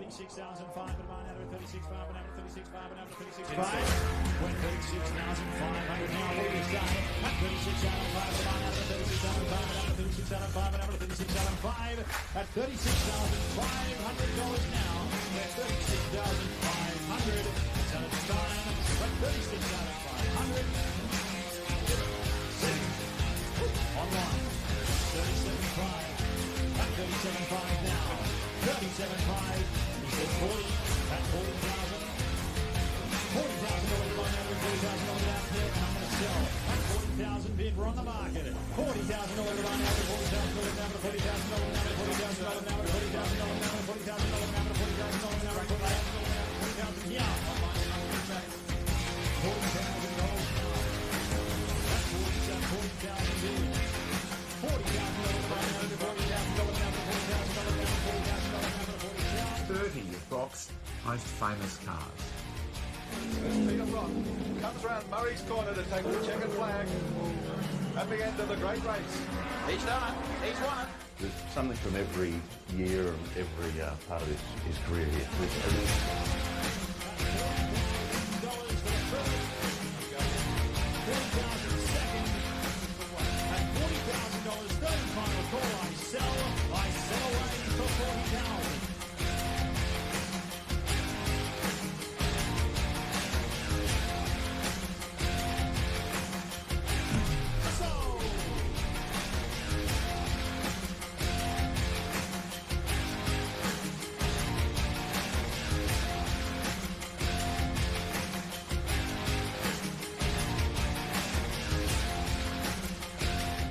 36,500 out of 36,500 out of 36,500 out of 36,500. Went 36,500 now. What do you say? At 36,500 out of 36,500 out of 36,500 out of 36,500 at $36,500 now. At 36,500. It's out of time. At 36,500. Online. 37,500. At 37,500 now. 37,500. He said 40. At 40,000. $40,000 on average. $40,000 out there. And I'm going to sell. At 40,000 bid. We're on the market. $40,000 on average. $40,000 now. $40,000 now. $40,000 now. $40,000 now. $40,000 now. $40,000 now. $40,000 now. Yeah. $40,000 now. That's 40,000 bid. $30 Brock's most famous cars. Peter Brock comes round Murray's corner to take the checkered flag at the end of the great race. He's done it. He's won it. There's something from every year and every part of his career here. I sell away for 40,000.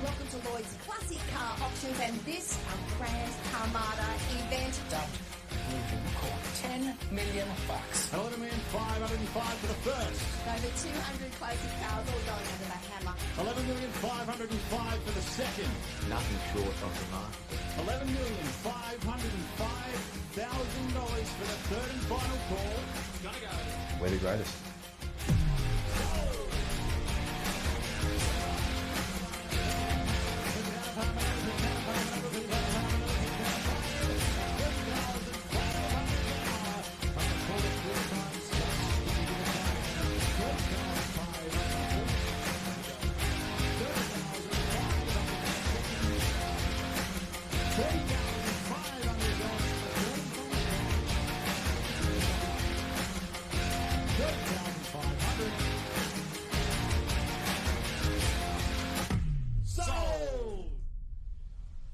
Welcome to Lloyds Classic Car Auctions and this Grand Armada event. $10 million. 11,505 for the first. Over 200 classic cars all going under the hammer. 11,505 for the second. Nothing short of the market. $11,505,000 for the third and final call. Gonna go. We're the greatest.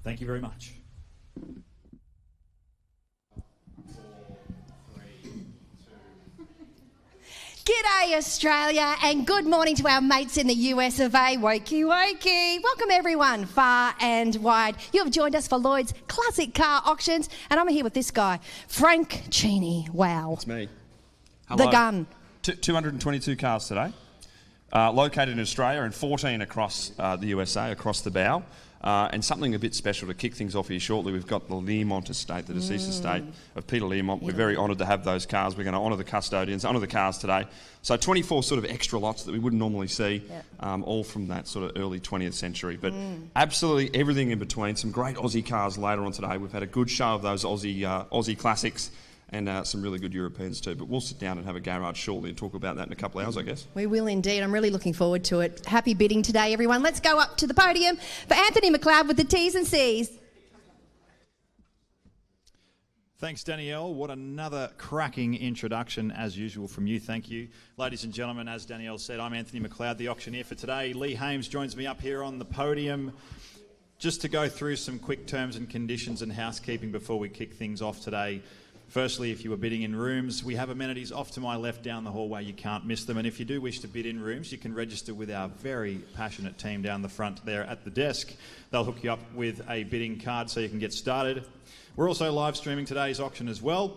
Thank you very much. G'day Australia and good morning to our mates in the US of A. Wakey wakey. Welcome everyone far and wide. You have joined us for Lloyd's Classic Car Auctions and I'm here with this guy, Frank Cheney. Wow. It's me. The gun. 222 cars today, located in Australia and 14 across the USA, across the bow. And something a bit special to kick things off here shortly. We've got the Learmont estate, the deceased estate of Peter Learmont. We're very honoured to have those cars. We're going to honour the custodians, honour the cars today. So 24 sort of extra lots that we wouldn't normally see, all from that sort of early 20th century. But absolutely everything in between. Some great Aussie cars later on today. We've had a good show of those Aussie classics. And some really good Europeans too. But we'll sit down and have a garage shortly and talk about that in a couple of hours, I guess. We will indeed. I'm really looking forward to it. Happy bidding today, everyone. Let's go up to the podium for Anthony McLeod with the T's and C's. Thanks, Danielle. What another cracking introduction, as usual, from you. Thank you. Ladies and gentlemen, as Danielle said, I'm Anthony McLeod, the auctioneer for today. Lee Hames joins me up here on the podium just to go through some quick terms and conditions and housekeeping before we kick things off today. Firstly, if you are bidding in rooms, we have amenities off to my left down the hallway. You can't miss them. And if you do wish to bid in rooms, you can register with our very passionate team down the front there at the desk. They'll hook you up with a bidding card so you can get started. We're also live streaming today's auction as well.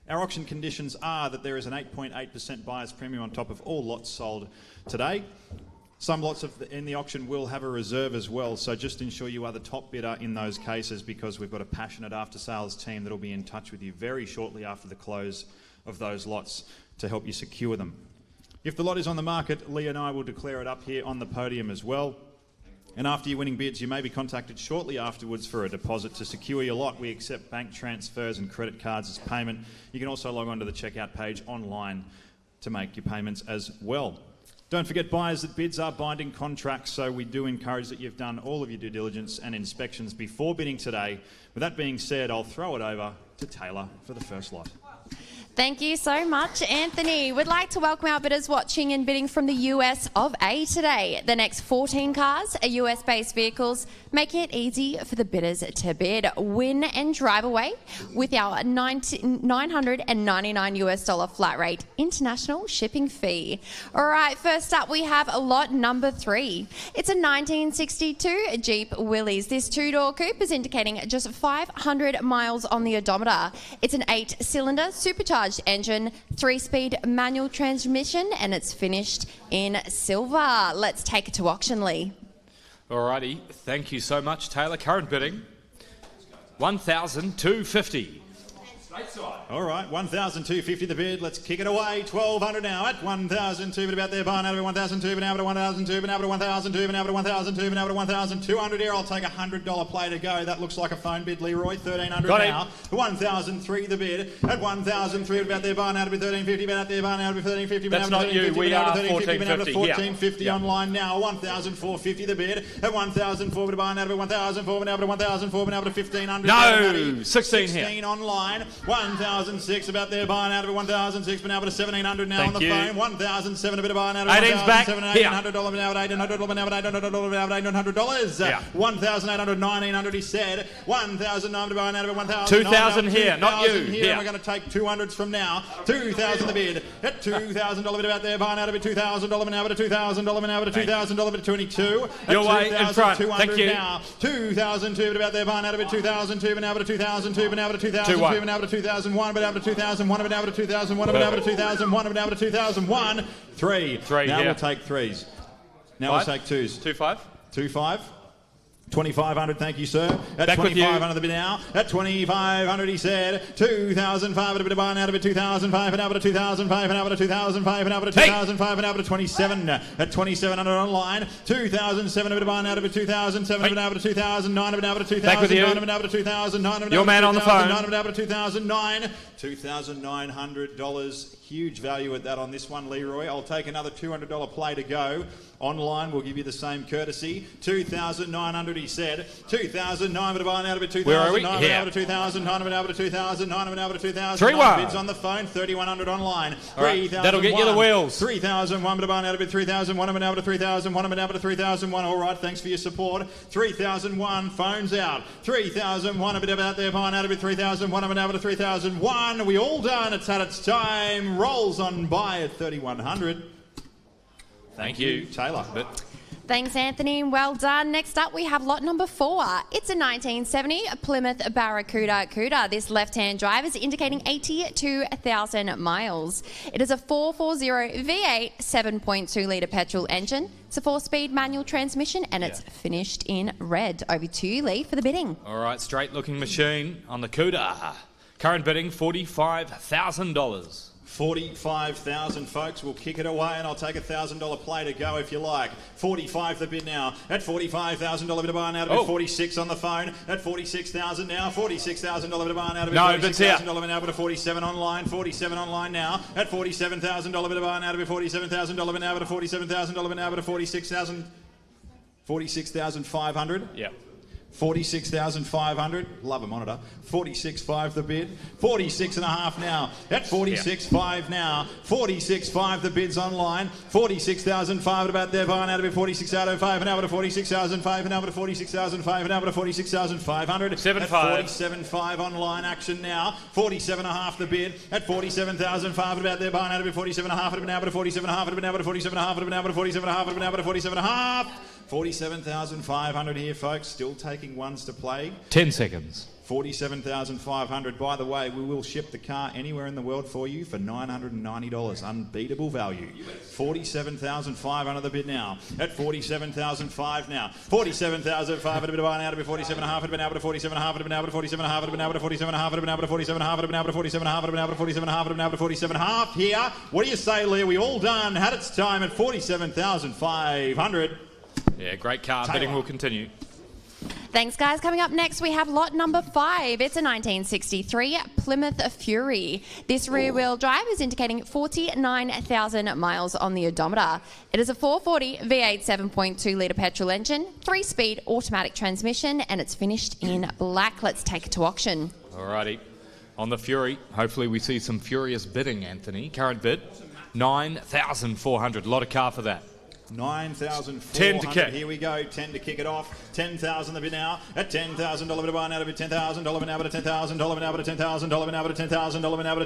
Our auction conditions are that there is an 8.8% buyer's premium on top of all lots sold today. Some lots in the auction will have a reserve as well, so just ensure you are the top bidder in those cases because we've got a passionate after-sales team that will be in touch with you very shortly after the close of those lots to help you secure them. If the lot is on the market, Lee and I will declare it up here on the podium as well. And after your winning bids, you may be contacted shortly afterwards for a deposit to secure your lot. We accept bank transfers and credit cards as payment. You can also log on to the checkout page online to make your payments as well. Don't forget, buyers, that bids are binding contracts, so we do encourage that you've done all of your due diligence and inspections before bidding today. With that being said, I'll throw it over to Taylor for the first lot. Thank you so much, Anthony. We'd like to welcome our bidders watching and bidding from the US of A today. The next 14 cars are US-based vehicles, making it easy for the bidders to bid, win and drive away with our $999 flat rate international shipping fee. All right, first up we have lot number 3. It's a 1962 Jeep Willys. This two-door coupe is indicating just 500 miles on the odometer. It's an 8-cylinder supercharged engine, 3-speed manual transmission, and it's finished in silver. Let's take it to auction, Lee. Alrighty, thank you so much, Taylor. Current bidding, $1,250. All right, $1,250 the bid. Let's kick it away. $1,200 now at $1,200. But about there, buying out of $1,200. But now to $1,200. But now to $1,200. But now to $1,200. But now to $1,200 here. I'll take $100 play to go. That looks like a phone bid, Leroy. $1,300 now. $1,003 the bid at $1,003. About there, buying out of $1,350. But out there, buying out of $1,350. That's not you. We are $1,450. $1,450 online now. $1,450 the bid at $1,004. But buying out of $1,004. But now to $1,004. But now to $1,500. No, 16 here. 16 online. 1,006 about there, buying out of it, 1,006, but now at 1,700 now on the phone. 1,007 a bit of buying out of 18's back. $1,800 now at $800, but now at $800. 1,800, 1,900 he said. 1,900 buying out of it, 1,000. 2,000 here, not you. Here, we're going to take 200s from now. 2,000 the bid at $2,000 bid about there, buying out of it, $2,000 now at $2,000 now at $2,000 at 22. Your way in front. Thank you. Now 2,002 but about there, buying out of it, 2,002 but now at 2,002 but now at 2,002 but now at 2001, but now to 2001, but now to 2001, but now to 2001, but now to 2001. Three. Now we'll take threes. Now we'll take twos. 2-5. 2-5. 2,500, thank you, sir. At Back with you. 2,500 the bid now. At 2,500 he said. 2,500 a bit of buying out of it. 2,500 and now to 2,500 and now to 2,500 and now to 2,500 and now to 27. At 2,700 online. 2,007 a bit of buying out of it. 2,007 and now to 2,009 and now to 2,009 and now to 2,009. Your man on the phone. And now to 2,009. $2,900. Huge value at that on this one, Leroy. I'll take another $200 play to go. Online, we'll give you the same courtesy. 2,900, he said. 2,009, but buying out of it. 2,009, but out of 2,009, but out of 2,009, but out of 2,009. Bids on the phone. 3,100 online. Right, that'll get you the wheels. 3,001, but buying out of it. 3,001, but out of 3,001, but out of 3,001. All right, thanks for your support. 3,001, phones out. 3,001, a bit about there, buying out of it. 3,001, but out of 3,001. We all done. It's had its time. Rolls on by at 3,100. Thank you, Taylor. Thanks, Anthony. Well done. Next up, we have lot number 4. It's a 1970 Plymouth Barracuda Cuda. This left-hand drive is indicating 82,000 miles. It is a 440 V8 7.2-litre petrol engine. It's a 4-speed manual transmission, and it's finished in red. Over to you, Lee, for the bidding. All right, straight-looking machine on the Cuda. Current bidding, $45,000. 45,000, folks. We'll kick it away, and I'll take a $1,000 play to go if you like. 45 the bid now. At $45,000 bid of buying out of it. 46 on the phone. At 46,000 now. $46,000 bid of buying out of it. No, but it's here. $46,000 now, but a 47 online. 47 online now. At $47,000 bid of buying out of it. $47,000 bid now, but a $47,000 bid now, but a 46,500. Yeah. 46,500. Love a monitor. 46.5 the bid. 46.5 now. At 46.5 now. 46.5 the bids online. 46,500 about there. Buying out of it. 46,500 and now to 46,500 and now to 46,500 and now to 46,500. 47.5 online action now. 47.5 the bid. At 47,500 about there. Buying out of it. 47.5 and now to 47.5 and now to 47.5 and now to 47.5 and now to 47.5. 47,500 here, folks. Still taking ones to play. 10 seconds. 47,500. By the way, we will ship the car anywhere in the world for you for $990. Unbeatable value. 47,500 the bid now. At 47,500 now. 47,500 a bit of buying out of it. 47.5 a bit now to 47.5 a bit now to 47.5 a bit now to 47.5 a bit now to 47.5 a bit now to 47.5 a bit now to 47.5 a bit now to 47.5 here. What do you say, Leah? We all done. Had its time at 47,500. Yeah, great car. Taylor. Bidding will continue. Thanks, guys. Coming up next, we have lot number 5. It's a 1963 Plymouth Fury. This rear-wheel drive is indicating 49,000 miles on the odometer. It is a 440 V8 7.2-litre petrol engine, 3-speed automatic transmission, and it's finished in black. Let's take it to auction. Alrighty. On the Fury, hopefully we see some furious bidding, Anthony. Current bid, 9,400. A lot of car for that. 9,400. 10 to kick. Here we go. 10 to kick it off. 10,000 the bid now. At $10,000 bid buy now to bid $10,000 now to $10,000 now to $10,000 now to $10,000 now to $10,000 now to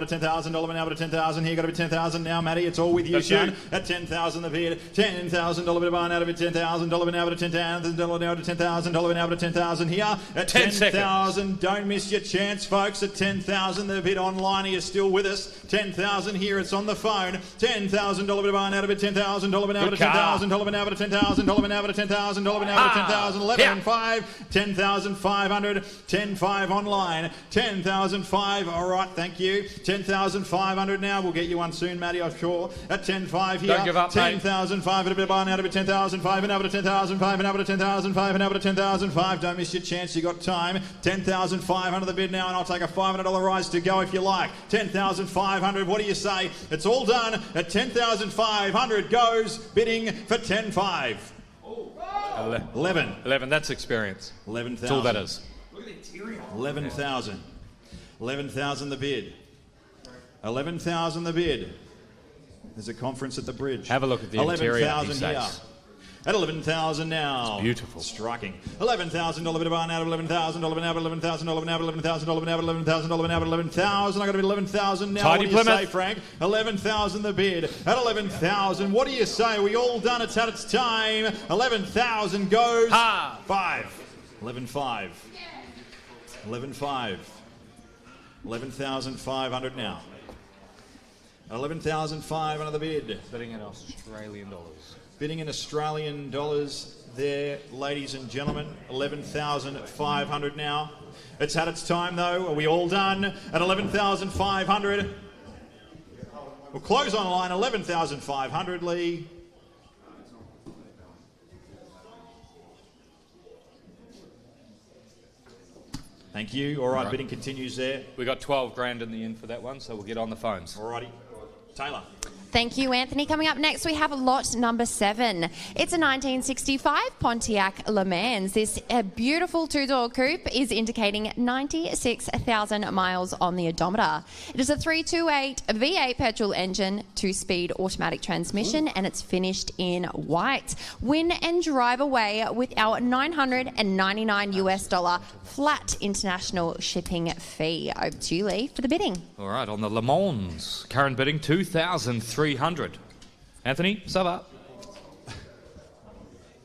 $10,000 now to $10,000. Here got to be 10,000 now, Matty. It's all with you, son. At 10,000 the bid. $10,000 bid buy now to bid $10,000 now to $10,000 now to $10,000 now to $10,000 here. At 10,000. Don't miss your chance, folks. At 10,000 the bid online. Are you still with us? 10,000 here. It's on the phone. $10,000 bid buy now to bid $10,000 now to $10,000 now to $10,000 now to $10,000 now to $10,000 11,500 10,500 10,500 online 10,500. All right, thank you. 10,500 now. We'll get you one soon, Matty, I'm sure. At 10,500 here. Don't give up, 10,500 bit buy now to be 10,500 now to 10,500 now to 10,500 now to 10,500. Don't miss your chance. You got time. 10,500 the bid now, and I'll take a $500 rise to go if you like. 10,500. What do you say? It's all done. At 10,500 goes. Bidding for 10,500. 11. That's experience. 11,000. That's all that is. 11,000. 11,000 the bid. 11,000 the bid. There's a conference at the bridge. Have a look at the interior. 11,000 here. At 11,000 now. It's beautiful. Striking. $11,000 bid buy now. $11,000 now. $11,000 now. $11,000 now. $11,000 now. $11,000. I got to be 11,000 now. Tidy what do you Plymouth. say, Frank? 11,000 the bid. At 11,000. What do you say? We all done. It's had its time. 11,000 goes. 5. 11,500. 11,500. 11,500 now. 11,500 the bid. Bidding in Australian dollars. Bidding in Australian dollars there, ladies and gentlemen. 11,500 now. It's had its time, though. Are we all done? At 11,500. We'll close online 11,500, Lee. Thank you. All right, bidding continues there. We got 12 grand in the end for that one, so we'll get on the phones. All righty. Taylor. Thank you, Anthony. Coming up next, we have lot number 7. It's a 1965 Pontiac Le Mans. This beautiful two-door coupe is indicating 96,000 miles on the odometer. It is a 328 V8 petrol engine, 2-speed automatic transmission, and it's finished in white. Win and drive away with our $999 flat international shipping fee. Over to you, Lee, for the bidding. All right, on the Le Mans, current bidding 2,300. Anthony, sub up.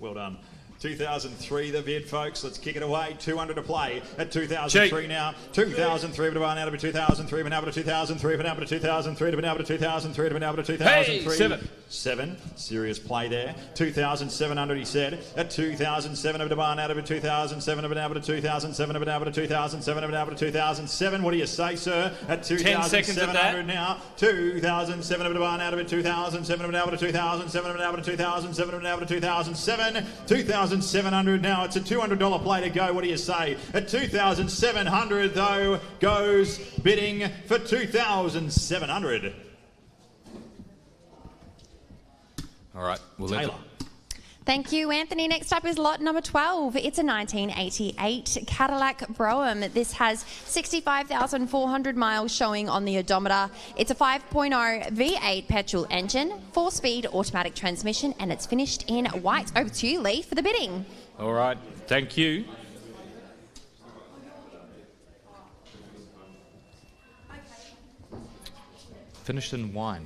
Well done. 2003 the bid, folks. Let's kick it away. 200 to play at 2003 now. 2003 to buy now to be 2003 but now to 2003 but now to 2003 to be now to 2003 to be now to 2003. 7. Serious play there. 2,700 he said. At 2,007 to buy now to be 2007 to be now to 2007 to be now to 2007 to be now to 2007. What do you say, sir? At 2,700 now. 2,007 to buy now to be 2007 to be now to 2007 to be now to 2007 to be now to 2007. 2,700 now. It's a $200 play to go. What do you say? At 2,700 though goes bidding for 2,700. All right, we'll Taylor. Thank you, Anthony. Next up is lot number 12. It's a 1988 Cadillac Brougham. This has 65,400 miles showing on the odometer. It's a 5.0 V8 petrol engine, 4-speed automatic transmission, and it's finished in white. Over to you, Lee, for the bidding. All right, thank you. Finished in wine.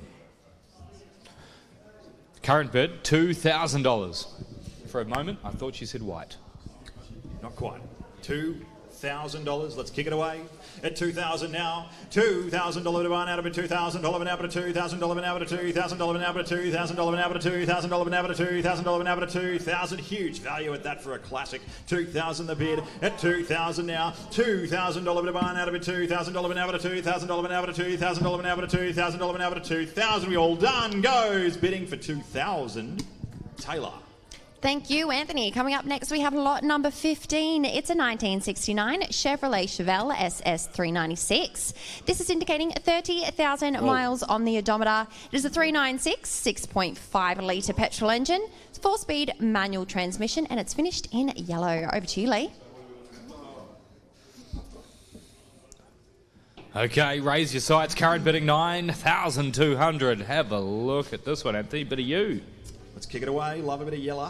Current bid, $2,000. For a moment, I thought she said white. Not quite. $2,000. Let's kick it away. At 2,000 now. $2,000 to buy now to be $2,000 now to $2,000 now to $2,000 now to $2,000 now to $2,000 now to $2,000 now to $2,000. Huge value at that for a classic. 2,000 the bid. At 2,000 now. $2,000 to buy now to be $2,000 now to $2,000 now to $2,000 now to $2,000 now to $2,000. We all done. Goes bidding for 2,000. Taylor. Thank you, Anthony. Coming up next, we have lot number 15. It's a 1969 Chevrolet Chevelle SS396. This is indicating 30,000 miles on the odometer. It is a 396 6.5 litre petrol engine. It's 4-speed manual transmission, and it's finished in yellow. Over to you, Lee. Okay, raise your sights. Current bidding 9,200. Have a look at this one, Anthony. Bit of you. Let's kick it away. Love a bit of yellow.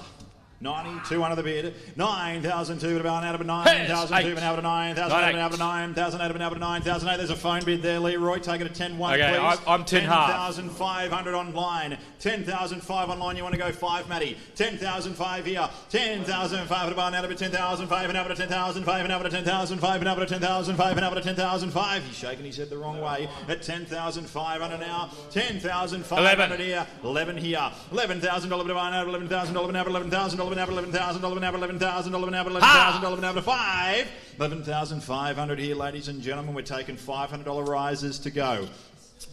92 under the bid. 9,002 but about out of 9,002 but out of 9,000 out of 9,000 out of 9,008. There's a phone bid there, Leroy. Take it at 10-1, okay, please. I'm 10 half. 10,500 online. 10,005 online. You want to go 5, Matty? 10,005 here. 10,005 about out of 10,005 and out of 10,005 and out of 10,005 and out of 10,005 and out of 10,005. He's shaking his head the wrong way. At 10,500 now. 10,500 here. 11 here. $11,000 divine out of $11,000 out of $11,000 $11,000 5. 11,500 here, ladies and gentlemen. We're taking $500 rises to go.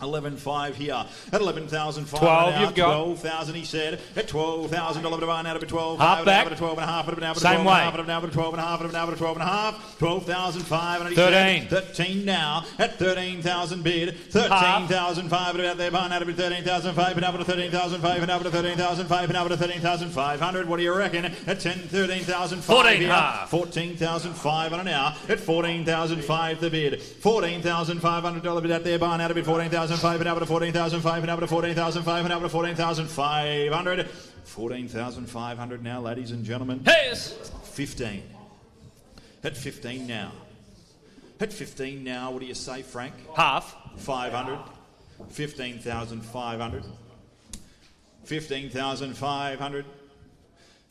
11,500 here at 11,500. 12, you've got 12,000. He said at $12,000 divine out of 12. Half back. Out of 12 and a half. Out of Same way. Out of 12 and a half. Out of 12 and a half. 12,500. 13. 13 now at 13,000 bid. 13,500 out there. Barn out of 13,500 and out of 13,500 and out of 13,500 and out of 13,500. What do you reckon? At 13,500. 14,500 now at 14,500 the bid. $14,500 bid out there. Barn out of 14,500 and out of 14,500 and out of 14,500 and out of 14,500. 14,500 now, ladies and gentlemen. Yes. 15. At 15 now. At 15 now, what do you say, Frank? Half. 500. 15,500. 15,500.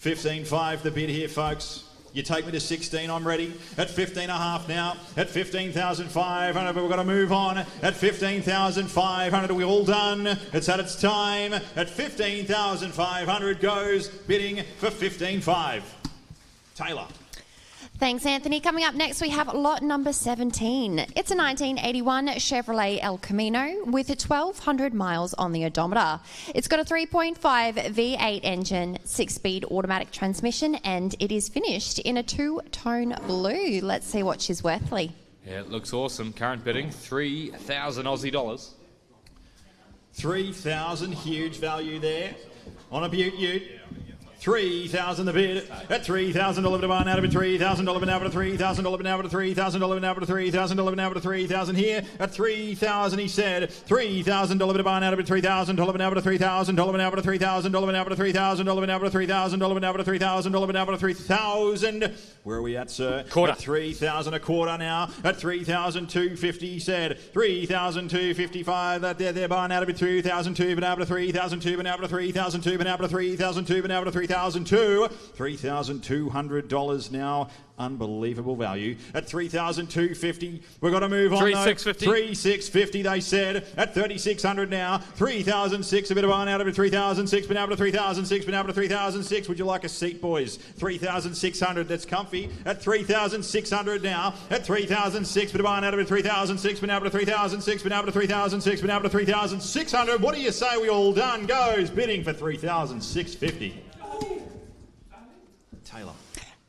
15.5 the bid here, folks. You take me to 16, I'm ready. At 15 and a half now. At 15,500, but we've got to move on. At 15,500, are we all done? It's at its time. At 15,500 goes bidding for 15.5. Taylor. Thanks, Anthony. Coming up next, we have lot number 17. It's a 1981 Chevrolet El Camino with 1,200 miles on the odometer. It's got a 3.5 V8 engine, 6-speed automatic transmission, and it is finished in a 2-tone blue. Let's see what she's worth, Lee. Yeah, it looks awesome. Current bidding 3,000 Aussie dollars. 3,000, huge value there. On a Ute. 3,000 the bid at $3,000 to barn out of it. $3,000 an hour to $3,000 an hour to $3,000 an hour to $3,000 an hour to $3,000 here at 3,000. He said $3,000 to barn out of it. $3,000 an hour to $3,000 an hour to $3,000 an hour to $3,000 an hour to $3,000 an hour to $3,000 an hour to $3,000. Where are we at, sir? Quarter. At 3,000 a quarter now at 3,250. He said 3,255. That there barn out of it. 2,002 an hour to 3,002 an hour to 3,002 an hour to 3,002 an hour to 3,002. $3,200 now. Unbelievable value. At 3,250, we've got to move on. 3,650. 3,650, they said. At 3,600 now. 3,006, a bit of on out of it. 3,006, been able to 3,006, been able to 3,006. Would you like a seat, boys? 3,600, that's comfy. At 3,600 now. At 3,006, bit of on out of it. 3,006, been able to 3,006, been able to 3,006, been able to 3,600. What do you say we all done? Goes bidding for 3,650. Taylor.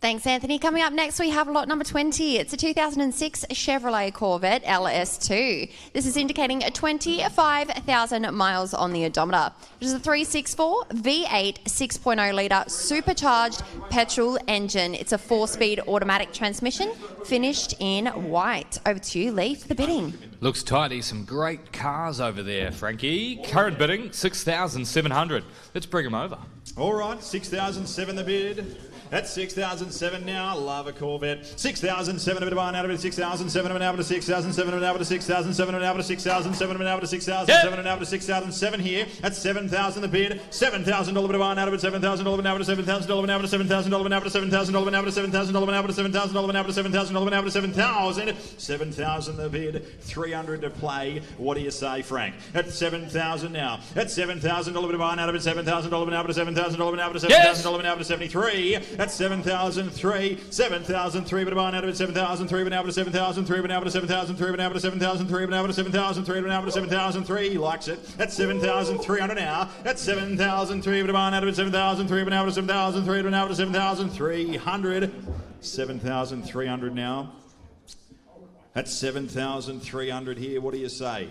Thanks, Anthony. Coming up next, we have lot number 20. It's a 2006 Chevrolet Corvette LS2. This is indicating 25,000 miles on the odometer. It is a 364 V8 6.0 litre supercharged petrol engine. It's a 4-speed automatic transmission, finished in white. Over to you, Lee, for the bidding. Looks tidy. Some great cars over there, Frankie. Current bidding 6,700. Let's bring them over. All right, 6,007 the bid. At 6,007 now, love a Corvette. 6,007 of it out of it. 6,007 of it out of 6,007 of it out of 6,007 of it out of 6,007 of it out of 6,007 and out of 6,007 here. At 7,000 the bid. $7,000 of it out of it. $7,000 out of $7,000 out of $7,000 out of $7,000 out of $7,000 out of $7,000 out of $7,000 out of $7,000. 7,000 the bid. 300 to play. What do you say, Frank? At 7,000 now. At $7,000 of it out of it. $7,000 out of $7,000 out of $7,000 out of $73. That's 7,003. 7,003, but a barn out of it. 7,003, but now to 7,003, but now to 7,003, but now to 7,003, but now to 7,003, but now to 7,003. He likes it. That's 7,300 now. That's 7,003, but a barn out of it. 7,003, but now to 7,003, but now to 7,300. 7,300 now. That's 7,300 here. What do you say?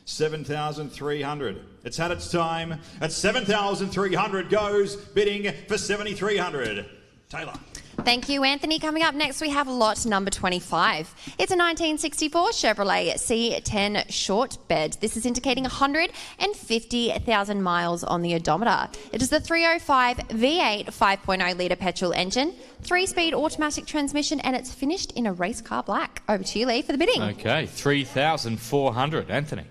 7,300. It's had its time. At 7,300 goes bidding for 7,300. Taylor. Thank you, Anthony. Coming up next, we have lot number 25. It's a 1964 Chevrolet C10 short bed. This is indicating 150,000 miles on the odometer. It is the 305 V8 5.0 litre petrol engine, 3-speed automatic transmission, and it's finished in a race car black. Over to you, Lee, for the bidding. Okay, 3,400. Anthony.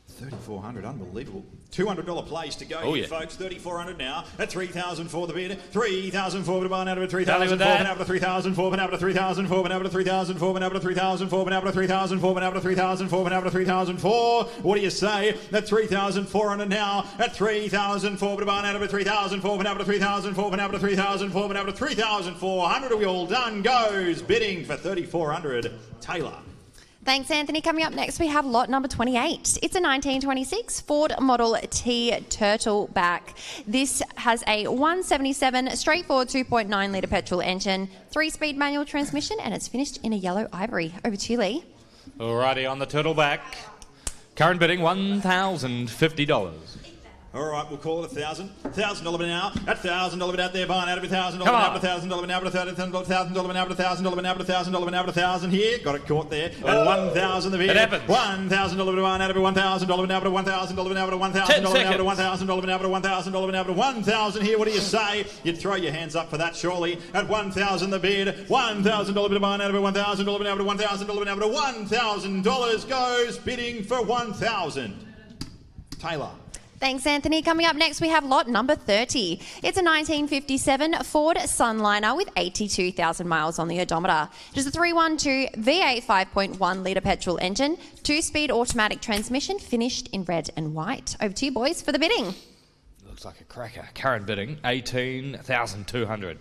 3,400, unbelievable. $200 place to go here, yeah. folks. 3,400 now. At 3,000 for the bid. 3,004 to barn out of it. 3,004, that. but out of 3,004, but out of 3,004, but out of 3,004, but out of 3,004, but out of 3,004, but out of 3,004, but out of 3,004. What do you say? At 3,400 now. At 3,004, but barn out of it. 3,004, but out of 3,004, but out of 3,004, but out of 3,400. Are we all done? Goes bidding for 3,400. Taylor. Thanks, Anthony. Coming up next, we have lot number 28. It's a 1926 Ford Model T Turtleback. This has a 177 straightforward 2.9 litre petrol engine, 3-speed manual transmission, and it's finished in a yellow ivory. Over to you, Lee. Alrighty, on the Turtleback. Current bidding, $1,050. All right, we'll call it $1,000. $1,000 bid now. At $1,000 bid out there, buying out of $1,000 Come now, on. $1,000 now, $1,000 now, $1,000 now, $1,000 now, $1,000 now, $1,000 here. Got it caught there. At 1,000 the bid. It happens. $1,000 bid buying out of it. $1,000 now, $1,000 now, $1,000 now, $1,000 now, $1,000 now, $1,000 here. What do you say? You'd throw your hands up for that, surely. At 1,000 the bid. $1,000 bid buying out of it. $1,000 now, $1,000 now, $1,000 goes bidding for 1,000. Taylor. Thanks, Anthony. Coming up next, we have lot number 30. It's a 1957 Ford Sunliner with 82,000 miles on the odometer. It is a 312 V8 5.1 litre petrol engine, 2-speed automatic transmission, finished in red and white. Over to you, boys, for the bidding. Looks like a cracker. Current bidding, 18,200.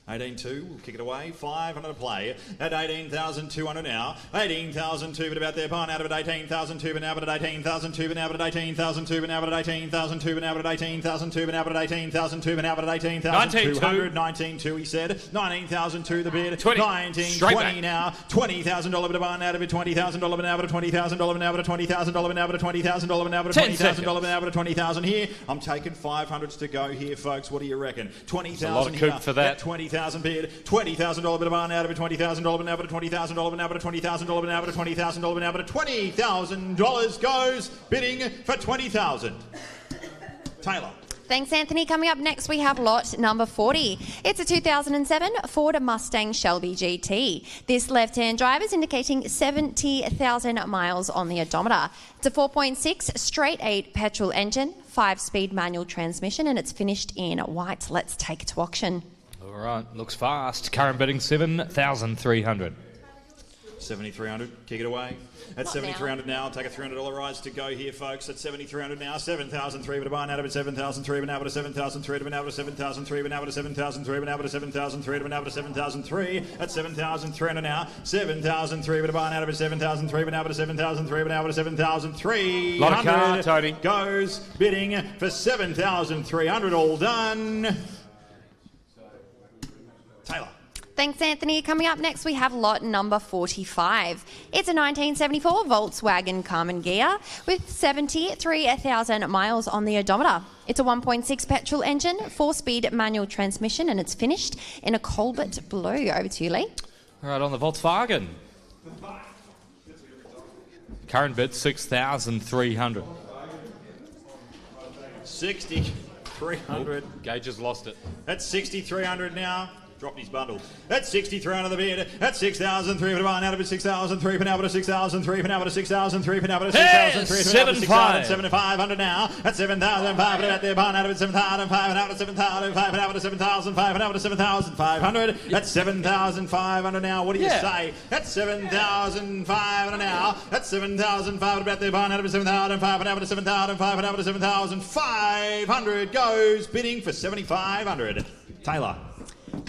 18,200, we'll kick it away. 500 to play at 18,200 now. 18,200 but about there, barn out of it. 18,200 but now, but at 18,200 but now, but at 18,200 but now, but at 18,200 but now, but at 18,200 but now, but at 18,200 but now, but at 18,200. 19,200 he said. 19,200 the bid. 19,20 now. $20,000 but a barn out of it. $20,000 but now, but at $20,000 now, but at $20,000 now, but at $20,000 now, but at $20,000 now, but at $20,000 here. I'm taking 500s to go here, folks. What do you reckon? 20,000 a lot of coop for that. 20,000 bid, $20,000 bid of barn out of it, $20,000 now, but a $20,000 now, but a $20,000 now, but a $20,000 now, but a $20,000 goes bidding for 20,000. Taylor. Thanks, Anthony. Coming up next, we have lot number 40. It's a 2007 Ford Mustang Shelby GT. This left-hand drive is indicating 70,000 miles on the odometer. It's a 4.6 straight 8 petrol engine, 5-speed manual transmission, and it's finished in white. Let's take it to auction. All right, looks fast. Current bidding, 7,300. 7,300, kick it away. At 7,300 now, take a $300 rise to go here, folks. At 7,300 now, 7,003 but a barn out of it. 7,003 but now, but a 7,003 but now, but a 7,003 but now, but a 7,003 but now, but a 7,003 but now, but a 7,003. At 7,300 now, 7,003 but a barn out of it. 7,003 but now, but a 7,003 but now, but a 7,300. Lot of car, Tony. Goes bidding for 7,300. All done. Taylor. Thanks, Anthony. Coming up next, we have lot number 45. It's a 1974 Volkswagen Carmen Ghia with 73,000 miles on the odometer. It's a 1.6 petrol engine, 4-speed manual transmission, and it's finished in a Colbert blue. Over to you, Lee. All right, on the Volkswagen. Current bid, 6,300. 6,300. Gage has lost it. That's 6,300 now. Dropped his bundle. That's 6,300 the bid. That's 6,003 for the barn out of it. 6,003 for now, but a 6,003 for now, but a 6,003 for now, but a 6,003 for now, but a 7,500 now. That's 7,500 at their barn out of it. 7,500 out of 7,500 out of 7,500 out of 7,500. That's 7,500 now. What do you say? That's 7,500 now. That's 7,500 at their barn out of it. 7,500 out of 7,500 out of 7,500 goes bidding for 7,500. Taylor.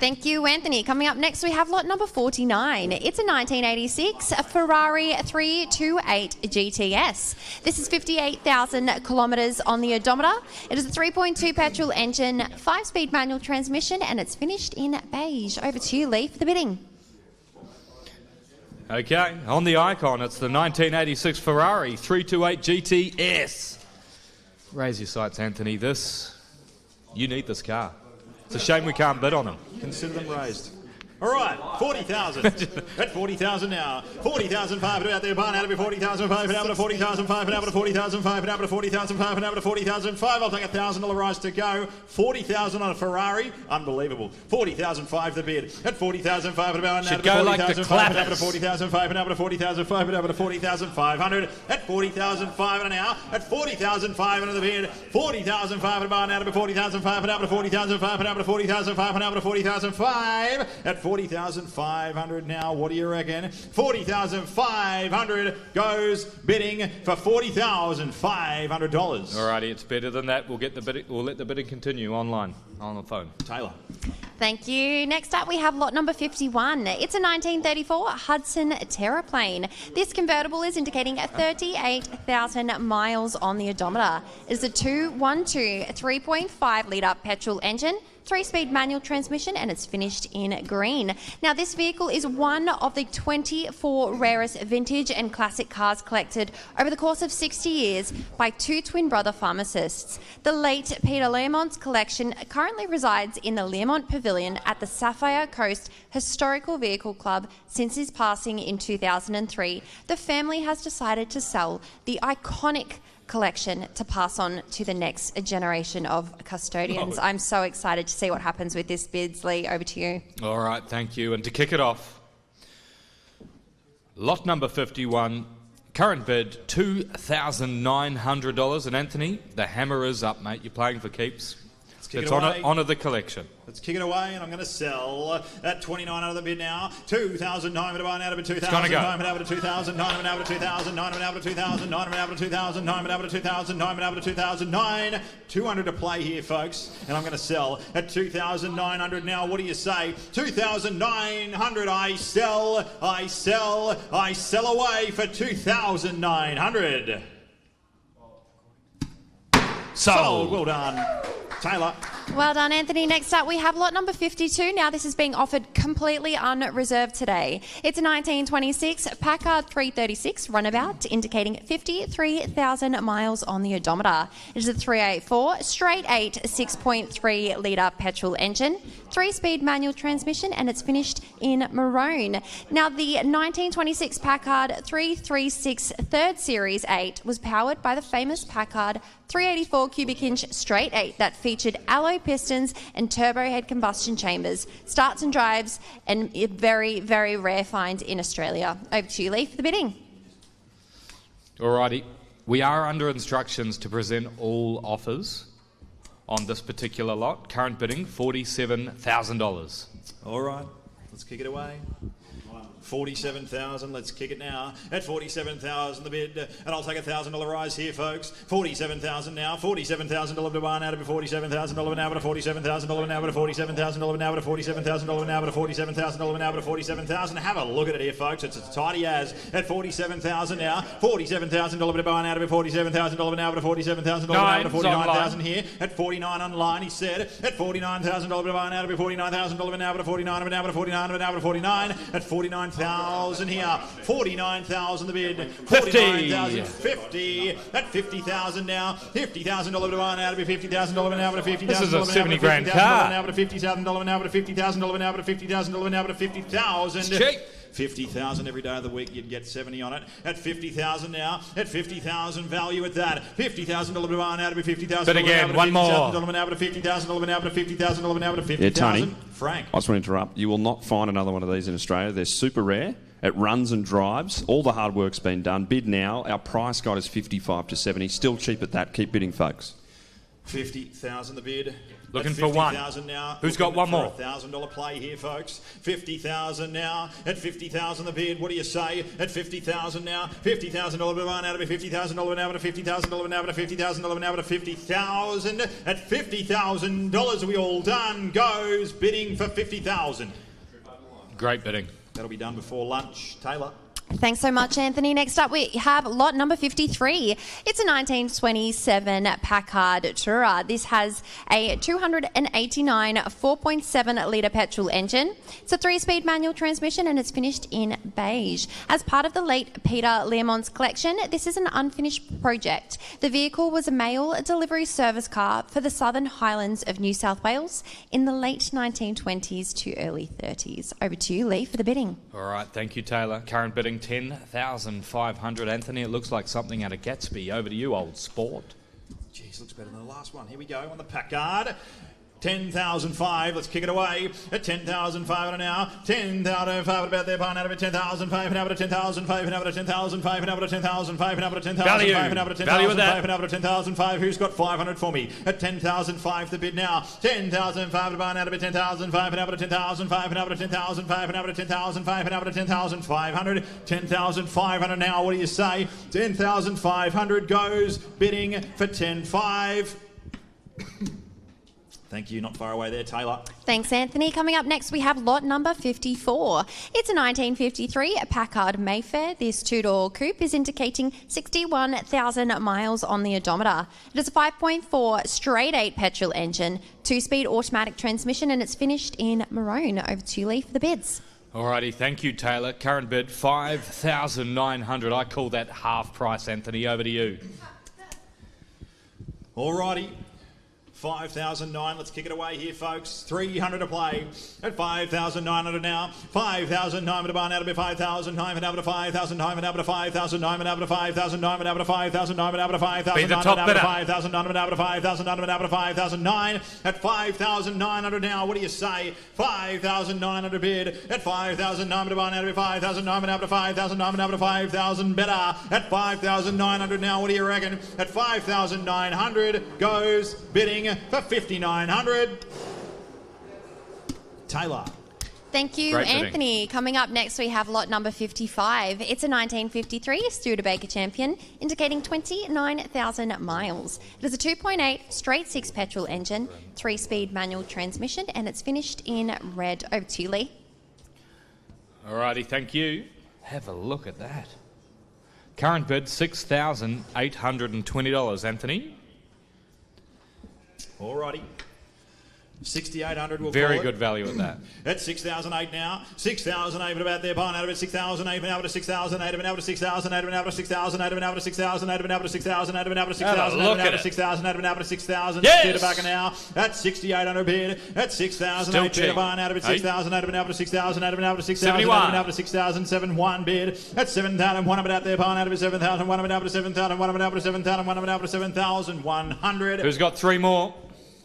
Thank you, Anthony. Coming up next, we have lot number 49. It's a 1986 Ferrari 328 GTS. This is 58,000 kilometres on the odometer. It is a 3.2 petrol engine, 5-speed manual transmission, and it's finished in beige. Over to you, Lee, for the bidding. Okay, on the icon, it's the 1986 Ferrari 328 GTS. Raise your sights, Anthony. You need this car. It's a shame we can't bid on them. Consider them raised. All right, 40,000. At 40,000 now. 40,005 out there. Barn out of 40,005 and out of 40,005 and out of 40,005 and out of 40,005 and out of 40,005. I'll take $1,000 rise to go. 40,000 on a Ferrari. Unbelievable. 40,005 the bid. At 40,005 and out should go like the clappers. And out of 40,005 and out of 40,005 and out of 40,500. At 40,005 and now. At 40,005 and the bid. 40,005 and barn out of 40,005 and out of 40,005 and out of 40,005 and out of 40,005. At 40,500 now. What do you reckon? 40,500 goes bidding for $40,500. Alrighty, it's better than that. We'll let the bidding continue online on the phone. Taylor. Thank you. Next up, we have lot number 51. It's a 1934 Hudson Terraplane. This convertible is indicating 38,000 miles on the odometer. It is a 212 3.5 litre petrol engine, 3-speed manual transmission, and it's finished in green. Now, this vehicle is one of the 24 rarest vintage and classic cars collected over the course of 60 years by two twin brother pharmacists. The late Peter Learmont's collection currently resides in the Learmont Pavilion at the Sapphire Coast Historical Vehicle Club since his passing in 2003. The family has decided to sell the iconic collection to pass on to the next generation of custodians. I'm so excited to see what happens with this bids. Lee, over to you. All right, thank you. And to kick it off, lot number 51, current bid $2,900. And Anthony, the hammer is up, mate. You're playing for keeps. Let's honour the collection. Let's kick it away, and I'm going to sell at 29 out of the bid now. 2,009 to buy out of 2,000. Out of 2,000. Out of 2,000. Out of 2,000. Out of 2,000. Out of 2,000. Out of 2009. 200 to play here, folks, and I'm going to sell at 2,900 now. What do you say? 2,900. I sell away for 2,900. Sold. Well done, Taylor. Well done, Anthony. Next up, we have lot number 52. Now, this is being offered completely unreserved today. It's a 1926 Packard 336 runabout, indicating 53,000 miles on the odometer. It is a 384 straight 8 6.3 litre petrol engine, 3-speed manual transmission, and it's finished in maroon. Now, the 1926 Packard 336 3rd Series 8 was powered by the famous Packard 384 cubic inch straight 8 that featured alloy pistons and turbo head combustion chambers, starts and drives, and a very, very rare find in Australia. Over to you, Lee, for the bidding. Alrighty, we are under instructions to present all offers on this particular lot. Current bidding $47,000. All right, let's kick it away. 47,000. Let's kick it now. At 47,000 the bid, and I'll take $1,000 rise here, folks. 47,000 now. $47,000 to one out of $47,000 now, but $47,000 now, but $47,000 now, but $47,000 now, but $47,000 now, but $47,000. Have a look at it here, folks. It's as tidy as. At 47,000 now. $47,000 to buy out of $47,000 now, but $47,000 now, but $49,000 here. At 49 online, he said. At $49,000 to buy out of $49,000 now, but $49 now, but $49 now, but $49. At 49,000 here, 49,000 the bid, 49,000, 50, at 50,000 now, $50,000 to buy out of $50,000 now, but $50,000 this is a $70,000 car. Now, but $50,000 now, but $50,000 now, but $50,000 now, but $50,000. Cheap. 50,000 every day of the week, you'd get 70 on it. At 50,000 now, at 50,000 value at that. $50,000 to buy out of $50,000. But again, one more. $50,000 now, but $50,000 now, but $50,000 now, but $50,000. Yeah, Tony. Frank. I just want to interrupt. You will not find another one of these in Australia. They're super rare. It runs and drives. All the hard work's been done. Bid now. Our price guide is 55 to 70. Still cheap at that. Keep bidding, folks. 50,000 the bid. Looking At for one. 50,000 now. Who's got one more? $1,000 play here, folks. 50,000 now. At 50,000 the bid. What do you say? At 50,000 now. $50,000 bid on out of it. $50,000 now. At $50,000 now. At $50,000 now. At 50,000. At $50,000. Are we all done? Goes bidding for 50,000. Great bidding. That'll be done before lunch. Taylor. Thanks so much, Anthony. Next up, we have lot number 53. It's a 1927 Packard Tourer. This has a 289 4.7 litre petrol engine. It's a 3-speed manual transmission and it's finished in beige. As part of the late Peter Learmont's collection, this is an unfinished project. The vehicle was a mail delivery service car for the Southern Highlands of New South Wales in the late 1920s to early 30s. Over to you, Lee, for the bidding. All right, thank you, Taylor. Current bidding 10,500. Anthony, it looks like something out of Gatsby. Over to you, old sport. Jeez, looks better than the last one. Here we go on the Packard. 10,005. Let's kick it away at 10,500 now. 10,500 about their pine out of it. 10,005 and out of 10,005 and out of 10,005 and out of 10,005 and out of 10,005 and out of 10,005 and out of 10,005. Who's got 500 for me? At 10,005 the bid now. 10,005 to buy out of it. 10,005 and out of 10,005 and out of 10,005 and out of 10,005 and out of 10,500. 10,500 now. What do you say? 10,500 goes bidding for 10,500. Thank you, not far away there, Taylor. Thanks, Anthony. Coming up next, we have lot number 54. It's a 1953 Packard Mayfair. This two-door coupe is indicating 61,000 miles on the odometer. It is a 5.4 straight 8 petrol engine, 2-speed automatic transmission, and it's finished in maroon. Over to you, Lee, for the bids. Alrighty, thank you, Taylor. Current bid 5,900. I call that half price, Anthony. Over to you. Alrighty. 5,009. Let's kick it away here, folks. 300 to play at 5,900 now. 5,009 to buy out of it. 5,009 and out of 5,009 and out of 5,009 and out of 5,009 and out of 5,009 and out of 5,009 Be the top bidder. 5,009 and out of 5,009 and out of 5,009 at 5,900 now. What do you say? 5,900 bid at 5,009 to buy out of it. 5,009 and out of 5,009 and out of 5,000 better at 5,900 now. What do you reckon? At 5,900 goes bidding for 5,900. Taylor. Thank you, Great bidding. Anthony. Coming up next, we have lot number 55. It's a 1953 Studebaker Champion, indicating 29,000 miles. It is a 2.8 straight 6 petrol engine, 3-speed manual transmission, and it's finished in red. Over to you, Lee. Alrighty, thank you. Have a look at that. Current bid $6,820, Anthony. Alrighty. 6,800 will Very call it. good value at that. At 6,008 now. 6,008 about their buying out of it. 6,008 and out of 6,008 and out of 6,008 and out of 6,008 and out of 6,008 and out of 6,008 and out of 6,008 and out of 6,008 and out of 6,000. Studebaker now. At 6,800 bid. At 6,008 bid buying out of it. 6,008 and out of 6,008 and out of 6,008 and out of 6,071 bid. At 7,001 about their buying out of it. 7,001 and out of 7,001 and out of 7,001 and out of 7,100. Who's got 3 more?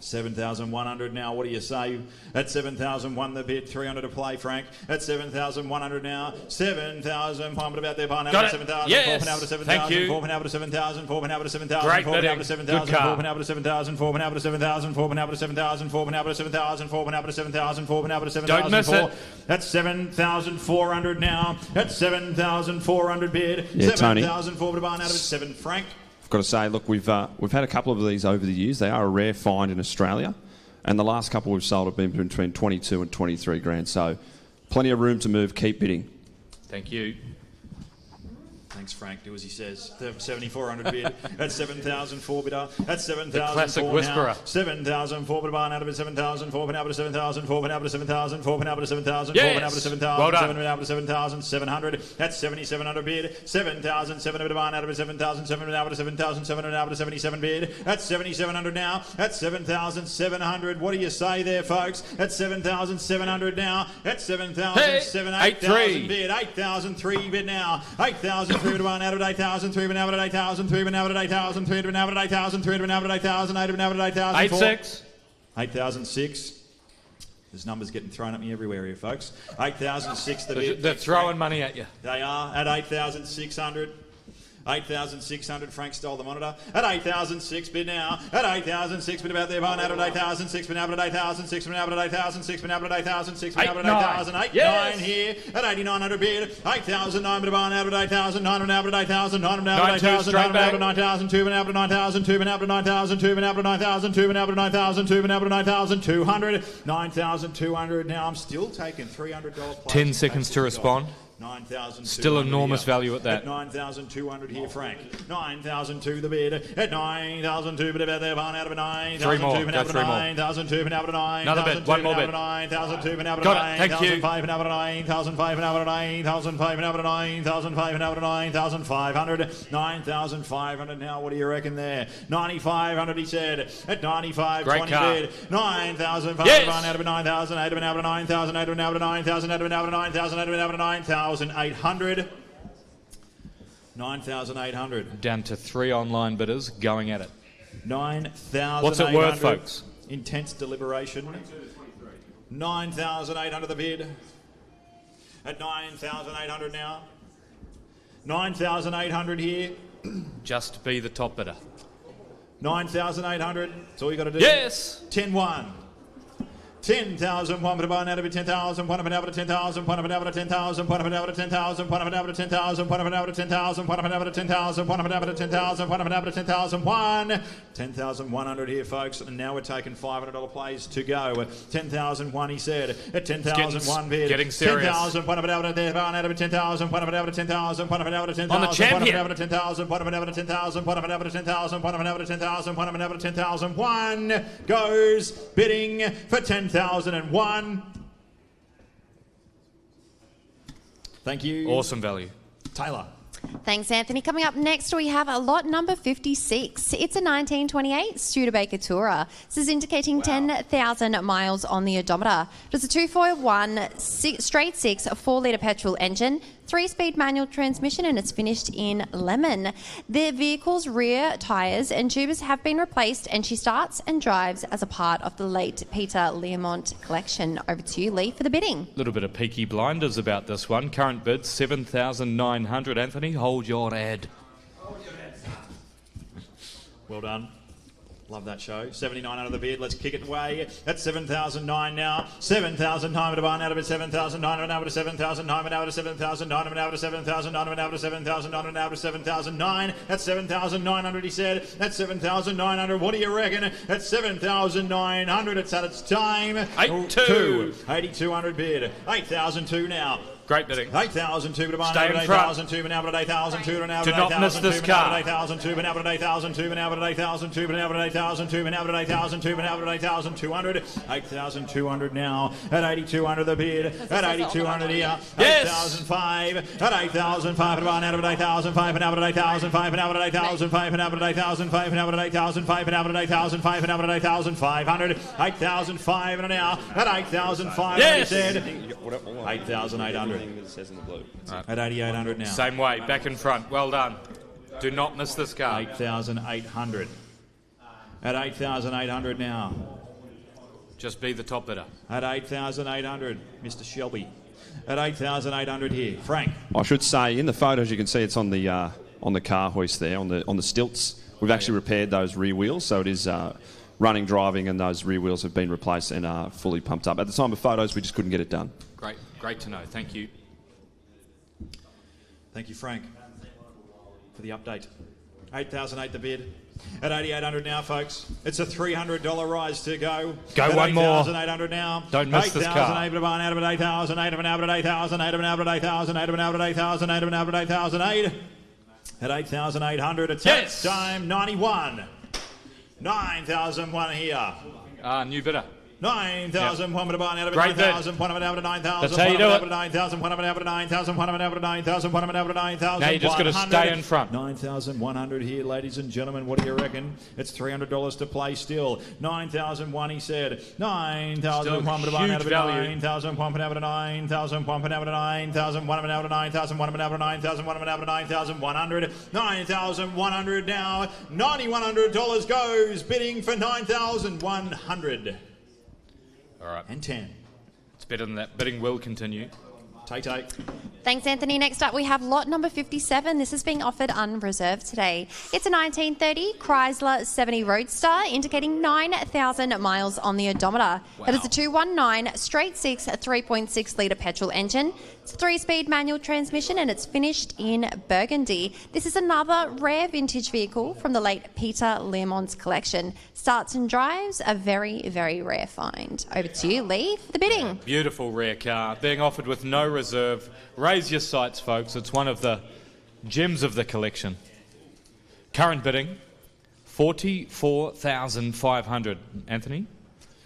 7,100 now. What do you say? At 7,001 the bid. 300 to play, Frank. At 7,100 now. 7,000 about their buying out of 7,000. Yes. 4 out of 7,000. Thank you. 4 out of 7,000. 4 out of 7,000. Great 4 out bidding. of 7,000. Good car. 4 out of 7,000. 4 out of 7,000. 4 out of 7,000. 4 out of 7,000. 4 out of 7,000. 4 out of 7,000. Don't miss it. At 7,400 now. At 7,400 bid. Yeah, Tony. 7,004 to buying out of it. 7 Frank. I've got to say, look, we've had a couple of these over the years. They are a rare find in Australia. And the last couple we've sold have been between 22 and 23 grand. So plenty of room to move. Keep bidding. Thank you. Thanks, Frank. Do as he says. 7,400 bid. At 7,004 bidder. At 7,000. The classic whisperer. 7,004 bidder buying out of it. 7,004 been out of 7,000. 4 been out of 7,000. 4 been out of 7,000. 4 been out of 7,000. Well done. 7 been out of 7,700. At 7,700 bid. 7,007 bidder buying out of it. 7,007 been out of 7,007 and out of 77 bid. At 7,700 now. At 7,700. What do you say there, folks? At 7,700 now. At 7,007. 8,000 bid. 8,003 bid now. 8,003 bid buying out of 8,000. 3 been out of 8,000. 3 been out of 8,000. 3 been out of 8,000. 3 been out of 8,000. 8 been out of 8,000. 8,600. 8,006. There's numbers getting thrown at me everywhere here, folks. 8,006 the bid. They're throwing money at you. They are at 8,600. 8,600. Frank stole the monitor. At 8,006 bid now. At 8,006 bid about there. Barn out at 8,006 bid out at 8,006 bid out at 8,006 bid out at 8,006 bid out at 8,008. Yes. 9 here at 8,900 bid. 8,009 bid barn out at 8,009 bid out at 8,000. 9 bid out at 8,000. 9 bid out at 9,000. 2 bid out at 9,000. 2 bid out at 9,000. 2 bid out at 9,000. 2 bid out at 9,000. 2 bid out at 9,200. 9,200. Now I'm still taking $300 plus. 10 seconds to respond. 9,000. Still enormous value at that. At 9,200 here, Frank. 9,002 the bid. At 9,002 bid about there. Barn out of 9,002. Three more. Go 3 more. 9,002 bid out of 9. Another bid. One more bid. 9,002 bid out of 9. Got it. Thank you. 9,005 bid out of 9. 9,005 bid out of 9. 9,005 bid out of 9. 9,005 bid out of 9,500. 9,500 now. What do you reckon there? 9,500 he said. At 95, Great 20 car. bid. 9,500 Yes. barn out of 9,000. 8 bid out of 9,000. 8 bid out of 9,000. 8 bid out of 9,000. 8 bid out of 9,800. 9,800. Down to 3 online bidders going at it. 9,800. What's it worth, folks? Intense deliberation. 9,800 the bid. At 9,800 now. 9,800 here. Just be the top bidder. 9,800. That's all you got to do. Yes. 10-1. 10,000. One bit out of 10,000. One bit out of 10,000. One bit out of 10,000. One bit out of 10,000. One bit out of 10,000. One bit out of 10,000. One bit out of 10,000. One bit out of 10,000. One bit out of 10,000. 10,100 here, folks. And now we're taking $500 plays to go. 10,001 he said. At 10,001 bid. Getting serious. 10,000. One bit out of 10,000. One bit out of 10,000. One bit out of 10,000. On the champion. One bit out of 10,000. One bit out of 10,000. One bit out of 10,000. One bit out of 10,000. One bit out of 10,000. One goes bidding for 10,001. Thank you. Awesome value. Taylor. Thanks, Anthony. Coming up next, we have a lot number 56. It's a 1928 Studebaker Tourer. This is indicating 10,000 miles on the odometer. It's a 241 straight 6 4-litre petrol engine, 3-speed manual transmission, and it's finished in lemon. The vehicle's rear tyres and tubers have been replaced, and she starts and drives as a part of the late Peter Learmont collection. Over to you, Lee, for the bidding. A little bit of Peaky Blinders about this one. Current bid, 7,900. Anthony, hold your ad. Well done. Love that show. 79 out of the bid. Let's kick it away. That's 7,009 now. 7,009 to barn out of it. 7,009 out of 7,009 out of 7,009 out of 7,009 out of 7,009 out of 7,009. That's 7,900. He said. That's 7,900. What do you reckon? That's 7,900. It's at its time. 82. 8,200 bid. 8,002 now. Great bidding. 8,002 to barn Stay out of in front. 8,002 but now at 8,002 and now Do at not miss this car. 8,002 but now at 8,002 but now at 8,002 but now at 8,002 but now at 8,002 but now at 8,200. 8,200 now at 8,200 the bid. At 8,200 here. Yes. 8,005 at 8,005 and barn out of 8,005 and now at 8,005 and now at 8,005 and now at 8,005 and now at 8,005 and now at 8,005 and now at 8,500. 8,500 and now at 8,500. Yes. He said 8,800. At 8,800 now. Same way, back in front. Well done. Do not miss this car. 8,800. At 8,800 now. Just be the top bidder. At 8,800, Mr. Shelby. At 8,800 here. Frank. I should say, in the photos you can see it's on the car hoist there, on the stilts. We've actually repaired those rear wheels, so it is running, driving, and those rear wheels have been replaced and are fully pumped up. At the time of photos, we just couldn't get it done. Great to know. Thank you. Thank you, Frank, for the update. 8,008 the bid. At 8,800 now, folks. It's a $300 rise to go. Go at one more. 8,800 now. Don't miss this car. 8,000 out of 8,000, 8 of an out of 8,000, 8 of an out of 8,000, 8 of an out of 8,000, 8 of an out of 8,008. At 8,800, it's yes. time 91. 9,001 here. New bidder. 9,000, one bit out of Great 9,000, one of it out of 9,000, That's how you do it. 9,000, one of it out of 9,000, one of it out of 9,000, one of it out of 9,000. Now you just got to stay in front. 9,100 here, ladies and gentlemen. What do you reckon? It's $300 to play still. 9,001 he said. 9,000, one bit out of 9,000, one bit out of 9,000, one bit out of 9,000, one of it out of 9,000, one of it out of 9,000, one of it out of 9,100. 9,100 now. $9,100 goes bidding for 9,100. All right. And 10. It's better than that. Bidding will continue. Tay-Tay. Thanks, Anthony. Next up, we have lot number 57. This is being offered unreserved today. It's a 1930 Chrysler 70 Roadster, indicating 9,000 miles on the odometer. Wow. That is a 219 straight six 3.6 litre petrol engine. It's a 3-speed manual transmission and it's finished in burgundy. This is another rare vintage vehicle from the late Peter Learmont's collection. Starts and drives, a very, very rare find. Over to you, Lee, for the bidding. Beautiful rare car, being offered with no reserve. Raise your sights, folks. It's one of the gems of the collection. Current bidding, 44,500. Anthony,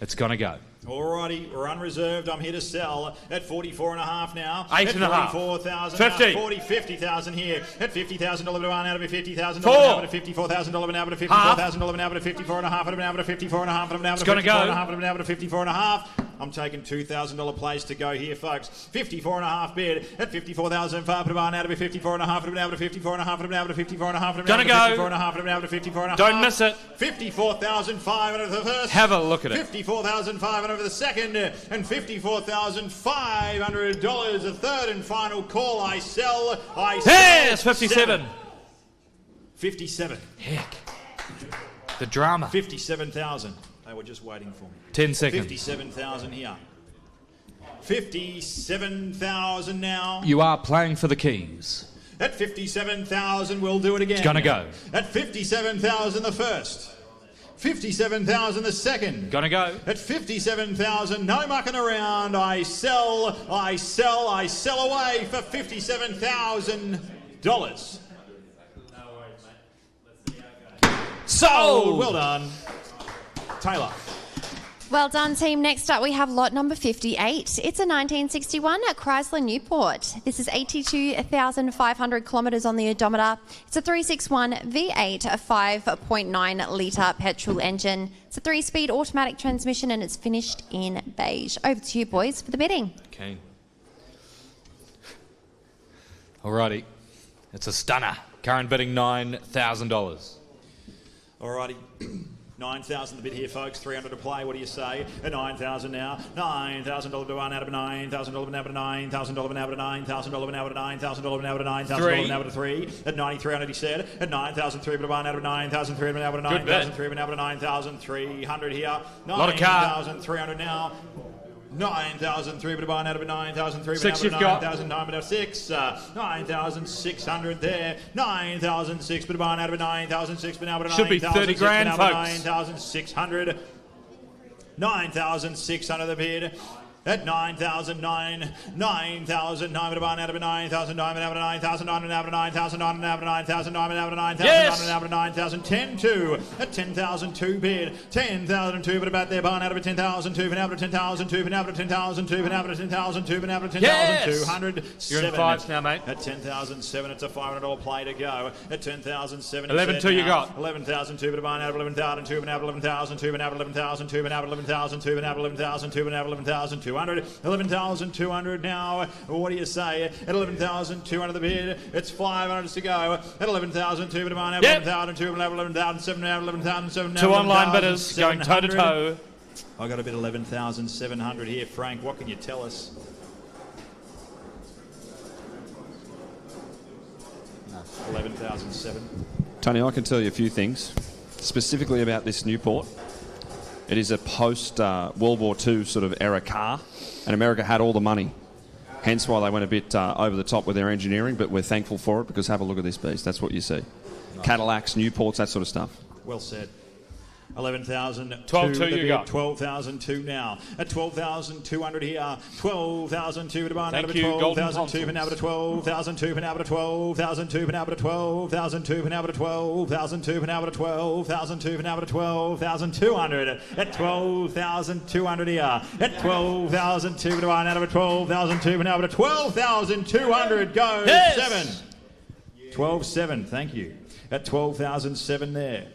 it's going to go. Alrighty, we're unreserved. I'm here to sell at 44.5 now. 8.5. 44,000. 50. 50,000 here. At $50,000 to one out of $50,000 Four. now to $54,000 now to $54,000 now to 54.5 now to 54.5 now to 54.5 now to 54.5. I'm taking $2,000 place to go here, folks. 54.5 bid at 54,005 to one out of $54.5 now to 54.5 now to 54.5 Gonna go. 54.5 now to 54.5. Don't miss it. 54,500 for the first. Have a look at it. 54,500 for the second, and $54,500 a third and final call. I sell. Yes, 57. 57. Heck. The drama. 57,000. They were just waiting for me. 10 seconds. 57,000 here. 57,000 now. You are playing for the keys. At 57,000, we'll do it again. It's gonna go. At 57,000 the first. 57,000 the second. Gonna go. At 57,000, no mucking around. I sell away for $57,000. Sold! Well done. Taylor. Well done, team. Next up, we have lot number 58. It's a 1961 Chrysler Newport. This is 82,500 kilometres on the odometer. It's a 361 V8, a 5.9 litre petrol engine. It's a 3-speed automatic transmission and it's finished in beige. Over to you, boys, for the bidding. Okay. Alrighty. It's a stunner. Current bidding $9,000. Alrighty. 9,000 the bid here, folks. 300 to play. What do you say? At 9,000 now. $9,000 to one out of $9,000 now to $9,000 now to $9,000 now to $9,000 now to $9,000 now to 3. At 9,300 he said. At 9,003 to one out of $9,300 now to $9,300 now to $9,300 here. $9,300 now. 9,003 but out of 9,003 6 you've got. 9,006 9,600 there. 9,006 but out of 9,006 but now but should be 30 grand, folks. 9,600 9,600 the bid. At 9,009, 9,009 but out of 9,009 out of 9,009 out of 9,009 out of 9,009 out of 9,009 out of 9,000 10,2 at 10,002 bid. 10,002 but about there barn out of 10,002 but out of 10,002 but out of 10,002 but out of 10,002 but out of 10,200. You're in fives now, mate. At 10,007 it's a $500 play to go. At 10,007 11,2 you got. 11,002 but barn out of 11,002 but out of 11,002 but out of 11,002 but out of 11,002 but out of 11,002 but out of 11,200. 11,200 now. What do you say? At 11,200 the bid, it's 500 to go. At 11,002 but barn out of 11,002 but out of 11,007 out of 11,007. Two online bidders going toe to toe. I got a bid 11,700 here, Frank. What can you tell us? 11,007. Tony, I can tell you a few things, specifically about this Newport. It is a post-World War II sort of era car, and America had all the money. Hence why they went a bit over the top with their engineering, but we're thankful for it because have a look at this beast. That's what you see. Nice. Cadillacs, Newports, that sort of stuff. Well said. 11,000. 12,2 you got. 12,002 now. At 12,200 here. 12,002 to barn. Thank you, 12,002 for now to 12,002 for now to 12,002 for now to 12,002 for now to 12,002 for now to 12,002 for now to 12,200. At 12,200 here. At 12,002 to barn. Out of 12,002 for now to 12,200. Go. Yes. 7. 12,7. Thank you. At 12,007 there.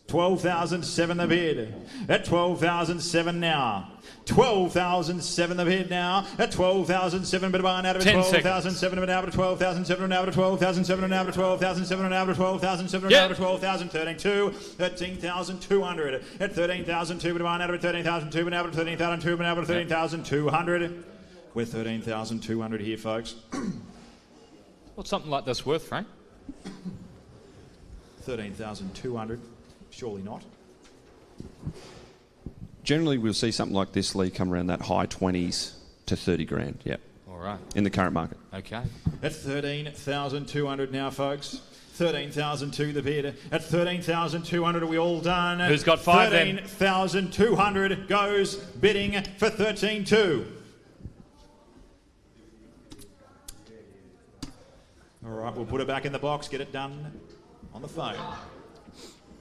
12,007 the bid. At 12,007 now. 12,007 the bid now. At 12,007 but barn out of 12,007 but out of 12,007 and out of 12,007 and out of 12,007 and out of 12,007 and out of 12,013 13,200. At 13,002 but barn out of 13,002 but out of 13,002 but out of 13,200. We're 13,200 here, folks. What's something like this worth, Frank? 13,200. Surely not. Generally, we'll see something like this, Lee, come around that high 20s to 30 grand, yep. All right. In the current market. Okay. At 13,200 now, folks. 13,002 the bid. At 13,200 are we all done? Who's got 5 then? 13,200 goes bidding for 13,200. All right, we'll put it back in the box, get it done on the phone.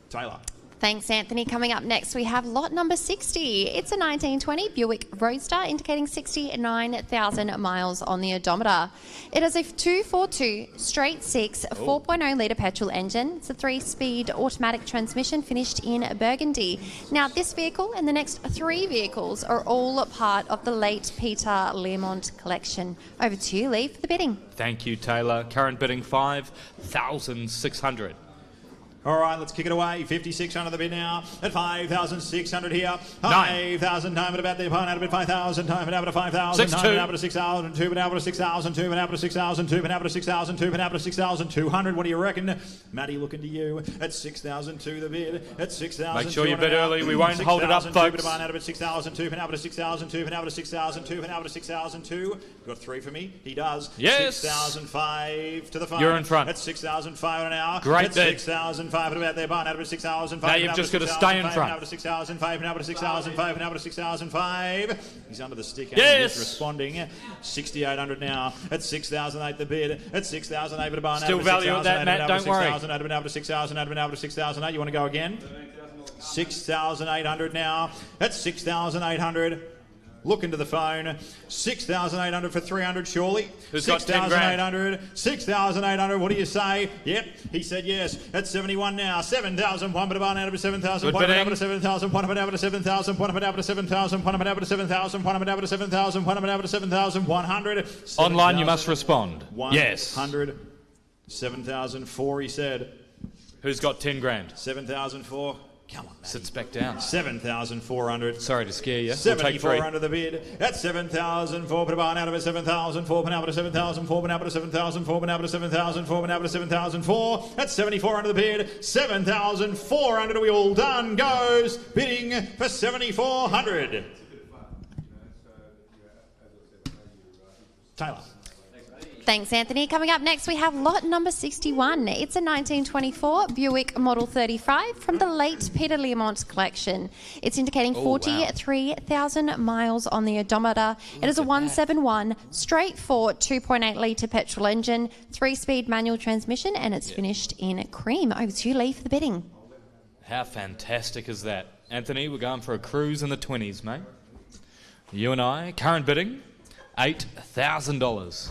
Taylor. Thanks, Anthony. Coming up next, we have lot number 60. It's a 1920 Buick Roadster indicating 69,000 miles on the odometer. It has a 242 straight 6 4.0 litre petrol engine. It's a 3-speed automatic transmission finished in burgundy. Now, this vehicle and the next 3 vehicles are all part of the late Peter Learmont collection. Over to you, Lee, for the bidding. Thank you, Taylor. Current bidding 5,600. All right, let's kick it away. 5,600 the bid now. At 5,600 here. 9. 5,000 time at about the opponent. Out of it 5,000 time at about 5,000. 6,200. Time at 6,000. 2 but out of 6,000. 2 but out of 6,000. 2 but out of 6,000. 2 but out of 6,200. What do you reckon? Matty looking to you. At 6,002 the bid. At 6,000. Make sure you bid early. We won't hold it up, folks. 2 but out of 6,000. 2 but out of 6,000. 2 but out of 6,000. 2 but out of 6,002. Got 3 for me. He does. Yes. 6,005 to the phone. You're in front. At 6,005 an hour. Great at bid. 6,005 at about their barn. Out of 6,005. Now you've just got to stay in front. Out of 6,005. And out of 6,005. And out of 6,005. He's under the stick. And yes. he's responding. 6,800 now. At 6,008 the bid. At 6,008 at a barn. Still value at that, Matt. Don't worry. Out of 6,000. Out of 6,008. You want to go again? 6,800 now. At 6,800. Look into the phone. 6,800 for 300, surely. Who's got 10 grand? 6,800. What do you say? Yep, he said yes. At 71 now. 7,001. But out of 7,000. One out of 7,000. One out of 7,000. One out of 7,000. One out of 7,000. One out of 7,000. One out of 7,100. Online, you must respond. Yes. 100. 7,004. He said. Who's got 10 grand? 7,004. Come on, Sits back down. 7,400. Sorry to scare you. 7,400 the bid. At 7,004. Put a barn out of it. 7,004. Put out of 7,004. Put out of 7,004. Put out of 7,004. Put out of 7,004. At 7,400 the bid. 7,400. Are we all done? Goes bidding for 7,400. Taylor. Thanks, Anthony. Coming up next, we have lot number 61. It's a 1924 Buick Model 35 from the late Peter Learmont collection. It's indicating 43,000 miles on the odometer. It is a 171 straight 4 2.8 litre petrol engine, 3-speed manual transmission, and it's finished in cream. Over to you, Lee, for the bidding. How fantastic is that? Anthony, we're going for a cruise in the 20s, mate. You and I, current bidding, $8,000.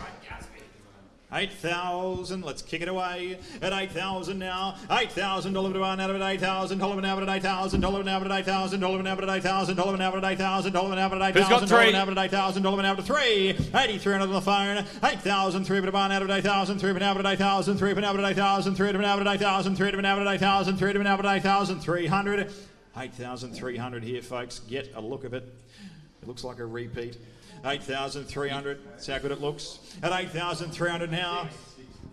8,000, let's kick it away. At 8,000 now. $8,000 to one out of it. 8,000 $8,000 now at 8,000 $8,000 now at 8,000 $8,000 now at 8,000 now at 8,000 now at 8,000 Who's got 3? now at 8,000 now at 3. 8,300 on the phone. 8,000 3 but out of 8,000 3 but now at 8,000 3 but now at 8,000 3 but now at 8,000 3 but now at 8,000 3 but now at 8,300. 8,300 here, folks. Get a look of it. It looks like a repeat. 8,300. That's how good it looks. At 8,300 now.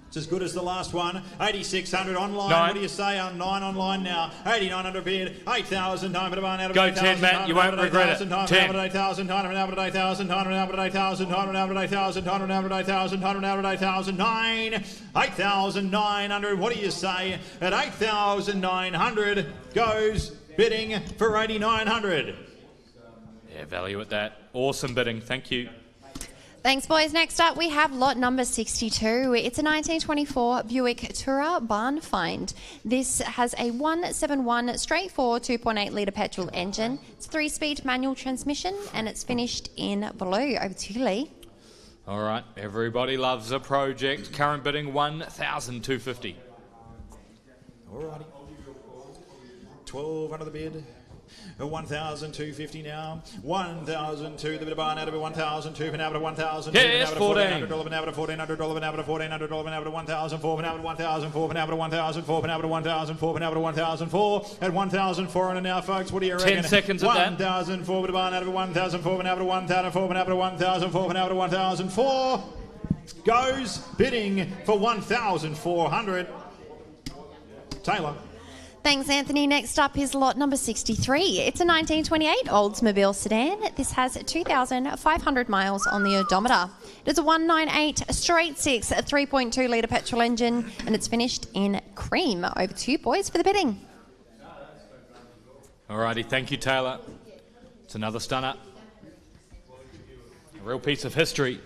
It's as good as the last one. 8,600 online. 9. What do you say? 9 online now. 8,900 bid. 8,000 time at a barn out of Go 8,000. 10, Matt. You won't regret it. 10. 8,000 time out of 8,000. Time out of 8,000. Time out of 8,000. Time out of 8,000. Time out of 8,000. 9. 8,900. What do you say? At 8,900 goes bidding for 8,900. Yeah, value at that. Awesome bidding. Thank you. Thanks, boys. Next up, we have lot number 62. It's a 1924 Buick Tourer barn find. This has a 171 straight 4 2.8 litre petrol engine. It's a 3-speed manual transmission, and it's finished in blue. Over to you, Lee. All right. Everybody loves a project. Current bidding, $1,250. Alrighty. 12 under the bid. 1,250 now. 1,002. The bit of barn out of 1,002. An out of 1,000. Yes, $1,400. $1,400. An out of $1,400. An out of $1,400. An out of 1,004. An out of 1,004. An out of 1,004. An out of 1,004. An out of 1,004. At 1,400 now, folks. What do you reckon? 10 seconds at that. 1,004. Bit of barn out of 1,004. An out of 1,004. An out of 1,004. An out of 1,004. Goes bidding for 1,400. Taylor. Thanks, Anthony. Next up is lot number 63. It's a 1928 Oldsmobile sedan. This has 2,500 miles on the odometer. It is a 198 straight six, a 3.2 litre petrol engine, and it's finished in cream. Over to you, boys, for the bidding. Alrighty, thank you, Taylor. It's another stunner. A real piece of history.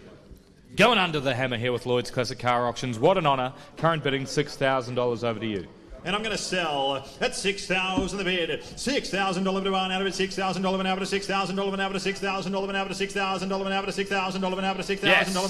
Going under the hammer here with Lloyds Classic Car Auctions. What an honour. Current bidding, $6,000 over to you. And I'm going to sell at $6,000 the bid. $6,000 to one out of it. $6,000 an hour to $6,000 an hour to $6,000 an hour to $6,000 an hour to $6,000 an hour to $6,000 an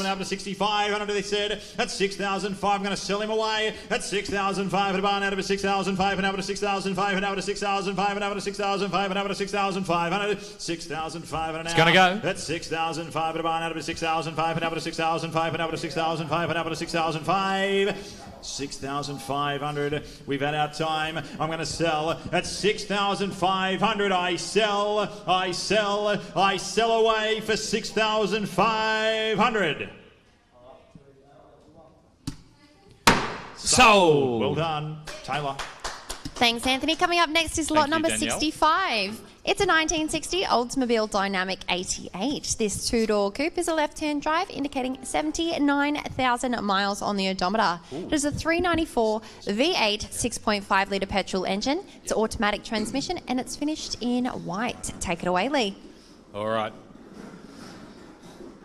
hour to $6,500. They said at $6,500. I'm going to sell him away at $6,500 to barn out of it. $6,500 an hour to $6,500 an hour to $6,500 an hour to $6,500 an hour to $6,500. $6,500 an hour. It's going to go. At $6,500 to barn out of it. $6,500 an hour to $6,500 an hour to $6,500 an hour to $6,500. 6,500. We've had our time. I'm going to sell at 6,500. I sell away for 6,500. Sold. Well done, Taylor. Thanks, Anthony. Coming up next is lot Thank you, number Danielle. 65. It's a 1960 Oldsmobile Dynamic 88. This two-door coupe is a left-hand drive, indicating 79,000 miles on the odometer. It is a 394 V8 6.5 litre petrol engine. It's an automatic transmission, and it's finished in white. Take it away, Lee. All right.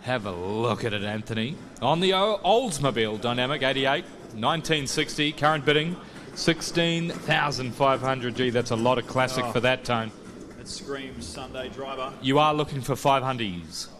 Have a look at it, Anthony. On the Oldsmobile Dynamic 88, 1960, current bidding, $16,500. Gee, that's a lot of classic for that tone. It screams Sunday driver. You are looking for 500s.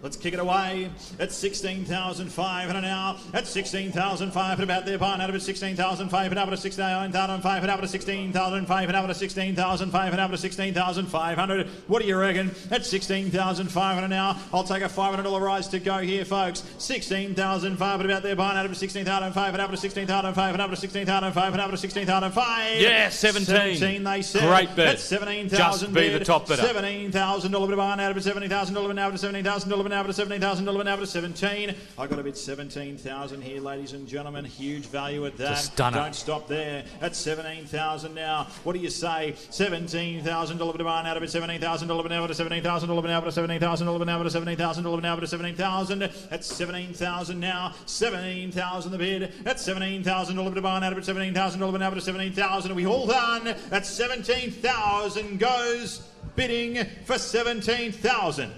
Let's kick it away at 16,500 now. At 16,500 about their barn out of it. 16,500 out of 16,500 out of 16,500 out of 16,500 out of 16,500. What do you reckon? At 16,500 now. I'll take a $500 rise to go here, folks. 16,500 about their barn out of it. 16,500 out of 16,500 out of 16,500 out of 16,500. Yeah, 17. They said. Great bid. At 17,000. Just be the top bidder. $17,000 bid barn out of it. $70,000 now to $17,000 now to $17,000 now to 17. I got a bid 17,000 here, ladies and gentlemen. Huge value at that. It's a stunner. Don't stop there. At 17,000 now. What do you say? $17,000 to barn out of it. $17,000 now to $17,000 now to $17,000 now to $17,000 now to 17,000. At 17,000 now. 17,000 the bid. At $17,000 to barn out of it. $17,000 now to 17,000. Are we all done? At 17,000 goes bidding for 17,000.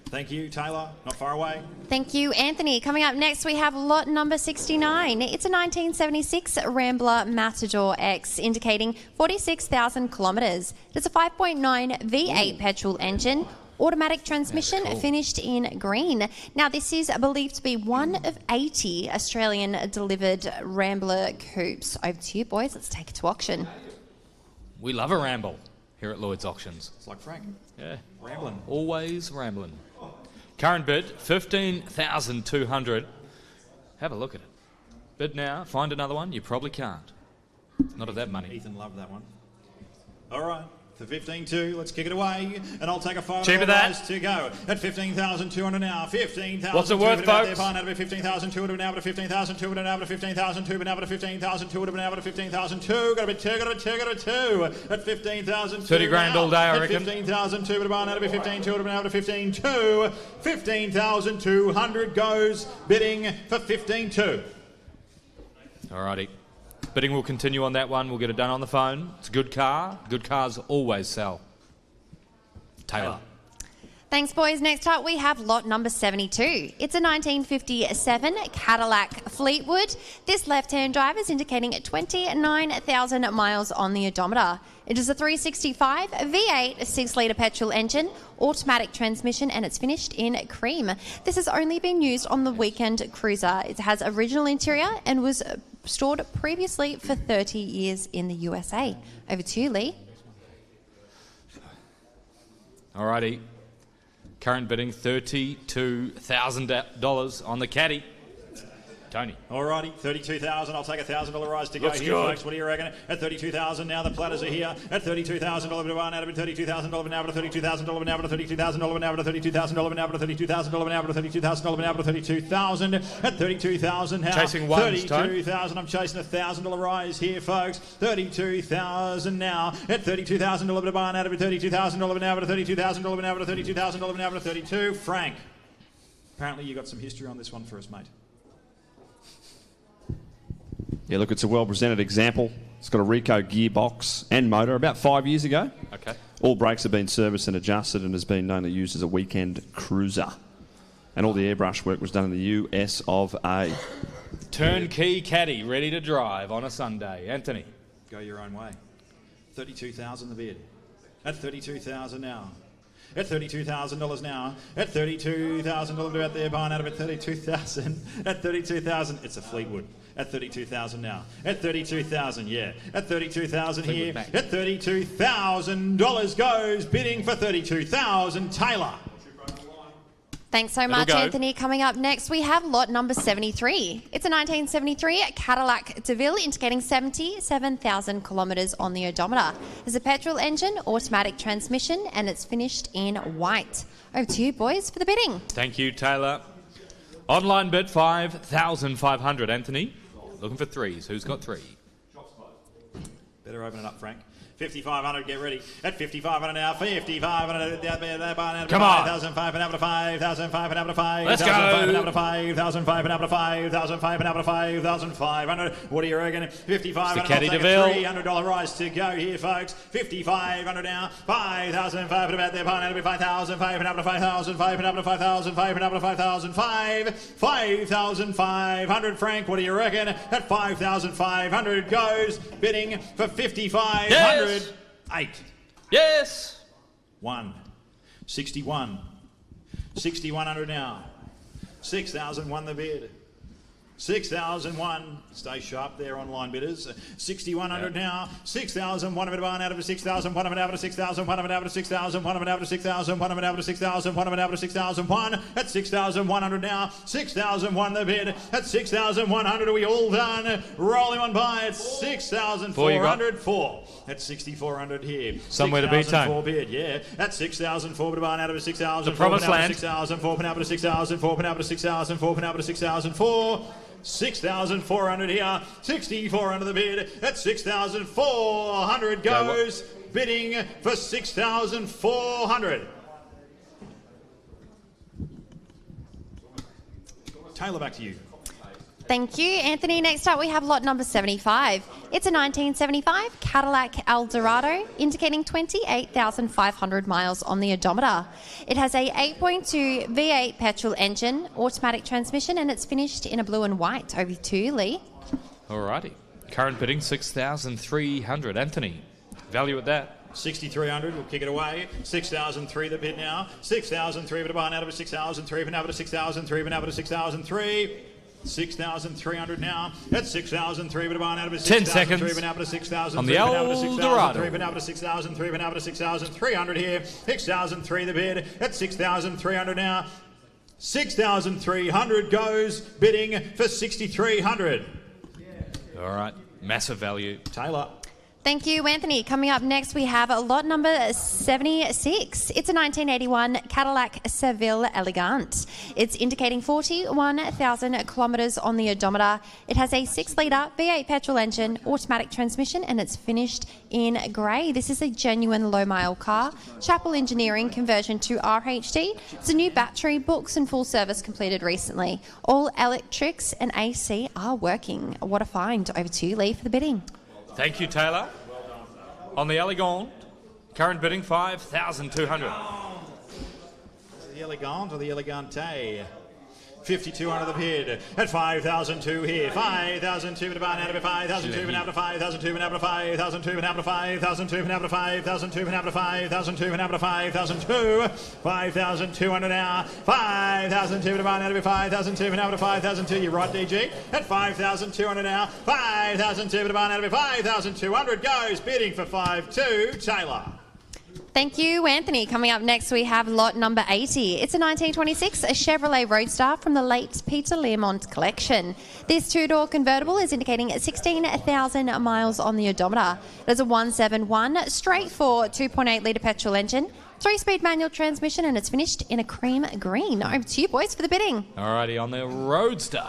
Thank you, Taylor. Not far away. Thank you, Anthony. Coming up next, we have lot number 69. It's a 1976 Rambler Matador X, indicating 46,000 kilometres. It's a 5.9 V8 petrol engine, automatic transmission, finished in green. Now, this is believed to be one of 80 Australian-delivered Rambler coupes. Over to you, boys. Let's take it to auction. We love a ramble here at Lloyds Auctions. It's like Frank. Yeah. Rambling. Always rambling. Current bid, $15,200. Have a look at it. Bid now, find another one. You probably can't. Not of that money. Ethan loved that one. All right. For 15,200, let's kick it away, and I'll take a Cheaper that. $500 to go at 15,200 now. 15,000. What's it worth, folks? 15,200 now to 15,200 now to 15,200 now to 15,200 now to 15,200. Got a bit two. At 15,000. 30 grand all day, I reckon. 15,200 to barn out of 15,200 now to 15,200. 15,200 goes bidding for 15,200. Alrighty. Bidding will continue on that one. We'll get it done on the phone. It's a good car. Good cars always sell. Taylor. Thanks, boys. Next up, we have lot number 72. It's a 1957 Cadillac Fleetwood. This left-hand drive is indicating 29,000 miles on the odometer. It is a 365 V8 6-litre petrol engine, automatic transmission, and it's finished in cream. This has only been used on the weekend cruiser. It has original interior and was stored previously for 30 years in the USA. Over to you, Lee. Alrighty. Current bidding $32,000 on the caddy. Tony. Alrighty, 32,000. I'll take $1,000 rise to go here, folks. What do you reckon? At 32,000 now, the platters are here. At $32,000 bid one out of $32,000 now, but $32,000 now, but $32,000 now, but $32,000 now, but $32,000 now, but $32,000 now, but $32,000 at 32,000 now. Chasing ones, 32,000. I'm chasing $1,000 rise here, folks. 32,000 now. At $32,000 bid one out of $32,000 now, but $32,000 now, but $32,000 now, but $32. Frank. Apparently you got some history on this one for us, mate. Yeah, look, it's a well-presented example. It's got a Rico gearbox and motor about 5 years ago. Okay. All brakes have been serviced and adjusted and has been known to use as a weekend cruiser. And all the airbrush work was done in the US of A. Turnkey caddy, ready to drive on a Sunday. Anthony. Go your own way. 32,000 the bid. At 32,000 now. At $32,000 now. At $32,000 out there, buying out of it. 32,000. At 32,000, it's a Fleetwood. At 32,000 now. At 32,000, yeah. At 32,000 here. At $32,000 goes bidding for 32,000. Taylor. Thanks so much, Anthony. Coming up next, we have lot number 73. It's a 1973 Cadillac DeVille, indicating 77,000 kilometres on the odometer. There's a petrol engine, automatic transmission, and it's finished in white. Over to you, boys, for the bidding. Thank you, Taylor. Online bid 5,500. Anthony, looking for threes. Who's got three? Better open it up, Frank. 5,500, get ready. At 5,500 now, 5,500. Come on. 5,500 and up to 5,500 and up to 5. Let's go. 5,500 and up to 5,500 and up to 5,500 and up to 5,500. What do you reckon? 5,500. Caddy DeVille. $300 rise to go here, folks. 5,500 now. 5,500 about there. Pine out of 5,500 and up to 5,500 and up to 5,500 and up to 5,500. 5,500. Frank, what do you reckon? At 5,500 goes bidding for 5,500. Yes. 8. Yes. 1. 61. 6,100 now. 6,001 the bid. 6,001. Stay sharp there, online bidders. 6,100 now. 6,001 of it barn out of 6,001 of it out of 6,001 of it out of 6,001 of it out of 6,001 of it out of 6,001 of it out of 6,001 at 6,100 now. 6,001 the bid at 6,100. Are we all done? Rolling on by at 6,400. 4 at 6,400 here. Somewhere to be, Tone. 4 bid, yeah. At 6,004 to barn out of 6,000. The promised land. 6,004 pin out of 6,004 pin out of 6,004 pin out of 6,004. 6,400 here, 6,400 the bid, at 6,400 goes, bidding for 6,400. Taylor, back to you. Thank you, Anthony. Next up, we have lot number 75. It's a 1975 Cadillac Eldorado, indicating 28,500 miles on the odometer. It has a 8.2 V8 petrol engine, automatic transmission, and it's finished in a blue and white. Over to you, Lee. Alrighty. Current bidding 6,300. Anthony, value at that. 6,300, we'll kick it away. 6,003 the bid now. 6,003 but a barn out of 6,003 but now to 6,003 but now to 6,003. 6,300 now. That's 6,003 but a barn out of 10 seconds. 6,003 but now to 6,003 on the Eldorado. but now to 6,003 but now to 6,300 here. 6,003 the bid. That's 6,300 now. 6,300 goes bidding for 6,300. All right. Massive value. Taylor. Thank you, Anthony. Coming up next, we have lot number 76. It's a 1981 Cadillac Seville Elegant. It's indicating 41,000 kilometres on the odometer. It has a 6-litre V8 petrol engine, automatic transmission, and it's finished in grey. This is a genuine low-mile car. Chapel Engineering conversion to RHD. It's a new battery, books and full service completed recently. All electrics and AC are working. What a find. Over to you, Lee, for the bidding. Thank you, Taylor. On the Elegant, current bidding 5,200. The Elegant or the Elegante? 5,200 the bid at 5,002 here. 5,002 for the barn out of 5,002 and out of 5,002 and out of 5,002 and out of 5,002 and out of 5,002 and out of 5,002 and out of 5,002. 5,200 now. 5,002 for the barn out of 5,002 and out of 5,002. You're right, DG. At 5,200 now. 5,002 for the barn out of 5,200 goes bidding for 5,2. Taylor. Thank you, Anthony. Coming up next, we have lot number 80. It's a 1926 Chevrolet Roadster from the late Peter Learmont collection. This two-door convertible is indicating 16,000 miles on the odometer. There's a 171 straight for 2.8 litre petrol engine, 3-speed manual transmission, and it's finished in a cream green. Over to you, boys, for the bidding. Alrighty, on the Roadster.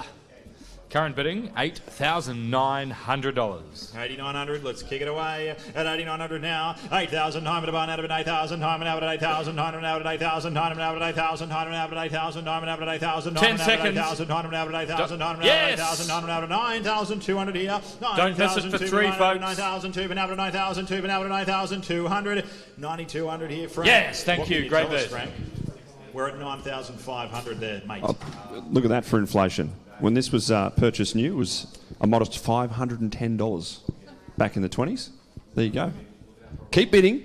Current bidding, $8,900. 8,900, let's kick it away. At 8,900 now. 8,000, time at a barn out of 8,000, time out at 8,000, time out at 8,000, time out at 8,000, time out at 8,000, time out at 8,000, 10 seconds. time out at 8,000, time out Yes! at 8,000, time out at 9,200 here. Don't miss it for 3, folks. 9,000, 2 out at 9,000, 2 out at 9,200. 9,200 here, Frank. Yes, thank What you. can Great tell us, bid. Frank? We're at 9,500 there, mate. Oh, look at that for inflation. When this was purchased new, it was a modest $510 back in the 20s. There you go. Keep bidding.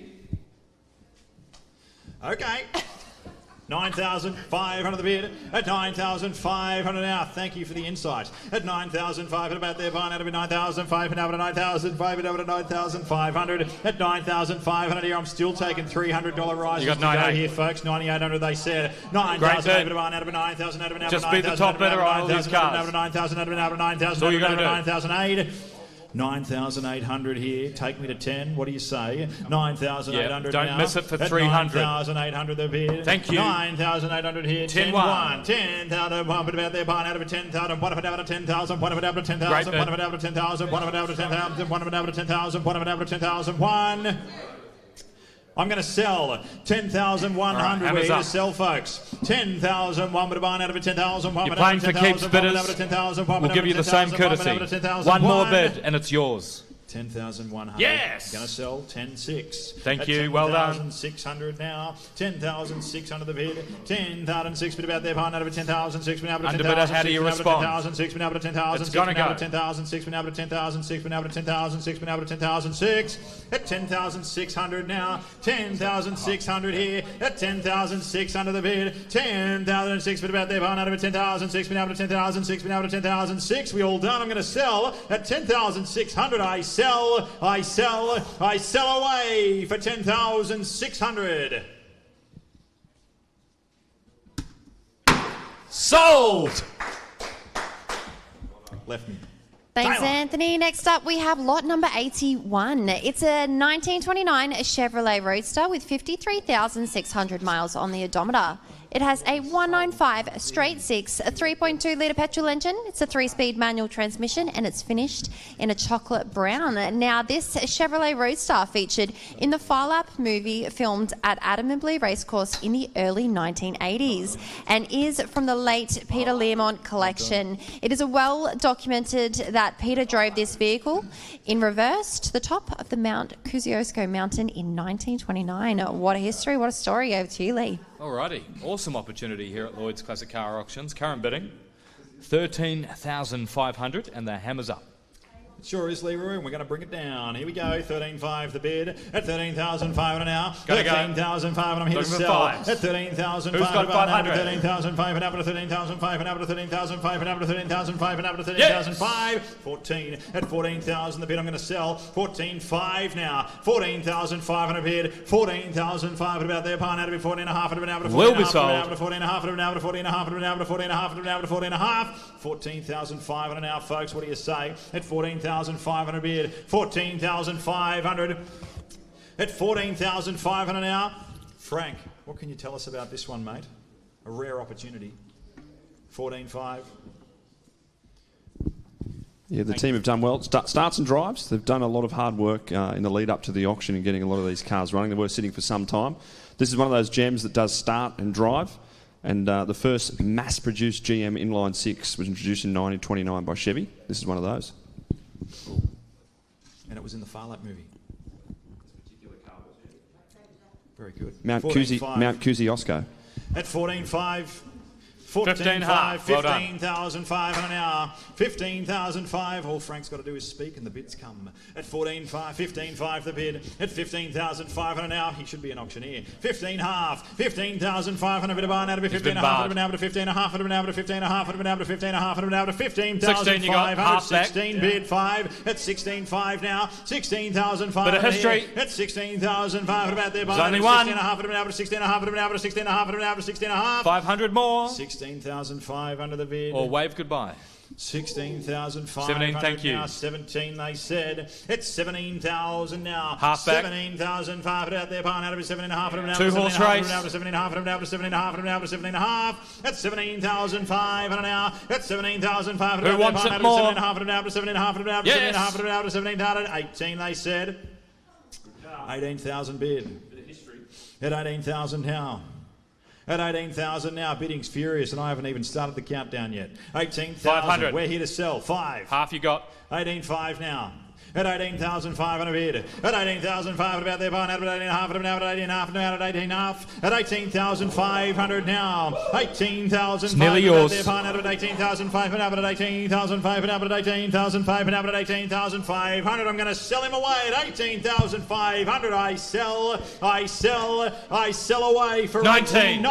Okay. 9,500 the bid. At 9,500 now. Thank you for the insight. At 9,500 about their barn out of 9,500 over to 9,500 over to 9,500. At 9,500 here, I'm still taking $300 rises. You got to go 98 here, folks. 9,800 they said. 9,000 over to barn out of 9,000 over to Just be the top bidder on all these cars. Over 9,000 over to 9,000 That's all you got to do. 9,008. 9,800 here. Take me to 10. What do you say? 9,800 don't now. miss it for At 300. 9,800 the bid. Thank you. 9,800 here. 10-1. 10,001. But about their barn out of a 10,000. One of it out of 10,000. One of it out of 10,000. Great One of it out of 10,000. One of it out of 10,000. One of it out of 10,000. One of it out of 10,000. One. I'm going to sell 10,100. We're here to sell, folks. 10,001 with a barn out of a 10,000. You're playing for keeps, bidders. We'll give you the same courtesy. One more bid, and it's yours. 10,100. Yes! Going to sell 10,600. Thank you, well done. 10,600 now. 10,600 the bid. 10,006 bid about their barn out of a 10,006 been able to 10,000. Underbidder, how do you respond? 10,006 been able to 10,000. It's gonna go. 10,006 been able to 10,006 been able to 10,006 been able to 10,006. At 10,600 now. 10,600 here. At 10,600 the bid. 10,006 bid about their barn out of a 10,006 been able to 10,006 been able to 10,006. We all done. I'm going to sell at 10,600. I sell away for 10,600. Sold! Left me. Thanks, Taylor. Anthony. Next up, we have lot number 81. It's a 1929 Chevrolet Roadster with 53,600 miles on the odometer. It has a 195 straight 6, a 3.2 litre petrol engine. It's a 3-speed manual transmission, and it's finished in a chocolate brown. Now, this Chevrolet Roadster featured in the Fire Lap movie filmed at Adamantly Racecourse in the early 1980s and is from the late Peter Learmont collection. It is well documented that Peter drove this vehicle in reverse to the top of the Mount Kosciuszko mountain in 1929. What a history, what a story. Over to you, Lee. Alrighty, awesome opportunity here at Lloyds Classic Car Auctions. Current bidding, 13,500, and the hammer's up. It sure is, Leroy, and we're going to bring it down. Here we go, 13,500 the bid. At 13,500 now. Gotta go. 13,500, I'm here to Looking for sell. fives. At 13,500. Who's got 500? 13,500, up to 13,500, up to 13,500, up to 13,500, up to 13,500. 14. At 14,000 the bid, I'm going to sell. 14,500 now. 14,500 bid. 14,500 about their pine out of it. 14,500 and out of 14,500. Will be sold. Out of 14,500 and out of 14,500 and out of 14,500 and out of 14,500. 14,500 now, folks. What do you say? At 14,500 bid. 14,500. At 14,500 now. Frank, what can you tell us about this one, mate? A rare opportunity. 14,500. Yeah, the team have done well. Starts and drives. They've done a lot of hard work in the lead up to the auction and getting a lot of these cars running. They were sitting for some time. This is one of those gems that does start and drive. And the first mass-produced GM inline 6 was introduced in 1929 by Chevy. This is one of those. And it was in the Far Lap movie. Very good. Mount Kosciuszko. At 14,500. 15.5. Well done. 15,500 now. 15,005. All Frank's got to do is speak and the bids come. At 14.5. 15.5 the bid. At 15,500 now. He should be an auctioneer. 15.5. 15,500. Bit of barn out of 15.5. Now to 15.5. Now to 15.5. Now to 15.5. Now to 15,500. 16 bid 5. At 16.5 now. 16,500. Bit of history. At 16,500 about their barn. There's only one. 16.5. Now to 16.5. Now to 16.5. Now to 16.5. 500 more. 16,500 the bid. Or wave goodbye. 16,500. 17, thank you. Now 17, they said. It's 17,000 now. Half back. 17,500 out there. Barn out of 7.5. Two horse race. Now to 7.5. Now to 7.5. Now to 7.5. That's 17,500 now. That's 17,500. Who wants it more? 7.5. Now to 7.5. Now to 7.5. Now to 17,000. 18, they said. 18,000 bid. At 18,000 now. At 18,000 now, bidding's furious, and I haven't even started the countdown yet. 18,000. We're here to sell. 5. Half you got. 18.5 now. At 18,500 bid. At 18,500 about their barn. At 18.5. Now at 18.5. Now at 18.5. At 18,500 now. 18,500. Nearly yours. At 18,500. Now at 18,500. Now at 18,500. Now at 18,500. I'm going to sell him away at 18,500. I sell away for 19.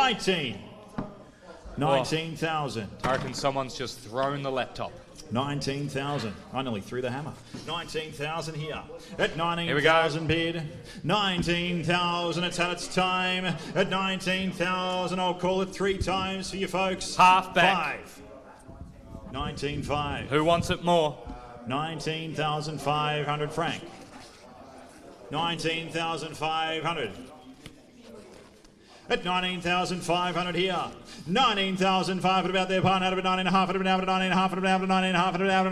19,000. I reckon someone's just thrown the laptop. 19,000. I nearly threw the hammer. 19,000 here. At 19,000 bid. 19,000. It's had its time. At 19,000. I'll call it 3 times for you folks. Half back. 5. 19,500. Who wants it more? 19,500 franc. 19,500. At 19,500 here. 19,500 about their barn out of 9.5. Now to 9.5. Now to 9.5. Now to 9.5. Now to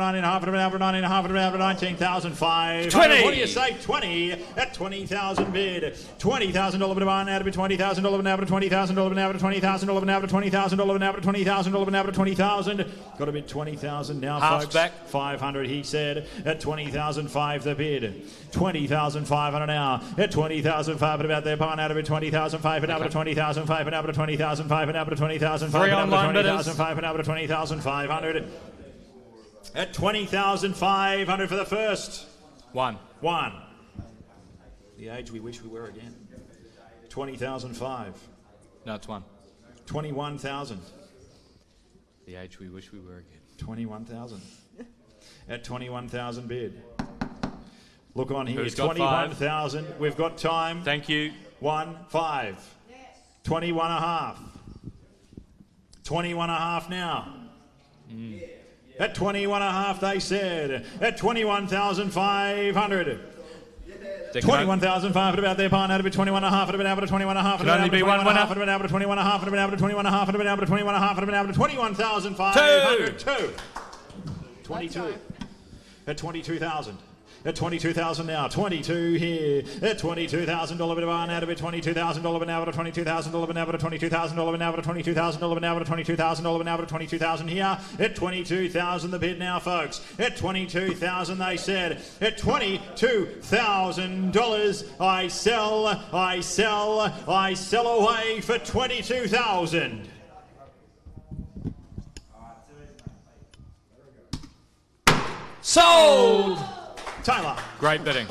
9.5. Now to 19,500. 20. What do you say? 20 at 20,000 bid. $20,000 bit of barn out of $20,000 now to $20,000 now to $20,000 now to $20,000 now to $20,000 now to 20,000. Got a bid 20,000 now, half folks. Back. 500 he said. At 20,005 the bid. 20,500 now. At 20,500 about their barn out of 20,005 and now to 20,005 and now to 20,005 and now to 20,005 and now to 20,005 and now to 20,500. At 20,500 for the first. One. The age we wish we were again. 20,005. No, it's 1. 21,000. The age we wish we were again. 21,000. At 21,000 bid. Look on here. Who's got 21,000. We've got time. Thank you. 1, 5. 21.5. 21.5 now. At 21.5 they said. At 21,500. 21,500 about their barn out of it. 21.5 of it out of 21.5. Can only be one winner. Out of 21.5 of it out of 21.5 of it out of 21.5 of it out of 21,500. 2. 22. At 22,000. At 22,000 now. 22 here. At $22,000 bit of barn out of it. $22,000 now to $22,000 now to $22,000 now to $22,000 now to $22,000 now to 22,000 here. At 22,000 the bid now, folks. At 22,000 they said. At $22,000 I sell away for 22,000. Sold! Taylor. Great bidding.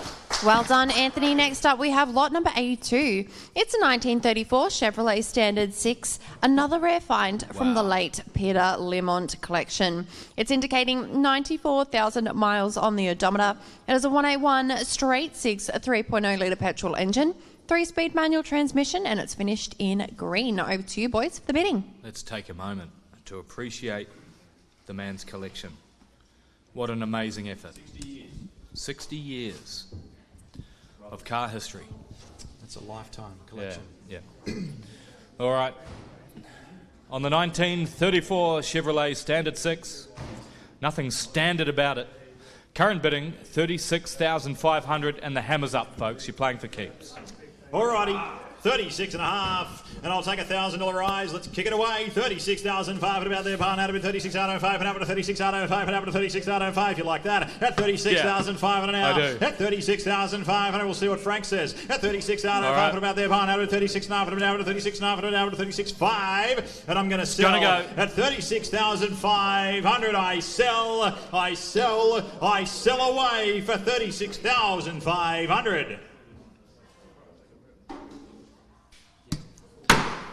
Well done, Anthony. Next up, we have lot number 82. It's a 1934 Chevrolet Standard 6, another rare find from the late Peter Lemont collection. It's indicating 94,000 miles on the odometer. It is a 181 straight 6 3.0 litre petrol engine, 3-speed manual transmission, and it's finished in green. Over to you, boys, for the bidding. Let's take a moment to appreciate the man's collection. What an amazing effort. 60 years of car history. That's a lifetime collection. Yeah. All right. On the 1934 Chevrolet Standard 6, nothing standard about it. Current bidding, 36,500, and the hammer's up, folks. You're playing for keeps. Alrighty. 36 and a half. And I'll take $1,000 rise. Let's kick it away. 36,500 about there. Barn out of it. 36,805 and up to 36,805 and up to 36,805. You like that? At 36,500 now. I do. At 36,500. We'll see what Frank says. At 36,500 about there. Barn out of it. 36,500 down to 36,500 down to 36,500. And I'm going to sell at 36,500. I sell away for 36,500.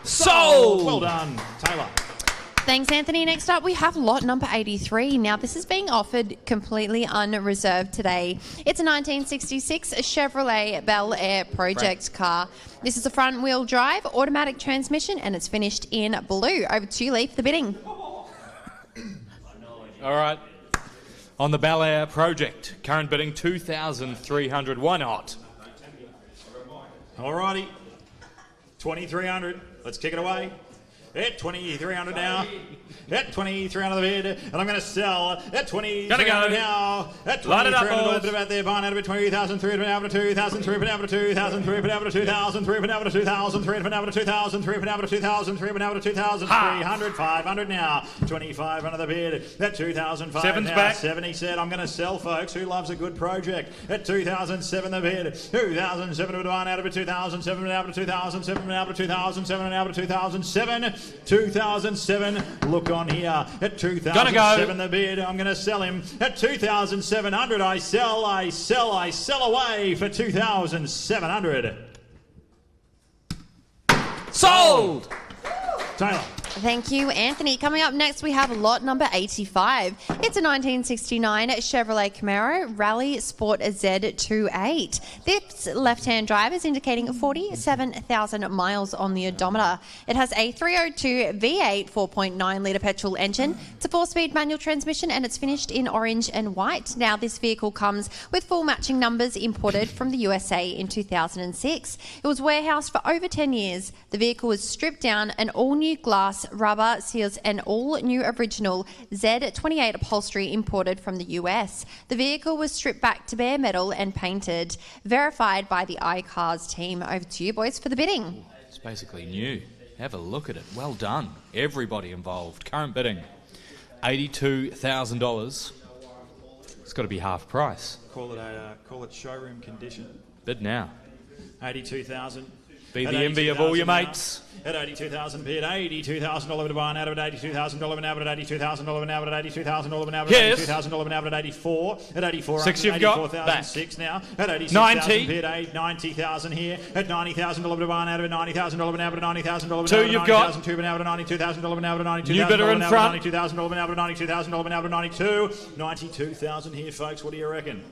Sold! Well done, Taylor. Thanks, Anthony. Next up, we have lot number 83. Now, this is being offered completely unreserved today. It's a 1966 Chevrolet Bel Air Project car. This is a front-wheel drive, automatic transmission, and it's finished in blue. Over to you, Lee, for the bidding. All right. On the Bel Air Project, current bidding $2,300. Why not? All righty. 2,300. Let's kick it away. At 2,300 now. At 2,300 the bid. And I'm going to sell at 2,300 now. At 2,300 about there. Buying out of it. 20,003 put out of 2,003 put out of 2,003 put out of 2,003 put out of 2,003 put out of 2,003 put out of 2,003 put out of 2,300. 500 now. 2,500 the bid. At 2,005 now. 70 said I'm going to sell, folks. Who loves a good project? At 2,007 the bid. 2,007 put out of it. 2,007 put out of 2,007 put out of 2,007 put out of 2,007. 2007, look on here. At 2007 the bid, I'm going to sell him. At 2,700 I sell away for 2,700. Sold! Taylor. Thank you, Anthony. Coming up next, we have lot number 85. It's a 1969 Chevrolet Camaro Rally Sport Z28. This left-hand drive is indicating 47,000 miles on the odometer. It has a 302 V8 4.9-litre petrol engine. It's a 4-speed manual transmission, and it's finished in orange and white. Now, this vehicle comes with full matching numbers, imported from the USA in 2006. It was warehoused for over 10 years. The vehicle was stripped down, and all new glass, rubber seals and all new original Z28 upholstery imported from the US. The vehicle was stripped back to bare metal and painted. Verified by the iCars team. Over to you, boys, for the bidding. It's basically new. Have a look at it. Well done. Everybody involved. Current bidding, $82,000. It's got to be half price. Call it showroom condition. Bid now. 82,000. Be the envy of all your mates. At 82,000 bid, $82,000 to buy an out at $82,000 an out at $82,000 an out at $82,000 an out at $82,000 an out at 84. At 84, 6 you've got back. 6 now. At 86,000 bid, 90,000 here. At $90,000 to buy an out at $90,000 an out at $90,000 an 2 you've got. $2 an out at $92,000 an out at $92,000 New bidder in front. $92,000 an out at $92,000 an out at 92. 92,000 here, folks. What do you reckon?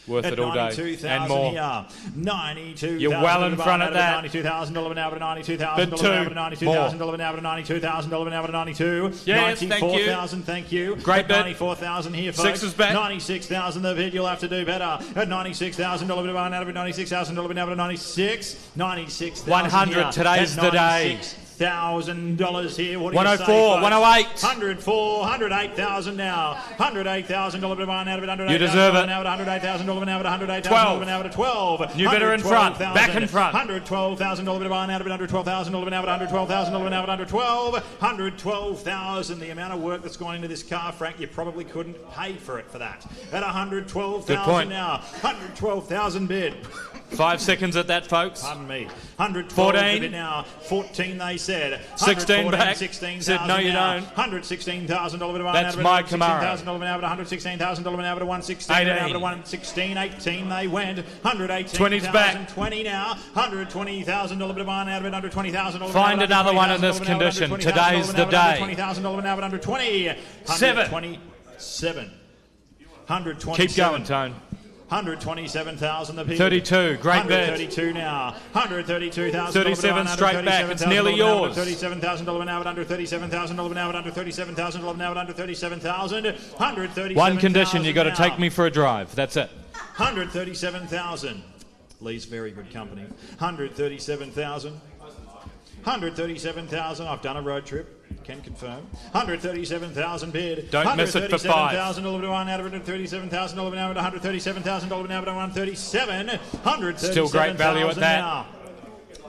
Worth it all day and more. Here. 92,000. You're well in front of that. $92,000 an hour to $92,000 Bid 2. $92,000 an hour to $92,000 an hour to 92. Yes, thank you. 94,000, thank you. Great bid. 94,000 here, folks. 6 is back. 96,000 the bid. You'll have to do better. At $96,000 an hour to $96,000 an hour to 96. 96,000. 100. Today's the day. $1,000 here. What do 104, you say, 108. 104, 108,000 now. $108,000 to buy an hour to $108,000. You deserve it. $108,000 an hour to $108,000 an hour to 12. New bidder in front. Back in front. $112,000 to buy an hour to $112,000 an hour to $112,000 an hour to under 12. $112,000. The amount of work that's gone into this car, Frank, you probably couldn't pay for it for that. At $112,000 now. $112,000 bid. 5 seconds at that, folks. Pardon me. 112 14 bid now. 14 they said. 16 back. 16,000 said no you now. don't. $116,000 That's my Camaro. $116,000 an hour to $116,000 an hour to 116 an hour to 116. 18 they went. 20's back. 20 now. $120,000 to buy an hour to under $20,000. Find another one in this condition. Today's the day. $20,000 an hour under 20. 7. 127. Keep going, Tone. 127,000 the bid. 32, great bid. 132 now. 132,000. 37 straight back. It's nearly yours. $37,000 an hour under $37,000 an hour under $37,000 an hour under $37,000. 137,000. One condition, you got to take me for a drive. That's it. 137,000. Lee's very good company. 137,000. 137,000. I've done a road trip. Can confirm. 137,000 bid. Don't miss it for 5. $137,000 to one out of $37,000 an hour to $137,000 an hour to 137. 137,000. Still great value at that. Now.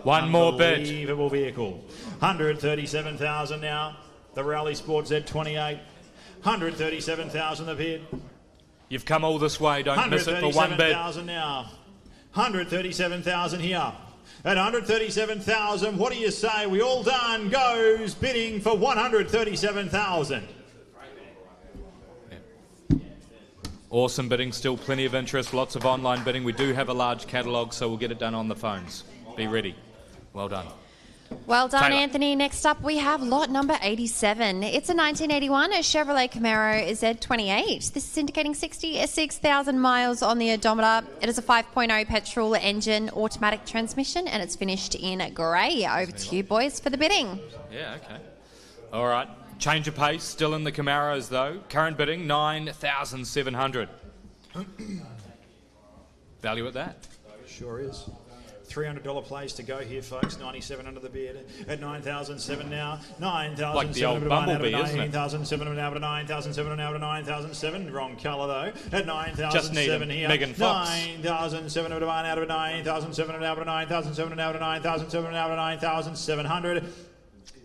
One more bid. Unbelievable vehicle. 137,000 now. The Rally Sport Z28. 137,000 the bid. You've come all this way. Don't miss it for one bid. 137,000 now. 137,000 here. At 137,000, what do you say? We all done goes bidding for 137,000. Awesome bidding, still plenty of interest, lots of online bidding. We do have a large catalogue, so we'll get it done on the phones. Be ready. Well done. Well done, Taylor. Anthony. Next up, we have lot number 87. It's a 1981 Chevrolet Camaro Z28. This is indicating 66,000 miles on the odometer. It is a 5.0 petrol engine, automatic transmission, and it's finished in grey. Over to you, boys, for the bidding. Yeah, okay. All right. Change of pace, still in the Camaros, though. Current bidding, 9,700. Value at that? Sure is. $300 plays to go here, folks. 97 under the bid at 9,007 now. 9,007 like the old Bumblebee, isn't it? 9,007 now to 9,007 now to 9,007. Wrong colour though. At 9,007 here. Megan Fox. 9,007 to 9 out of 9,007 now to 9,007 now to 9,007 now to 9,700.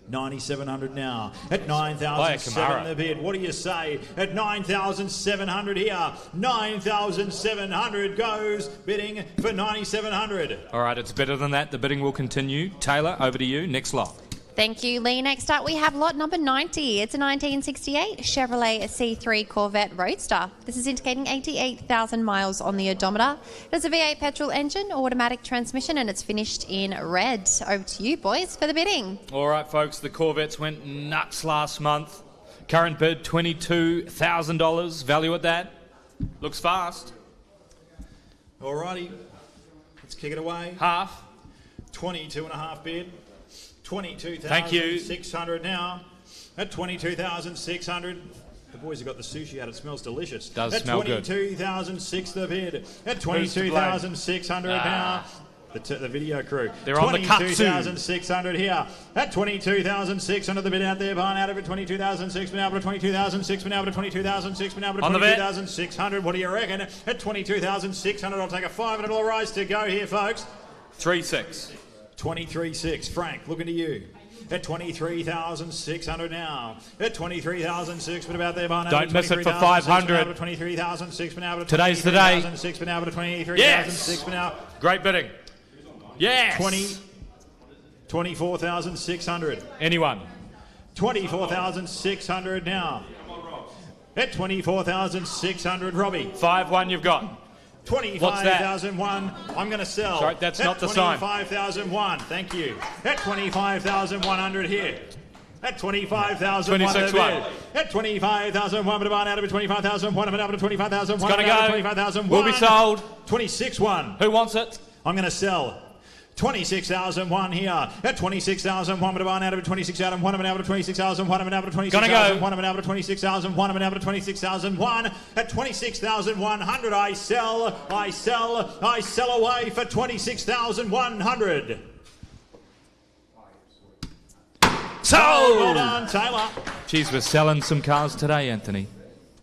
9,700 now. At 9,007 the bid. What do you say? At 9,700 here. 9,700 goes bidding for 9,700. All right, it's better than that. The bidding will continue. Taylor, over to you. Next lot. Thank you, Lee. Next up, we have lot number 90. It's a 1968 Chevrolet C3 Corvette Roadster. This is indicating 88,000 miles on the odometer. It has a V8 petrol engine, automatic transmission, and it's finished in red. Over to you, boys, for the bidding. All right, folks, the Corvettes went nuts last month. Current bid, $22,000. Value at that. Looks fast. All righty. Let's kick it away. Half. 22.5 bid. Thank you. 22,600 now. At 22,600. The boys have got the sushi out. It smells delicious. Does smell good. At 22,600 the bid. At 22,600 now. The video crew. They're on the cut soon. 22,600 here. At 22,600 the bid out there. Behind out of it. 22,600 been able to 22,600 been able to 22,600 been able to 22,600. What do you reckon? At 22,600, I'll take a $500 rise to go here, folks. 3-6. 23.6. Frank, looking to you. At 23,600 now. At 23,600, but about there behind. Don't miss it for 500. 23,600 now. Today's the day. 23,600 now. 23,600 Yes. now. Great bidding. Yes. 24,600. Anyone. 24,600 now. At 24,600, Robbie. 5-1 you've got. 25,001, I'm going to sell. Sorry, that's not the sign. 25,001, thank you. At 25,100 here. At 25,001. 26-1. At 25,001, but about out of it, 25,001, I'm out of 25,001. It's going to go. 25,001. Will be sold. 26-1. Who wants it? I'm going to sell. 26,001 here. At 26,001, but about out of it, 26,001, I'm out of 26,001, I'm out of 26,001, I'm out of 26,001, I'm out of 26,001. At 26,100, I sell away for 26,100. Sold! Well done, Taylor. Geez, we're selling some cars today, Anthony.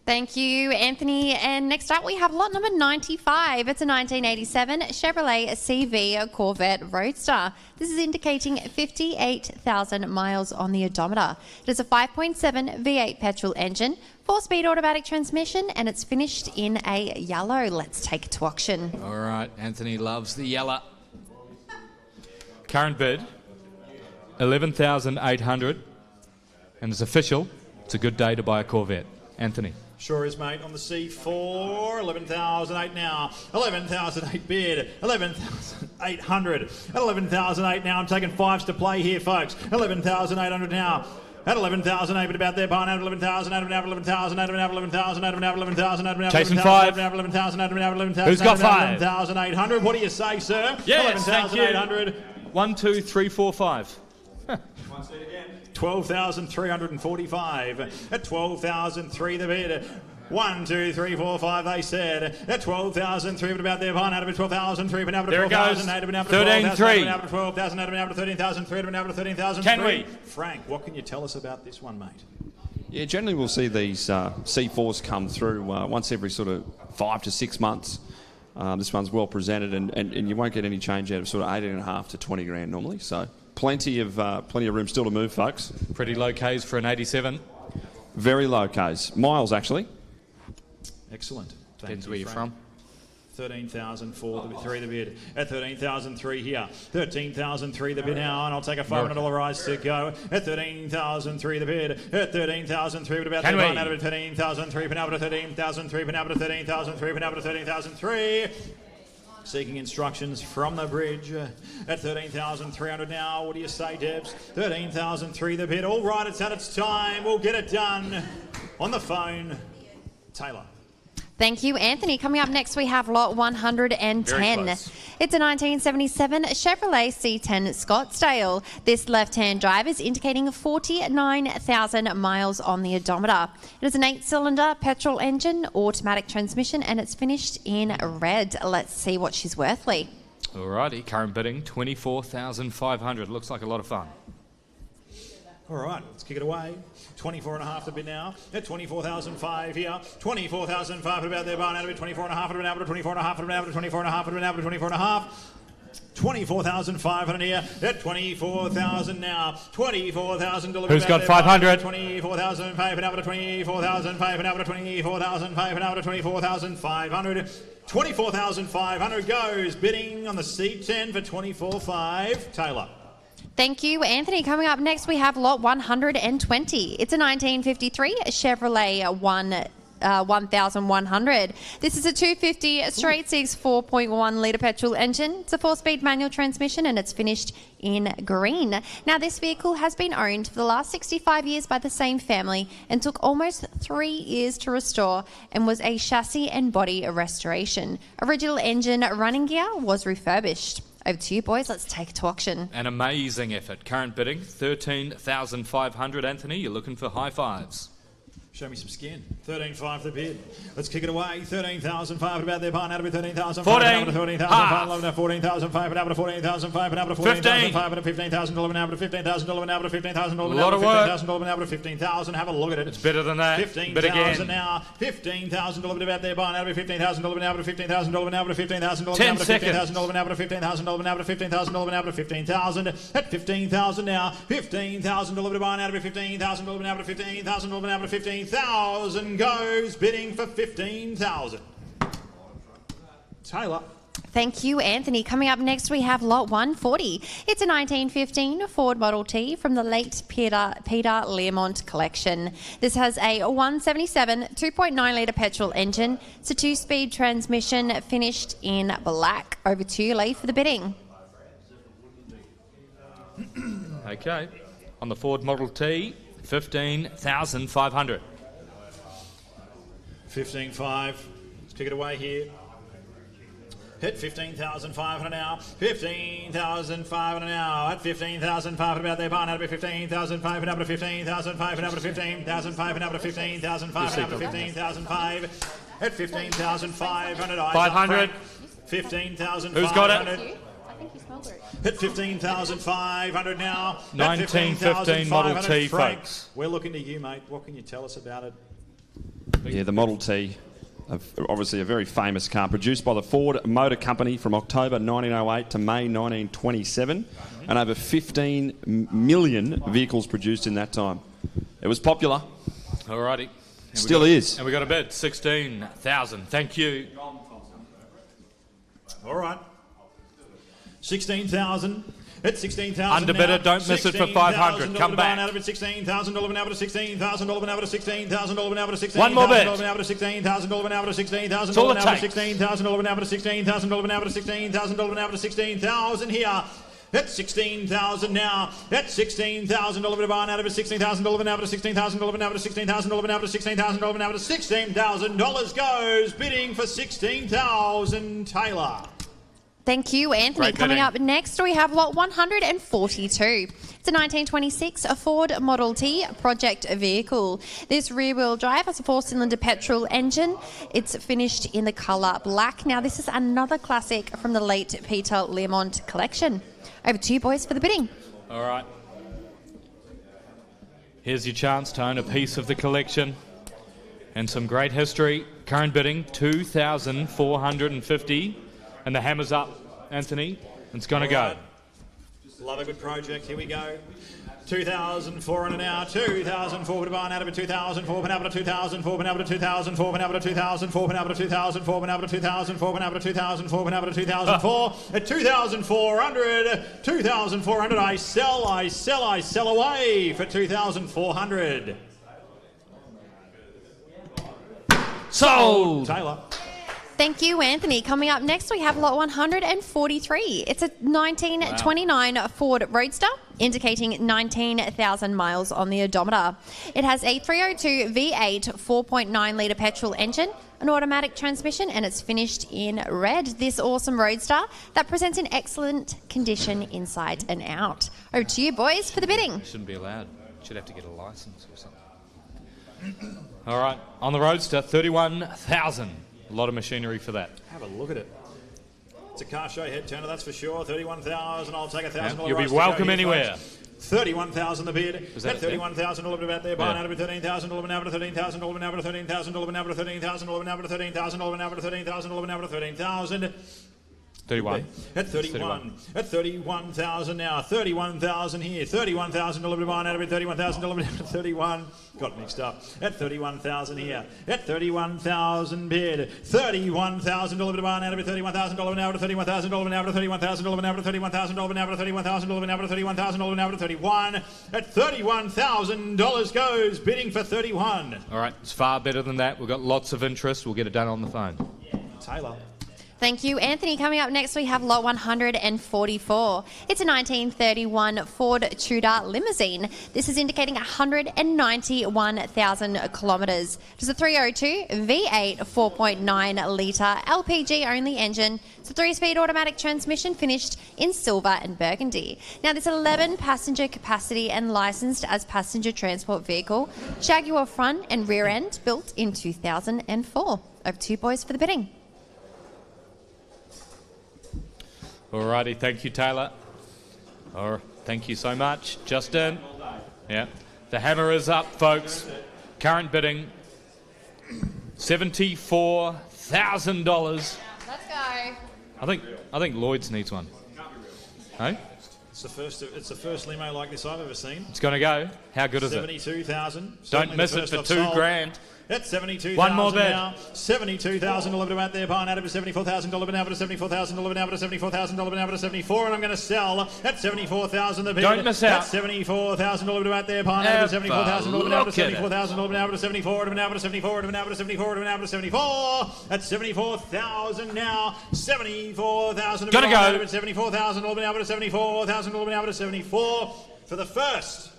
Thank you, Anthony. And next up, we have lot number 95. It's a 1987 Chevrolet CV Corvette Roadster. This is indicating 58,000 miles on the odometer. It is a 5.7 V8 petrol engine, 4-speed automatic transmission, and it's finished in a yellow. Let's take it to auction. All right, Anthony loves the yellow. Current bid, 11,800, and it's official. It's a good day to buy a Corvette. Anthony. Sure is, mate. On the C4, 11,008 now. 11,008 bid. 11,800. At 11,008 now. I'm taking fives to play here, folks. 11,800 now. At 11,008, but about there, behind out 11,008, 11,008, 11,008, Chasing five. Who's got five? 11,800. What do you say, sir? Yes, 11,800. 1, 2, 3, 4, 5. 12,345. At 12,003 the bid. 1, 2, 3, 4, 5, they said. At 12,003, but about there, behind out of it, 12,003, but now to 12,008, but now to 13,300. 12,008, but now to 13,003, but now to 13,003. Can we? Frank, what can you tell us about this one, mate? Yeah, generally we'll see these C4s come through once every sort of 5 to 6 months. This one's well presented, and you won't get any change out of sort of 18.5 to 20 grand normally. So plenty of room still to move, folks. Pretty low Ks for an 87. Very low Ks. Miles, actually. Excellent. Depends where you're from. 13,004 the bid. At 13,003 here. 13,003 the bid now, and I'll take a $500 rise to go. At 13,003 the bid. At 13,003 but about the out of it. 13,003 Penalba to 13,003 Penalba to 13,003 Penalba to 13,003. Seeking instructions from the bridge at 13,300 now. What do you say, Debs? 13,003 the bid. All right, it's at its time. We'll get it done. On the phone, Taylor. Thank you, Anthony. Coming up next, we have lot 110. It's a 1977 Chevrolet C10 Scottsdale. This left-hand drive is indicating 49,000 miles on the odometer. It is an 8-cylinder petrol engine, automatic transmission, and it's finished in red. Let's see what she's worth, Lee. Alrighty, current bidding 24,500. Looks like a lot of fun. All right, let's kick it away. 24.5 the bid now. At 24,005 here. 24,005 about there, barn out of it. 24.5 at an average. 24.5 at an average. 24.5 at an average. 24.5. 24,500 here. At 24,000 now. 24,000 delivered. Who's got 500? 24,005 and out of 24,005 and out of 24,005 and out of 24,500. 24,500 goes. Bidding on the C10 for 24.5. Taylor. Thank you, Anthony. Coming up next, we have lot 120. It's a 1953 Chevrolet 1100. This is a 250 straight six 4.1 litre petrol engine. It's a 4-speed manual transmission and it's finished in green. Now, this vehicle has been owned for the last 65 years by the same family and took almost 3 years to restore and was a chassis and body restoration. Original engine running gear was refurbished. Over to you, boys. Let's take it to auction. An amazing effort. Current bidding 13,500. Anthony, you're looking for high fives. Show me some skin. 13.5 the bid. Let's kick it away. 13,500 about their barn out of it. 13,000. 14. 14,500. 14,500 out of 14,500 out of 14,500. 15,000 out of 15,000 out of 15,000 out of 15,000 out of 15,000 out of 15,000. Have a look at it. It's better than that. 15,000 now. 15,000 delivered about their barn out of 15,000 out of 15,000 out of 15,000 out of 10 seconds. 15,000 out of 15,000 out of 15,000 out of 15,000. At 15,000 now. 15,000 delivered barn out of 15,000 out of 15,000 out of 15,000 goes, bidding for 15,000. Taylor. Thank you, Anthony. Coming up next, we have lot 140. It's a 1915 Ford Model T from the late Peter Learmont collection. This has a 177 2.9 litre petrol engine. It's a 2-speed transmission finished in black. Over to you, Lee, for the bidding. Okay. On the Ford Model T, 15,500. 15.5. Let's kick it away here. Hit 15,500 now. 15,500 now. At 15,500 about their barn out of 15,500 up to 15,500 up to 15,500 up to 15,500 up to 15,500. At 15,500. 500. 15,500. Who's got it? I think you smelled it. Hit 15,500 now. 1915 Model T, Frank, folks. we're looking to you, mate. What can you tell us about it? Yeah, the Model T, obviously a very famous car, produced by the Ford Motor Company from October 1908 to May 1927, and over 15 million vehicles produced in that time. It was popular. Alrighty. Still is. And we got a bid, 16,000. Thank you. All right. 16,000. At 16,000 Underbidder, don't miss it for 500. Come back. Out of it, 16,000 out of 16,000 out of 16,000 out of 16,000 one more bit. Out of 16,000 out of 16,000 That's all it out of takes. 16,000 out of 16,000 out of 16,000 out of 16,000 here. At 16,000 now. At 16,000 out of out of 16,000 out of 16,000 out of 16,000 out of 16,000 out of $16,000 goes, bidding for 16,000. Taylor. Thank you, Anthony. Great Coming bidding. up next, we have lot 142. It's a 1926 Ford Model T project vehicle. This rear-wheel drive has a 4-cylinder petrol engine. It's finished in the colour black. Now, this is another classic from the late Peter Learmont collection. Over to you, boys, for the bidding. All right. Here's your chance to own a piece of the collection and some great history. Current bidding, 2,450. And the hammer's up, Anthony. It's going to go. Love a good project. Here we go. 2,400 now. 2,004 to buy out of it. 2,004 been able to 2,004 been able to 2,004 been able to 2,004 been able to 2,004 been able to 2,004 been able to 2,004 been able to 2,004 at 2,400. 2,400. I sell away for 2,400. Sold. Taylor. Thank you, Anthony. Coming up next, we have lot 143. It's a 1929 Ford Roadster, indicating 19,000 miles on the odometer. It has a 302 V8 4.9 litre petrol engine, an automatic transmission, and it's finished in red. This awesome Roadster that presents in excellent condition inside and out. Over to you, boys, for the bidding. Shouldn't be allowed. Should have to get a license or something. All right, on the Roadster, 31,000. A lot of machinery for that. Have a look at it. It's a car show head turner, that's for sure. 31,000. I'll take $1,000. You'll be welcome anywhere. 31,000 the bid. At 31,000, a little bit out there. Buying out of it, 13,000, a little bit out of 13,000, a little bit out of 13,000, a little bit out of 13,000, a little bit out of 13,000, a little bit out of 13,000, a little bit out of 13,000. 31. At 31. At 31,000 now. 31,000 here. 31,000 a little bit buying out of it. 31,000 a little bit out of 31. Got mixed up. At 31,000 here. At 31,000 bid. 31,000 a little bit buying out of it. 31,000 a little bit out of 31,000 a little bit out of 31,000 a little bit out of 31,000 a little bit out of 31,000 a little bit out of 31,000 a little bit out of 31. At $31,000 goes bidding for 31. All right, it's far better than that. We've got lots of interest. We'll get it done on the phone. Taylor. Thank you, Anthony. Coming up next, we have lot 144. It's a 1931 Ford Tudor limousine. This is indicating 191,000 kilometres. It is a 302 V8 4.9 litre LPG-only engine. It's a 3-speed automatic transmission finished in silver and burgundy. Now, this 11-passenger capacity and licensed as passenger transport vehicle. Jaguar front and rear end, built in 2004. Over to you, boys, for the bidding. Alrighty, thank you, Taylor. Thank you so much, Justin. Yeah, the hammer is up, folks. Current bidding, $74,000. Let's go. I think Lloyds needs one. Hey? It's the first limo like this I've ever seen. It's going to go. How good is it? 72,000. Don't miss it for $2,000. That's 72,000 One more bid. now. 72,000 a little bit out there. Buying out of $74,000. A little bit out of $74,000. A little bit out of $74,000. A little bit out of $74,000. And I'm going to sell at 74,000 the bid. Don't miss out. That's 74,000 a little bit out there. Buying out of $74,000. A little bit out of $74,000. A little bit out of $74,000. A little bit out of $74,000. A little bit out of $74,000. A little bit out of $74,000. At 74,000 now. 74,000. Gotta go. 74,000. A little bit out of 74,000. A little bit out of 74 for the first.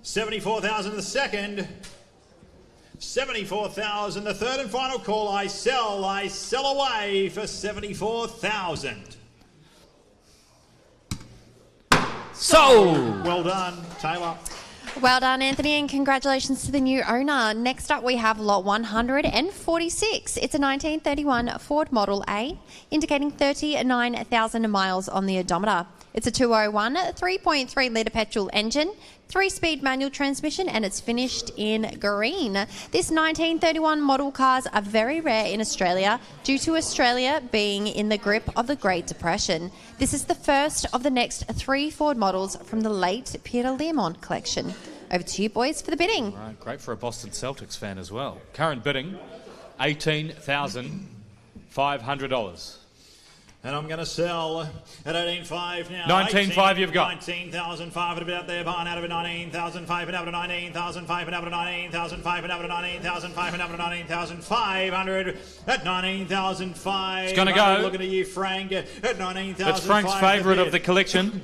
74,000 the second. 74,000 the third and final call. I sell away for 74,000. Sold. Well done, Taylor. Well done, Anthony, and congratulations to the new owner. Next up, we have lot 146. It's a 1931 Ford Model A, indicating 39,000 miles on the odometer. It's a 201 3.3 litre petrol engine, 3-speed manual transmission, and it's finished in green. This 1931 model cars are very rare in Australia due to Australia being in the grip of the Great Depression. This is the first of the next 3 Ford models from the late Peter Learmont collection. Over to you, boys, for the bidding. All right, great for a Boston Celtics fan as well. Current bidding, $18,500. And I'm going to sell at 18,500 now. 19,500 you've got. 19,500 out there. Buying out of it 19,500 out of 19,500 out of 19,500 out of 19,500 out of 19,500 at 19,500. It's going to go. Looking at you, Frank. At 19,500. It's Frank's favourite of the collection.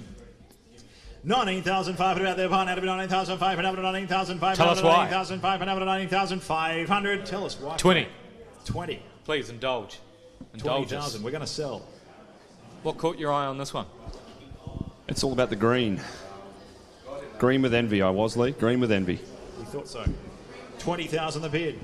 19,500 out there. Buying out of it 19,500 out of 19,500. Tell us why. 19,500 out of 19,500. Tell us why. 20. 20. Please indulge. 20,000. We're going to sell. What caught your eye on this one? It's all about the green. Green with envy, I was, Lee. Green with envy. We thought so. 20,000 the bid.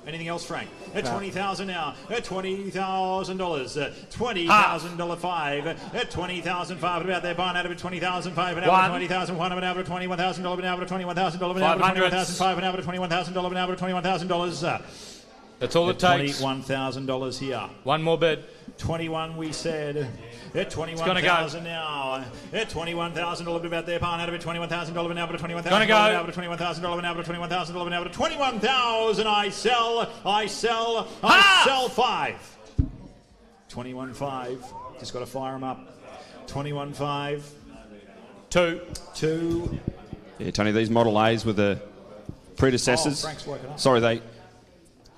Anything else, Frank? At 20,000 now. At $20,000. $20,000 5. At 20,500 out there. Buying out of it 20,500 out of 20,100 out of $21,000 out of $21,000 out of $21,500 out of $21,000 out of $21,000. That's all it takes. $21,000 here. One more bid. 21 we said. At 21,000 now. At 21,000 a little bit about there. Barn out of it. $21,000 now, but $21,000 Gonna go. now, but $21,000 now, but $21,000 now, but $21,000. I sell. I sell 5. 21.5. Just got to fire them up. 21.5. 2. Yeah, Tony, these Model A's were the predecessors. Frank's woken up. Sorry, they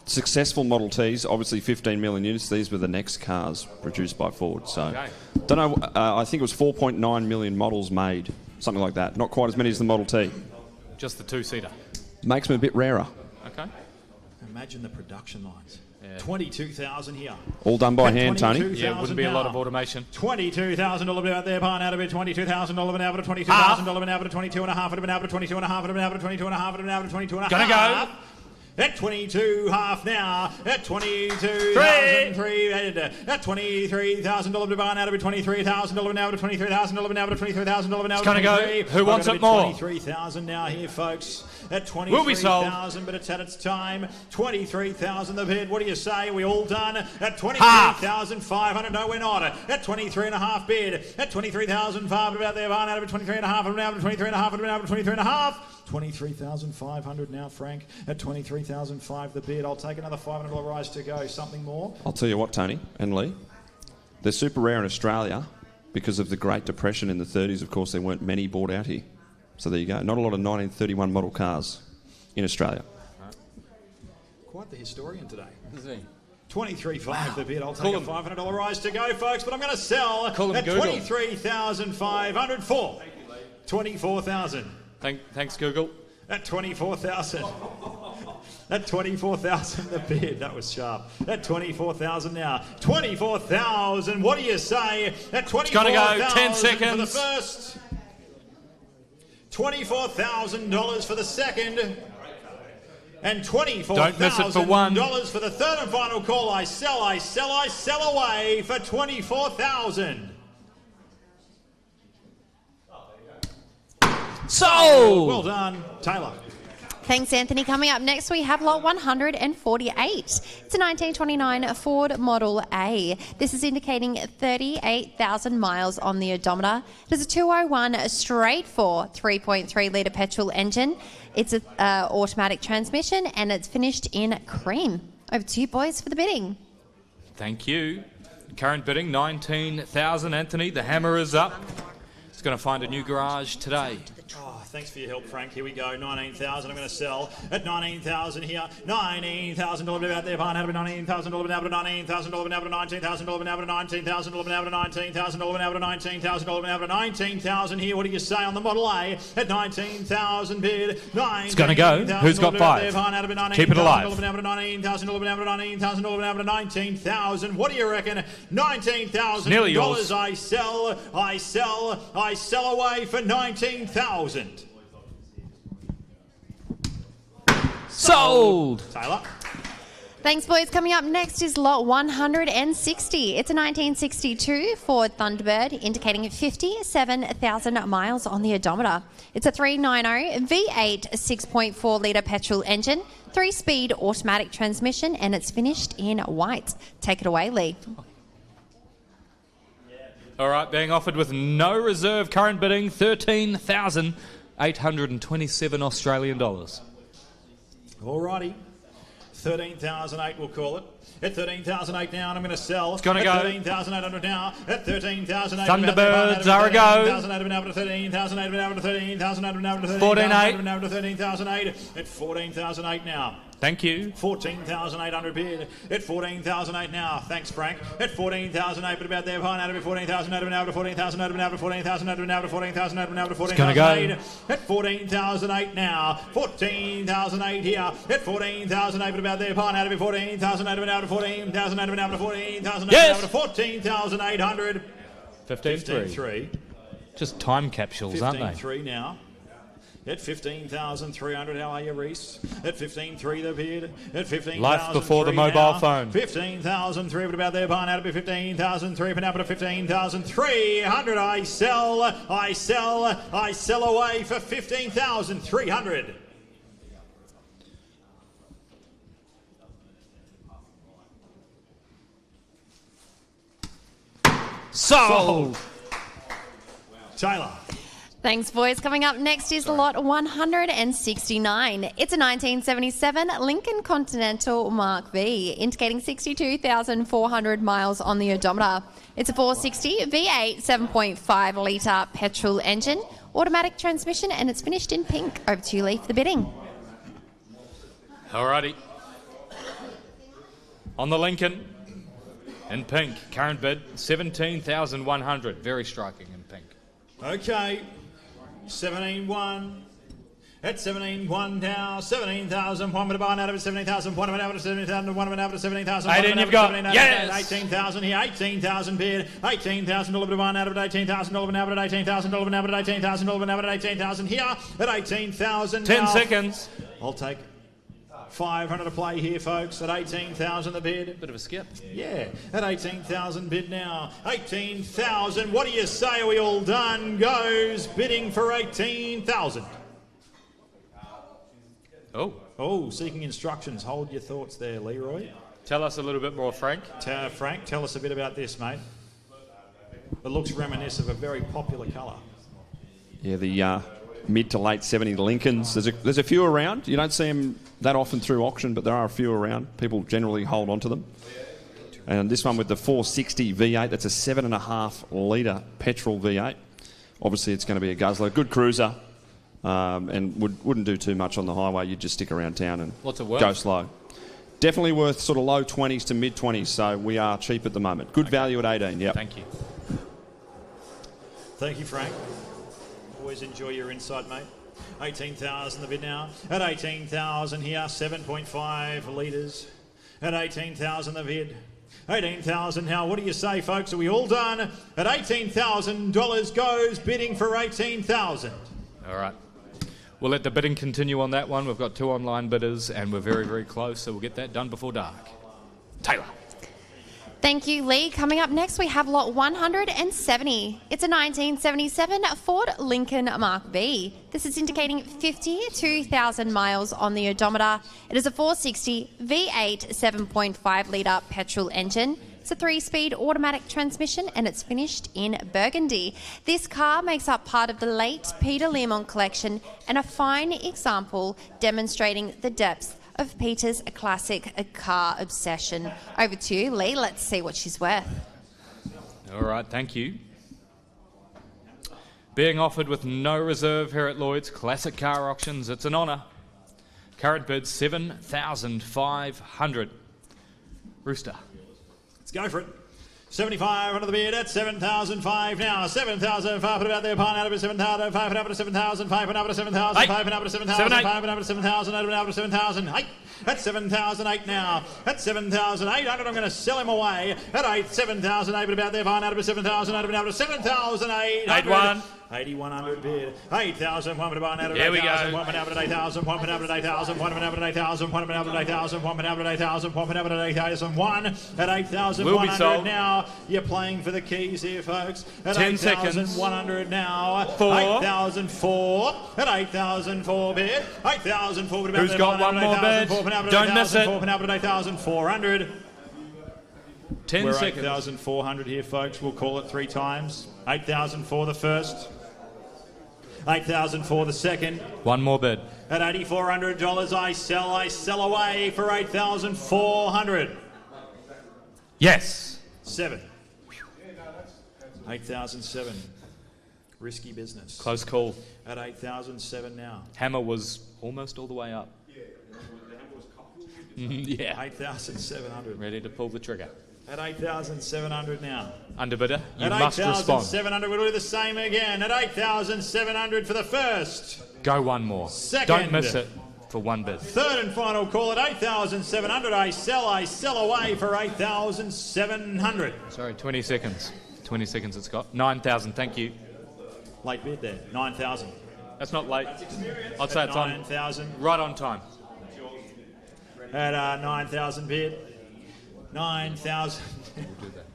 successful Model Ts, obviously 15 million units. These were the next cars produced by Ford. So, don't know. I think it was 4.9 million models made, something like that. Not quite as many as the Model T. Just the two-seater. Makes them a bit rarer. Okay. Imagine the production lines. Yeah. 22,000 here. All done by hand, Tony. Yeah, wouldn't be a lot of automation. $22,000 out there, barn out of it. $22,000 an hour, $22,000 an hour, 22.5 an hour, 22.5 an hour, 22.5 an hour, 22.5. Gonna go. At 22.5 now. At 22,003. At $23,000 to barn out of it. $23,000 an hour, $23,000 an hour, $23,000 an hour. It's gonna go. Who wants it more? 23,000 now here, folks. At Will be sold. 23,000, but it's at its time. 23,000 the bid. What do you say? Are we all done? At 23,500. No, we're not. At 23.5 bid. At 23,500 about there. Barn out of it. 23.5 and now 23.5 and now 23.5. 23,500 now, Frank. At 23,005 the bid. I'll take another $500 rise to go. Something more? I'll tell you what, Tony and Lee. They're super rare in Australia because of the Great Depression in the 30s. Of course, there weren't many bought out here. So there you go. Not a lot of 1931 model cars in Australia. Quite the historian today. Is he? 23.5 the bid. I'll take a $500 rise to go, folks. But I'm going to sell at 23,500 for 24,000. Thanks, Google. At 24,000. At 24,000 the bid. That was sharp. At 24,000 now. 24,000. What do you say? At 24,000. It's going to go 10 seconds. For the first. $24,000 for the second. And $24,000 for the third and final call. I sell away for 24,000. Sold! Well done, Taylor. Thanks, Anthony. Coming up next, we have lot 148. It's a 1929 Ford Model A. This is indicating 38,000 miles on the odometer. It is a 201 straight 4 3.3 litre petrol engine. It's an automatic transmission and it's finished in cream. Over to you, boys, for the bidding. Thank you. Current bidding, 19,000. Anthony, the hammer is up. It's going to find a new garage today. Oh, thanks for your help, Frank. Here we go. 19,000. I'm going to sell at 19,000 here. $19,000 out there. Barn out of $19,000 now, but $19,000 now, but $19,000 now, but $19,000 now, but $19,000 now, but $19,000 now, but $19,000 here. What do you say on the Model A at 19,000 bid? It's going to go. Who's got 5? Keep it alive. $19,000. What do you reckon? $19,000. Nearly yours. I sell away for $19,000. Sold! Taylor. Thanks, boys. Coming up next is lot 160. It's a 1962 Ford Thunderbird, indicating 57,000 miles on the odometer. It's a 390 V8 6.4 litre petrol engine, 3-speed automatic transmission, and it's finished in white. Take it away, Lee. All right, being offered with no reserve, current bidding, 13,827 Australian dollars. All righty. 13,008 we'll call it. At 13,008 now, and I'm going to sell. It's going to go. 13,800 now. At 13,008. Thunderbirds are a go. 14,800 to 13,008. At 14,008 now. Thank you. 14,800 bid. At 14,008 now. Thanks, Frank. At 14,008, but about there, behind out of it, 14,008 now to 14,008 now to 14,008 now to 14,008 now to 14,008. At 14,008 now. 14,008 here. At 14,008, but about there, behind out of it, 14,008 now to 14,008 now to 14,008 now to 14,800. 15.3. Just time capsules, aren't they? 15.3 now. At 15,300, how are you, Reese? At 15.3 the bid. At 15,000. Life before the mobile phone. 15,003, but about there, behind out of it, 15,003, but now to 15,300. I sell away for 15,300. Sold. Taylor. Thanks, boys. Coming up next is lot 169. It's a 1977 Lincoln Continental Mark V, indicating 62,400 miles on the odometer. It's a 460 V8 7.5 litre petrol engine, automatic transmission, and it's finished in pink. Over to you, Lee, for the bidding. Alrighty. On the Lincoln, in pink, current bid, 17,100. Very striking in pink. Okay. 17-1. At 17-1 now. 17,000. One minute out of it. 17,000. One minute out of 17,000. One minute out of 17,000. 18 you've got. Yes. 18,000 here. 18,000 bid. 18,000 $1 one out of it. 18,000 $1 out of it. 18,000 $1 out of it. 18,000 $1 out of it. 18,000 here. At 18,000. 10 seconds. I'll take 500 to play here, folks. At 18,000 the bid. Bit of a skip. Yeah, at 18,000 bid now. 18,000. What do you say? Are we all done? Goes bidding for 18,000. Oh, seeking instructions. Hold your thoughts there, Leroy. Tell us a little bit more, Frank. Frank, tell us a bit about this, mate. It looks reminiscent of a very popular colour. Yeah, the mid to late 70 Lincolns. There's a few around. You don't see them that often through auction, but there are a few around. People generally hold on to them. And this one with the 460 V8, that's a 7.5 litre petrol V8. Obviously, it's going to be a guzzler. Good cruiser, and wouldn't do too much on the highway. You'd just stick around town and What's it worth? Go slow. Definitely worth sort of low 20s to mid 20s, so we are cheap at the moment. Good value at 18, yep. Thank you. Thank you, Frank. Always enjoy your insight, mate. 18,000 the bid now. At 18,000 here, 7.5 litres. At 18,000 the bid. 18,000 now. What do you say, folks? Are we all done? At $18,000 goes bidding for 18,000. All right. We'll let the bidding continue on that one. We've got 2 online bidders and we're very, very close, so we'll get that done before dark. Taylor. Thank you, Lee. Coming up next, we have lot 170. It's a 1977 Ford Lincoln Mark V. This is indicating 52,000 miles on the odometer. It is a 460 V8 7.5 litre petrol engine. It's a 3-speed automatic transmission and it's finished in burgundy. This car makes up part of the late Peter Lemon collection and a fine example demonstrating the depth of Peter's classic car obsession. Over to you, Lee. Let's see what she's worth. All right, thank you. Being offered with no reserve here at Lloyds Classic Car Auctions, it's an honour. Current bid 7,500. Rooster. Let's go for it. 75 under the bid at 7,005 now. 7,005, put it out there, pine out of it, 7,005, put up to 7,005, put up to 7,005, put up to 7,005, put up to 7,000, put up to 7,008. At 7,008 now. At 7,800, I'm going to sell him away. At 7,008, put about there, pine out of it, 7,000, put up to 7,800. 8,100 bid. 8,000, one minute out of 8,000. Here we go. 1 minute out of 8,000, 1 minute out of 8,000, 1 minute out of 8,000, 1 minute out of 8,000, 1 minute out of 8,000, 1 minute out of 8,001. At 8,100 now. You're playing for the keys here, folks. At 10 seconds. 8,100 now. 4. 8,004. At 8,004 bid. 8,004 bid. Who's got one more bid? Don't miss it. 4 minute out of 8,400. 10 We're seconds. 8,400 here, folks. We'll call it 3 times. 8,000 for the first. 8,000 for the second. One more bid. At $8,400, I sell away for 8,400. Yes. 7. 8,007. Risky business. Close call. At 8,007 now. Hammer was almost all the way up. Yeah. 8,700. Ready to pull the trigger. At 8,700 now. Underbidder, you At must respond. 8,700, we'll do the same again. At 8,700 for the first. Go one more. Second. Don't miss it for one bid. Third and final call at 8,700. I sell away for 8,700. Sorry, 20 seconds. 20 seconds it's got. 9,000, thank you. Late bid there. 9,000. That's not late. I'd say it's on. 9,000. Right on time. At 9,000 bid. 9,000. We'll do that.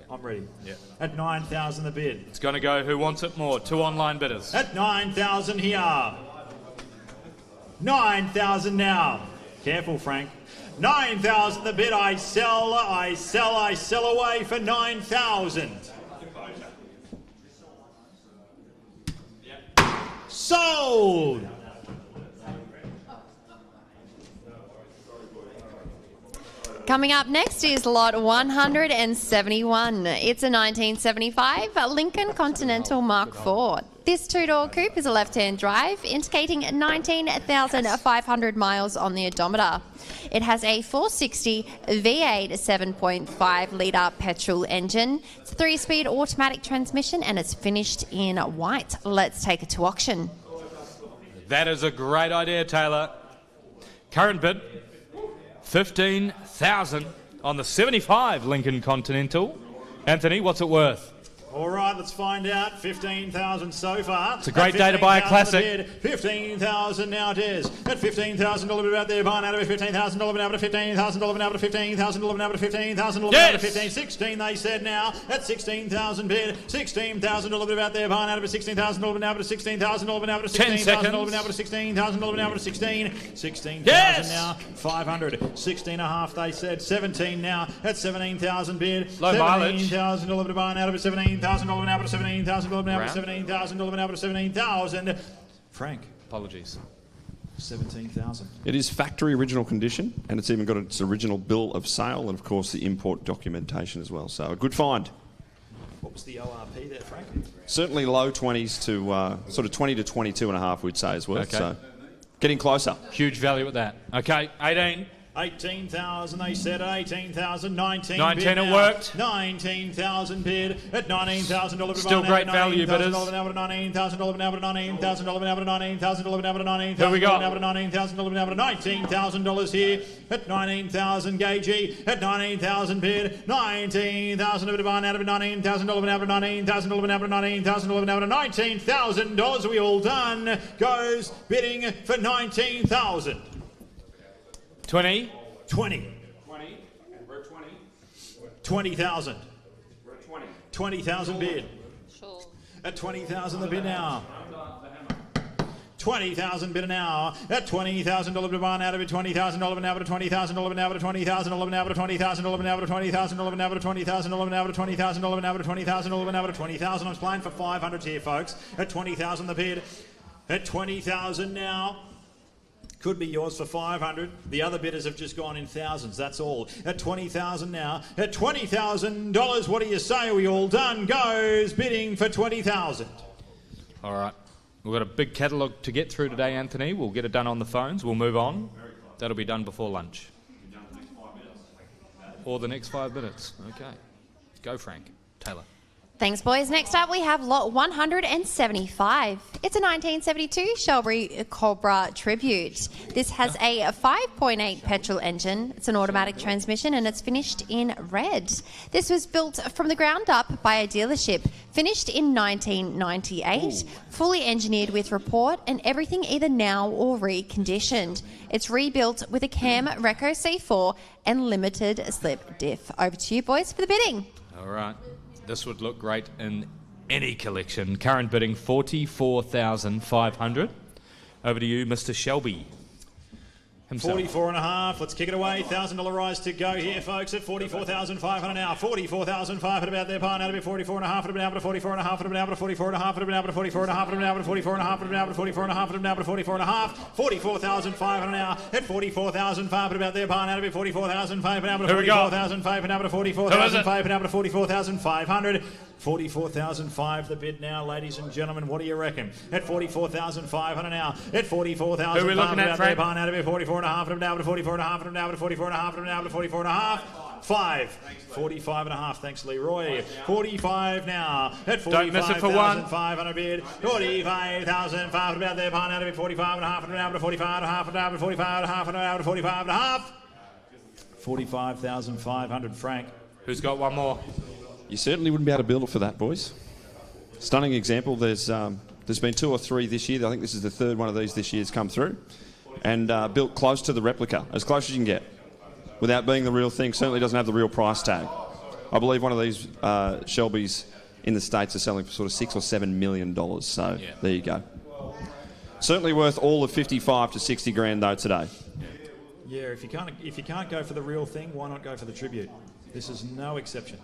I'm ready. Yeah. At 9,000 the bid. It's going to go who wants it more. 2 online bidders. At 9,000 here. 9,000 now. Careful, Frank. 9,000 the bid. I sell away for 9,000. Sold. Coming up next is lot 171. It's a 1975 Lincoln Continental Mark IV. This two-door coupe is a left-hand drive, indicating 19,500 miles on the odometer. It has a 460 V8 7.5-litre petrol engine. It's a 3-speed automatic transmission and it's finished in white. Let's take it to auction. That is a great idea, Taylor. Current bid, 15,000 on the 75 Lincoln Continental. Anthony, what's it worth? All right, let's find out. 15,000 so far. It's a great day to buy a classic. 15,000 now it is. At $15,000 bid out there, buying out of it. $15,000 bid out of $15,000 bid out of $15,000 bid out of $15,000 bid out of 15. 16 they said now. At 16,000 bid. $16,000 bid out there, buying out of it. $16,000 bid out of $16,000 bid out of $16,000 bid out of $16,000 bid out of 16. 16,000 now. 500. 16 and a half they said. 17 now. At 17,000 bid. Low mileage. $17,000 bid buying out of it. $17,000 now to $17,000 now to $17,000 now to $17,000. Frank. Apologies. 17,000. It is factory original condition, and it's even got its original bill of sale and, of course, the import documentation as well. So a good find. What was the ORP there, Frank? Certainly low 20s to sort of 20 to 22 and a half, we'd say, is worth. Okay. So getting closer. Huge value at that. Okay, 18. 18,000 they said. 18,000. 19 19 bid it now. worked. 19,000 bid at $19,000. Still great value, bidders. $19,000 now to $19,000 now to $19,000 now to $19,000 Who we got? now to $19,000 now to $19,000 here at 19,000 Gagey at 19,000 bid. 19,000 bid buying out of $19,000 now to $19,000 now to $19,000 now to $19,000. We all done. Goes bidding for 19,000. 20. 20. 20,000. 20,000 bid. At 20,000 the bid now. 20,000 bid now. At $20,000 bid buying out of it. $20,000 now to $20,000 now to $20,000 now to $20,000 now to $20,000 now to $20,000 now to $20,000 now to $20,000 now to $20,000. I'm playing for 500 here, folks. At 20,000 the bid. At 20,000 now. Could be yours for 500. The other bidders have just gone in thousands, that's all. At 20,000 now. At $20,000, what do you say? Are we all done? Goes bidding for 20,000. All right. We've got a big catalogue to get through today, Anthony. We'll get it done on the phones. We'll move on. That'll be done before lunch. Or the next 5 minutes. Okay. Go, Frank. Taylor. Thanks, boys. Next up, we have lot 175. It's a 1972 Shelby Cobra Tribute. This has a 5.8 petrol engine. It's an automatic transmission and it's finished in red. This was built from the ground up by a dealership, finished in 1998, fully engineered with report and everything either now or reconditioned. It's rebuilt with a cam Reco C4 and limited slip diff. Over to you, boys, for the bidding. All right. This would look great in any collection. Current bidding, 44,500. Over to you, Mr. Shelby. Himself. 44 and a half. Let's kick it away. $1,000 rise to go here, folks, at 44,500 now. 44,500 about their pine out of it. 44 and a half. It'll be out to 44 and a half. It'll be out to 44 and a half. It'll be out to 44 and a half. It'll be out to 44 and a half. It'll be out to 44 and a half. It'll be out to 44 and a half. 44,500 now. At 44,500 about their pine out of it. 44,500 out to 44,500 out to 44,500 out to 44,500. 44,500 the bid now, ladies and gentlemen. What do you reckon? At 44,500 now. At 44,500 Who are we looking at, Frank? out of it. 44 and a half. Now to 44 and a half. Now to 44 and a half. Now to 44 and a half. 45 and a half. Thanks, Leroy. 45 now. At 45,500 bid. 45,500 about there. Pine out of it. 45 and a half. Now to 45 and a half. Now to 45 and a half. Now to 45 and a half. 45,500, Frank. Who's got one more? You certainly wouldn't be able to build it for that, boys. Stunning example. There's been 2 or 3 this year. I think this is the 3rd one of these this year's come through. And built close to the replica, as close as you can get, without being the real thing. Certainly doesn't have the real price tag. I believe one of these Shelbys in the States are selling for sort of $6 or $7 million. So There you go. Certainly worth all of 55 to 60 grand though today. Yeah, if you can't go for the real thing, why not go for the tribute? This is no exception.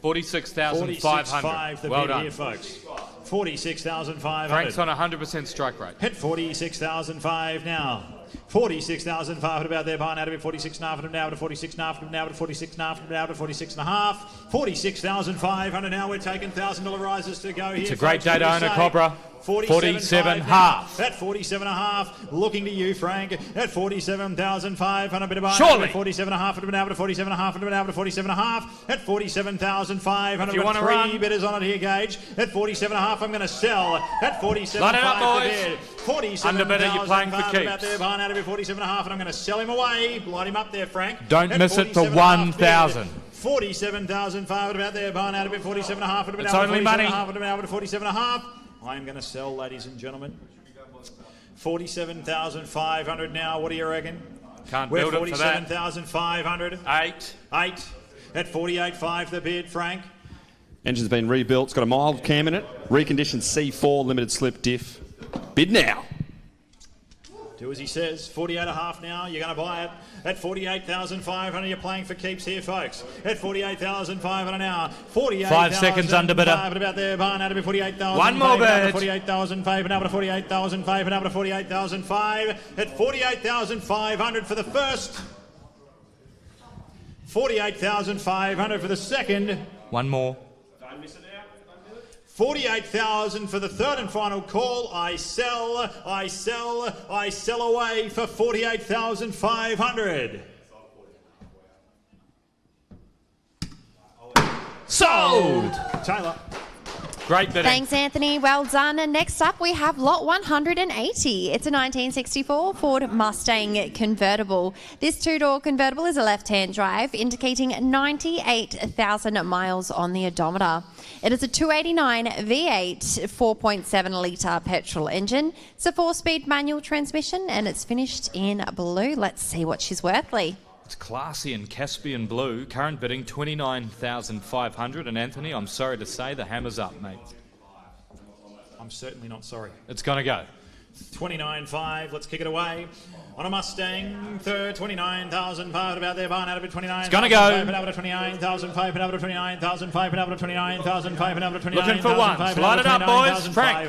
46,500. The Well bid done. here, folks. 46,500. Frank's on 100% strike rate. Hit 46,500 now. 46,500 about there, Barn out of it, 46,500 now to 46,500 now to 46,500 now to 46,500. 46,500 now. We're taking $1,000 rises to go here. It's a great folks. day What do to you own a say? Cobra. 47 half. At 47.5, looking to you, Frank. At 47,500, bit of Surely. 47.5, bit of 47.5, bit of 47.5. At 47,500, If you want to three run. bidders on it here, Gage. At 47.5, I'm going to sell. At 47.5, Line it up, boys. the bid. 47,500 Underbidder, you're playing for about keeps. there, Barn out of it, 47.5, and I'm going to sell him away. Light him up there, Frank. Don't At miss it for 47.5 bid. 1,000. 47,500 about there, Barn out of it, 47.5. It's only money. 47.5. I'm going to sell, ladies and gentlemen. 47,500 now. What do you reckon? Can't We're build it for that. 47,500. 8. At 48.5 the bid, Frank. Engine's been rebuilt. It's got a mild cam in it. Reconditioned C4 limited slip diff. Bid now. Do as he says. 48.5 now. You're going to buy it. At 48,500, you're playing for keeps here, folks. At 48,500 now. 48,500. 5 seconds under bidder. About there, Barn out of it, 48,000. One more bid. 48,500, now to 48,500, now to 48,500. At 48,500 for the first. 48,500 for the second. One more. 48,000 for the third and final call. I sell away for 48,500. Sold! Taylor. Great bidding. Thanks, Anthony. Well done. And next up, we have lot 180. It's a 1964 Ford Mustang convertible. This two-door convertible is a left-hand drive, indicating 98,000 miles on the odometer. It is a 289 V8 4.7 litre petrol engine. It's a 4-speed manual transmission, and it's finished in blue. Let's see what she's worth, Lee. It's classy in Caspian blue. Current bidding 29,500. And Anthony, I'm sorry to say the hammer's up, mate. I'm certainly not sorry. It's going to go. 29.5. Let's kick it away. On a Mustang, third, 29,500 about there. Barn out of it, 29. It's gonna go. 29,500, 29,500, 29,500. Looking for one. Slide it up, boys. Frank.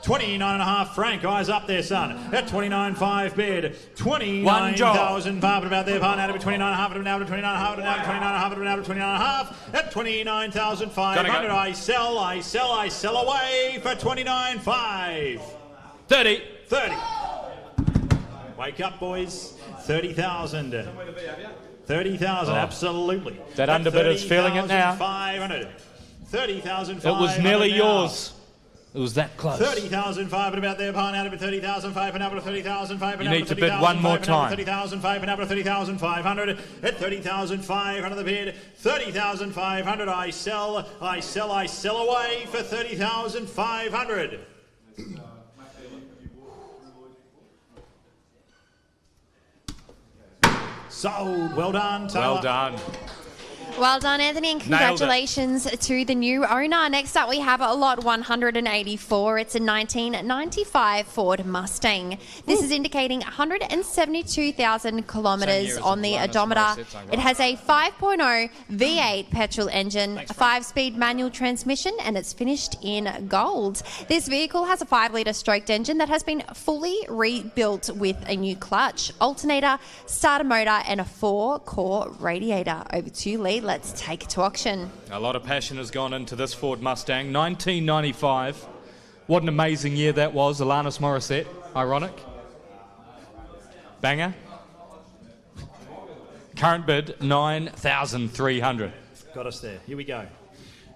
29.5, Frank, eyes up there, son. At 29.5 bid. 29,500 about there. Barn out of it, 29.5, now to 29.5, now to 29.5, now to 29.5. At 29,500, I sell away for 29.5. 30. 30. Wake up, boys. 30,000. 30,000, absolutely. That underbidder's feeling it now. 30,500. 30,500. It was nearly now. yours. It was that close. 30,500 about there, Barn out of it, 30,500, now to 30,500. You need to bid one more time. 30,500, now to 30,500. At 30,500 the bid. 30,500, I sell away for 30,500. Sold. Well done, Taylor. Well done. Well done, Anthony, and congratulations to the new owner. Next up, we have a lot 184. It's a 1995 Ford Mustang. This is indicating 172,000 kilometres on the odometer. It has a 5.0 V8 petrol engine, a 5-speed manual transmission, and it's finished in gold. This vehicle has a 5-litre stroked engine that has been fully rebuilt with a new clutch, alternator, starter motor, and a 4-core radiator. Over to you, Lee. Let's take it to auction. A lot of passion has gone into this Ford Mustang. 1995. What an amazing year that was. Alanis Morissette. Ironic. Banger. Current bid, 9,300. Got us there. Here we go.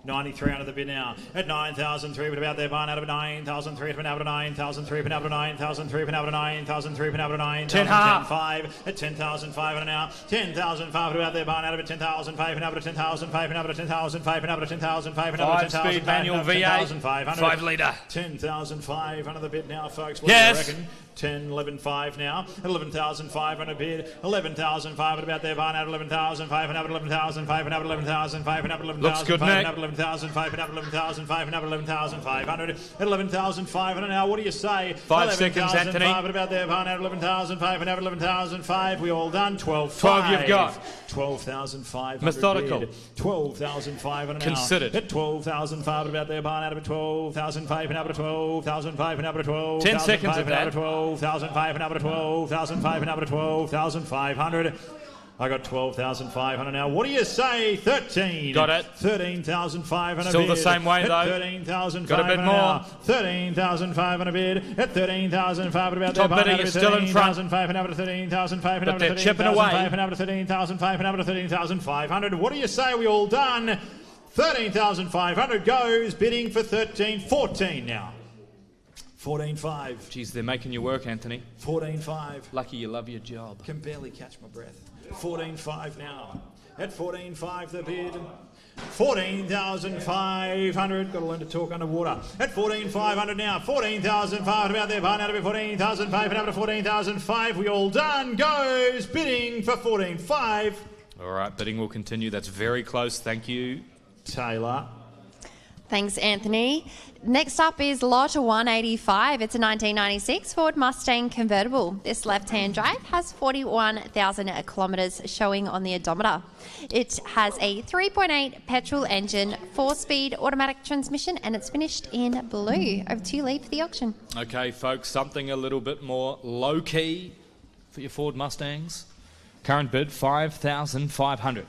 93 under the bid now. At 9,003, but about there, Barn out of 9,003, but out of 9,003, but out of 9,003, but out of 9,003, but out of 9,005. At 10,500 now. 10,500 about there, Barn out of it, 10,005, and out of 10,005, and out of 10,005, and out of 10,005, and out of 10,005. 5-speed manual V8, 5 litre. 10,500 under the bid now, folks. What Yes. do you reckon? 10, 11,500 now. At 11,500 bid. 11,500 about there. Barn out 11,500. 11,500. 11,500. Looks good, Nick. 11,500. 11,500. 11,500. At 11,500 now. What do you say? 5 seconds, Anthony. 11,500 about there. Barn out 11,500. 11,500. We all done. 12. 12 you've got. 12,500. Methodical. 12,500 now. Considered. At 12,500 about there. Barn out of 12,500. 12,500. 12. 10 seconds of that. 12,500. 12,500. 12,500. I got 12,500 now. What do you say? 13. Got it. 13,500 Still bid. the same way, though. 13,500 got a bit more. now. 13,500 bid. At 13,500 about Top there. bidding is still in front. 13,500. 13,500. But they're chipping away. 13,500. 13,500. What do you say? We all done? 13,500 goes. Bidding for 13. 14 now. 14.5. Geez, they're making you work, Anthony. 14.5. Lucky you love your job. Can barely catch my breath. 14.5 now. At 14.5 the bid. 14,500. Got to learn to talk underwater. At 14,500 now. 14,500 about there. Barn out of it. 14,500 to 14,500. We all done. Goes bidding for 14.5. All right, bidding will continue. That's very close. Thank you, Taylor. Thanks, Anthony. Next up is lot 185. It's a 1996 Ford Mustang convertible. This left-hand drive has 41,000 kilometres showing on the odometer. It has a 3.8 petrol engine, 4-speed automatic transmission, and it's finished in blue. Over to you, Lee, for the auction. Okay, folks, something a little bit more low-key for your Ford Mustangs. Current bid, 5,500.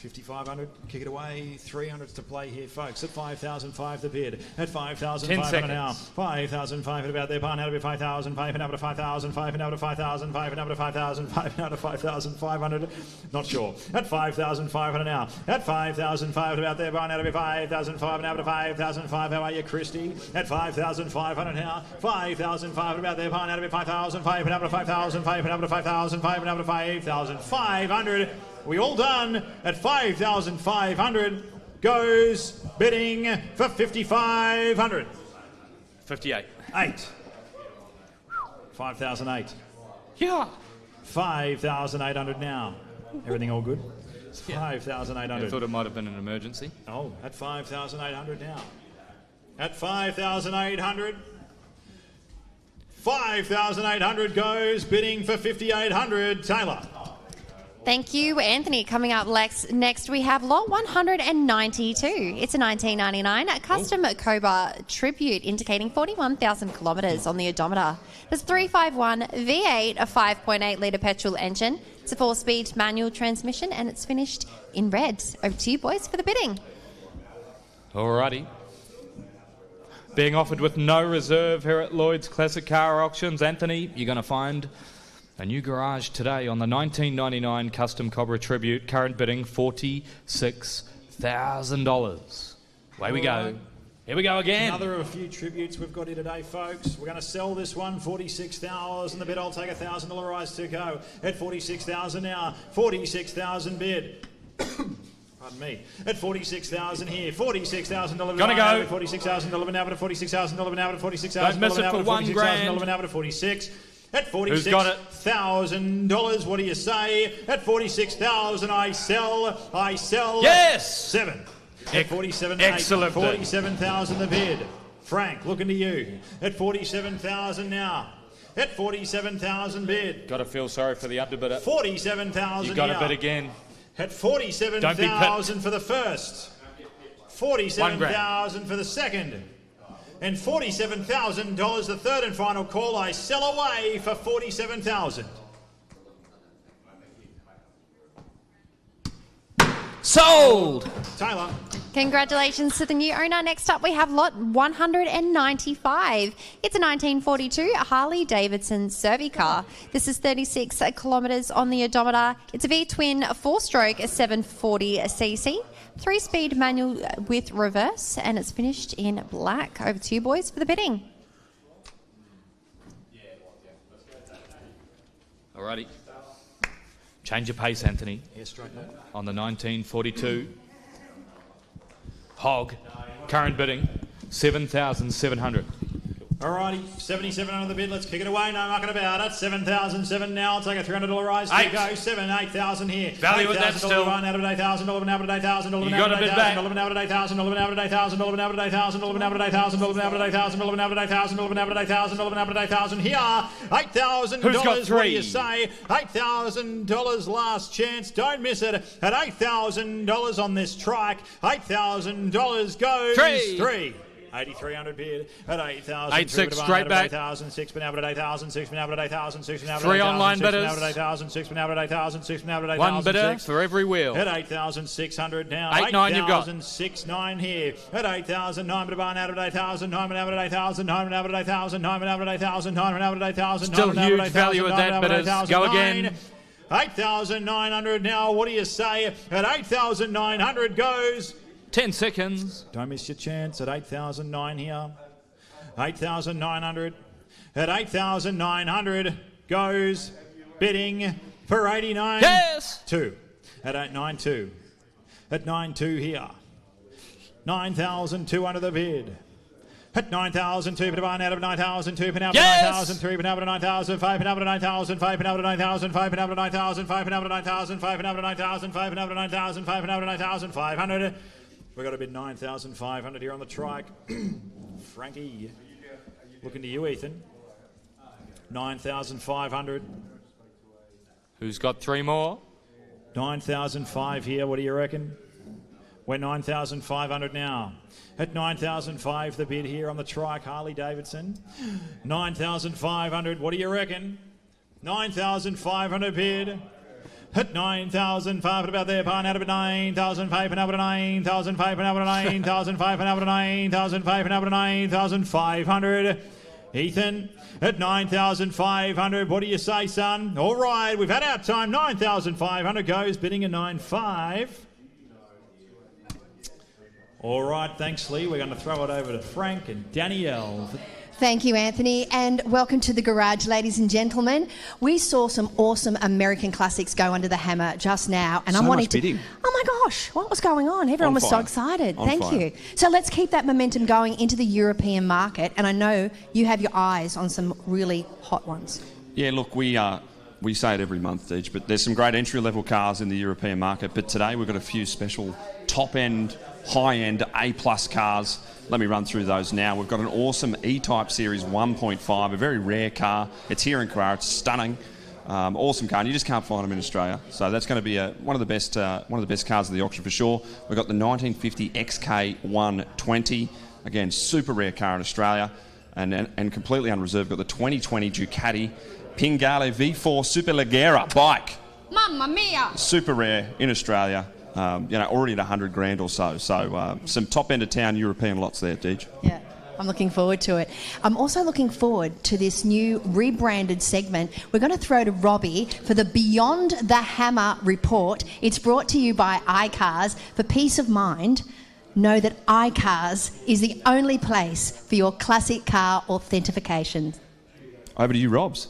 5,500, kick it away. 300 to play here, folks. At 5,500 the bid. At 10 5,500 now. 5,500 about there. Barn out of it. 5,500 to 5,500 to 5,500 to 5,500 to 5,500. Not sure. At 5,500 now. At 5,500 about there. Barn out of it. 5,500 to 5,500. How are you, Christy? At 5,500 now. 5,500 about there. Barn out of it. 5,500 to 5,500 to 5,500 to 5,500. We all done at 5,500. Goes bidding for 5,500. 58. 8. 5,008. Yeah. 5,800 now. Everything all good? 5,800. I thought it might have been an emergency. Oh, at 5,800 now. At 5,800. 5,800 goes bidding for 5,800. Taylor. Thank you, Anthony. Coming up next we have lot 192. It's a 1999 custom Cobra Tribute indicating 41,000 kilometres on the odometer. There's 351 V8, a 5.8 litre petrol engine. It's a 4-speed manual transmission and it's finished in red. Over to you, boys, for the bidding. Alrighty. Being offered with no reserve here at Lloyds Classic Car Auctions. Anthony, you're going to find a new garage today on the 1999 Custom Cobra Tribute. Current bidding $46,000. Away we go. Here we go again. Another of a few tributes we've got here today, folks. We're going to sell this one, $46,000 the bid. I'll take $1,000 rise to go at $46,000 now. $46,000 bid. Pardon me. At $46,000 here. $46,000 Gonna go. $46,000 now, but at $46,000 now, but at $46,000 Don't miss it for $1 grand. now, but at 46. At Who's got it? $46,000, what do you say? At $46,000, I sell. Yes! 7. At 47, excellent. 47,000 the bid. Frank, looking to you. At 47,000 now. At 47,000 bid. Got to feel sorry for the underbidder. 47,000. You got to bid again. At 47,000 for the first. 47,000 for the second. And $47,000, the third and final call. I sell away for $47,000. Sold! Taylor. Congratulations to the new owner. Next up, we have lot 195. It's a 1942 Harley-Davidson Survey car. This is 36 kilometres on the odometer. It's a V-twin 4-stroke 740cc, 3-speed manual with reverse, and it's finished in black. Over to you, boys, for the bidding. Alrighty. Change your pace, Anthony. Yeah, straight now. On the 1942 Hog. Current bidding, $7,700. Alrighty, 77 under the bid. Let's kick it away. No mucking about it. 7,007 now. I'll take a $300 rise. To go. 8,000 here. Value at that still. $8,000 out of $8,000. $8,000 out of $8,000. You got a bid back. $8,000 out of $8,000. $8,000 out of $8,000. $8,000 out of $8,000. $8,000 out of $8,000. $8,000 out of $8,000. $8,000 out of $8,000. $8,000 out of $8,000. Here, $8,000. Who's got 3? What do you say? $8,000 last chance. Don't miss it. At $8,000 on this trike. $8,000 goes 3. 8,300 bid at 8,000. 8,600 straight back. 8,000. 6 been out at 8,000. 6 been out at 8,000. 6 been out at 8,000. 3 online bidders. 6 been out at 8,000. 6 been out at 8,000. 6 been out at 8,000. 1 bidder for every wheel. At 8,600 now. 8,900 you've got. 8,609 here. At 8,000. 9 been out at 8,000. 9 been out at 8,000. 9 been out at 8,000. 9 been out at 8,000. 9 been out at 8,000. Still huge value at that, bidders. Go again. 8,900 now. What do you say? At 8,900 goes 10 seconds. Don't miss your chance at 8,009 here. 8,900. At 8,900 goes bidding for 89. Yes! 2. At 892. At 92 here. 9,200 the bid. At 9,002, pin out of 9,000, 2 pin out of 9,000, 3 pin out of 9,000, 5 pin out of 9,000, 5 pin out of 9,000, 5 pin out of 9,000, 5 pin out of 9,000, 5 pin out of 9,000, 5 pin out of 9,000, 5 pin out of 9,500. We've got a bid 9,500 here on the trike. Frankie, looking to you, Ethan. 9,500. Who's got 3 more? 9,005 here. What do you reckon? We're 9,500 now. At 9,005 the bid here on the trike, Harley Davidson. 9,500. What do you reckon? 9,500 bid. At 9,500 about there, pine out of 9,500 out of 9,500 out of 9,500 out of 9,500 out of 9,500. Ethan, at 9,500. What do you say, son? All right, we've had our time. 9,500 goes, bidding a 9.5. All right, thanks, Lee. We're going to throw it over to Frank and Danielle. Thank you, Anthony, and welcome to the garage, ladies and gentlemen. We saw some awesome American classics go under the hammer just now, and I'm wanting to. Bidding. Oh my gosh, what was going on? Everyone was so excited. Thank you. So let's keep that momentum going into the European market, and I know you have your eyes on some really hot ones. Yeah, look, we say it every month, Deej, but there's some great entry-level cars in the European market. But today we've got a few special top-end, high-end A-plus cars. Let me run through those now. We've got an awesome E-Type Series 1.5, a very rare car. It's here in Carrara. It's stunning, awesome car, and you just can't find them in Australia. So that's going to be one of the best cars of the auction for sure. We've got the 1950 XK120, again, super rare car in Australia, and completely unreserved. We've got the 2020 Ducati Pingale V4 Superleggera bike. Mamma mia! Super rare in Australia. Already at 100 grand or so. So some top end of town European lots there, Deej. Yeah, I'm looking forward to it. I'm also looking forward to this new rebranded segment. We're going to throw to Robbie for the Beyond the Hammer report. It's brought to you by iCars. For peace of mind, know that iCars is the only place for your classic car authentication. Over to you, Robs.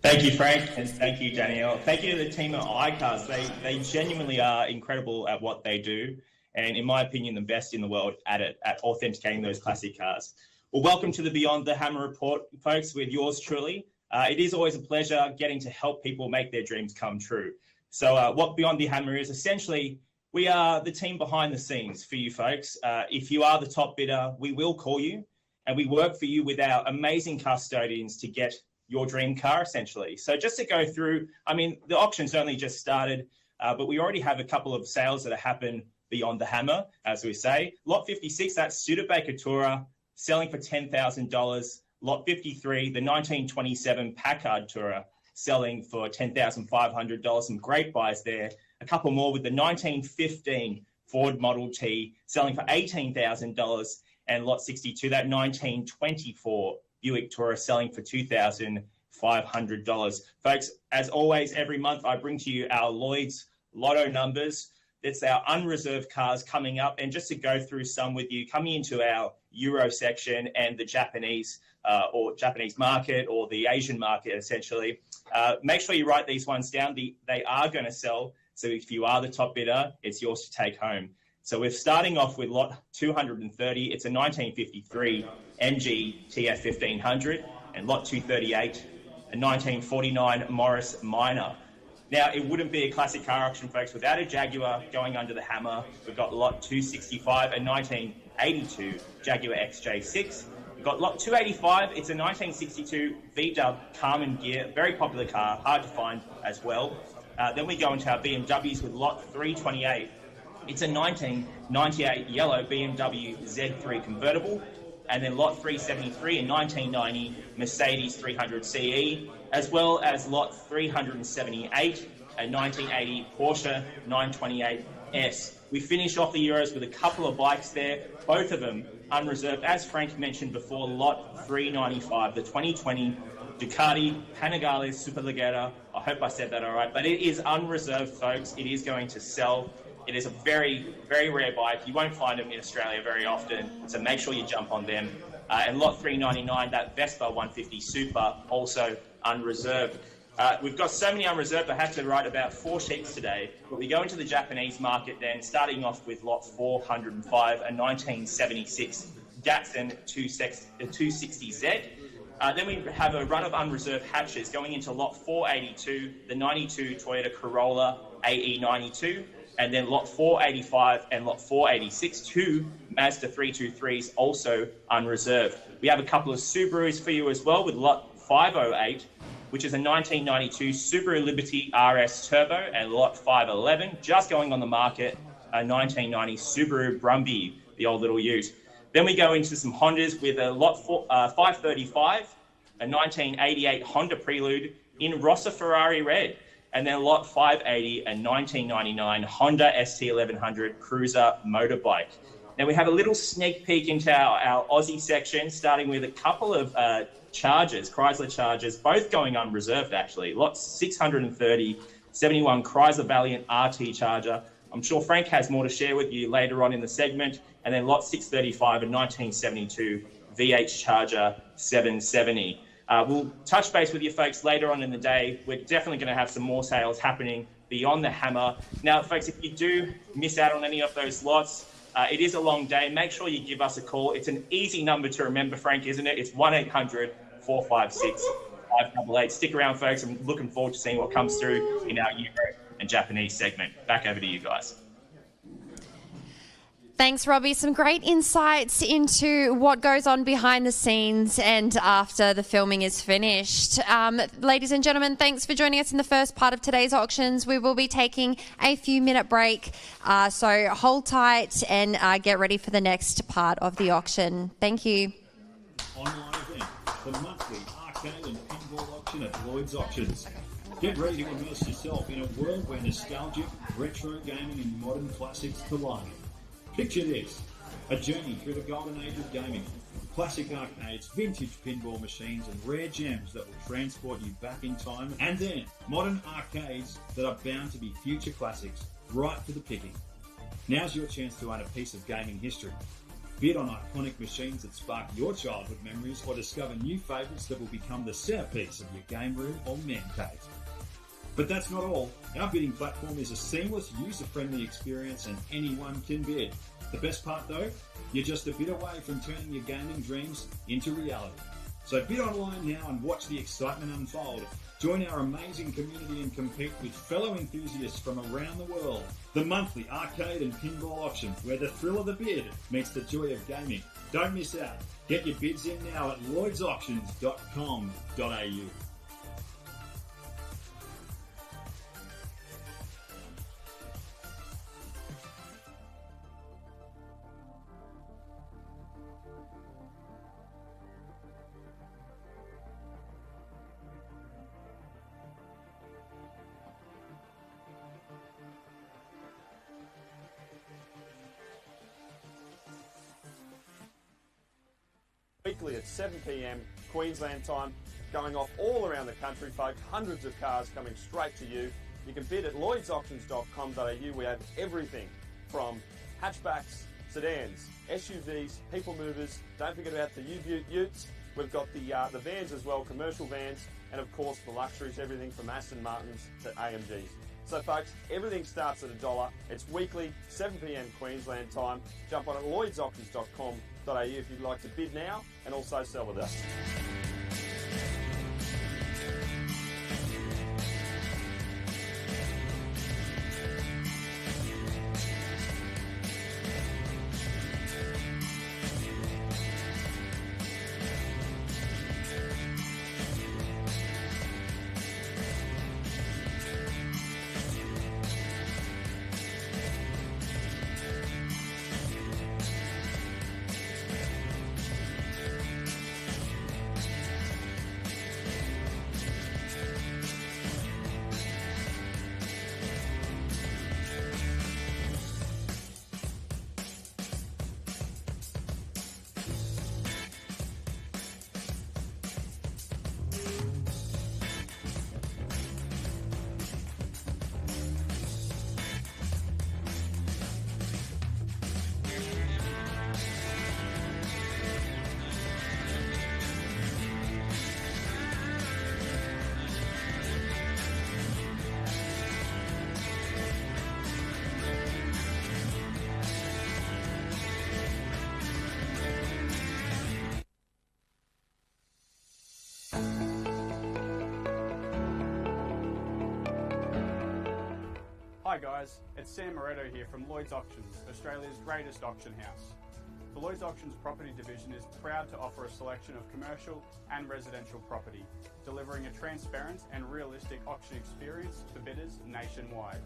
Thank you, Frank, and thank you, Danielle. Thank you to the team at iCars. They genuinely are incredible at what they do, and in my opinion, the best in the world at it, at authenticating those classic cars. Well, welcome to the Beyond the Hammer report, folks, with yours truly. It is always a pleasure getting to help people make their dreams come true. So what Beyond the Hammer is, essentially, we are the team behind the scenes for you folks. If you are the top bidder, we will call you, and we work for you with our amazing custodians to get your dream car, essentially. So just to go through, I mean, the auction's only just started, but we already have a couple of sales that have happened beyond the hammer, as we say. Lot 56, that's Studebaker Tourer, selling for $10,000. Lot 53, the 1927 Packard Tourer, selling for $10,500. Some great buys there. A couple more with the 1915 Ford Model T, selling for $18,000. And Lot 62, that 1924 Buick Tourer, selling for $2,500. Folks, as always, every month I bring to you our Lloyds Lotto numbers. It's our unreserved cars coming up. And just to go through some with you, coming into our Euro section and the Japanese or Japanese market or the Asian market, essentially, make sure you write these ones down. They are going to sell. So if you are the top bidder, it's yours to take home. So we're starting off with lot 230. It's a 1953 MG TF 1500, and lot 238, a 1949 Morris Minor. Now, it wouldn't be a classic car auction, folks, without a Jaguar going under the hammer. We've got lot 265, a 1982 Jaguar XJ6. We've got lot 285. It's a 1962 VW Carmen Gear, very popular car, hard to find as well. Then we go into our BMWs with lot 328. It's a 1998 yellow BMW Z3 convertible. And then lot 373, a 1990 Mercedes 300 CE, as well as lot 378, a 1980 Porsche 928S. We finish off the Euros with a couple of bikes there, both of them unreserved. As Frank mentioned before, lot 395, the 2020 Ducati Panigale Superleggera. I hope I said that all right, but it is unreserved, folks. It is going to sell. It is a very, very rare bike. You won't find them in Australia very often, so make sure you jump on them. And lot 399, that Vespa 150 Super, also unreserved. We've got so many unreserved, I have to write about 4 sheets today. But we go into the Japanese market then, starting off with lot 405, a 1976 Datsun 260Z. Then we have a run of unreserved hatches going into lot 482, the 92 Toyota Corolla AE92. And then lot 485 and lot 486, 2 Mazda 323s, also unreserved. We have a couple of Subarus for you as well with lot 508, which is a 1992 Subaru Liberty RS Turbo, and lot 511, just going on the market, a 1990 Subaru Brumby, the old little ute. Then we go into some Hondas with a lot 535, a 1988 Honda Prelude in Rossa Ferrari Red. And then lot 580, a 1999 Honda ST1100 Cruiser motorbike. Now we have a little sneak peek into our Aussie section, starting with a couple of Chargers, Chrysler Chargers, both going unreserved actually. Lot 630, 71 Chrysler Valiant RT Charger. I'm sure Frank has more to share with you later on in the segment. And then lot 635, a 1972 VH Charger 770. We'll touch base with you folks later on in the day. We're definitely going to have some more sales happening beyond the hammer. Now, folks, if you do miss out on any of those lots, it is a long day. Make sure you give us a call. It's an easy number to remember, Frank, isn't it? It's 1-800-456-588. Stick around, folks. I'm looking forward to seeing what comes through in our Euro and Japanese segment. Back over to you guys. Thanks, Robbie. Some great insights into what goes on behind the scenes and after the filming is finished. Ladies and gentlemen, thanks for joining us in the first part of today's auctions. We will be taking a few-minute break, so hold tight and get ready for the next part of the auction. Thank you. Online event, the monthly arcade and pinball auction at Lloyds Auctions. Get ready to immerse yourself in a world where nostalgic, retro gaming and modern classics collide. Picture this, a journey through the golden age of gaming. Classic arcades, vintage pinball machines and rare gems that will transport you back in time. And then, modern arcades that are bound to be future classics, right for the picking. Now's your chance to own a piece of gaming history. Bid on iconic machines that spark your childhood memories, or discover new favourites that will become the centrepiece of your game room or man cave. But that's not all. Our bidding platform is a seamless, user-friendly experience and anyone can bid. The best part though, you're just a bit away from turning your gaming dreams into reality. So bid online now and watch the excitement unfold. Join our amazing community and compete with fellow enthusiasts from around the world. The monthly arcade and pinball auction, where the thrill of the bid meets the joy of gaming. Don't miss out. Get your bids in now at lloydsauctions.com.au. Weekly at 7 p.m. Queensland time, going off all around the country, folks. Hundreds of cars coming straight to you. You can bid at lloydsauctions.com.au. We have everything from hatchbacks, sedans, SUVs, people movers. Don't forget about the utes. We've got the vans as well, commercial vans, and of course the luxuries, everything from Aston Martins to AMGs. So folks, everything starts at $1. It's weekly, 7 p.m. Queensland time. Jump on at lloydsauctions.com.au if you'd like to bid now and also sell with us. Hi guys, it's Sam Moretto here from Lloyds Auctions, Australia's greatest auction house. The Lloyds Auctions property division is proud to offer a selection of commercial and residential property, delivering a transparent and realistic auction experience for bidders nationwide.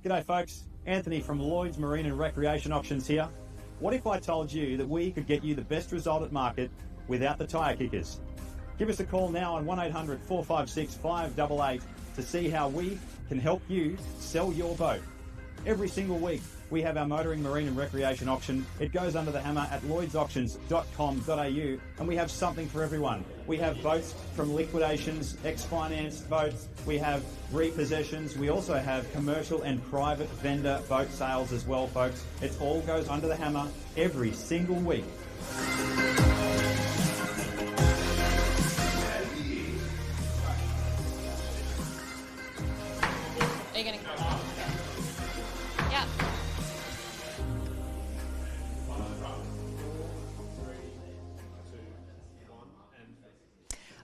G'day folks, Anthony from Lloyds Marine and Recreation Auctions here. What if I told you that we could get you the best result at market without the tyre kickers? Give us a call now on 1800 456 588 to see how we can help you sell your boat. Every single week we have our motoring, marine and recreation auction. It goes under the hammer at lloydsauctions.com.au and we have something for everyone. We have boats from liquidations, ex-financed boats, we have repossessions, we also have commercial and private vendor boat sales as well, folks. It all goes under the hammer every single week. Are you going to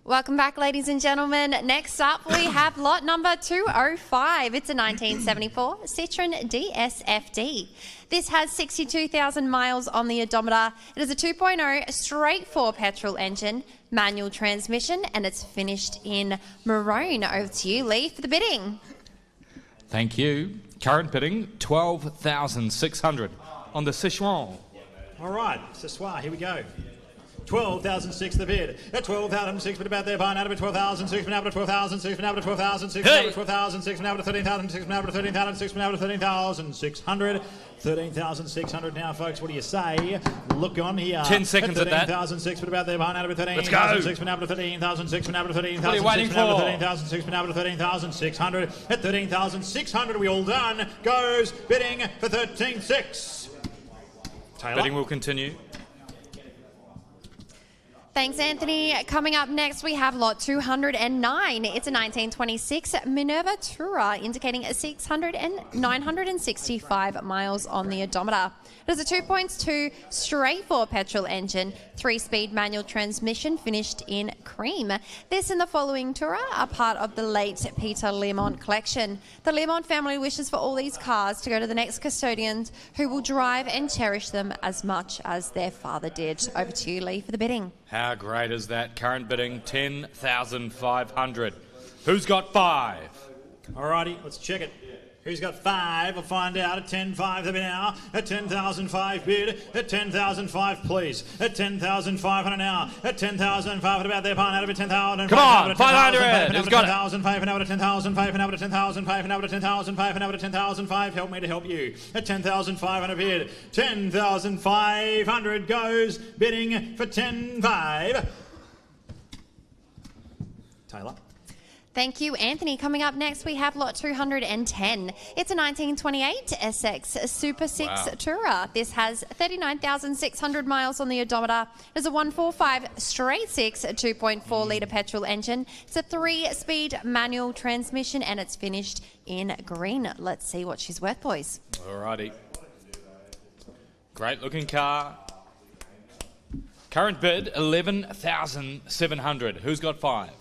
Welcome back, ladies and gentlemen. Next up, we have lot number 205. It's a 1974 Citroen DSFD. This has 62,000 miles on the odometer. It is a 2.0 straight 4 petrol engine, manual transmission, and it's finished in maroon. Over to you, Lee, for the bidding. Thank you. Current bidding, 12,600 on the Citroen. All right, ce soir, here we go. 12,006 the bid. At 12,006, but about there, buying out of it, 12,006, but out of 12,006, but out of 12,006, but out of 12,006, but out of 13,006, but out of 13,006, but out of 13,600. 13,600 now, folks. What do you say? Look on here. 10 seconds at that. 13,006, but about there, buying out of it, 13,006, but out of 13,006, but out of 13,006, What are you waiting but out of for? 13,006, but out of 13,600. At 13,600, we all done. Goes bidding for 13,600. Taylor. Bidding will continue. Thanks, Anthony. Coming up next, we have lot 209. It's a 1926 Minerva Tourer, indicating 965 miles on the odometer. It is a 2.2 straight 4 petrol engine, 3-speed manual transmission, finished in cream. This and the following Tourer are part of the late Peter Learmont collection. The Learmont family wishes for all these cars to go to the next custodians, who will drive and cherish them as much as their father did. Over to you, Lee, for the bidding. How great is that? Current bidding, 10,500. Who's got 5? Alrighty, let's check it. Who's got 5? We'll find out at 10,500 now. At 10,005 bid. At 10,005, please. At 10,500 now. At 10,500 about there, pine out of it, 10,000. Come on, 500. Who's got it? 10,005 and out of 10,005 and out of 10,005 and out of 10,005 and out of 10,005. Help me to help you. At 10,500 bid. 10,500 goes bidding for 10,500. Taylor. Thank you, Anthony. Coming up next, we have lot 210. It's a 1928 SX Super 6 Tourer. This has 39,600 miles on the odometer. It is a 145 straight 6 2.4 litre petrol engine. It's a 3-speed manual transmission, and it's finished in green. Let's see what she's worth, boys. Alrighty. Great looking car. Current bid, 11,700. Who's got 5?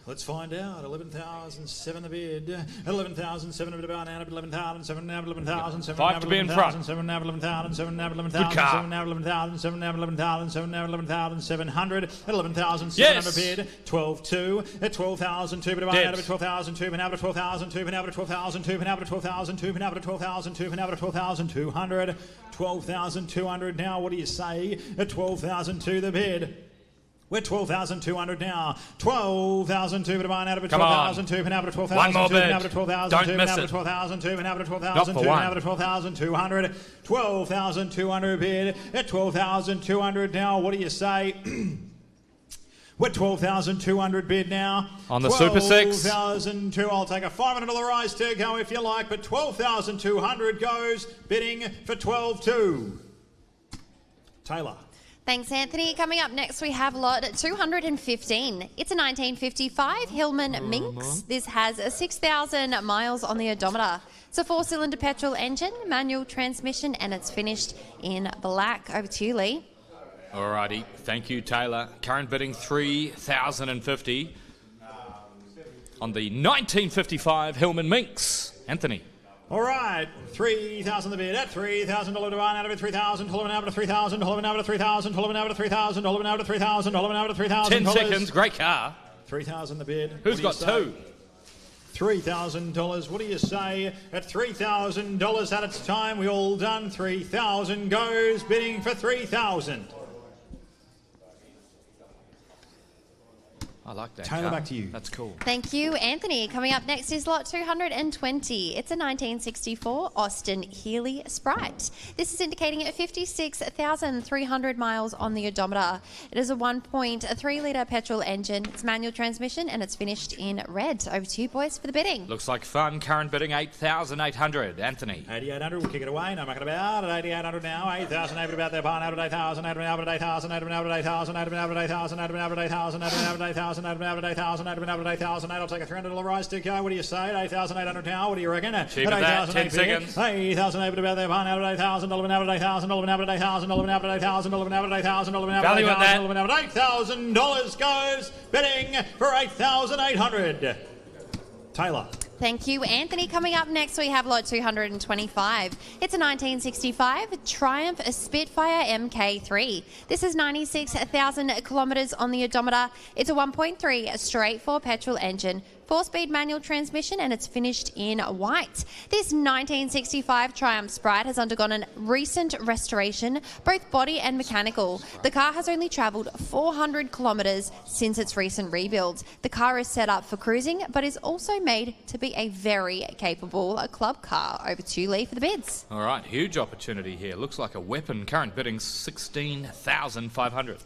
Let's find out. 11,007 the bid. 11,007 the bid. Now 11,007. Now 11,007. 5 to be in front. 7 now 11,007. Now 11,007. Good car. 7 now 11,007. Now 11,007. Now 11,700. 11,700 Yes. bid. 12,2. At 12,002. But out of 12,002. But out of 12,002. But out of 12,002. But out of 12,002. But out of 12,002. But out of 12,200. 12,200 now. What do you say? At 12,002 the bid. We're 12,200 now. 12,002, but out of it. 12,002, but out of 12,002. One more bid. Out of 12,002, Don't miss it. 12,002, but out of 12,002, Not for but one. out of 12,200. 12,200 bid. At 12,200 now. What do you say? We're 12,200 bid now. On the Super 6. 12,002. I'll take a $500 rise to go if you like, but 12,200 goes bidding for 12,200. Taylor. Thanks, Anthony. Coming up next, we have lot 215. It's a 1955 Hillman Minx. This has 6,000 miles on the odometer. It's a 4-cylinder petrol engine, manual transmission, and it's finished in black. Over to you, Lee. Alrighty. Thank you, Taylor. Current bidding, 3,050 on the 1955 Hillman Minx. Anthony. All right, 3,000 the bid. At $3,000 to buy out of it. 3,000. Holman out of 3,000. Holman out of 3,000. Holman out of 3,000. Holman out of 3,000. Holman out of 3,000. 10 seconds. Great car. 3,000 the bid. Who's got 2? $3,000. What do you say? At $3,000 at its time, we all done. 3,000 goes bidding for 3,000. I like that. Taylor, car. back to you. That's cool. Thank you, Anthony. Coming up next is lot 220. It's a 1964 Austin Healey Sprite. This is indicating 56,300 miles on the odometer. It is a 1.3 litre petrol engine. It's manual transmission, and it's finished in red. Over to you, boys, for the bidding. Looks like fun. Current bidding, 8,800. Anthony. 8,800. We'll kick it away. No mucking about. At 8,800 now. 8,000 over about there. Barn out at 8,000. Over 8,000. Over 8,000. Over 8,000. Over 8,000. Over 8,000. Over 8,000. Over 8,000. 8,000, 8,000, 8,000. I'll take a $300 rise to go. What do you say? 8,800 now. What do you reckon? Cheap at that, 10 seconds. 8,000 over about there. 8,000, 8,000, 8,000, 8,000, 8,000, Value at that. $8,000 goes bidding for 8,800. Taylor. Thank you, Anthony. Coming up next, we have lot 225. It's a 1965 Triumph Spitfire MK3. This is 96,000 kilometres on the odometer. It's a 1.3 straight 4 petrol engine, 4-speed manual transmission, and it's finished in white. This 1965 Triumph Sprite has undergone a recent restoration, both body and mechanical. The car has only travelled 400 kilometres since its recent rebuild. The car is set up for cruising, but is also made to be a very capable club car. Over to you, Lee, for the bids. All right, huge opportunity here. Looks like a weapon. Current bidding 16,500.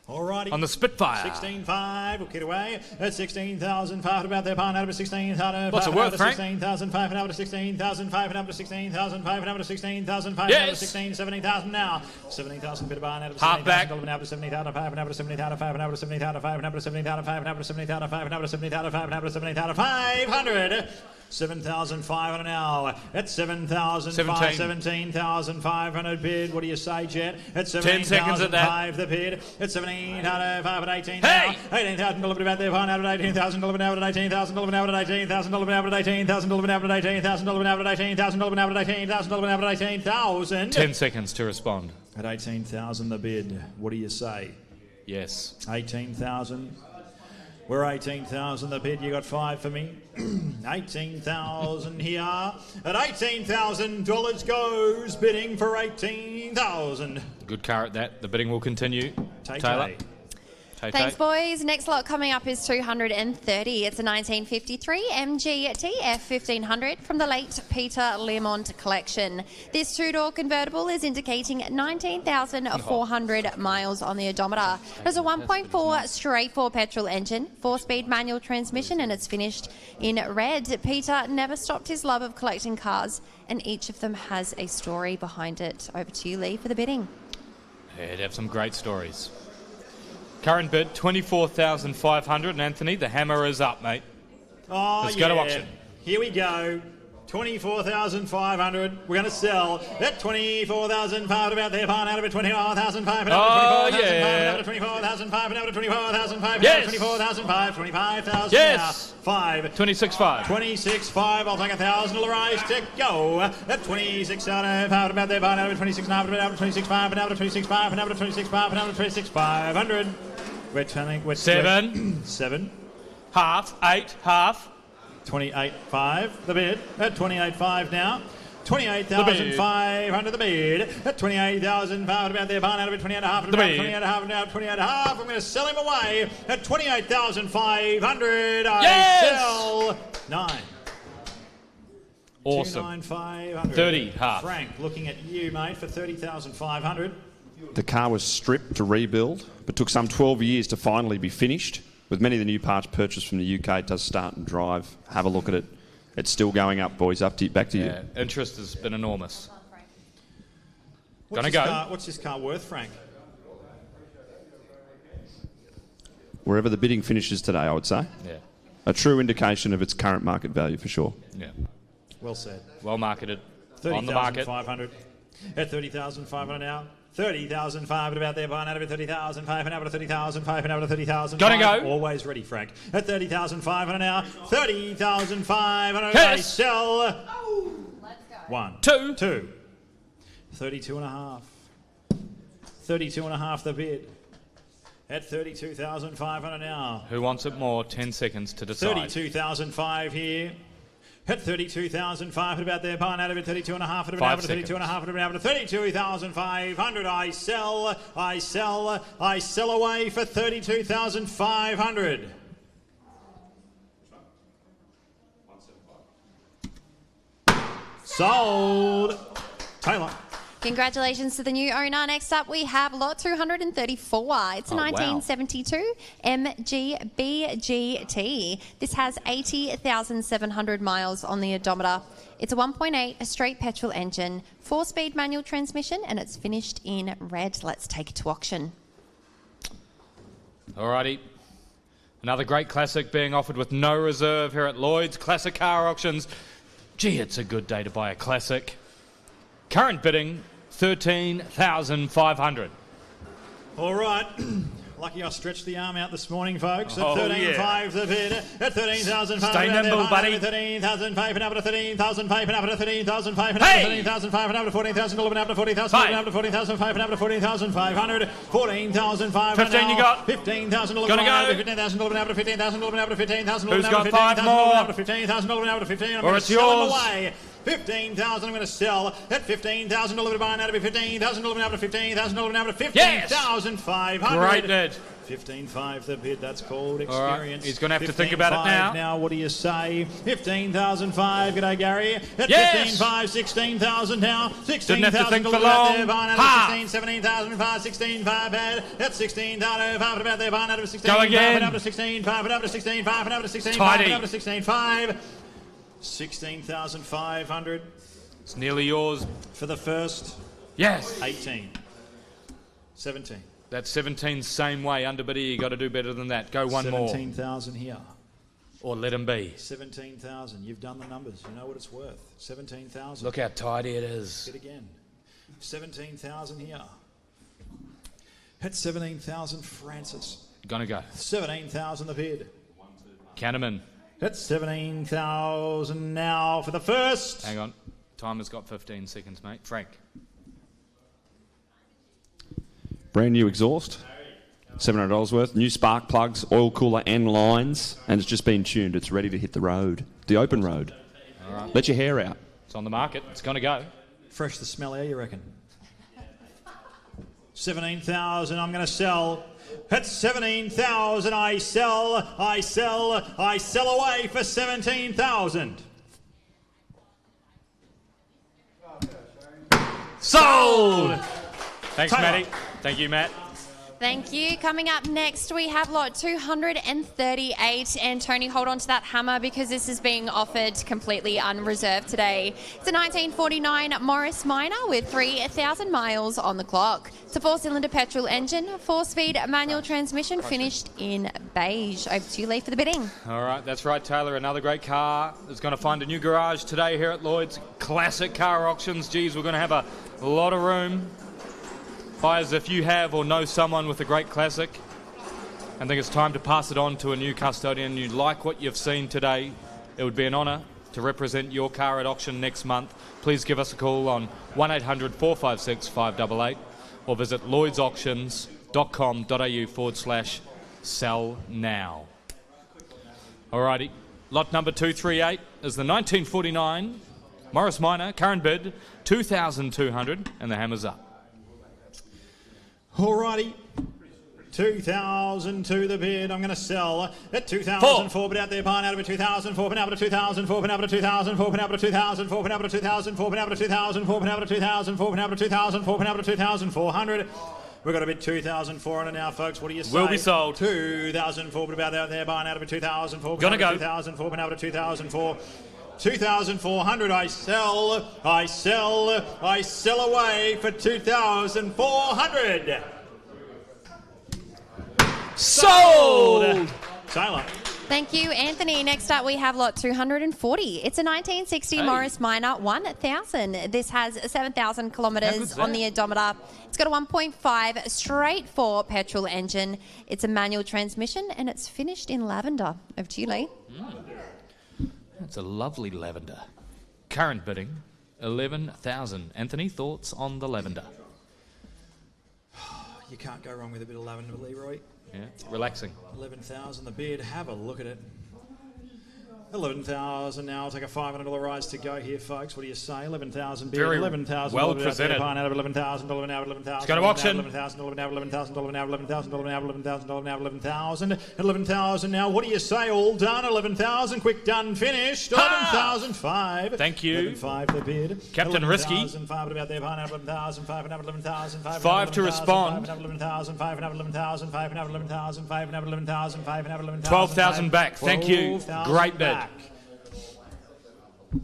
Alrighty. On the Spitfire. 16,500. We'll get away. At 16,500 about their pine out of 16,000. What's it worth, Frank? 16,500 out of 16,500 to 16,500 to 16,500 yes. to 16, 17,000 now. 17,000 bit of barn out of half back. Out of 70,500 to 70,500 to 70,500 to 70,500 to 70,500 to 70,500 to 70,500. 7,500 now. At 17,500 bid. What do you say, Jet? At 17,500 the bid. At 17,500, 18 now. 18,000 delivered about there. Out of 18,000 delivered out of 18,000 delivered out of 18,000 delivered out of 18,000 delivered out of 18,000 delivered out of 18,000 delivered out of 18,000 delivered out of 18,000. 10 seconds to respond. At 18,000 the bid. What do you say? Yes. 18,000. We're 18,000 the bid. You got 5 for me. 18,000 here. At $18,000 goes bidding for 18,000. Good car at that. The bidding will continue. Taylor. Thanks, boys. Next lot coming up is 230. It's a 1953 MG TF1500 from the late Peter Lemont collection. This two-door convertible is indicating 19,400 miles on the odometer. There's a 1.4 straight 4 petrol engine, 4-speed manual transmission, and it's finished in red. Peter never stopped his love of collecting cars, and each of them has a story behind it. Over to you, Lee, for the bidding. Yeah, they have some great stories. Current bid, 24,500. And Anthony, the hammer is up, mate. Oh, let's go to auction. Here we go. 24,500. We're going to sell at 24,500 about there. Barn out of it. 24,500. Oh, yeah. 24,500. 24,500. Yes. 24,500. 25,000. Yes. 5. 26,500. 26,500. I'll take $1,000 rise to go at 26,500 about there. Barn out of it. 26,500. Out of 26,500. Out of 26,500. Out of 26,500. Out of 26,500. We're turning. 7. 7. Half. 8. Half. 28.5 the bid at 28.5 now. 28,500 the bid at 28,500 about there. Barn out of it. 28.5 the bid. 28.5 now. 28.5. I'm going to sell him away at 28,500. I Yes! sell 9. Awesome. 29,500. 30 half. Frank, looking at you, mate, for 30,500. The car was stripped to rebuild, but took some 12 years to finally be finished. With many of the new parts purchased from the UK, it does start and drive. Have a look at it. It's still going up, boys. Back to you. Yeah, interest has been enormous. What's this car worth, Frank? Wherever the bidding finishes today, I would say. Yeah. A true indication of its current market value, for sure. Yeah. Well said. Well marketed. On the market. 30,500. At 30,500 now. 30,500 about there. Barn out of it. 30,500 out of 30,500 out of 30,000. Gotta go. Always ready, Frank. At 30,500 now. 30,500. Yes. I sell. Let's go. 1. 2. 2. 32.5. 32.5 the bid. At 32,500 now. Who wants it more? 10 seconds to decide. 32,500 here. At 32,500 about there. Barn out of it. 32.5. 5 32.5. 32,500. I sell away for 32,500. Sold. Taylor. Congratulations to the new owner. Next up, we have lot 234. It's a 1972 MG BGT. This has 80,700 miles on the odometer. It's a 1.8 straight petrol engine, 4-speed manual transmission, and it's finished in red. Let's take it to auction. Alrighty. Another great classic being offered with no reserve here at Lloyds Classic Car Auctions. Gee, it's a good day to buy a classic. Current bidding, 13,500. All right. Lucky I stretched the arm out this morning, folks. At Oh, 13,500 the bid. At 13,500. Stay nimble, buddy. 13,500 to 13,500 to 13,500 Hey! 13,500 to 14,000 to 14,000 to 14,500 to 14,500 14,500 15 you got. 15,000 to Gonna go. 15,000 to 15,000 to 15,000 Who's got 5 more? 15,000 to 15,000 Or it's yours. away. 15,000 I'm going to sell. At 15,000 delivered by now to be 15,000 delivered now to 15,000 delivered now to 15,500. Great bid. 15.5 the bid, that's called All right, experience. he's going to have to think about it now. Now, what do you say? 15,005. G'day, Gary. At Yes. 15.5, 16,000 now. 16,000 Didn't have to think for delivered out there long. by now to Ha! 16, 17,005, 16.5 bad. At 16,005 about there by now to 16. Go again. Up to 16.5, up to 16.5, up to 16.5, Tidy. up to 16.5. 16,500 It's nearly yours. for the first. Yes. 18. 17. That's 17 same way. Underbidder, you got to do better than that. Go one more. 17,000 here. Or let him be. 17,000. You've done the numbers. You know what it's worth. 17,000. Look how tidy it is. Get again. 17,000 here. At 17,000, Francis. Gonna go. 17,000 the bid. Count 'em in. That's 17,000 now for the first. Hang on. Timer's got 15 seconds, mate. Frank. Brand new exhaust, $700 worth. New spark plugs, oil cooler and lines. And it's just been tuned. It's ready to hit the road. The open road. All right. Let your hair out. It's on the market. It's gonna go. Fresh the smell air, you reckon? 17,000 I'm going to sell. At 17,000 I sell away for 17,000. Sold! Thanks, Taylor. Matty. Thank you, Matt. Thank you. Coming up next, we have lot 238. And Tony, hold on to that hammer because this is being offered completely unreserved today. It's a 1949 Morris Minor with 3,000 miles on the clock. It's a 4-cylinder petrol engine, 4-speed manual transmission, finished in beige. Over to you, Lee, for the bidding. All right, that's right, Taylor. Another great car is going to find a new garage today here at Lloyds Classic Car Auctions. Geez, we're going to have a lot of room. Buyers, if you have or know someone with a great classic and think it's time to pass it on to a new custodian, you like what you've seen today, it would be an honour to represent your car at auction next month. Please give us a call on 1800 456 588 or visit lloydsauctions.com.au/sell now. Alrighty, lot number 238 is the 1949 Morris Minor, current bid 2,200, and the hammer's up. Alrighty. 2,000 to the bid. I'm going to sell at 2,004, but out there buying out of 2,004, but out of 2,004, but out of 2,004, but out of 2,004, but out of 2,004, but out of 2,004, but out of 2,004, but out of 2,004, but out of 2,400. We've got a bid 2,400 now, folks. What do you say? Will be sold. 2,004, but about out there buying out of 2,004, Gonna go. 2,004, but out of 2,004. 2,400 I sell away for 2,400. Sold! Taylor. Thank you, Anthony. Next up, we have lot 240. It's a 1960 Morris Minor 1000. This has 7,000 kilometres on the odometer. It's got a 1.5 straight 4 petrol engine. It's a manual transmission and it's finished in lavender. Over to you, Lee. That's a lovely lavender. Current bidding, 11,000. Anthony, thoughts on the lavender? You can't go wrong with a bit of lavender, Leroy. Yeah, relaxing. 11,000 the bid. Have a look at it. 11,000 now. I'll take a $500 rise to go here, folks. What do you say? 11,000 bid. Very 11,000 well presented. $11,000 out of 11,000 now. 11,000. Let's go to auction. 11,000 now. 11,000 now. 11,000 now. 11,000. 11,000 now. What do you say? All done. 11,000. Quick done. Finished. 11,005. Thank you. 11,500 the bid. Captain Risky. 11,500 about there. 11,500. 11,500. 5 to respond. 11,500. 11,500. 11,500. 12,000 back. Thank you. Great bid.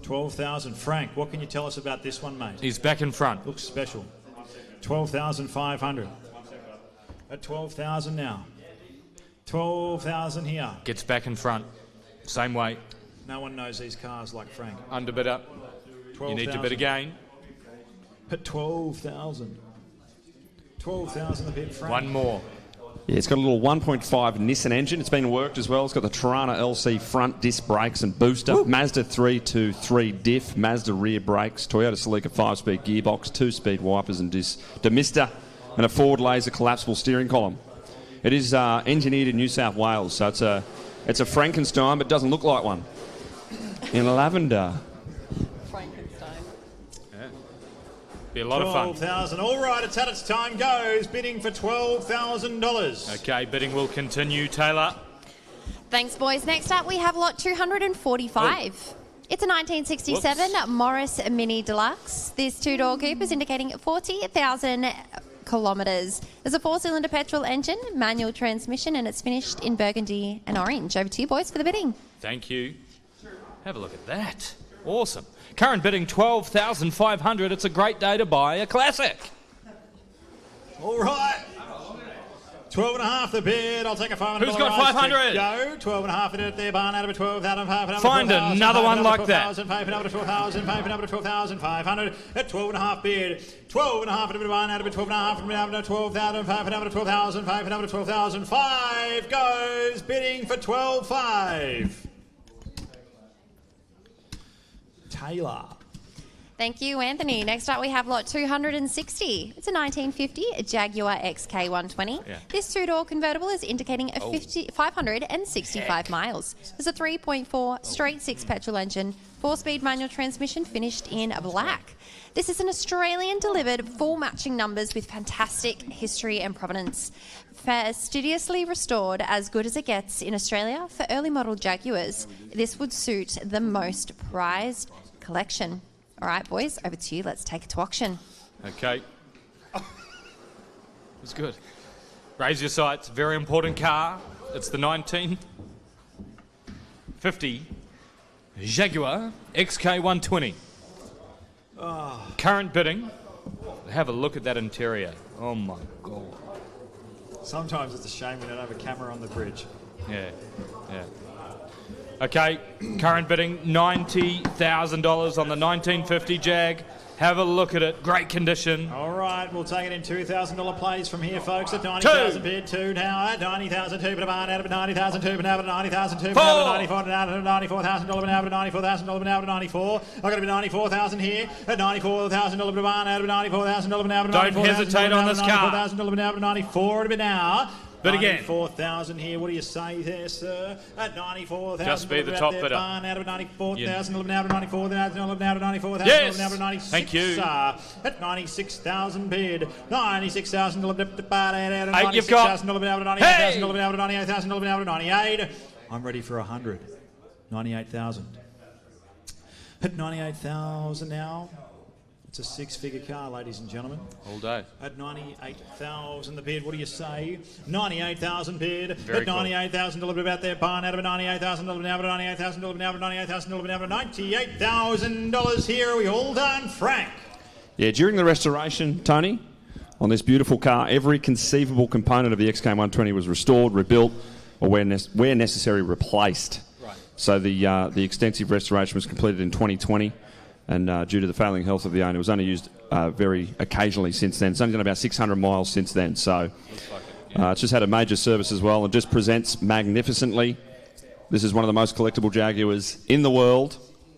12,000. Frank, what can you tell us about this one, mate? He's back in front. Looks special. 12,500. At 12,000 now. 12,000 here. Gets back in front. Same weight. No one knows these cars like Frank. Underbidder. You need to bid again. At 12,000. 12,000 the bid, Frank. One more. Yeah, it's got a little 1.5 Nissan engine. It's been worked as well. It's got the Carrara LC front disc brakes and booster. Woo. Mazda 323 diff, Mazda rear brakes, Toyota Celica 5-speed gearbox, 2-speed wipers and demister, and a Ford laser collapsible steering column. It is engineered in New South Wales, so it's a Frankenstein, but doesn't look like one. In lavender. Be a lot of fun. 12,000. All right, it's had its time goes. Bidding for $12,000. Okay, bidding will continue. Taylor. Thanks, boys. Next up, we have lot 245. It's a 1967 Morris Mini Deluxe. This two-door coupe is indicating 40,000 kilometres. There's a 4-cylinder petrol engine, manual transmission, and it's finished in burgundy and orange. Over to you, boys, for the bidding. Thank you. Have a look at that. Awesome. Current bidding $12,500. It's a great day to buy a classic. All right. 12.5 the bid. I'll take a $500. Who's got 500? Go. 12.5 it at their barn out of 12,500. Find another one like that. 12,500 at 12.5 bid. 12.5 at the barn out of 12.5 12,500 12,500 12,005 goes bidding for 12.5. Taylor. Thank you, Anthony. Next up, we have lot 260. It's a 1950 Jaguar XK120. Yeah. This two-door convertible is indicating 565 miles. There's a 3.4 straight-six petrol engine, 4-speed manual transmission finished in black. This is an Australian-delivered full matching numbers with fantastic history and provenance. Fastidiously restored, as good as it gets in Australia for early model Jaguars. This would suit the most prized collection. All right, boys, over to you. Let's take it to auction. Okay. It's good. Raise your sights. Very important car. It's the 1950 Jaguar XK120. Current bidding. Have a look at that interior. Oh, my God. Sometimes it's a shame we don't have a camera on the bridge. Yeah. Okay, current bidding $90,000 on the 1950 Jag. Have a look at it. Great condition. All right, we'll take it in $2,000 plays from here, folks. At 90,000 bid, two now at 90,000 two, but a barn out of 90,000 two, but now at 90,000 two, but now at 94, out of $94,000, but now at 94,000, but now at 94. I've got to be 94,000 here at $94,000, but a barn out of $94,000, but now at 94,000. Don't hesitate on this car. $94,000, but now at 94 to be now. But again, 94,000 here. What do you say there, sir? At 94,000. Just be the top bidder. Out of 94,000. Now to 94,000. Now to 94,000. Yes. Now to 96. Thank you. At 96,000 bid. 96,000. Hey, you've got. Hey. 98,000. 98. I'm ready for 100. 98,000. At 98,000 now. It's a six-figure car, ladies and gentlemen. All day. At 98,000 the bid. What do you say? 98,000 bid. Very at 98,000 cool. About their barn out of 98,000 now to 98,000 now to 98,000 now to $98,000 here. Are we all done, Frank? Yeah, during the restoration, Tony, on this beautiful car, every conceivable component of the XK120 was restored, rebuilt, or where necessary, replaced. Right. So the extensive restoration was completed in 2020. And due to the failing health of the owner, it was only used very occasionally since then. It's only done about 600 miles since then. So it's just had a major service as well and just presents magnificently. This is one of the most collectible Jaguars in the world.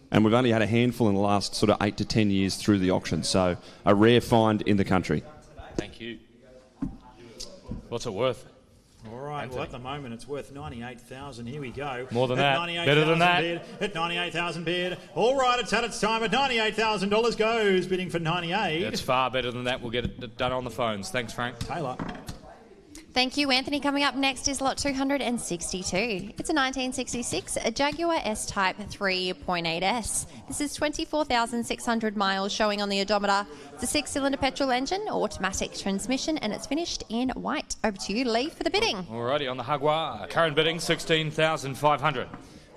And we've only had a handful in the last sort of 8 to 10 years through the auction. So a rare find in the country. Thank you. What's it worth? All right, well, at the moment it's worth 98,000. Here we go. More than that. Better than that. Bid, at 98,000 bid. All right, it's had its time. At $98,000 goes, bidding for 98. It's far better than that. We'll get it done on the phones. Thanks, Frank. Taylor. Thank you, Anthony. Coming up next is lot 262. It's a 1966 Jaguar S-Type 3.8S. This is 24,600 miles showing on the odometer. It's a 6-cylinder petrol engine, automatic transmission, and it's finished in white. Over to you, Lee, for the bidding. Alrighty, on the Jaguar. Current bidding $16,500.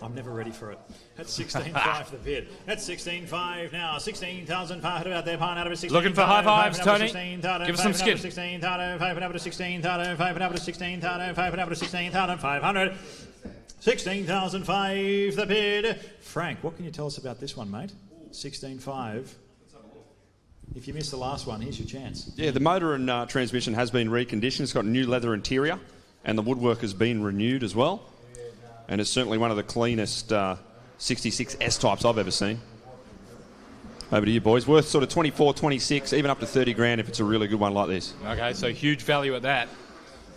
I'm never ready for it. That's 16.5 for the bid. That's 16.5 now. 16,500 out there. Pine out of 16. Looking for high fives, Tony. Give us some skin. 16,500 to 16,500 to 16,500 to 16,500. 16,005 the bid. Frank, what can you tell us about this one, mate? 16.5. If you missed the last one, here's your chance. Yeah, the motor and transmission has been reconditioned. It's got new leather interior, and the woodwork has been renewed as well. And it's certainly one of the cleanest 66 S-types I've ever seen. Over to you, boys. Worth sort of 24, 26, even up to 30 grand if it's a really good one like this. Okay, so huge value at that.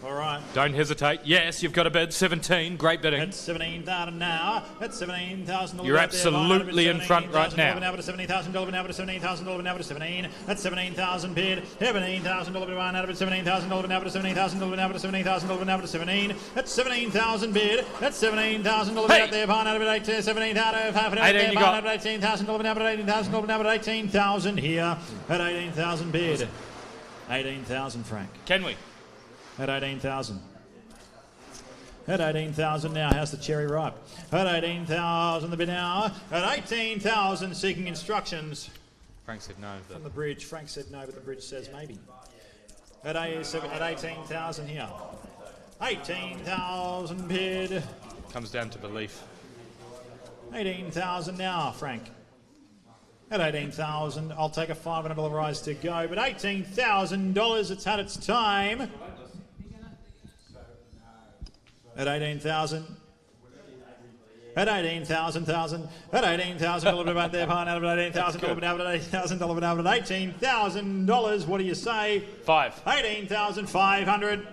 All right. Don't hesitate. Yes, you've got a bid. 17. Great bidding. That's 17,000 now. That's 17,000. You're absolutely in front right now. $17,000 $17,000 $17,000 $17. That's 17,000 bid. $17,000 one out of it. $17,000 now to $17,000 now to $17,000 now to 17. That's 17,000 bid. That's $17,000 out there. Barn out of it. 17,500 out there. Barn out of $18,000 now to $18,000 now to 18,000 here at 18,000 bid. 18,000, Frank. Can we? At 18,000. At 18,000 now, how's the cherry ripe? At 18,000 the bid now. At 18,000 seeking instructions. Frank said no. From the bridge. Frank said no, but the bridge says maybe. At 18,000 here. 18,000 bid. Comes down to belief. 18,000 now, Frank. At 18,000, I'll take a $500 rise to go, but $18,000, it's had its time. At 18,000. At 18,000, at 18,000, about there, pine out of $18,000, out at $18,000, out at $18,000. What do you say? 5. 18,500.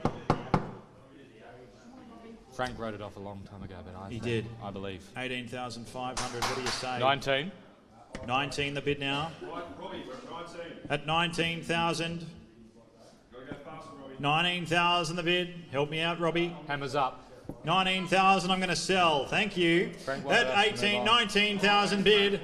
Frank wrote it off a long time ago, but he did. I believe. 18,500. What do you say? 19. 19 the bid now. At 19,000. 19,000 the bid. Help me out, Robbie. Hammers up. 19,000 I'm going to sell. Thank you. At 19,000 bid.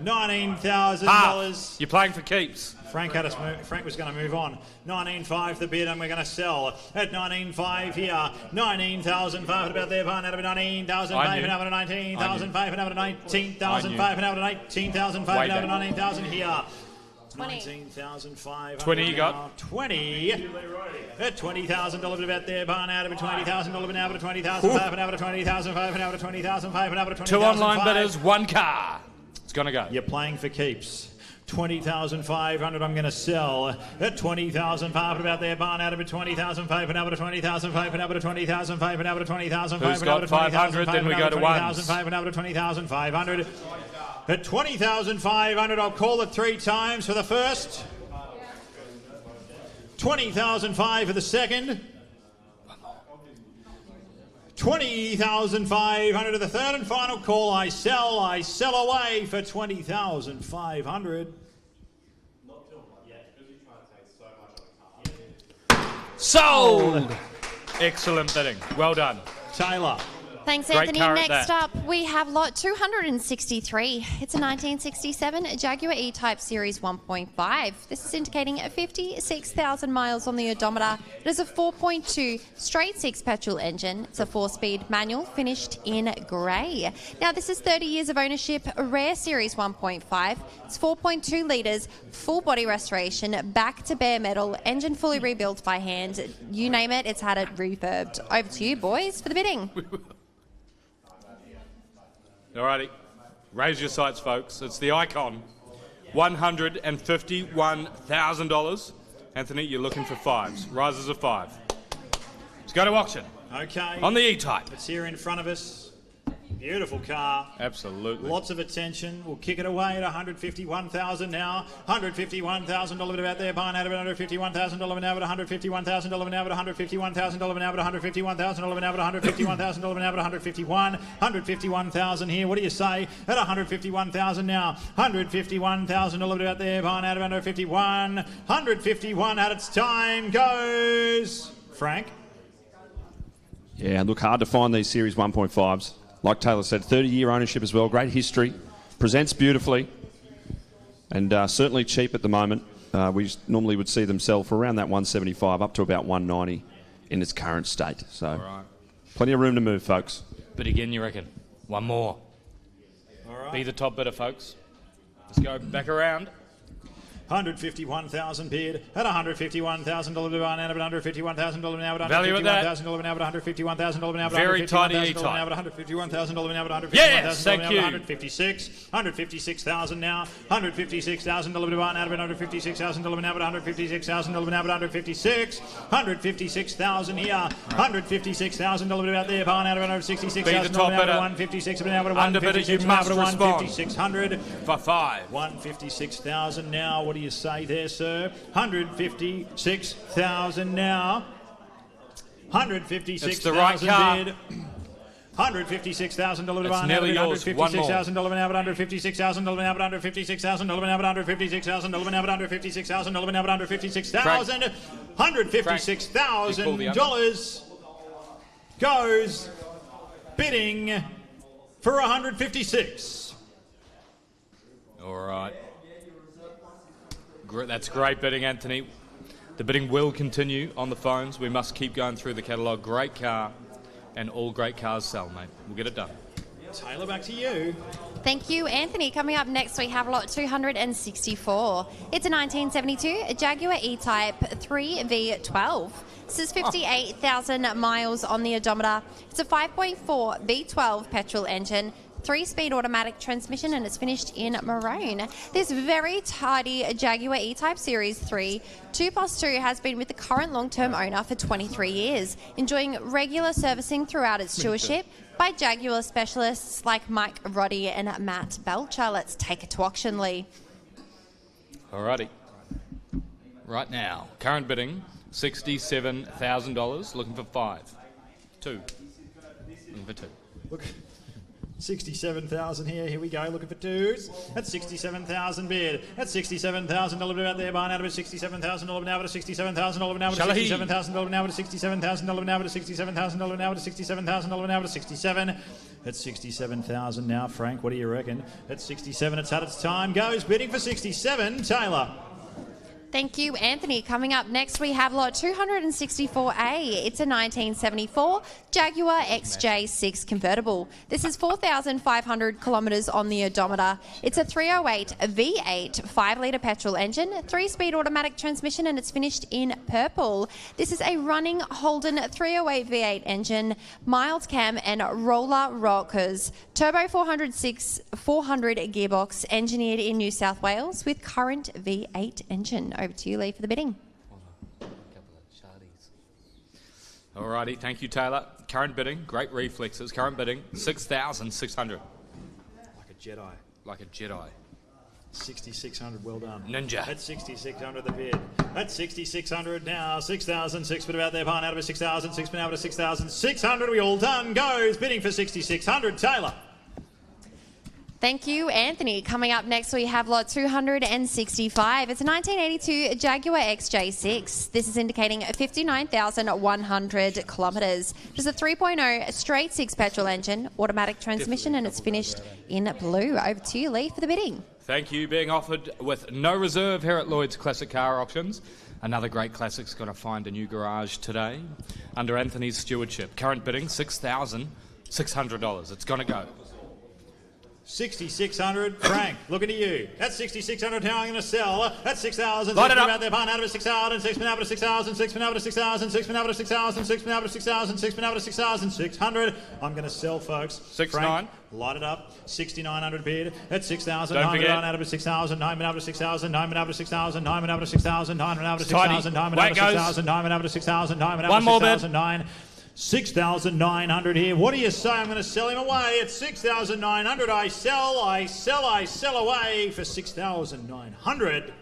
$19,000. You're playing for keeps. Frank was going to move on. 19.5 the bid, and we're going to sell at 19.5 here. 19,500 about there. Barn out of 19,500 out of 19,500 out of 19,500 out of 18,500 out of 19,000 here. 19,500. 20 you got. 20. At $20,000 about there. Barn out of $20,000 now to 20,500 out of 20,500 out of 20,500 out of 20,000. 2 online bidders, 1 car. It's going to go. You're playing for keeps. 20,500 I'm going to sell at 20,500 about there. Barn out of it. 20,500 out of 20,500 out of 20,500 out of 20,500. Who's got 500? Then we go to 1. 20,500 out of 20,500. At 20,500 I'll call it 3 times for the first. 20,500 for the second. 20,500 to the third and final call. I sell away for 20,500. Sold! Excellent bidding. Well done. Taylor. Thanks, Anthony. Next up, we have lot 263. It's a 1967 Jaguar E-Type Series 1.5. This is indicating 56,000 miles on the odometer. It is a 4.2 straight 6 petrol engine. It's a 4-speed manual finished in grey. Now, this is 30 years of ownership, a rare Series 1.5. It's 4.2 litres, full body restoration, back to bare metal, engine fully rebuilt by hand. You name it, it's had it refurbed. Over to you, boys, for the bidding. Alrighty, raise your sights, folks. It's the Icon, $151,000. Anthony, you're looking for 5s. Rises of 5. Let's go to auction. Okay. On the E-Type. It's here in front of us. Beautiful car. Absolutely. Lots of attention. We'll kick it away at $151,000 now. $151,000 about there. Barn out of it. $151,000 now. At $151,000 now. At $151,000 now. At $151,000 now. At $151,000 now. At $151,000 here. What do you say? At $151,000 now. $151,000 about there. Barn out of $151. $151 at its time goes. Frank. Yeah, look, hard to find these Series 1.5s. Like Taylor said, 30-year ownership as well. Great history. Presents beautifully. And certainly cheap at the moment. We normally would see them sell for around that 175 up to about 190 in its current state. So plenty of room to move, folks. But again, you reckon? One more. All right. Be the top bidder, folks. Let's go back around. 151,000 bid at $151,000 bid on out of $151,000 now at Value at that. $151,000 now at $151,000 now at Very tidy $151,000 E-type. now at $151,000 now at $151,000 Yes, now thank at you. $156,000 now $156,000 bid on out of $156,000 now at $156,000 now at $156,000 here $156,000 bid out there on out of $166,000 Be the top now bidder. at $156,000 now at Under bidder, you $156,000 must now at respond. $156,000 For 5. 156,000 now. What do you say there, sir? 156,000 now. 156,000 It's the right car. bid. $156,000 It's nearly yours. One more. $156,000 now, but $156,000 now, but $156,000 now, but $156,000 now, but $156,000 now, but $156,000. $156,000 goes bidding for 156. All right. That's great bidding, Anthony. The bidding will continue on the phones. We must keep going through the catalogue. Great car, and all great cars sell, mate. We'll get it done. Taylor, back to you. Thank you, Anthony. Coming up next, we have lot 264. It's a 1972 Jaguar E-Type 3V12. This is 58,000 miles on the odometer. It's a 5.4 V12 petrol engine, 3-speed automatic transmission, and it's finished in maroon. This very tidy Jaguar E-Type Series 3 2+2 has been with the current long-term owner for 23 years, enjoying regular servicing throughout its stewardship by Jaguar specialists like Mike Roddy and Matt Belcher. Let's take it to auction, Lee. Alrighty. Right now, current bidding, $67,000. Looking for 5. 2. Looking for 2. Look. 67,000 here we go, looking for twos. That's 67,000 bid. That's $67,000 out there, buying out of it. $67,000 now, but $67,000 now, but $67,000 now, but $67,000 now, but $67,000 now, but $67,000 now, but $67. That's 67,000 now, Frank. What do you reckon? That's 67. It's had its time. Goes bidding for 67. Taylor. Thank you, Anthony. Coming up next, we have lot 264A. It's a 1974 Jaguar XJ6 convertible. This is 4,500 kilometres on the odometer. It's a 308 V8 5-litre petrol engine, 3-speed automatic transmission, and it's finished in purple. This is a running Holden 308 V8 engine, mild cam and roller rockers, turbo 400 gearbox, engineered in New South Wales with current V8 engine. Over to you, Lee, for the bidding. Alrighty, thank you, Taylor. Current bidding, great reflexes. Current bidding, 6,600. Like a Jedi. Like a Jedi. 6,600, well done. Ninja. That's 6,600 the bid. That's 6,600 now. 6,006 bid about there, pine out of 6,000, 6 bid out of 6,600. We all done. Goes bidding for 6,600. Taylor. Thank you, Anthony. Coming up next, we have lot 265. It's a 1982 Jaguar XJ6. This is indicating 59,100 kilometres. Just a 3.0 straight 6 petrol engine, automatic transmission, and it's finished in blue. Over to you, Lee, for the bidding. Thank you. Being offered with no reserve here at Lloyds Classic Car Auctions. Another great classic's going to find a new garage today under Anthony's stewardship. Current bidding, $6,600. It's going to go. 6,600. Frank, looking at you. That's 6,600. How I'm going to sell. That's 6,000. Light it up. Out there, out of 6,000. 6 out of 6,000. 6 out of 6,000. 6 out of 6,000. 6 out of 6,000. 6 out of 6,600. I'm going to sell, folks. 6,900. Light it up. 6,900 bid. That's 6,000. Don't forget. Out of 6,000. 9 out of 6,000. 9 out of 6,000. 9 out of 6,000. 9 out of 6,000. 9 out of 6,000. 9 out of 6,000. 9 out of 6,000. 6,900 here. What do you say? I'm going to sell him away at 6,900. I sell away for 6,900.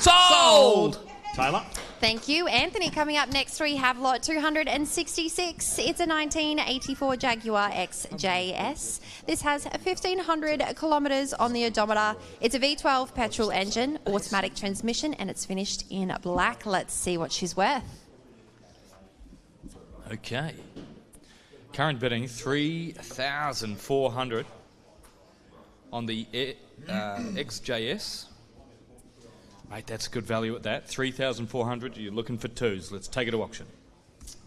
Sold! Taylor. Thank you, Anthony. Coming up next, we have lot 266. It's a 1984 Jaguar XJS. This has 1,500 kilometres on the odometer. It's a V12 petrol engine, automatic transmission, and it's finished in black. Let's see what she's worth. Okay. Current bidding, 3,400 on the XJS. Mate, that's good value at that. 3,400. You're looking for twos. Let's take it to auction.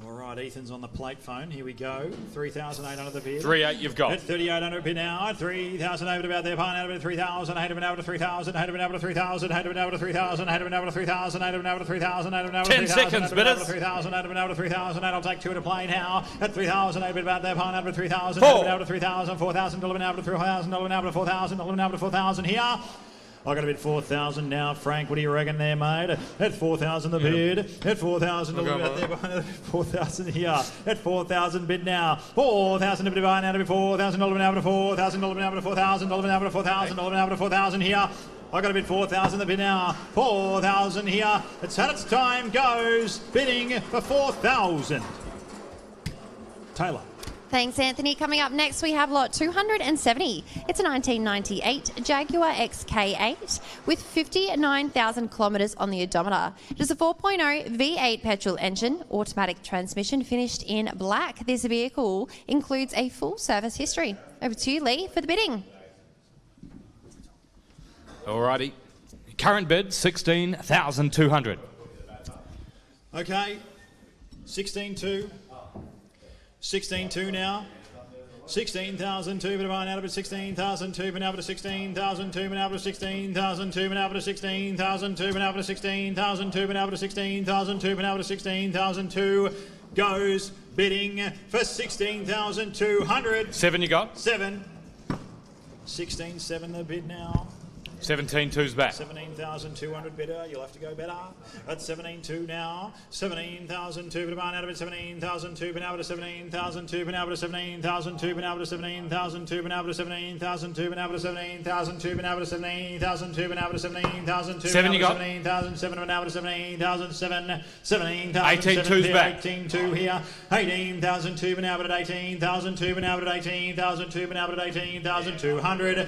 All right, Ethan's on the plate phone. Here we go. 3,800 the bid. 3,800 you've got. At 3,800 bid now. 3,000 over to about there. Pine over to 3,000. Hayden over to 3,000. Hayden over to 3,000. Hayden over to 3,000. Hayden over to 3,000. Hayden over to 3,000. Hayden over to 3,000. 10 seconds, bidders. 3,000. Hayden over to 3,000. I'll take two to play now. At 3,000 over about there. Pine over to 3,000. Hayden over to 3,000. 4,000. Over to 3,000. Over to 4,000. Over to 4,000 here. I got a bid 4,000 now, Frank. What do you reckon there, mate? At 4,000 the bid. At 4,000 out there behind 4,000 here. At 4,000 bid now. 4,000 to bid behind out of 4,000 now to 4,000 now to 4,000 now to 4,000 now to 4,000 here. I got a bid 4,000 the bid now. 4,000 here. It's had its time. Goes bidding for 4,000. Taylor. Thanks, Anthony. Coming up next, we have lot 270. It's a 1998 Jaguar XK8 with 59,000 kilometres on the odometer. It is a 4.0 V8 petrol engine, automatic transmission finished in black. This vehicle includes a full service history. Over to you, Lee, for the bidding. Alrighty. Current bid, 16,200. Okay. 16,2. 16,2 now. 16,002, but out of it 16,002, but out of 16,002, but out of 16,002, but out of 16,002, but out of 16,002, but out of 16,002, but out of 16,002 goes bidding for 16,200. 7 you got? 7. 16,7 the bid now. 17.2's back. 17,200 bidder. You'll have to go better. At 17.2 now. 17,002 but out of it. 17,002 but out of 17,002 but out of 17,002 but out of 17,002 but out of 17,002 but out of 17,002 but out of 17,002 but out of 17,002. 7 you got? 17,007 but out of 17,007. 17,007. 18.2's back. 18.2 here. 18,002 but out of 18,002 but out of 18,002 but out of 18,200.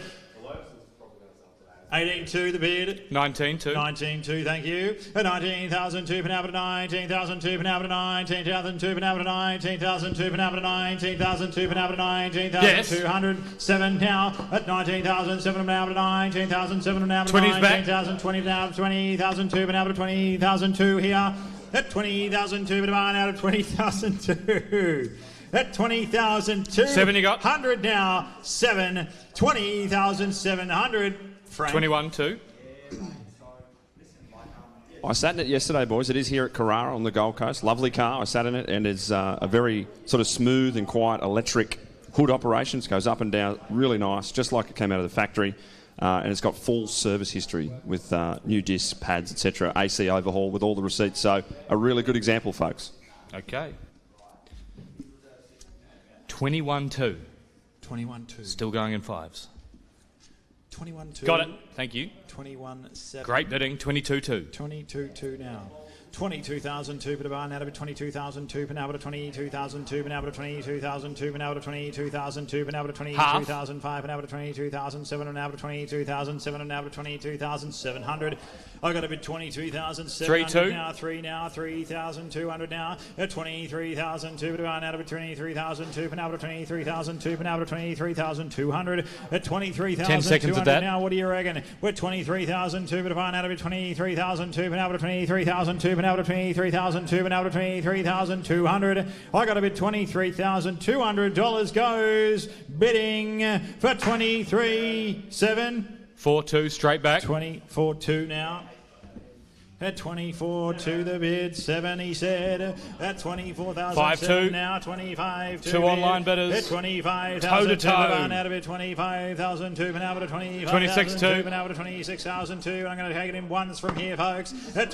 18.2 the bid. 19.2. 19.2, thank you. 19,002 Penabra 19,002 Penabra 19,002 Penabra 19,002 Penabra 19,002 Penabra 19,207 now at 19,007 Penabra 19,007 Penabra 20's back. 20,020 now 20,002 Penabra 20,002 here at 20,002 Penabra out of 20,002. At 20,002. 7 you got? 100 now. 7. 20,700. Frank. 21.2. I sat in it yesterday, boys. It is here at Carrara on the Gold Coast. Lovely car. I sat in it, and it's a very sort of smooth and quiet electric hood operations. Goes up and down, really nice, just like it came out of the factory. And it's got full service history with new discs, pads, etc. AC overhaul with all the receipts. So a really good example, folks. Okay. 21.2. 21.2. Still going in fives. 21.2. Got it. Thank you. 21.7. Great bidding. 22.2. 22.2 now. 22,002 but out of it 22,002 but out of 22,002 but out of 22,002 but out of 22,002 but out of 22,005 but out of 22,007 and out of 22,007 and out of 22,700. I got a bid 23,700 now. 3 now. 3,200 now. At 23,002 but out of it 23,002 but out of 23,002 but out of 23,200. At 23,200 10 seconds of that. now. What do you reckon? We're 23,002 but out of it 23,002 but out of 23,002 but out of 23,002 but out of 23,200. I got a bid $23,200 goes bidding for 23,700. 4.2 straight back. 24.2 now. At 24.2 the bid, 7 he said. At 24,007 now, 25.2. 2 online bidders. At 25,000. Toe to toe. Out of it, 25,000. But out of 26.2. But out of 26,002. I'm going to take it in ones from here, folks. At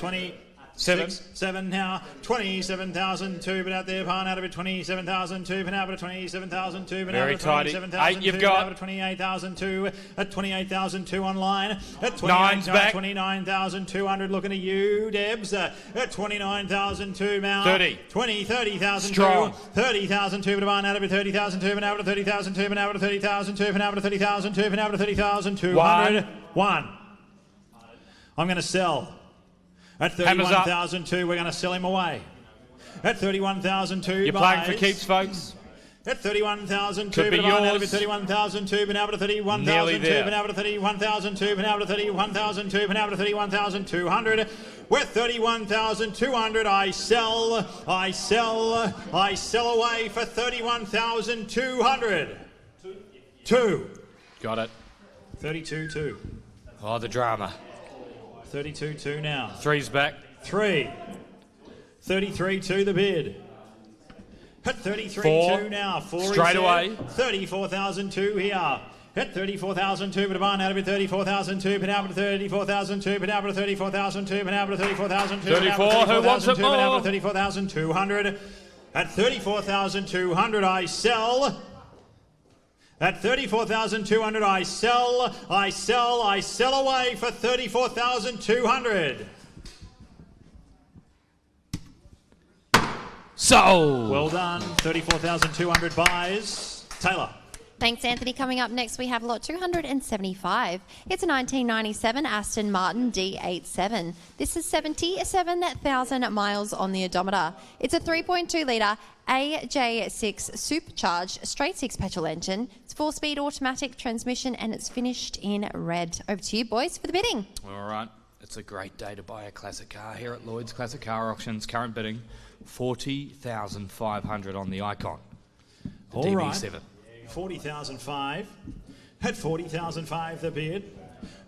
7 now, 27,002, but out there, Pan out of it, 27,002, but out of 27,002, but out of 27,002, 8 you've got. out of 28,002, at 28,002 online, at 29,200, looking at you, Debs, at 29,002 now, 30,002, strong, 30,002, but out of it, 30,002, but out of 30,002, but out of 30,002, but out of 30,002, but out of 30,200, 1. I'm going to sell. At 31,002, we're going to sell him away. At 31,002, you're playing for keeps, folks. At 31,000, Could be yours. 31,000, been able to 31,000, Nearly there. been able to 31,000, been able to 31,000, been able to 31,200. With 31,200, I sell away for 31,200. 2. Got it. 32-2. Oh, the drama. 32-2 now. 3's back. 3. 33-2 the bid. At 33-2 4. now. 4 Straight away. 34,002 here. At 34,002, but on out of it, 34,002, but out of 34,002, but out of 34,000, but out of 34,002, 34, who wants it more? 34,200. At 34,200, I sell. At 34,200, I sell away for 34,200. Sold. Well done. 34,200 buys. Taylor. Thanks, Anthony. Coming up next, we have lot 275. It's a 1997 Aston Martin D87. This is 77,000 miles on the odometer. It's a 3.2-litre AJ6 supercharged straight-six petrol engine. It's 4-speed automatic transmission, and it's finished in red. Over to you, boys, for the bidding. All right. It's a great day to buy a classic car here at Lloyds Classic Car Auctions. Current bidding, 40,500 on the Icon. The All DB7. right. 40,005. At 40,005 the bid.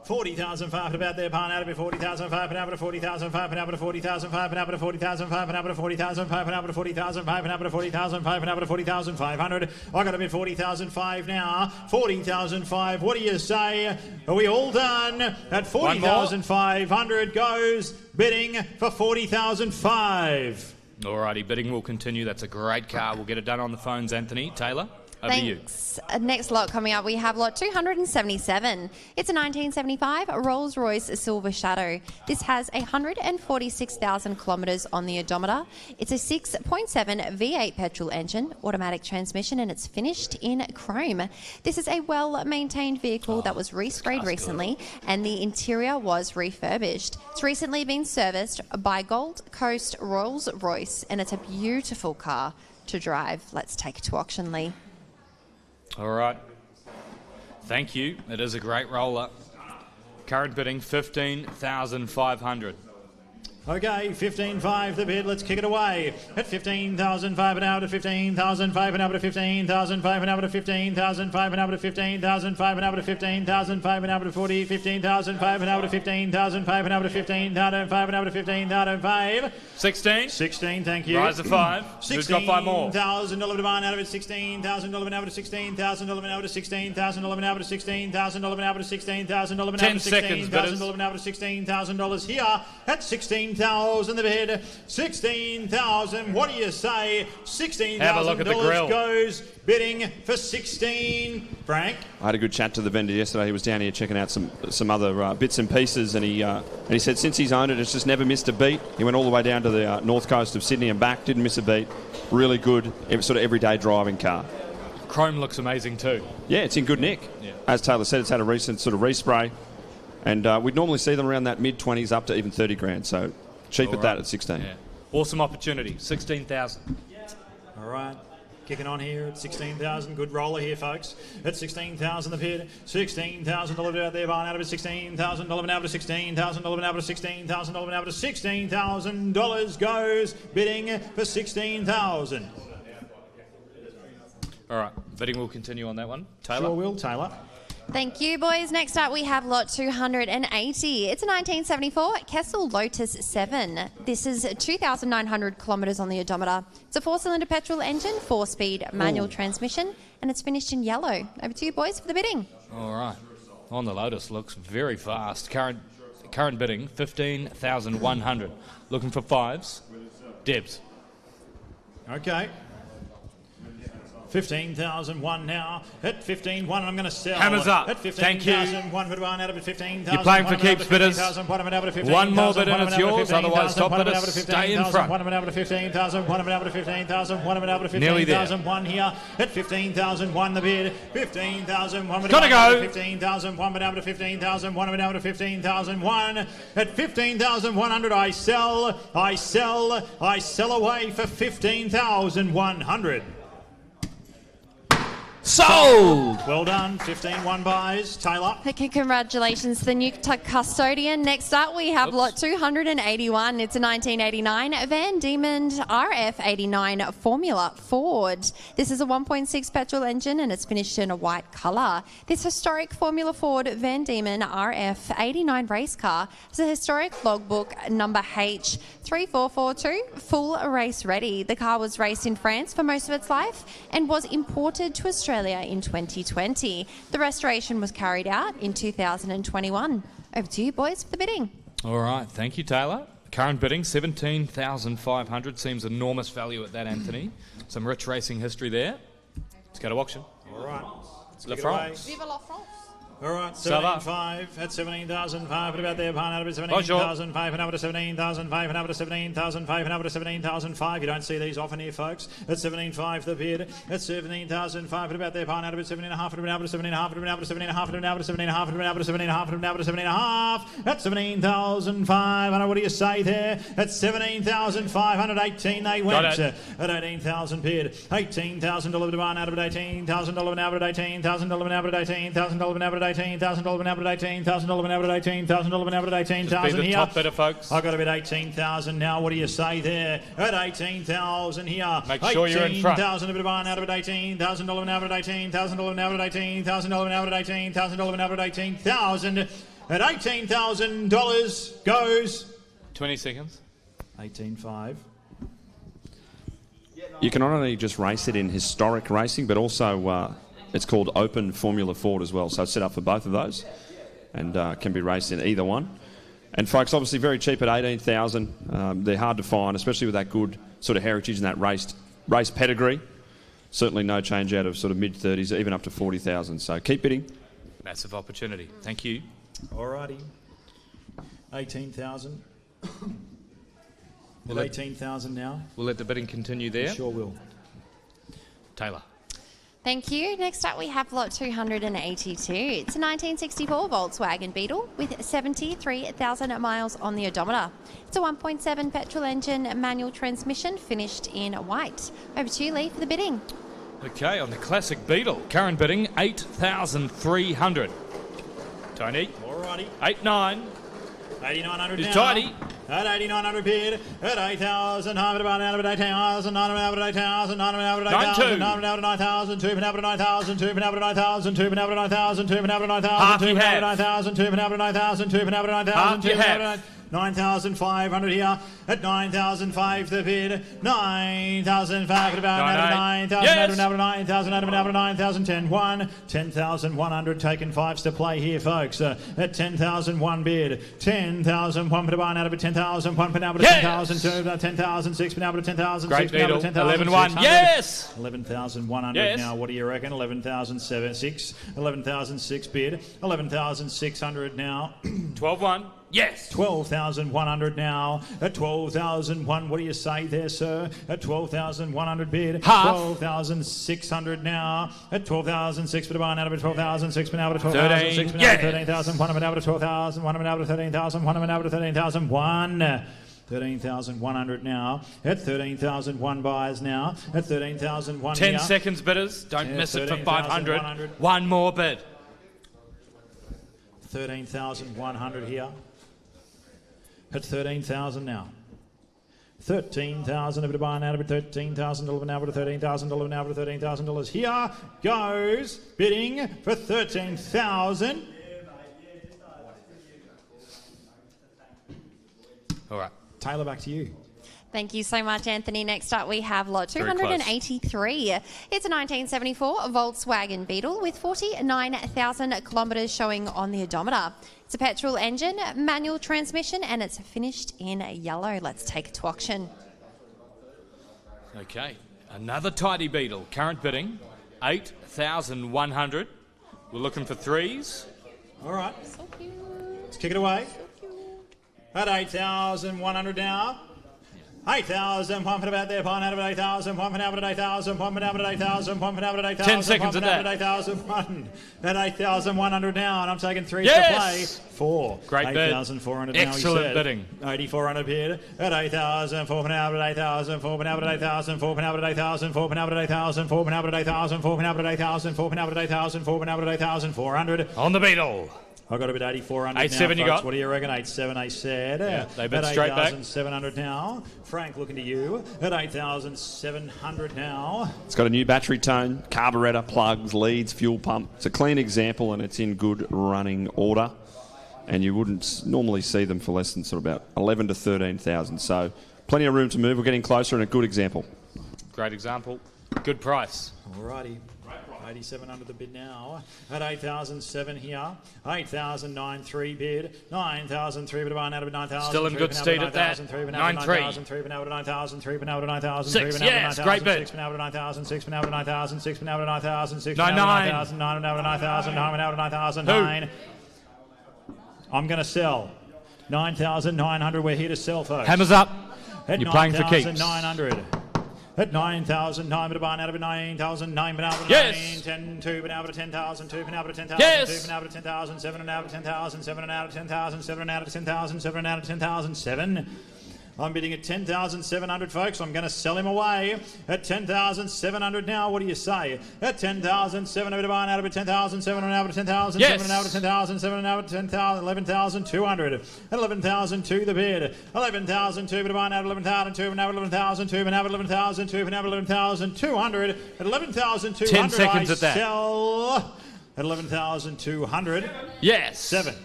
40,005 about their pan out of it. 40,005 and out of 40,005 and out of 40,005 and out of 40,005 and out of 40,005 and out of 40,005 and out of 40,005 and out of 40,500. I got to bid 40,005 now. 40,005. What do you say? Are we all done? At 40,500 goes bidding for 40,005. Alrighty, bidding will continue. That's a great car. We'll get it done on the phones, Anthony. Taylor, over to you. Thanks. Next lot coming up, we have lot 277. It's a 1975 Rolls-Royce Silver Shadow. This has 146,000 kilometres on the odometer. It's a 6.7 V8 petrol engine, automatic transmission, and it's finished in chrome. This is a well-maintained vehicle that was resprayed recently, and the interior was refurbished. It's recently been serviced by Gold Coast Rolls-Royce, and it's a beautiful car to drive. Let's take it to auction, Lee. All right. Thank you. It is a great roller. Current bidding, 15,500. Okay, 15,500 the bid. Let's kick it away. At 15,500 and out of 15,500 and out of 15,500 and out of 15,500 and out of 15,500 and out of 15,500 and out of 40, 15,500 and out of 15,500 and out of 15,500 and out of 15,500. 16. 16, thank you. Rise of 5. Who's got 5 more? $16,000 demand out of it. 16,000 out of 16,000 out of 16,000 out of 16,000 out of 16,000 out of 10 seconds, bidders. out of $16,000 here at 16,000 the bid. 16,000. What do you say? $16,000 goes bidding for 16. Frank. I had a good chat to the vendor yesterday. He was down here checking out some other bits and pieces, and he said since he's owned it, it's just never missed a beat. He went all the way down to the north coast of Sydney and back, didn't miss a beat. Really good, sort of everyday driving car. Chrome looks amazing too. Yeah, it's in good nick. Yeah. As Taylor said, it's had a recent sort of respray, and we'd normally see them around that mid-20s up to even 30 grand. So cheap at that at 16. Yeah. Awesome opportunity. 16,000. All right. Kicking on here at 16,000. Good roller here, folks. At 16,000 the bid. $16,000 out there, buying out of it. $16,000 out of $16,000 out of $16,000 out of $16,000 goes bidding for 16,000. All right. Bidding will continue on that one. Taylor. Sure will, Taylor. Thank you, boys. Next up, we have lot 280. It's a 1974 Kessel Lotus 7. This is 2,900 kilometres on the odometer. It's a 4-cylinder petrol engine, 4-speed manual transmission, and it's finished in yellow. Over to you, boys, for the bidding. All right. On the Lotus, looks very fast. Current bidding, 15,100. Looking for 5s. Debs. Okay. 15,001 now. At 15,100, I'm going to sell. Hammers up. At Thank you. 15,001 for one out of it. 15,000. You're playing for keeps, bidders. One more bid and it's yours. Otherwise, top bidders stay in front. One out of 15,000. One out of 15,000. One out of 15,000. Nearly there. One here. At 15,001 the bid. 15,001. Gotta go. 15,000. One out of 15,000. One out of 15,001. At 15,100, I sell. I sell away for 15,100. Sold! Well done. 15-1 buys. Taylor. Okay, congratulations to the new custodian. Next up, we have lot 281. It's a 1989 Van Diemen RF89 Formula Ford. This is a 1.6 petrol engine and it's finished in a white colour. This historic Formula Ford Van Diemen RF89 race car is a historic logbook number H3442, full race ready. The car was raced in France for most of its life and was imported to Australia in 2020. The restoration was carried out in 2021. Over to you, boys, for the bidding. All right, thank you, Taylor. Current bidding, 17,500. Seems enormous value at that, Anthony. Some rich racing history there. Let's go to auction. All right. La France. Vive la France. All right, 17,500 at 17,500 about there. Pan out of 17,500 over to 17,500 over to 17,500 over to 17,500. You don't see these often here, folks. At 17,500 the bid. At 17,500 about there. Pan out of 17,500 over to 17,500 over to 17,500 over to 17,500 over to 17,500 over to 17,500 at 17,500. What do you say there? At 17,500, 18 they went. At 18,000 bid. 18,000 delivered to Pan out of 18,000 delivered now at 18,000 delivered now at 18,000 delivered now at 18,000 $18,000 now at 18,000 now at 18,000 now at 18,000 here. Top bidder, folks. I've got a bid 18,000 now. What do you say there? At 18,000 here. Make sure you're in front. 18,000 a bit of buy now at 18,000 now at 18,000 now at 18,000 now at 18,000 now at 18,000 at $18,000 goes 20 seconds. 18.5. You can not only just race it in historic racing, but also it's called Open Formula Ford as well. So it's set up for both of those and can be raced in either one. And folks, obviously very cheap at 18,000. They're hard to find, especially with that good sort of heritage and that race pedigree. Certainly no change out of sort of mid-30s, even up to 40,000. So keep bidding. Massive opportunity. Thank you. Alrighty. 18,000. 18,000 now. We'll let the bidding continue there. Sure will. Taylor. Thank you. Next up, we have lot 282. It's a 1964 Volkswagen Beetle with 73,000 miles on the odometer. It's a 1.7 petrol engine manual transmission finished in white. Over to you, Lee, for the bidding. Okay, on the classic Beetle, current bidding 8,300. Tony. Alrighty. 8,900. 8,900 It's now. tidy. At 8,900 bid. At 8,000. Half about now. At 8,000. 9,000. 8,000. 9,000. 8,000. 9,000. 9,000. 2,000. 9,000. 2,000. 9,000. 2,000. 9,000. 2,000. 9,000. 2,000. 9,000. 2,000. 9,000. 2,000. 9,000. 2,000. 9,500 here at 9,005 the bid. 9,500 about 9,000 9,000 9,000 10,1 10,100 taken fives to play here, folks. At 10,001 bid. 10,001 bid about out of 10,001 bid out of 10,002 10,006 bid out of 10,006 Great Beetle. 11,100. Yes. 11,100 now. What do you reckon? 11,006. 11,006 bid. 11,600 now. 12,100. Yes. 12,100 now. At 12,001, what do you say there, sir? At 12,100 bid. Half. 12,600 now. At 12,006 bid out of 12,006 bid out of 12,006 bid out of 13,001 bid out of 12,001 bid out of 13,001 bid out of 13,001. 13,100 now. At 13,001 buyers now. At 13,001 10 here. seconds bidders. Don't miss it for 500. One more bid. 13,100 here. At 13,000 now. 13,000 of it buying out of it. $13,000 now to $13,000 now to $13,000. Here goes bidding for 13,000. All right. Taylor, back to you. Thank you so much, Anthony. Next up, we have lot 283. It's a 1974 Volkswagen Beetle with 49,000 kilometres showing on the odometer. It's a petrol engine, manual transmission, and it's finished in yellow. Let's take it to auction. Okay, another tidy Beetle. Current bidding 8,100. We're looking for threes. All right. So cute. Let's kick it away. At 8,100 now. 8,000, one for about there, pine out of 8,000, one for out of 8,000, one for out of 8,000, one for out of 8,000. 10 seconds at that. 8,001 at 8,100 now, and I'm taking three Yes! to play. 4. Great bid. 8,400 now. Excellent bidding. 8,400 bid at 8,000, 4 for out of 8,000, 4 for out of 8,000, 4 for out of 8,000, 4 for out of 8,000, 4 for out of 8,000, 4 for out of 8,000, 4 for out of 8,000, 4 for out of 8,000, 400. On the beetle. I got a bit 8,400 8,700 now, you folks. got. What do you reckon? 8,700 I said. Yeah, they bid at straight back. 8,700 now. Frank, looking to you at 8,700 now. It's got a new battery tone, carburettor, plugs, leads, fuel pump. It's a clean example and it's in good running order. And you wouldn't normally see them for less than sort of about 11 to 13,000. So plenty of room to move. We're getting closer and a good example. Great example. Good price. Alrighty. 8,700 the bid now at 8,007 here. 8,093 bid. 9,003 bid about out of 9,000. Still in good state at that. 9,3 9,3. bid out of 9,000. 3 bid out of 9,000. 6. Yes, great bid. 6 bid out of 9,000. 6 bid out of 9,000. 6 bid out of 9,000. 6 bid 9, out of 9,000. 9 bid out of 9,000. 9 bid out of 9,000. 9. I'm going to sell 9,900. We're here to sell, folks. Hammers up. At You're playing for keeps. 9,900. At 9,000, 9 bid out of 9,000, 9 bid out of 9, Yes. 10, 2 bid out of 10,000, 2 bid out of 10,000, Yes. 2 bid out of 10,000, 7 out of 10,000, 7 out of 10,000, 7 out of 10,000, 7 out of 10,000, 7. I'm bidding at 10,700, folks. I'm going to sell him away at 10,700 now. What do you say? At 10,700, out of 10,000, 7 out of 10,000, Yes. 7 out of 10,000, 7 out of 10,000, 11,200. At 11,002 the bid. 11,002 bid out of 11,000, 2 out of 11,000, 2 out of 11,000, 2 out of 11,200. At 11,200 10 seconds I at that. sell at 11,200. Yes. 7.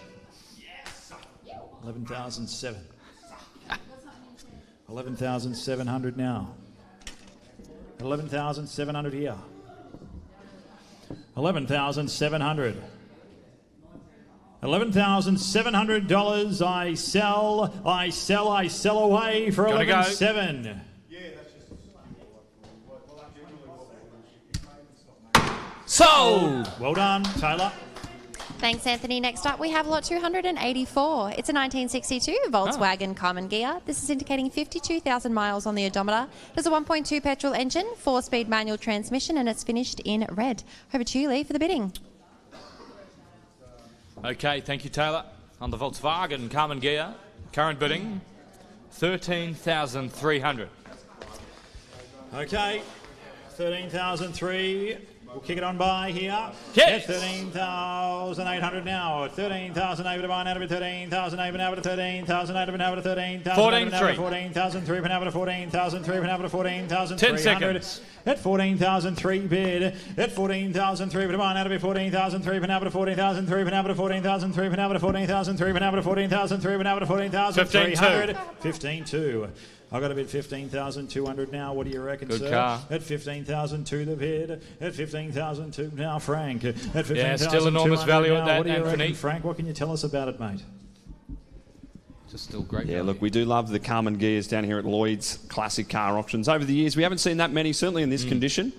11,007. 11,700 now. 11,700 here. 11,700. $11,700 I sell away for 11,700. Sold. Well done, Taylor. Thanks, Anthony. Next up, we have lot 284. It's a 1962 Volkswagen Common Gear. This is indicating 52,000 miles on the odometer. There's a 1.2 petrol engine, 4-speed manual transmission, and it's finished in red. Over to you, Lee, for the bidding. Okay, thank you, Taylor. On the Volkswagen Common Gear, current bidding, 13,300. Okay, 13,003. We'll kick it on by here. Yes. 13,800 now. 13,800 out of 13,800 out of 13,800 out of 13,000. 14,300. 14,300 out of 14,300 out of 14,300. 10 seconds. At 14,003 bid. At 14,300 out of 14,300 out of 14,300 out of 14,300 out of 14,300 out of 14,300 out of 14,300. 15,200. I've got a bid 15,200 now. What do you reckon, Good sir? car. At 15,002 the bid. At 15,002 now, Frank. At 15,200 Yeah, still enormous value at that, what do you Anthony. reckon, Frank? What can you tell us about it, mate? Just still great. Yeah, value. look, we do love the Carmen Gears down here at Lloyds Classic Car Auctions. Over the years, we haven't seen that many, certainly in this condition.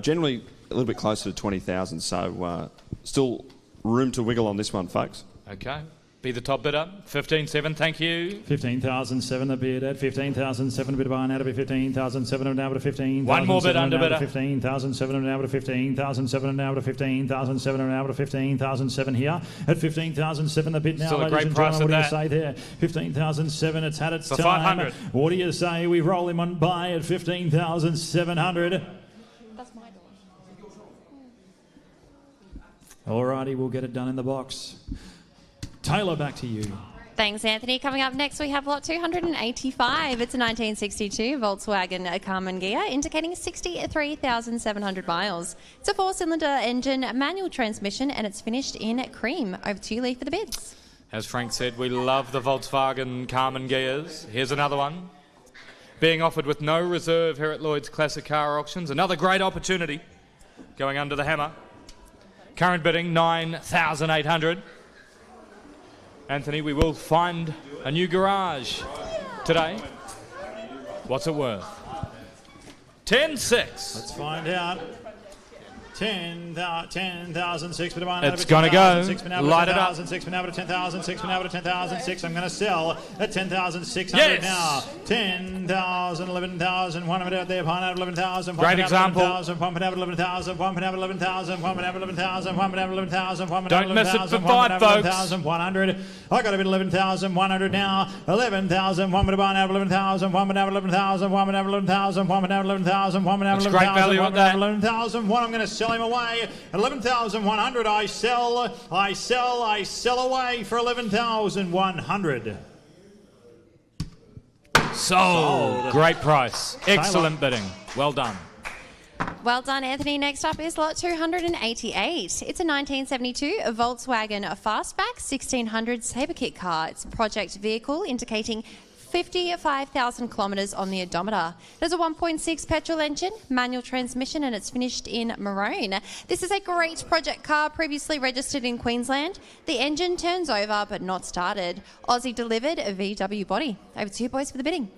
Generally, a little bit closer to 20,000, so still room to wiggle on this one, folks. Okay. Be the top bidder. 15,700, thank you. 15,007 the bid. At 15,007 bid by now to be 15,700 now to 15,000. One more bid under bidder. 15,700 now to 15,700 now to 15,700 now to 15,007 here. At 15,007 the bid now, Still a ladies great and price gentlemen. What do at you say there? 15,007. It's had its For time. 500. What do you say? We roll him on by at 15,700. That's my door. Alrighty, we'll get it done in the box. Taylor, back to you. Thanks, Anthony. Coming up next, we have lot 285. It's a 1962 Volkswagen Common Gear, indicating 63,700 miles. It's a 4-cylinder engine, manual transmission, and it's finished in cream. Over to you, Lee, for the bids. As Frank said, we love the Volkswagen Common Gears. Here's another one. Being offered with no reserve here at Lloyds Classic Car Auctions. Another great opportunity. Going under the hammer. Current bidding, 9,800. Anthony, we will find a new garage today. What's it worth? 10,600. Let's find out. 10,000, 6 bit of It's gonna go. Light it up. 6 bit over 10,000, 6 bit over 10,006. I'm going to sell at 10,600 now. 10,000, 11,000, 1 bit out there, pine out 11,000. Great example. 1 bit out 11,000, 1 bit out 11,000, 1 bit out 11,000, 1 bit out 11,000, 1 bit out 11,000. Don't miss it for 5, folks. 11,100. I got a bit 11,100 now. 11,000, 1 bit of out 11,000, 1 bit out 11,000, 1 bit out 11,000, 1 bit out 11,000, 1 bit out 11,000. That's great value at that. 11,000. I'm going to sell him away at 11,100. I sell away for 11,100. Sold. Great price. Excellent bidding. Well done. Well done, Anthony. Next up is lot 288. It's a 1972 Volkswagen Fastback 1600 Sabre kit car. It's a project vehicle indicating 55,000 kilometres on the odometer. There's a 1.6 petrol engine, manual transmission, and it's finished in maroon. This is a great project car previously registered in Queensland. The engine turns over but not started. Aussie delivered a VW body. Over to you boys for the bidding.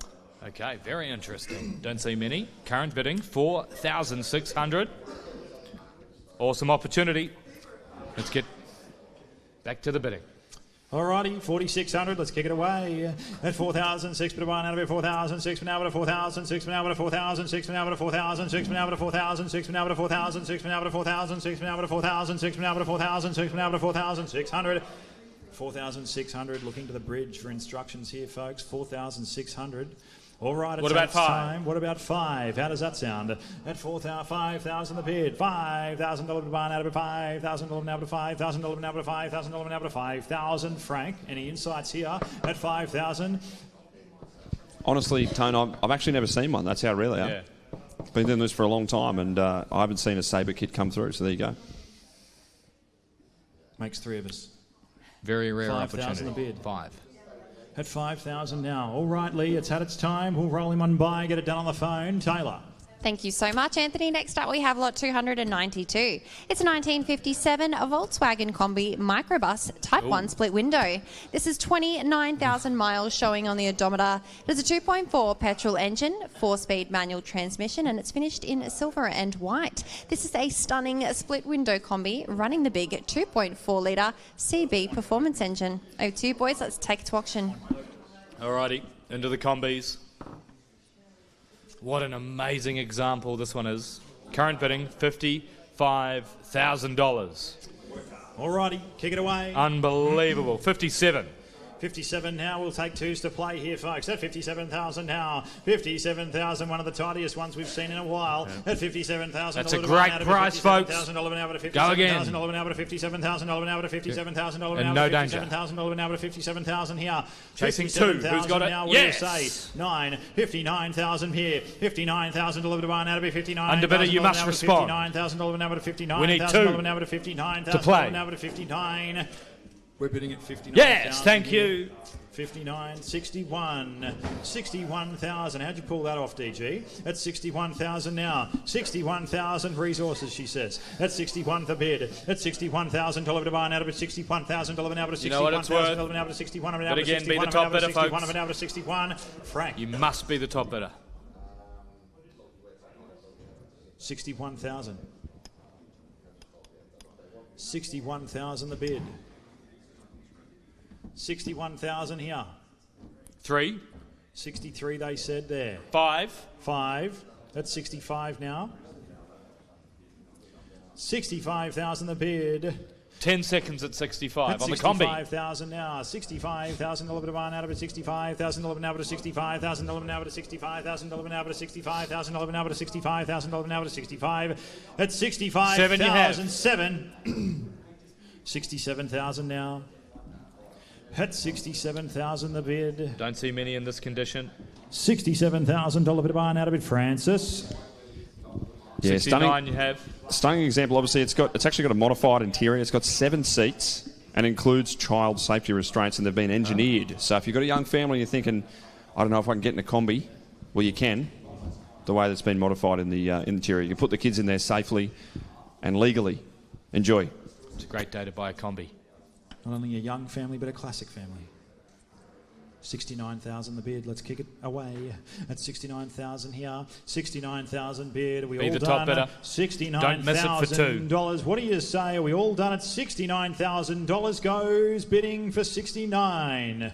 Okay, very interesting. Don't see many. Current bidding, 4,600. Awesome opportunity. Let's get back to the bidding. Alrighty, 4,600. Let's kick it away. At 4,000, 6 bit of 1 out of it, 4,000, 6 bit out of 4,000, 6 bit out of 4,000, 6 bit out of 4,000, 6 bit out of 4,000, 6 bit out of 4,000, 6 bit out of 4,000, 6 bit out of 4,000, 6 bit out of 4,000, 6 bit out of 4,600. 4,600. Looking to the bridge for instructions here, folks. 4,600. All right, what about 5? Time. What about 5? How does that sound? At 5,000 the bid. $5,000 to buy out of it. $5,000 now to $5,000 now to $5,000 now to $5,000. Frank, any insights here at 5,000? Honestly, Tone, I've actually never seen one. That's how rare they are. Yeah. Been doing this for a long time, and I haven't seen a Sabre kit come through. So there you go. Makes 3 of us. Very rare 5,000 opportunity. the bid. 5. At 5,000 now. All right, Lee, it's had its time. We'll roll him on by, get it done on the phone. Taylor. Thank you so much, Anthony. Next up, we have lot 292. It's a 1957 Volkswagen Combi Microbus Type 1 split window. This is 29,000 miles showing on the odometer. It has a 2.4 petrol engine, 4-speed manual transmission, and it's finished in silver and white. This is a stunning split window combi running the big 2.4-litre CB performance engine. Over to you, boys. Let's take it to auction. Alrighty, into the combis. What an amazing example this one is. Current bidding, $55,000. Alrighty, kick it away. Unbelievable. 57. 57 now. We'll take 2s to play here, folks. At 57,000 now. 57,000, one of the tidiest ones we've seen in a while. Yeah. At 57,000. That's a great price, folks. Go again. $57,000 and no danger. $57,000 here. Chasing 2. Who's got it? Now, yes. What do you say? 9. 59,000 here. 59,000 delivered to one out of it. 59. Underbidder, you must respond. $59,000 now to 59. We need 2 to play. Now to 59. We're bidding at 59. Yes, thank you. 59, 61, 61,000. How'd you pull that off, DG? At 61,000 now. 61,000 resources, she says. At 61 the bid. At 61,000 to buy out of it. 61,000 now to 61,000 you know what it's worth. Now to 61. But again, be the top bidder, folks. Now to 61. Frank. You must be the top bidder. 61,000. 61,000 the bid. 61,000 here. 3. 63 they said there. 5. 5. That's 65 now. 65,000 the bid. 10 seconds at 65 That's on the combi. 65,000 now. 65,000 $11 out of it. 65,000 $11 out of it. 65,000 $11 out of it. 65,000 $11 out of it. 65,000 $11 out of it. 65,000 $11 out of it. 65. That's 65,007. 67,000 now. At 67,000 the bid. Don't see many in this condition. $67,000 bit of iron out of it, Francis. Yeah, 69 you have. Stunning example. Obviously, it's actually got a modified interior. It's got 7 seats and includes child safety restraints, and they've been engineered. So if you've got a young family and you're thinking, I don't know if I can get in a combi, well, you can. The way that's been modified in the interior, you can put the kids in there safely and legally. Enjoy. It's a great day to buy a combi. Not only a young family, but a classic family. 69,000 the bid. Let's kick it away. At 69,000 here. 69,000 bid. Are we Be all the done? top bidder. $69,000. Don't miss it for two. What do you say? Are we all done at $69,000? Goes bidding for 69.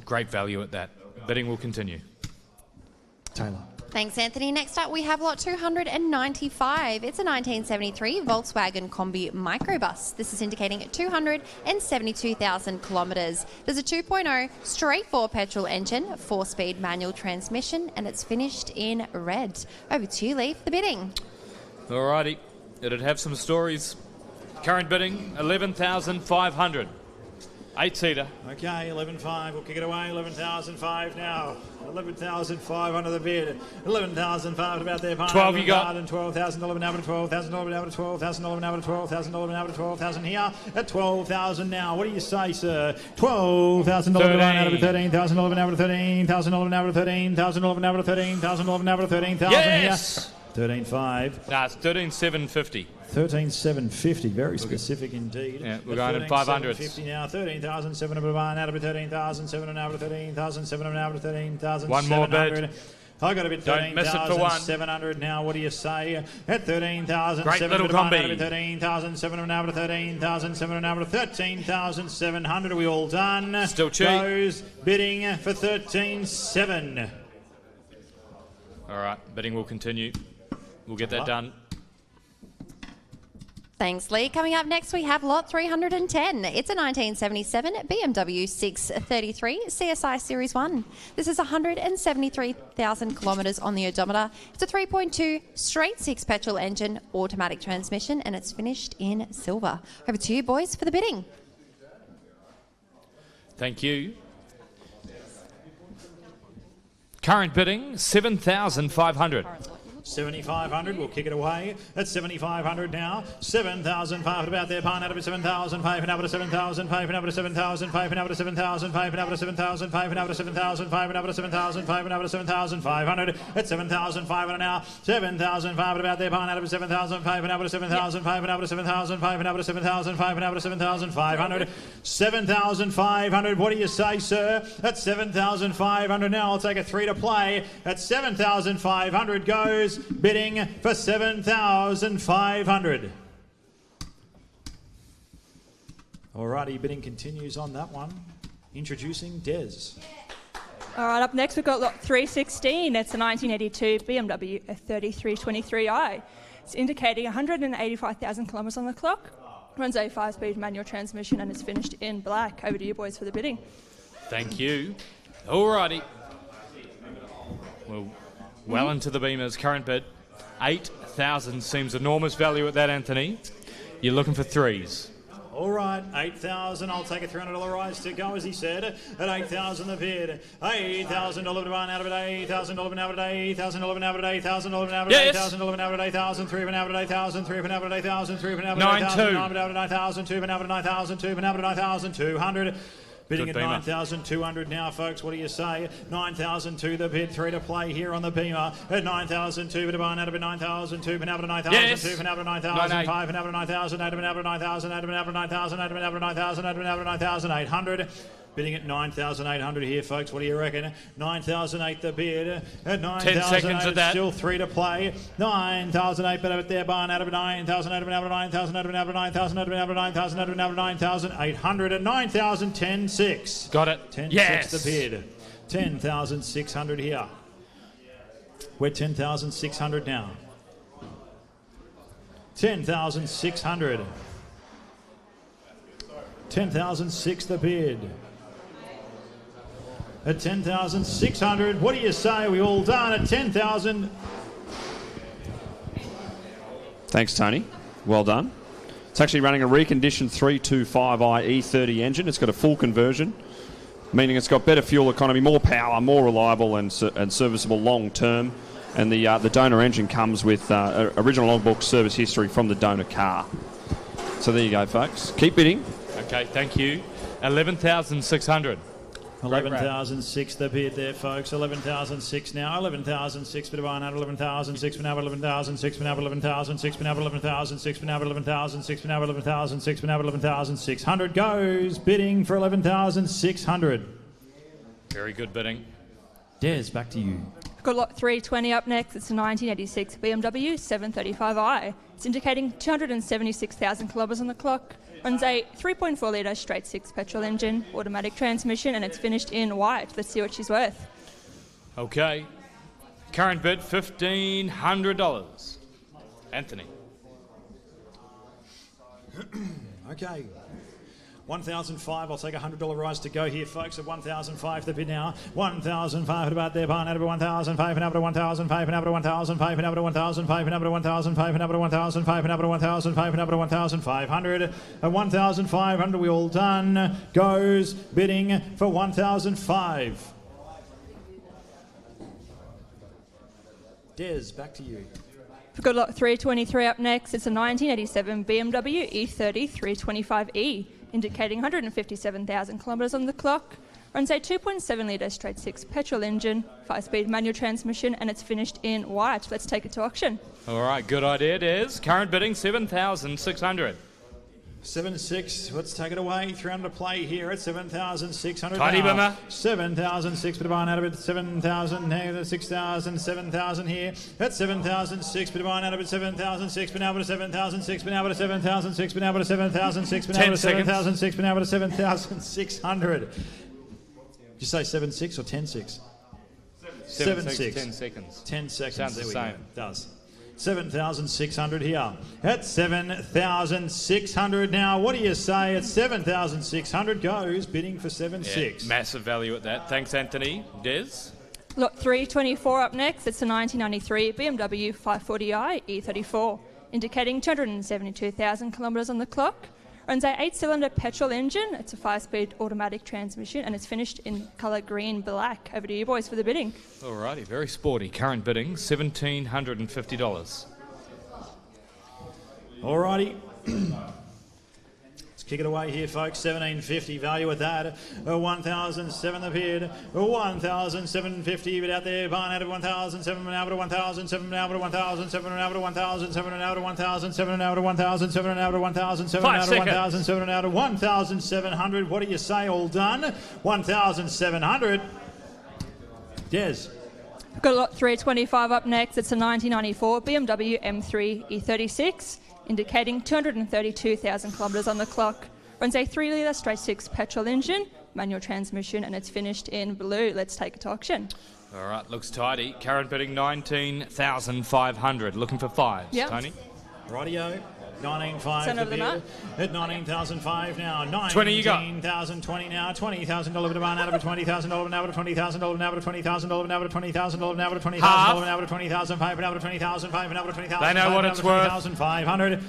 Great value at that. Bidding will continue. Taylor. Thanks, Anthony. Next up, we have lot 295. It's a 1973 Volkswagen Combi microbus. This is indicating 272,000 kilometres. There's a 2.0 straight 4 petrol engine, 4-speed manual transmission, and it's finished in red. Over to you, Lee, for the bidding. Alrighty. It'd have some stories. Current bidding, 11,500. 8-seater. Okay, 11.5. We'll kick it away. 11,005 now. 11,500 the bid. 11,005 about their part. 12 you got. 12,000, 11 out of 12,000, 11 out of 12,000, 11 out of 12,000, 11 out of 12,000 here. At 12,000 now. What do you say, sir? 12,000, 11 out of 13,000, 11 out of 13,000, 11 out of 13,000, 11 out of 13,000, 11 out of 13,000 yes! here. 13.5. Nah, it's 13,750. 13,750, very specific indeed. Yeah, we're going at 500. 13,750 now, 13,700 out of 13,700 out of 13,700 out of 13,700. One more bid. I got a bit. Don't miss it for one. 13,700 now. What do you say? At 13,700 Great little combi. 13,700 out of 13,700 out of 13,700. Are we all done? Still cheap. Goes bidding for 13,700. All right, bidding will continue. We'll get that done. Thanks, Lee. Coming up next, we have lot 310. It's a 1977 BMW 633 CSI Series 1. This is 173,000 kilometres on the odometer. It's a 3.2 straight 6 petrol engine, automatic transmission, and it's finished in silver. Over to you, boys, for the bidding. Thank you. Current bidding, 7,500. 7,500, we'll kick it away. At 7,500 now. 7,500 about their pine out of it. 7,500 and out of 7,000. 5 and out of 7,000. 5 and out of 7,000. 5 and out of 7,000. 5 and out of 7,000. 5 and out of 7,000. 5 and out of 7,500. At 7,500 now. 7,500 about their pine out of 7,000. 5 and out of 7,000. 5 and out of 7,000. 5 and out of 7,000. 5 and out of 7,500. 7,500. What do you say, sir? At 7,500 now. I'll take a 3 to play. At 7,500 goes. Bidding for 7,500. Alrighty, bidding continues on that one. Introducing Des. All right, up next we've got lot 316. That's a 1982 BMW 3323i. It's indicating 185,000 kilometres on the clock. Runs a 5-speed manual transmission and it's finished in black. Over to you, boys, for the bidding. Thank you. Alrighty. Well into the Beamers. Current bid, 8,000 seems enormous value at that, Anthony. You're looking for threes. All right, 8,000. I'll take a $300 rise to go, as he said. At 8,000 the bid. $8,000 to run out of it. $8,000 out of it. $8,000 out of it. $8,000 out of it. $8,000 out of it. $8,000. 3 out of it. $8,000. 3 out of it. $8,000. 3 out of it. $8,000. 9 out of it. $9,000. 2 out of it. $9,000. 2 out of it. $9,200. Bidding at 9,200 now, folks. What do you say? 9,002 the bid, 3 to play here on the Beamer. At 9,002 to buy out of it, 9,002 out of 9,000, yes. 2 out of 9,000, 5 out of 9,000, 8 out of 9,000, 8 out of 9,000, 8 out of 9,000, 8 out of 9,800. Bidding at 9,800 here, folks. What do you reckon? 9,008 the bid. At 9,008, still 3 to play. 9,008, but out there, barn out of 9,000, out of 9,000, out of 9,000, out of 9,000, out of 9,800, at 9,010.6. Got it. 10.6 yes. the bid. 10,600 here. We're 10,600 now. 10,600. 10,006 the bid. At 10,600, what do you say? Are we all done at 10,000? Thanks, Tony. Well done. It's actually running a reconditioned 325i E30 engine. It's got a full conversion, meaning it's got better fuel economy, more power, more reliable and serviceable long term. And the donor engine comes with original logbook service history from the donor car. So there you go, folks. Keep bidding. Okay, thank you. 11,600. 11,006 the bid there, folks. 11,006 now. 11,006 for Divine. 11,006 for now. 11,006 for now. 11,006 for now. 11,006 for now. 11,006 for now. 11,006 for now. 11,600 goes. Bidding for 11,600. Very good bidding. Des, back to you. We've got lot 320 up next. It's a 1986 BMW 735i. It's indicating 276,000 kilometres on the clock. Runs a 3.4 litre straight six petrol engine, automatic transmission, and it's finished in white. Let's see what she's worth. Okay. Current bid, $1,500. Anthony. Okay. 1,005. I'll take a $100 rise to go here, folks. At 1,005 the bid now. 1,005 about there. Barn out of 1,005 and up to 1,005 and up to 1,005 and up to 1,005 and up to 1,005 and up to 1,005 and up to 1,005 and up to 1,500. At 1,500 we all done. Goes bidding for 1,005. Des, back to you. We've got lot 323 up next. It's a 1987 BMW E30 325e, indicating 157,000 kilometres on the clock. Runs a 2.7 litre straight six petrol engine, 5-speed manual transmission, and it's finished in white. Let's take it to auction. All right, good idea, Des. Current bidding, 7,600. 7,600. Let's take it away. 300 to play here at 7,600. Tidy bimmer. 7,006 for Divine out of it. 7,000, 6,000, 7,000 here. At 7,006 for Divine out of it. 7,006 for now, but 7,006 for now, but 7,006 for now, but 7,006 for now, but 7,006 for now, but 7,600. Did you say 7,600 or 10,600? 7,600. 10 seconds. 10 seconds. Sounds the same. It does. 7,600 here. At 7,600 now. What do you say? At 7,600 goes bidding for 7,600. Yeah, massive value at that. Thanks, Anthony. Des? Lot 324 up next. It's a 1993 BMW 540i E34, indicating 272,000 kilometres on the clock. Runs a 8-cylinder petrol engine. It's a 5-speed automatic transmission, and it's finished in colour green black. Over to you boys for the bidding. Alrighty, very sporty. Current bidding, $1,750. Alrighty. Let's kick it away here, folks. 1,750 value with that. 1,007 the bid. 1,750 bid out there. Barn out of 1,007 and out of 1,007 and out of 1,007 and out of 1,007 and out of 1,007 and out of 1,007 and out of 1,007 and out of 1,007 and out of 1,700. What do you say? All done. 1,700. Des. We've got lot 325 up next. It's a 1994 BMW M3 E36, indicating 232,000 kilometres on the clock. Runs a 3-litre straight six petrol engine, manual transmission, and it's finished in blue. Let's take it to auction. All right, looks tidy. Current bidding, 19,500. Looking for fives. Yep. Tony? Rightio. 19,500 over the mark. at 19,005 now. 20 you got. 19,020 now. $20,000 demand out of $20,000 now to $20,000 now to $20,000 now to $20,000 now to $20,000 now to $20,500 now to $20,500 now to $20,000. They know what it's worth. $20,500.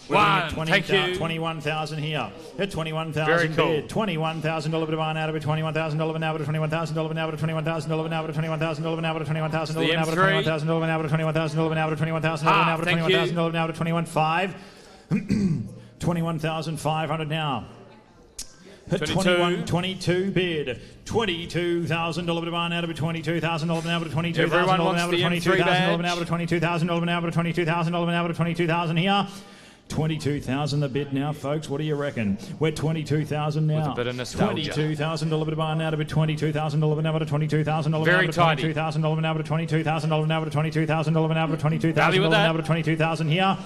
Thank you. 21,000 here. At 21,000 Very cool. bid. $21,000 demand out of it. $21,000 now to $21,000 now to $21,000 now to $21,000 now to $21,000 now to $21,000 now to $21,000 now to $21,000 now to $21,000 now to $21,500. 21,500 now. 22 bid. $22,000 demand out of it. $22,000 now to $22,000 Everyone wants now to the M3 $22,000 now to badge. $22,000 now to $22,000 now to $22,000 here. 22,000 the bid now, folks. What do you reckon? We're 22,000 now. With a bit of nostalgia. $22,000 demand now to be $22,000 now to $22,000 Very now to tidy. $22,000 now to $22,000 now to $22,000 now to $22,000 now to $22,000 here.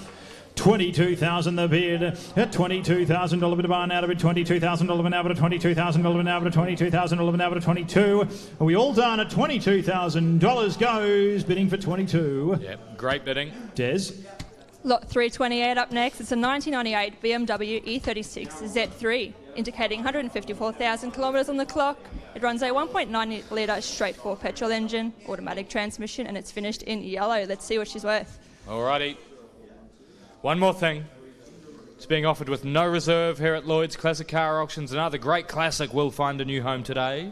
22,000 the bid. At $22,000 demand now to be $22,000 now to $22,000 now to $22,000 now to $22,000. Are we all done? At $22,000 goes bidding for 22. Yep, great bidding. Des. Lot 328 up next. It's a 1998 BMW E36 Z3, indicating 154,000 kilometres on the clock. It runs a 1.9 litre straight 4 petrol engine, automatic transmission, and it's finished in yellow. Let's see what she's worth. Alrighty. One more thing. It's being offered with no reserve here at Lloyds Classic Car Auctions. Another great classic will find a new home today.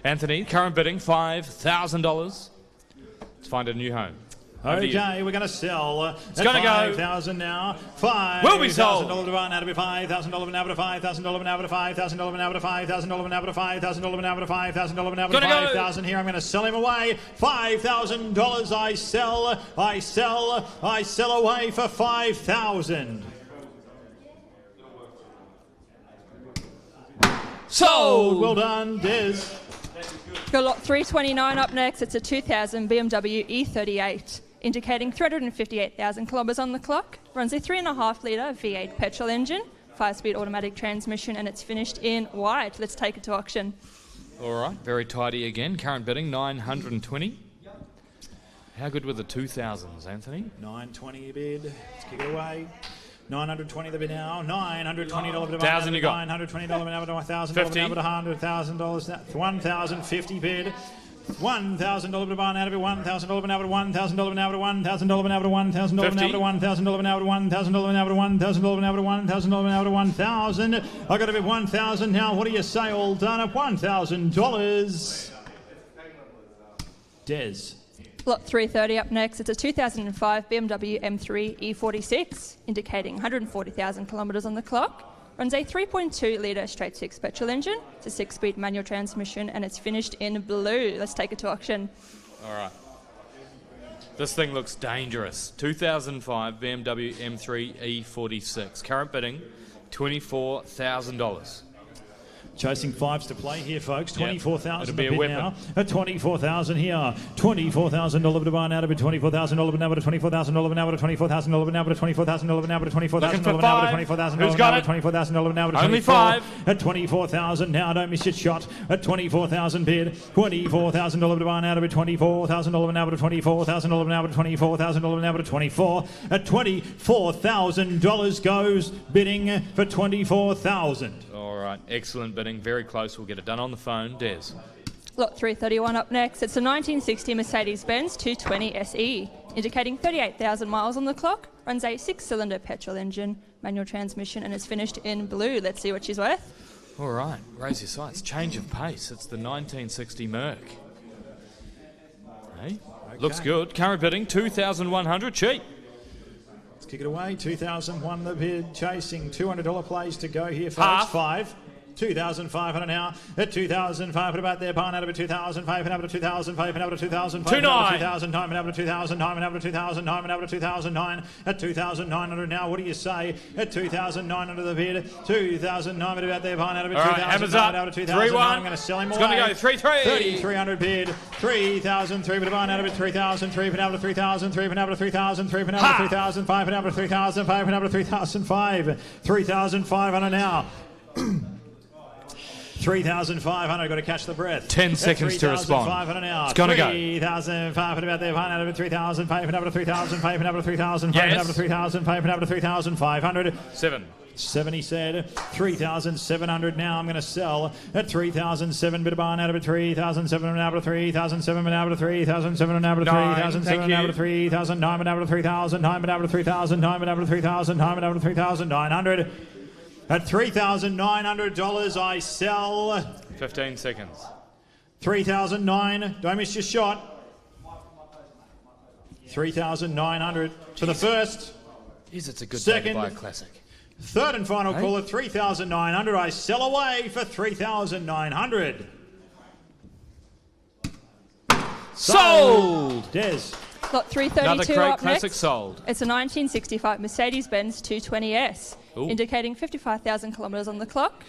Anthony, current bidding $5,000. Let's find a new home. Okay, we're going to sell. It's going to go. 5,000 now. Will be sold. $5,000 now to be $5,000 now to $5,000 now to $5,000 now to $5,000 now to $5,000 now to $5,000 now to $5,000 here. I'm going to sell him away. $5,000 I sell away for $5,000. Sold. Well done, Des. Got lot 329 up next. It's a 2000 BMW E38, indicating 358,000 kilometres on the clock. Runs a 3.5 litre V8 petrol engine, 5-speed automatic transmission, and it's finished in white. Let's take it to auction. All right, very tidy again. Current bidding 920. How good were the 2000s, Anthony? 920 a bid. Let's kick it away. 920 the bid now. $920 to buy. $1,000 you got. $920 now to $1,000 50. now to $100,000. $1,050 bid. $1,000 to buy now to be $1,000 now to $1,000 now to $1,000 now to $1,000 now to $1,000 now to $1,000 now to $1,000 now to $1,000 now to $1,000 now to $1,000. I got to bid $1,000 now. What do you say? All done at $1,000. Des. Lot 330 up next. It's a 2005 BMW M3 E46, indicating 140,000 kilometres on the clock. Runs a 3.2 litre straight-six petrol engine. It's a 6-speed manual transmission, and it's finished in blue. Let's take it to auction. All right. This thing looks dangerous. 2005 BMW M3 E46. Current bidding, $24,000. Chasing fives to play here, folks. 24,000 it'll be a bid weapon. now. At 24,000 here. $24,000 to buy now to be $24,000 now to $24,000 now to $24,000 now to $24,000 now to $24,000 now to $24,000 Who's got it? $24,000 now to Only five. At 24,000 now. Don't miss your shot. At 24,000 bid. $24,000 to buy now to be $24,000 now to $24,000 now to $24,000 now to $24,000. At $24,000 goes bidding for $24,000. All right, excellent bidding. Very close. We'll get it done on the phone. Des. Lot 331 up next. It's a 1960 Mercedes-Benz 220 SE, indicating 38,000 miles on the clock. Runs a 6-cylinder petrol engine, manual transmission, and is finished in blue. Let's see what she's worth. All right, raise your sights. Change of pace. It's the 1960 Merc. Hey, looks good. Current bidding, $2,100. Cheap. Let's kick it away. 2001 the bid. Chasing $200 plays to go here, folks. Half. 5. 2,500 now. At 2,500 about there. Barn out of 2,500 out of 2,500 out of 2,500 out of 2,009 out of 2009 out of 2009 out of 2009 at 2,900 now. What do you say? At 2,900 the bid. 2,900 about there. Barn out of 2,009 out of 2009. I'm going to sell him away. It's going to go 3-3. 3,300 bid. 3,003 but barn out of 3,003 but out of 3,003 but out of 3,003 but out of 3,500 out of 3,500 out of 3,005. 3,500 now. 3,500, got to catch the breath. 10 seconds to respond. 3,500 now. It's going to go. 3,500 about there. Out of 3,500 out of 3,500 out of 3,500 out of 3,500 out of 3,500. 7 he said. 3,700 now. I'm going to sell at 3,007 bit of barn out of it. 3,700 out of 3,007 out of 3,007 out of 3,007 out of 3,009 out of 3,009 out of 3,009 out of 3,009 out of 3,900. At $3,900, I sell. 15 seconds. 3,009. Don't miss your shot. 3,900 for the first. Jeez, it's a good second, day to buy a classic. Third and final call at 3,900. I sell away for 3,900. Sold. Des. Lot 332 Another great up classic next. sold. It's a 1965 Mercedes-Benz 220S, Ooh. indicating 55,000 kilometres on the clock.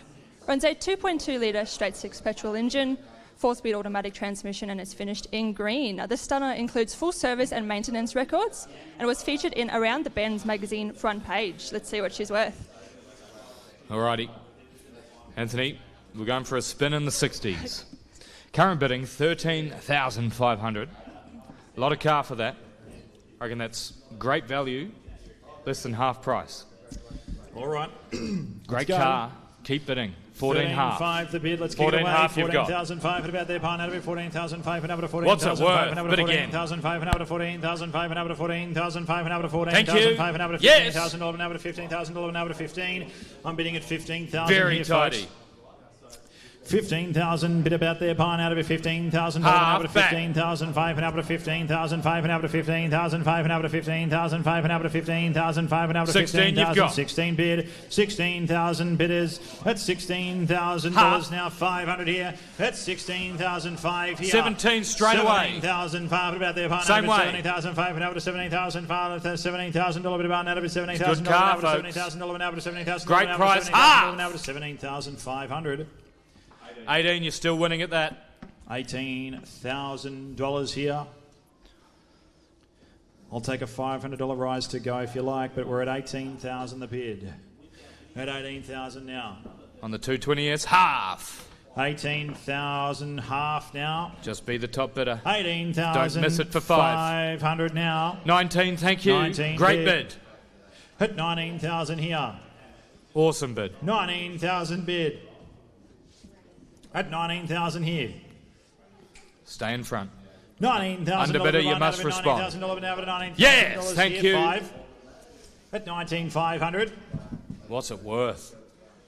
Runs a 2.2 litre straight-six petrol engine, 4-speed automatic transmission, and it's finished in green. Now, this stunner includes full service and maintenance records and was featured in Around the Bends magazine front page. Let's see what she's worth. Alrighty. Anthony, we're going for a spin in the 60s. Current bidding, $13,500. A lot of car for that. I reckon that's great value, less than half price. All right. Great car. Keep bidding. 14.5. 14.5 the bid. Let's keep it away. 14.5 you've got. 14,500 about their partner. 14,500 out of 14,500. What's it worth? Bid again. 14,500 out of 14,500 out of 14,500 out of 14,500 Thank you. out of Yes. $15,000 out of $15,000 out of 15. I'm bidding at 15,000. Very here, tidy. folks. 15,000, bid about there, pine out of it, 15,000, Half out of back. 15,000, 5 and out of 15,000, 5 and out of 15,000, 5 and out of 15,000, 5 and out of 15,000, 5 and out of 16 you've 15,000, got. 16 bid, 16,000 bidders, that's $16,000 now, 500 here, that's 16,005 here. 17 straight away. 17,005 about there, pine Same out of way. 17,000, 5 and out of 17,005, $17,000 bid about out of 17,000, Good car, out of folks. $17,000 out of 17,000, Great price. out of 17,500. 18, you're still winning at that. $18,000 here. I'll take a $500 rise to go if you like, but we're at 18,000 the bid. At 18,000 now. On the 220S, half. 18,000 half now. Just be the top bidder. 18,000. Don't miss it for 5. 500 now. 19, thank you. 19 Great bid. bid. At 19,000 here. Awesome bid. 19,000 bid. At 19,000 here. Stay in front. 19,000. Under bidder, you must respond. Yes, thank you. 5 at 19,500. What's it worth?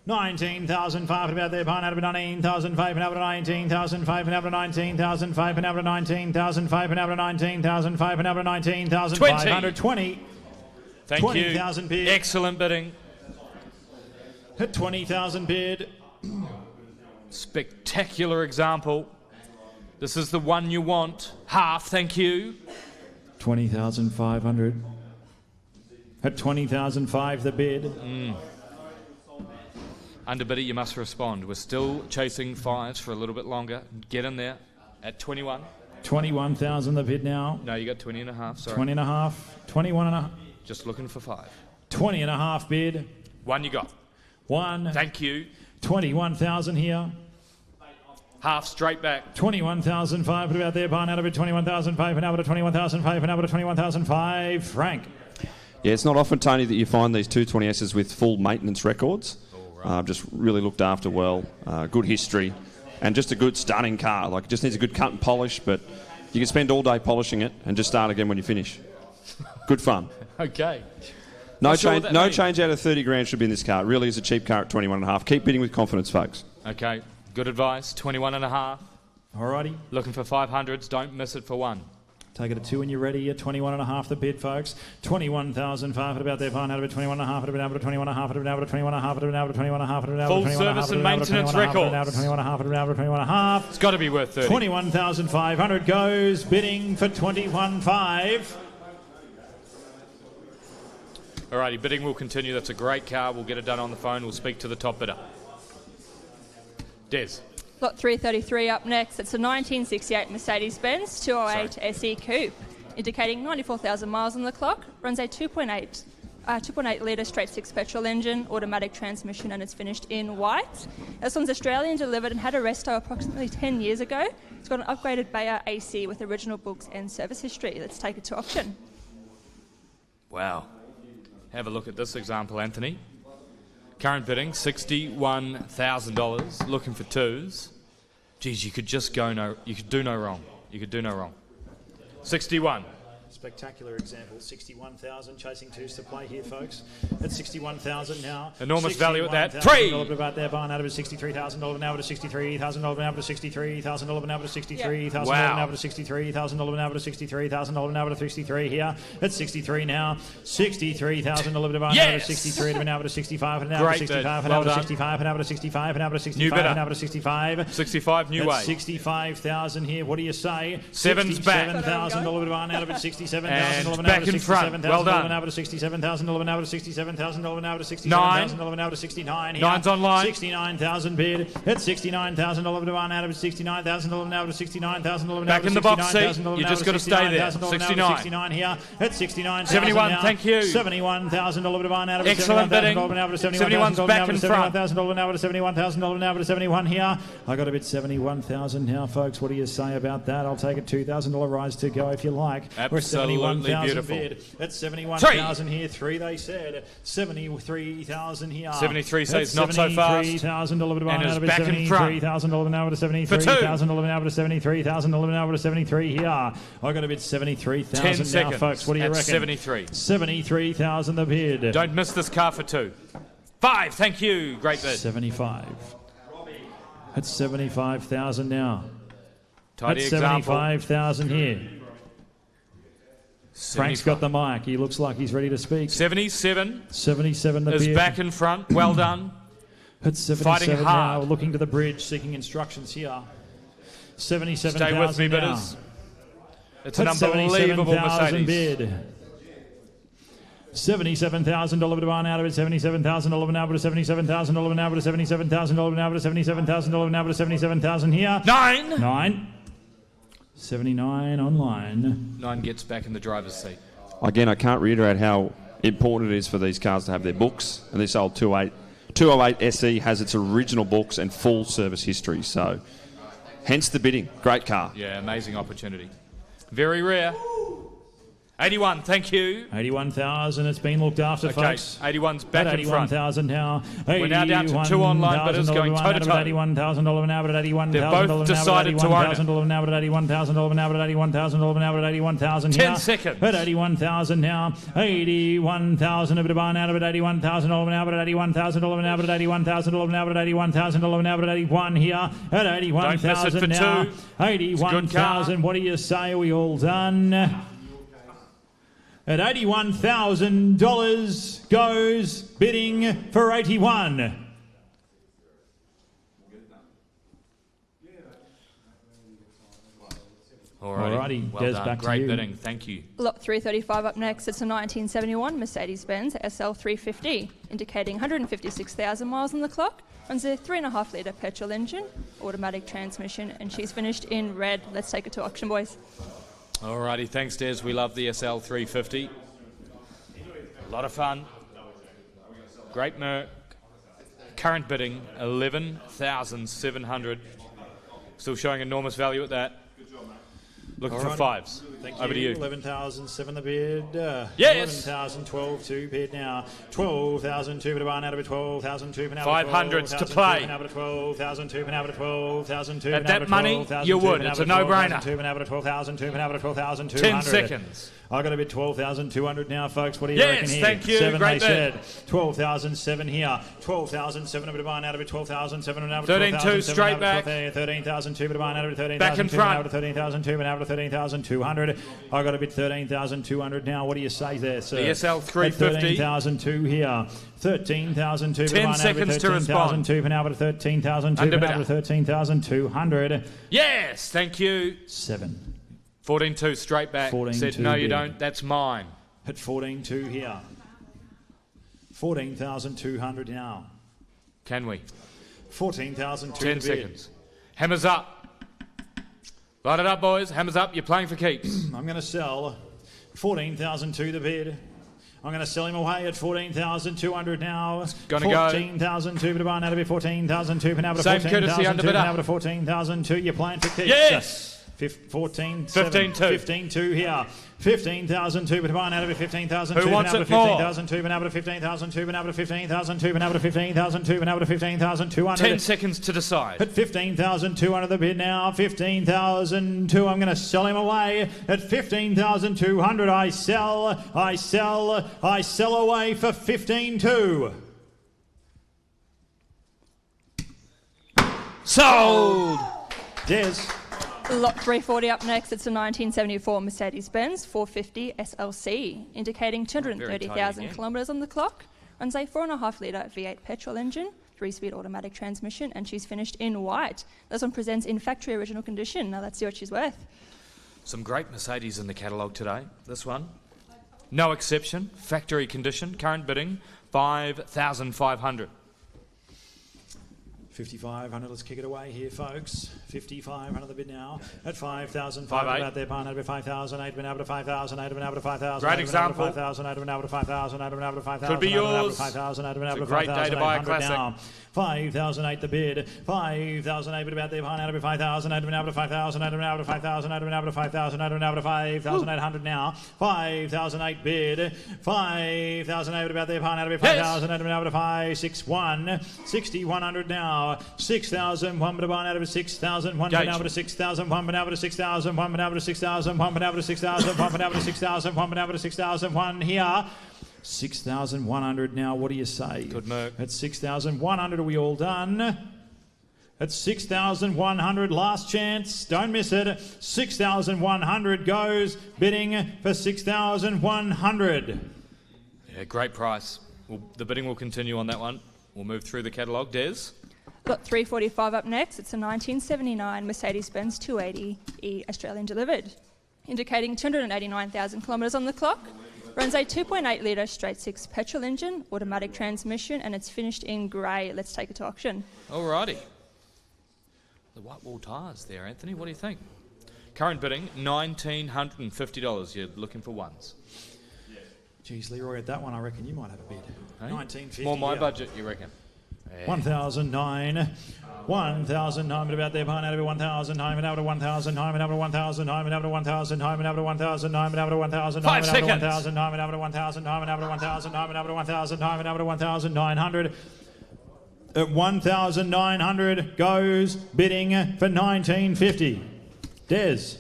19,500 about there. Pine out of 19,005 and out of 19,005 and out of 19,005 and out of 19,005 and out of 19,005 and out of 19,500. 20. Thank you. 20,000 bid. Excellent bidding. At 20,000 bid. Spectacular example. This is the one you want. Half, thank you. 20,500. At 20,005 the bid. Under bidder, you must respond. We're still chasing 5s for a little bit longer. Get in there at 21. 21,000 the bid now. No, you got 20 and a half, sorry. 20 and a half. 21 and a half. Just looking for 5. 20 and a half bid. 1 you got. 1. Thank you. 21,000 here. Half straight back. 21,500 about there. Barn out of it. 21,500 and out of 21,500 and out of 21,500. Frank. Yeah, it's not often, Tony, that you find these 220Ss with full maintenance records. Just really looked after well, good history, and just a good stunning car. Like, it just needs a good cut and polish, but you can spend all day polishing it and just start again when you finish. Good fun. Okay. No Not sure change. what that No means. change out of 30 grand should be in this car. It really is a cheap car at 21.5. Keep bidding with confidence, folks. Okay. Good advice. 21 and a half. Alrighty. Looking for 500s. Don't miss it for 1. Take it at 2 when you're ready. At 21 and a half the bid, folks. 21,500 about there. Barn out of it. 21 and a half. Out of 21 and a half. Out of 21 and a half. Out of 21 and a half. Full service and maintenance records. Out of 21 and a half. Out of 21 and a half. It's got to be worth 30. 21,500 goes bidding for 21.5. Alrighty, bidding will continue. That's a great car. We'll get it done on the phone. We'll speak to the top bidder. Des. Lot 333 up next. It's a 1968 Mercedes-Benz 208 SE Coupe, indicating 94,000 miles on the clock. Runs a 2.8 litre straight 6 petrol engine, automatic transmission, and it's finished in white. This one's Australian delivered and had a resto approximately 10 years ago. It's got an upgraded Bayer AC with original books and service history. Let's take it to auction. Wow. Have a look at this example, Anthony. Current bidding, $61,000. Looking for 2s. Geez, you could just go you could do no wrong. You could do no wrong. 61. Spectacular example. 61,000 chasing 2s to play here, folks. At 61,000 now. Enormous value at that. 3. 3. About there, barn out of $63,000 now to $63,000 now to $63,000 now to $63,000 now to $63,000 now to $63,000 now to 63 here. At 63 now. $63,000 to barn out of 63 to now to 65 and now to 65 and now to 65 and now to 65 and now to 65 and now to 65. 65 new way. 65,000 here. What do you say? 7's back. $67,000 to barn out of $67,000 And back in front. Well done. Now to $67,000 now to $67,000 now to $67,000 now to 69 here. 9's online. 69,000 bid. At $69,000 to barn out of $69,000 now to $69,000 Back in the box seat. You just got to stay there. 69. 69 here. At 69,000 71. now. Thank you. $71,000 to barn out of Excellent bidding. $71,000 back in front. $71,000 now to $71,000 now to 71 here. I got a bid 71,000 now, folks. What do you say about that? I'll take a $2,000 rise to go if you like. Absolutely beautiful. Bid. That's 71,000 here. 3 they said. 73,000 here. 73 says not so fast. $73,000 to barn And out is of it. back in front. $73,000 now to $73,000 now to $73,000 now to 73 here. I got a bid 73,000 10 now, seconds. folks. What do you At reckon? 73. 73,000 the bid. Don't miss this car for 2. 5. Thank you. Great bid. 75. At 75,000 now. Tidy At example. 75,000 here. Frank's got the mic. He looks like he's ready to speak. 77. 77 the is bid. back in front. Well done. At 77 Fighting hard. now, looking to the bridge, seeking instructions here. 77,000 Stay with me, now. bidders. It's At an unbelievable 77,000 Mercedes. bid. $77,000 bid on out of it. $77,000 now, but a $77,000 now, but a $77,000 now, but a $77,000 now, but a $77,000 here. 9. 79 online. 9 gets back in the driver's seat. Again, I can't reiterate how important it is for these cars to have their books. And this old 208 SE has its original books and full service history. So, hence the bidding. Great car. Yeah, amazing opportunity. Very rare. 81, thank you. 81,000, it's been looked after, Okay, folks. 81's back At in front. 81,000 now. We're now down to 2 online bidders going toe-to-toe. $81,000 now, but at $81,000 They've both decided to own it. $81,000 now, but at $81,000 now, but at $81,000 now, but at $81,000 10 here. seconds. At 81,000 now. 81,000 a bit of barn out of it. $81,000 now, but at $81,000 now, but at $81,000 now, but at $81,000 now, but at 81 here. At Don't miss it for 81,000 now. 2. It's a good car. 81,000. What do you say? Are we all done? At $81,000 goes bidding for 81. Alrighty, well Des, done. back to Great you. bidding, thank you. Lot 335 up next. It's a 1971 Mercedes-Benz SL350, indicating 156,000 miles on the clock. Runs a 3.5 litre petrol engine, automatic transmission, and she's finished in red. Let's take it to auction, boys. Alrighty, thanks Des. We love the SL350. A lot of fun. Great Merc. Current bidding 11,700. Still showing enormous value at that. Looking for 5s. Thank Over to you. 11,007 the bid. Yes. 11,012 2 bid now. 12,002 bid barn out of it. 12,002 bid out of it. 500s to play. 12,002 bid out of it. 12,002 At that money, you would. It's a no-brainer. 12,200. 10 seconds. I got a bid 12,200 now, folks. What do you Yes, reckon here? thank you. 7 Great they bid. said. 12,007 here. 12,007 a bit barn out of it. 12,007 and out of 13,200 straight back. 13,002 bid barn out of it. 13,002 Back in front. 13,002 and out of 13,200. I got a bid 13,200 now. What do you say there, sir? The SL350. 13,002 here. 13,002. 10 seconds to respond. 13,002 and out of 13,002 and out of 13,200. Yes, thank you. 7. 14-2 straight back. 14-2 Said no, you bid. don't. That's mine. At 14,2 here. 14,200 now. Can we? 14,200 10 seconds. Hammers up. Light it up, boys. Hammers up. You're playing for keeps. I'm going to sell 14,002 the bid. I'm going to sell him away at 14,200 now. Gonna go. 14,002 bid barn out of it. 14,002 and out of Same courtesy under 14,002 bidder. and out of 14,002. You're playing for keeps. Yes. 14, 15-2. 15-2 here. 15,002 but barn out of it. 15,002 Who wants and out it of more? 15,002 and out of 15,002 and out of 15,002 and out of 15,002 and out of 15,200. 10 seconds to decide. At 15,200 the bid now. 15,002. I'm going to sell him away at 15,200. I sell away for 15,200. Sold. Des. Lot 340 up next. It's a 1974 Mercedes-Benz 450 SLC, indicating 230,000 again. kilometres on the clock. Runs a 4.5 litre V8 petrol engine, 3-speed automatic transmission, and she's finished in white. This one presents in factory original condition. Now let's see what she's worth. Some great Mercedes in the catalogue today. This one. No exception. Factory condition. Current bidding 5,500. 5,500, let's kick it away here, folks. 5,500 the bid now. At 5,500 5,800. out there, barn over 5,000, been over to 5,000, been over to 5,000. Great example. 5,000, been over to 5,000, been over to 5,000. Could be yours. 5,000, been over to It's a great day to buy a 5,800 classic. now. 5,008 the bid. 5,008 bid about there, barn over 5,000, been over to 5,000, been over to 5,000, been over to 5,000, been over to 5,800 now. 5,008 bid. 5,008 about there, barn over 5,000, been over to 561. 6,100 now. 6,001 bid barn out of 6,001 been over to 6,001 been over to 6,001 been over to 6,001 been over to 6,001 been over to 6,001 been over to 6,001 here. 6,100 now. What do you say? Good Merc. At 6,100, are we all done? At 6,100, last chance, don't miss it. 6,100 goes, bidding for 6,100. Yeah, great price. The bidding will continue on that one. We'll move through the catalogue. Des? Lot 345 up next. It's a 1979 Mercedes-Benz 280E Australian delivered, indicating 289,000 kilometres on the clock. Runs a 2.8 litre straight six petrol engine, automatic transmission, and it's finished in grey. Let's take it to auction. Alrighty. The white wall tyres there, Anthony. What do you think? Current bidding, $1,950. You're looking for ones. Geez, Leroy, at that one, I reckon you might have a bid. Hey? 1950. More my budget, you reckon? Yeah. 1,009. 1,009, but about there, behind out of 1,000, time and out of 1,000, time and out of 1,000, time and out of 1,000, time and out of 1,000, time and out of 1,000, time and out of 1,000, time and out of 1,000, time and out of 1,000, time and out of 1,000, time and out of 1,900. At 1,900 goes, bidding for 1,950. Des.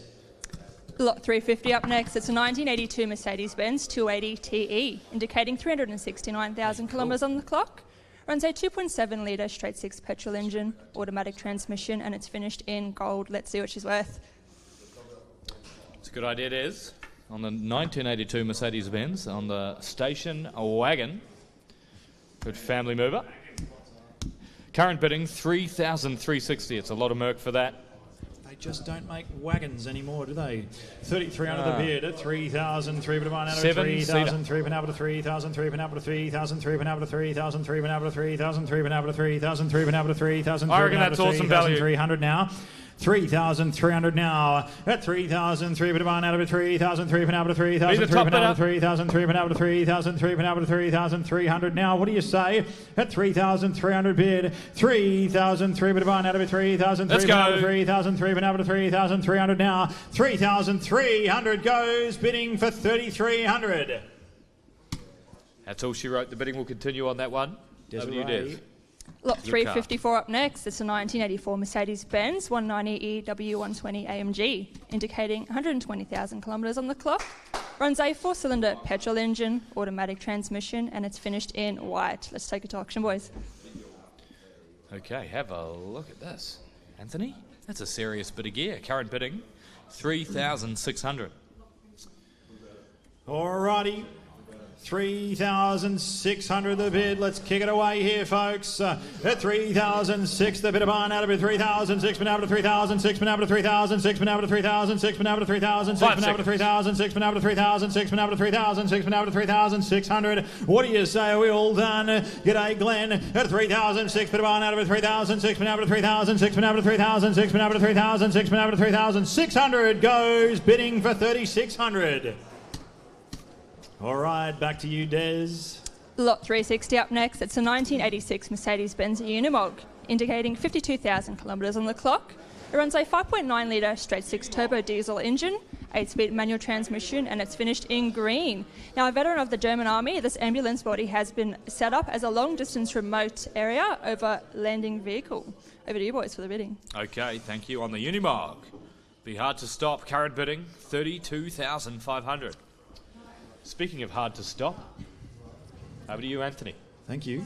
Lot 350 up next. It's a 1982 Mercedes-Benz 280 TE, indicating 369,000 kilometres on the clock. Runs a 2.7 litre straight six petrol engine, automatic transmission, and it's finished in gold. Let's see what she's worth. It's a good idea, Des. On the 1982 Mercedes-Benz, on the station wagon. Good family mover. Current bidding, $3,360. It's a lot of merc for that. They just don't make wagons anymore, do they? 33 under the bid at 3,003, but about out of 3,003, but out of 3,003, but out of 3,003, but out of 3,003, but out of 3,003, but out of 3,003, but out of 3,003. I reckon that's awesome value. 3,300 now. 3,300 now at 3,003, but out of 3,003, but out of 3,003, but out of 3,003, but out of 3,003, but out of 3,300 now. What do you say at 3,300 bid? 3,003, but out of 3,003, but out of 3,003, but out of 3,300 now. 3,300 goes, bidding for 3,300. That's all she wrote. The bidding will continue on that one. Over to you, Dev. Lot 354 up next. It's a 1984 Mercedes-Benz 190E W120 AMG, indicating 120,000 kilometres on the clock. Runs a four-cylinder petrol engine, automatic transmission, and it's finished in white. Let's take it to auction, boys. Okay, have a look at this. Anthony, that's a serious bit of gear. Current bidding, $3,600. Alrighty. 3,600 the bid. Let's kick it away here, folks. At 3,006 the bid of barn out of it. 3,006 been out of 3,006 been out of 3,006 been out of 3,006 been out of 3,006 been out of 3,006 been out of 3,006 been out of 3,006 been out of 3,600. What do you say? Are we all done? G'day, Glenn. At 3,006 bid of barn out of it. 3,006 been out of 3,006 been out of 3,006 been out of 3,006 been out of 3,600 goes, bidding for 3,600. All right, back to you, Des. Lot 360 up next. It's a 1986 Mercedes-Benz Unimog, indicating 52,000 kilometres on the clock. It runs a 5.9 litre straight six turbo diesel engine, 8-speed manual transmission, and it's finished in green. Now, a veteran of the German Army, this ambulance body has been set up as a long-distance remote area over landing vehicle. Over to you, boys, for the bidding. Okay, thank you. On the Unimog, be hard to stop. Current bidding, $32,500. Speaking of hard to stop, over to you, Anthony. Thank you.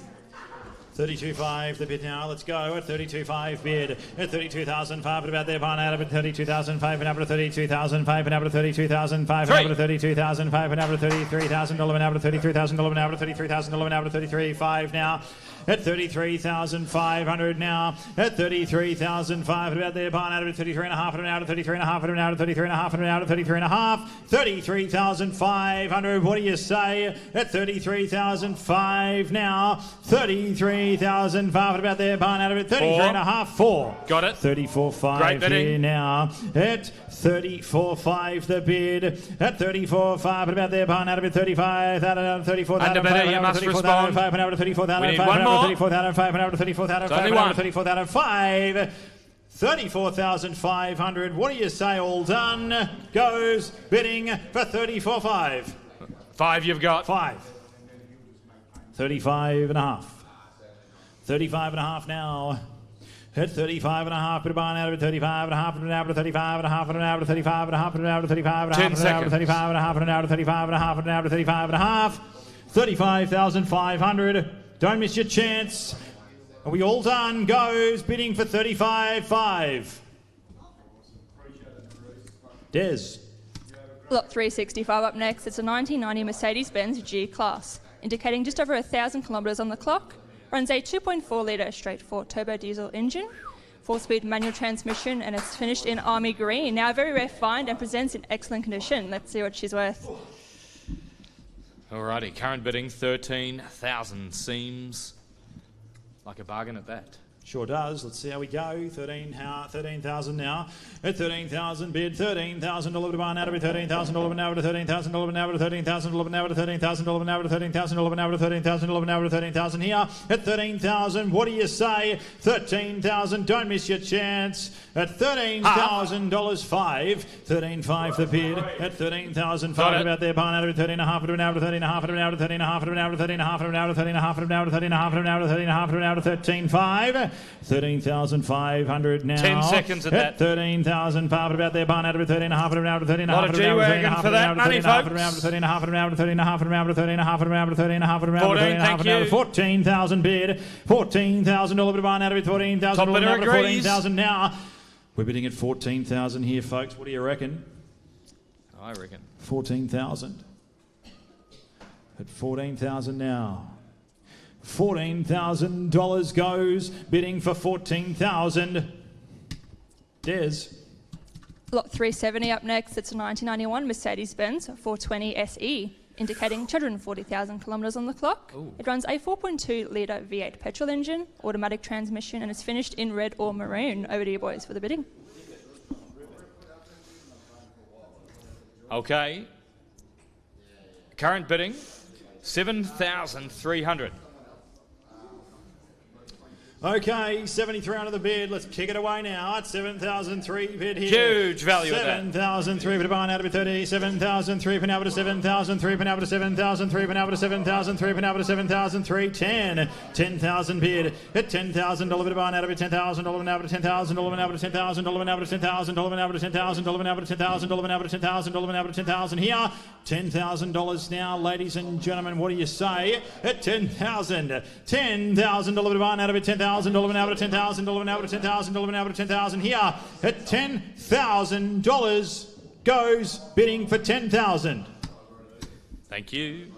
32.5 the bid now. Let's go at 32.5 bid. At 32,500 about there. Barn out of it. 32,500 and out of 32,500 and out of 32,500 and out of 32,500 and out of 33,000 and out of 33,000 and out of 33,000 and out of 33,500 now. At 33,500 now. At 33,500 about there. Barn out of it. 33.5 and out of 33.5 and out of 33.5 and out of 33.5. 33,500. What do you say? At 33,500 now. 33,500 about there. Barn out of it. 33.5. 4. Got it. 34.5 here now. At 34.5 the bid. At 34.5 about there. Barn out of it. 35. Out of 34,000. Under you must respond. And out of 34,000. We need one more. 34,500 and out of 34,500 and out of 34,500. 34,500. What do you say? All done. Goes bidding for 34.5. 5 you've got. 5. 35.5. 35.5 now. At 35.5, but barn out of it. 35.5 and out of 35.5 and out of 35.5 and out of 35.5 and out of 35.5 and out of 35.5 and out of 35.5. 35,500. Don't miss your chance. Are we all done? Goes bidding for 35.5. Des. Lot 365 up next. It's a 1990 Mercedes-Benz G-Class, indicating just over 1,000 kilometres on the clock. Runs a 2.4 litre straight 4 turbo diesel engine, 4-speed manual transmission, and it's finished in army green. Now a very rare find and presents in excellent condition. Let's see what she's worth. Alrighty, current bidding 13,000. Seems like a bargain at that. Sure does. Let's see how we go. 13,000 now. At 13,000 bid. $13,000 to buy now to be $13,000 now to $13,000 now to $13,000 now to $13,000 now to $13,000 now to $13,000 now to $13,000 here. At 13,000, what do you say? 13,000. Don't miss your chance. At $13,000 5. 13.5 the bid. At 13,000 5 about there. Buy now to be 13.5 now to 13.5 now to 13.5 now to 13.5 now to 13.5 now to 13.5 now to 13.5 now to 13.5. 13,500 now. 10 seconds at that. 13,500 about there. Barn out of 13.5 now to 13.5 Lot of G-Wagon for that money, folks. 13.5 now to 13.5 now to 13.5 now to 13.5 now to 13.5 now to 14,000 bid. $14,000 barn out of 14,000 now to 14,000 now. We're bidding at 14,000 here, folks. What do you reckon? I reckon 14,000. At 14,000 now. $14,000 goes, bidding for 14,000. Des. Lot 370 up next. It's a 1991 Mercedes-Benz 420 SE, indicating 240,000 kilometres on the clock. Ooh. It runs a 4.2 litre V8 petrol engine, automatic transmission, and it's finished in red or maroon. Over to you boys for the bidding. Okay. Current bidding 7,300. Okay, 73 under the bid. Let's kick it away now. At 7,003 bid here. Huge value at that. 7,003 bid barn out of 30. 7,003 pin over to 7,003 pin over to 7,003 pin over to 7,003 pin over to 7,003. 10. 10,000 bid. At $10,000 bid barn out of it. $10,000 now to $10,000 now to $10,000 now to $10,000 now to $10,000 now to $10,000 now to $10,000 now to $10,000 here. $10,000 now, ladies and gentlemen. What do you say? At 10,000. $10,000 bid barn out of it. $10,000 now to $10,000 now to $10,000 now to $10,000 here. At $10,000 goes, bidding for 10,000. Thank you.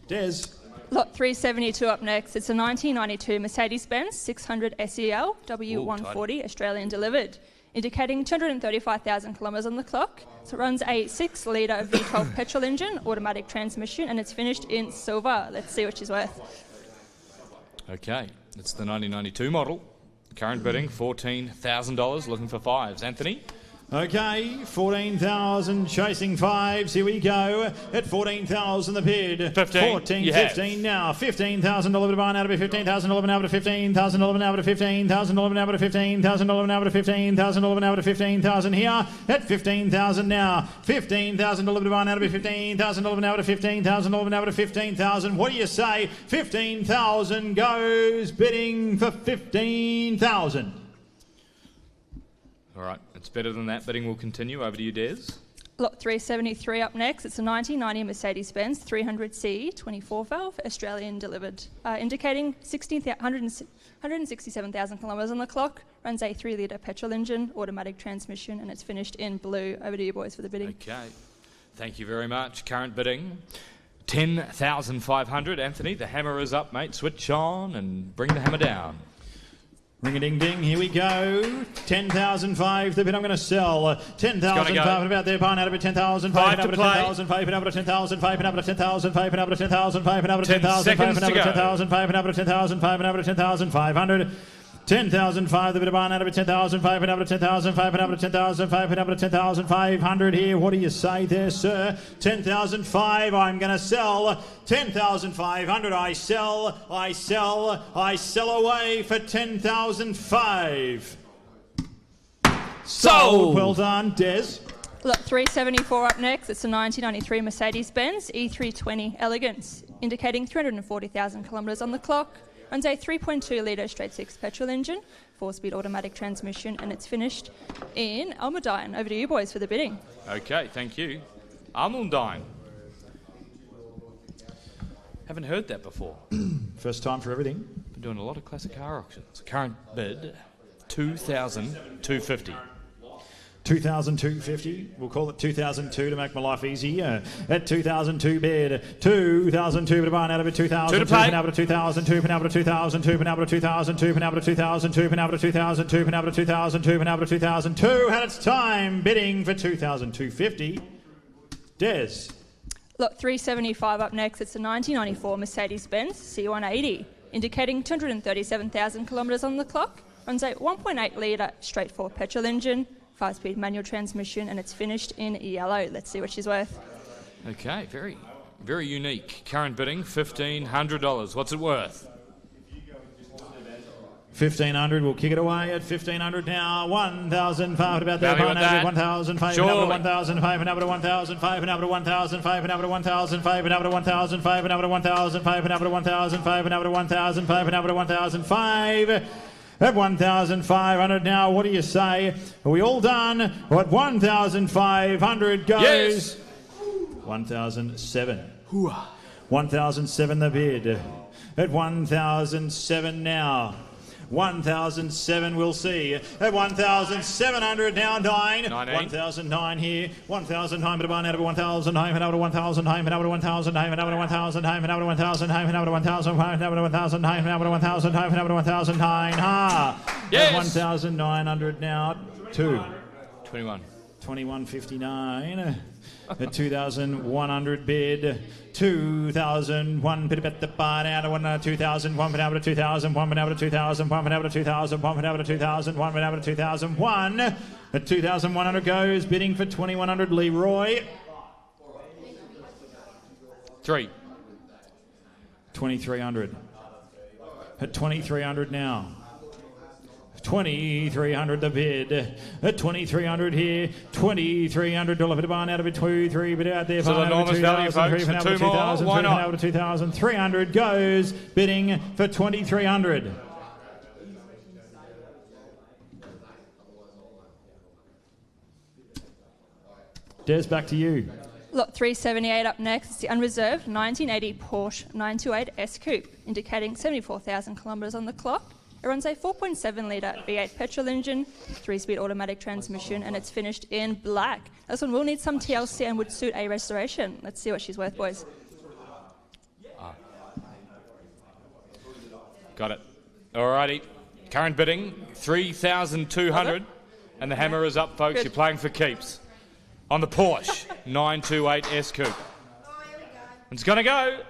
Des. Lot 372 up next. It's a 1992 Mercedes-Benz 600 SEL W140 Australian delivered, indicating 235,000 kilometres on the clock. So it runs a 6 litre V12 petrol engine, automatic transmission, and it's finished in silver. Let's see what she's worth. Okay, it's the 1992 model. Current bidding $14,000. Looking for fives. Anthony. Okay, 14,000 chasing fives. Here we go. At 14,000 the bid. 15. 15 now. $15,000 to buy now to be $15,000 now to $15,000 now to $15,000 now to $15,000 now to $15,000 now to $15,000 here. At 15,000 now. $15,000 to buy now to be $15,000 now to $15,000 now to $15,000. What do you say? 15,000 goes, bidding for 15,000. All right, it's better than that. Bidding will continue. Over to you, Des. Lot 373 up next. It's a 1990 Mercedes-Benz 300C 24 valve Australian delivered, indicating 167,000 kilometres on the clock. Runs a 3 litre petrol engine, automatic transmission, and it's finished in blue. Over to you boys for the bidding. Okay, thank you very much. Current bidding 10,500. Anthony, the hammer is up, mate. Switch on and bring the hammer down. Ring-a-ding-ding, here we go. 10,005, the bid I'm going to sell. 10,005 about there, pine out of it, 10,005, up to 10,005, and up to 10,005, and up to 10,005, and up to 10,005, and up to 10,005, and up to 10,005, and up to 10,005, and up to 10,500. 10,005, the bit of barn out of it, 10,005, and up to 10,005, and up to 10,005, and up to 10,500 here. What do you say there, sir? 10,005, I'm going to sell. 10,500, I sell away for 10,005. Sold. Well done, Des. Lot 374 up next. It's a 1993 Mercedes-Benz E320 Elegance, indicating 340,000 kilometres on the clock. Runs a 3.2 litre straight 6 petrol engine, 4-speed automatic transmission, and it's finished in Almudine. Over to you boys for the bidding. Okay, thank you. Almudine. Haven't heard that before. First time for everything. doing a lot of classic car auctions. Current bid, 2,250. 2,250. We'll call it 2,002 to make my life easy. At 2,002 bid. 2,002 bid buy out of it. 2,002 Penalba to 2,002 Penalba to 2,002 Penalba to 2,002 Penalba to 2,002 Penalba to 2,002 Penalba to 2,002 Penalba to 2,002. And it's time bidding for 2,250. Des. Lot 375 up next. It's a 1994 Mercedes-Benz C180, indicating 237,000 kilometres on the clock. Runs a 1.8 litre straight four petrol engine, 5-speed manual transmission, and it's finished in yellow. Let's see what she's worth. Okay, very, very unique. Current bidding, $1,500. What's it worth? 1,500. We'll kick it away at 1,500 now. 1,500 about there. 1,500. Surely. 1,500. Another 1,500. Another 1,500. Another 1,500. Another 1,500. Another 1,500. Another 1,500. Another 1,500. Another 1,500. At 1,500 now, what do you say? Are we all done? At 1,500 goes. Yes. 1,007. 1,007 the bid. At 1,007 now. 1,007 we'll see. At 1,700 now, 9. 1,009 here. 1,009 but a bun out of 1,009 and out of 1,009 and out of 1,009 and out of 1,009 and out of 1,009 and out of 1,009 and out of 1,009 and out of 1,009 and out of 1,009. Ha! Yes. 1,900 now. 2. 21. 21.59. At 2,100 bid. 2,001 bid about the barn out of 2,001 bid out of 2,001 bid out of 2,001 bid out of 2,001 bid out of 2,001 bid out of 2,001. At 2,100 goes bidding for 2,100 Leroy. 3. 2,300. At 2,300 now. 2,300 the bid. At 2,300 here. $2,300 bid barn out of it. 2,300 bid out there. Still enormous value, folks. For two more, why not? 2,300 goes bidding for 2,300. Des, back to you. Lot 378 up next. It's the unreserved 1980 Porsche 928 S Coupe, indicating 74,000 kilometres on the clock. It runs a 4.7 litre V8 petrol engine, 3-speed automatic transmission, and it's finished in black. This one will need some TLC and would suit a restoration. Let's see what she's worth, boys. Got it. Alrighty. Current bidding, 3,200. And the hammer is up, folks. Good. You're playing for keeps. On the Porsche 928 S Coupe. It's going to go.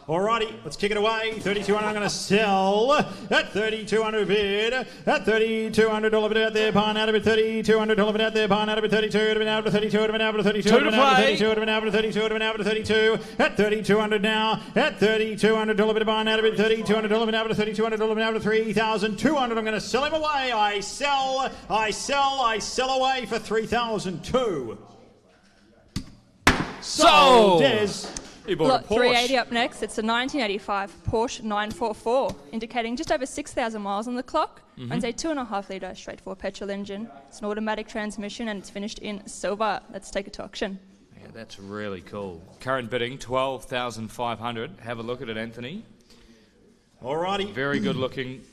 Alrighty, let's kick it away. 3,200 I'm going to sell. At 3,200 bid. At $3,200 bid out there. Barn out of it. $3,200 bid out there. Barn out of it. 32 bid out of 32 bid out of 32 bid out of 32 bid out of 32 bid out of 32. At 3,200 now. At $3,200 bid barn out of it. $3,200 bid out of $3,200 bid out of 3,200. I'm going to sell him away. I sell away for 3,002. So Des. You bought Lot a Porsche. 380 up next. It's a 1985 Porsche 944, indicating just over 6,000 miles on the clock. Runs a 2.5 litre straight four petrol engine. It's an automatic transmission and it's finished in silver. Let's take it to auction. Yeah, that's really cool. Current bidding, 12,500. Have a look at it, Anthony. Alrighty. Very good looking.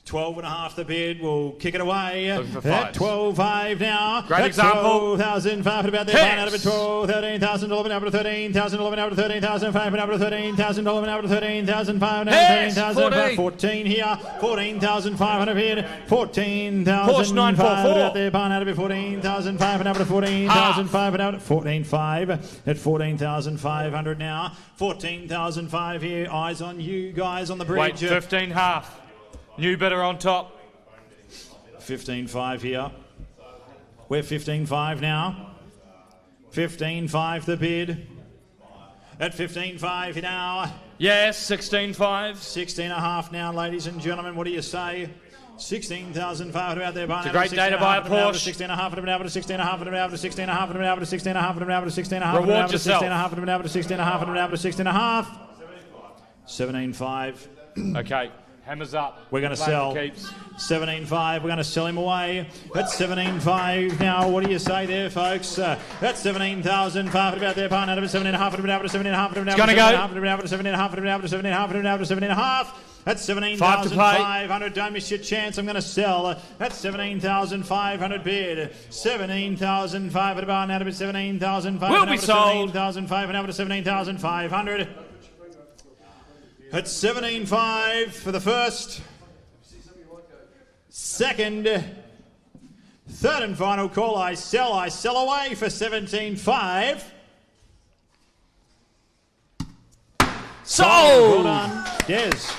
12.5 the bid. We'll kick it away. Looking for At fives. 12.5 now. Great At example. 12,500 about there. Yes. Barn out of it. 12, $13,000 out of 13,000 out of 13,500 out of 13,000 out of 13,500 Yes. 13,000 14. 14 here. 14,500 bid. 14,500 Porsche 944. out there. Barn out of it. 14,500 out of 14,500 out of 14,500 at 14,500 now. 14,500 here. Eyes on you guys on the Wait, bridge. 15 half. New bidder on top. 15.5 here. We're 15.5 now. 15.5 the bid. At 15.5 now. Yes, 16.5. 16.5 now, ladies and gentlemen. What do you say? 16,500 out there. It's a great day to buy a Porsche. 16.5 to 16.5 to 16.5 to 16.5 to 16.5 Reward yourself. 16.5 to 16.5 to 16.5. 17.5. Okay. Hammers up. We're going to Playing sell for keeps. 17.5. We're going to sell him away. That's 17.5 now. What do you say there, folks? That's 17,500 about there. Part out of 17.5. About 17.5. It's going to go. 17.5. About 17.5. That's 17,500. Don't miss your chance. I'm going to sell. That's 17,500 bid. 17,500 about out of 17,500. Will be sold. 17,500 out of 17,500. That's 17.5 for the first. Second. Third and final call. I sell away for 17.5. Sold! Well done. Yes.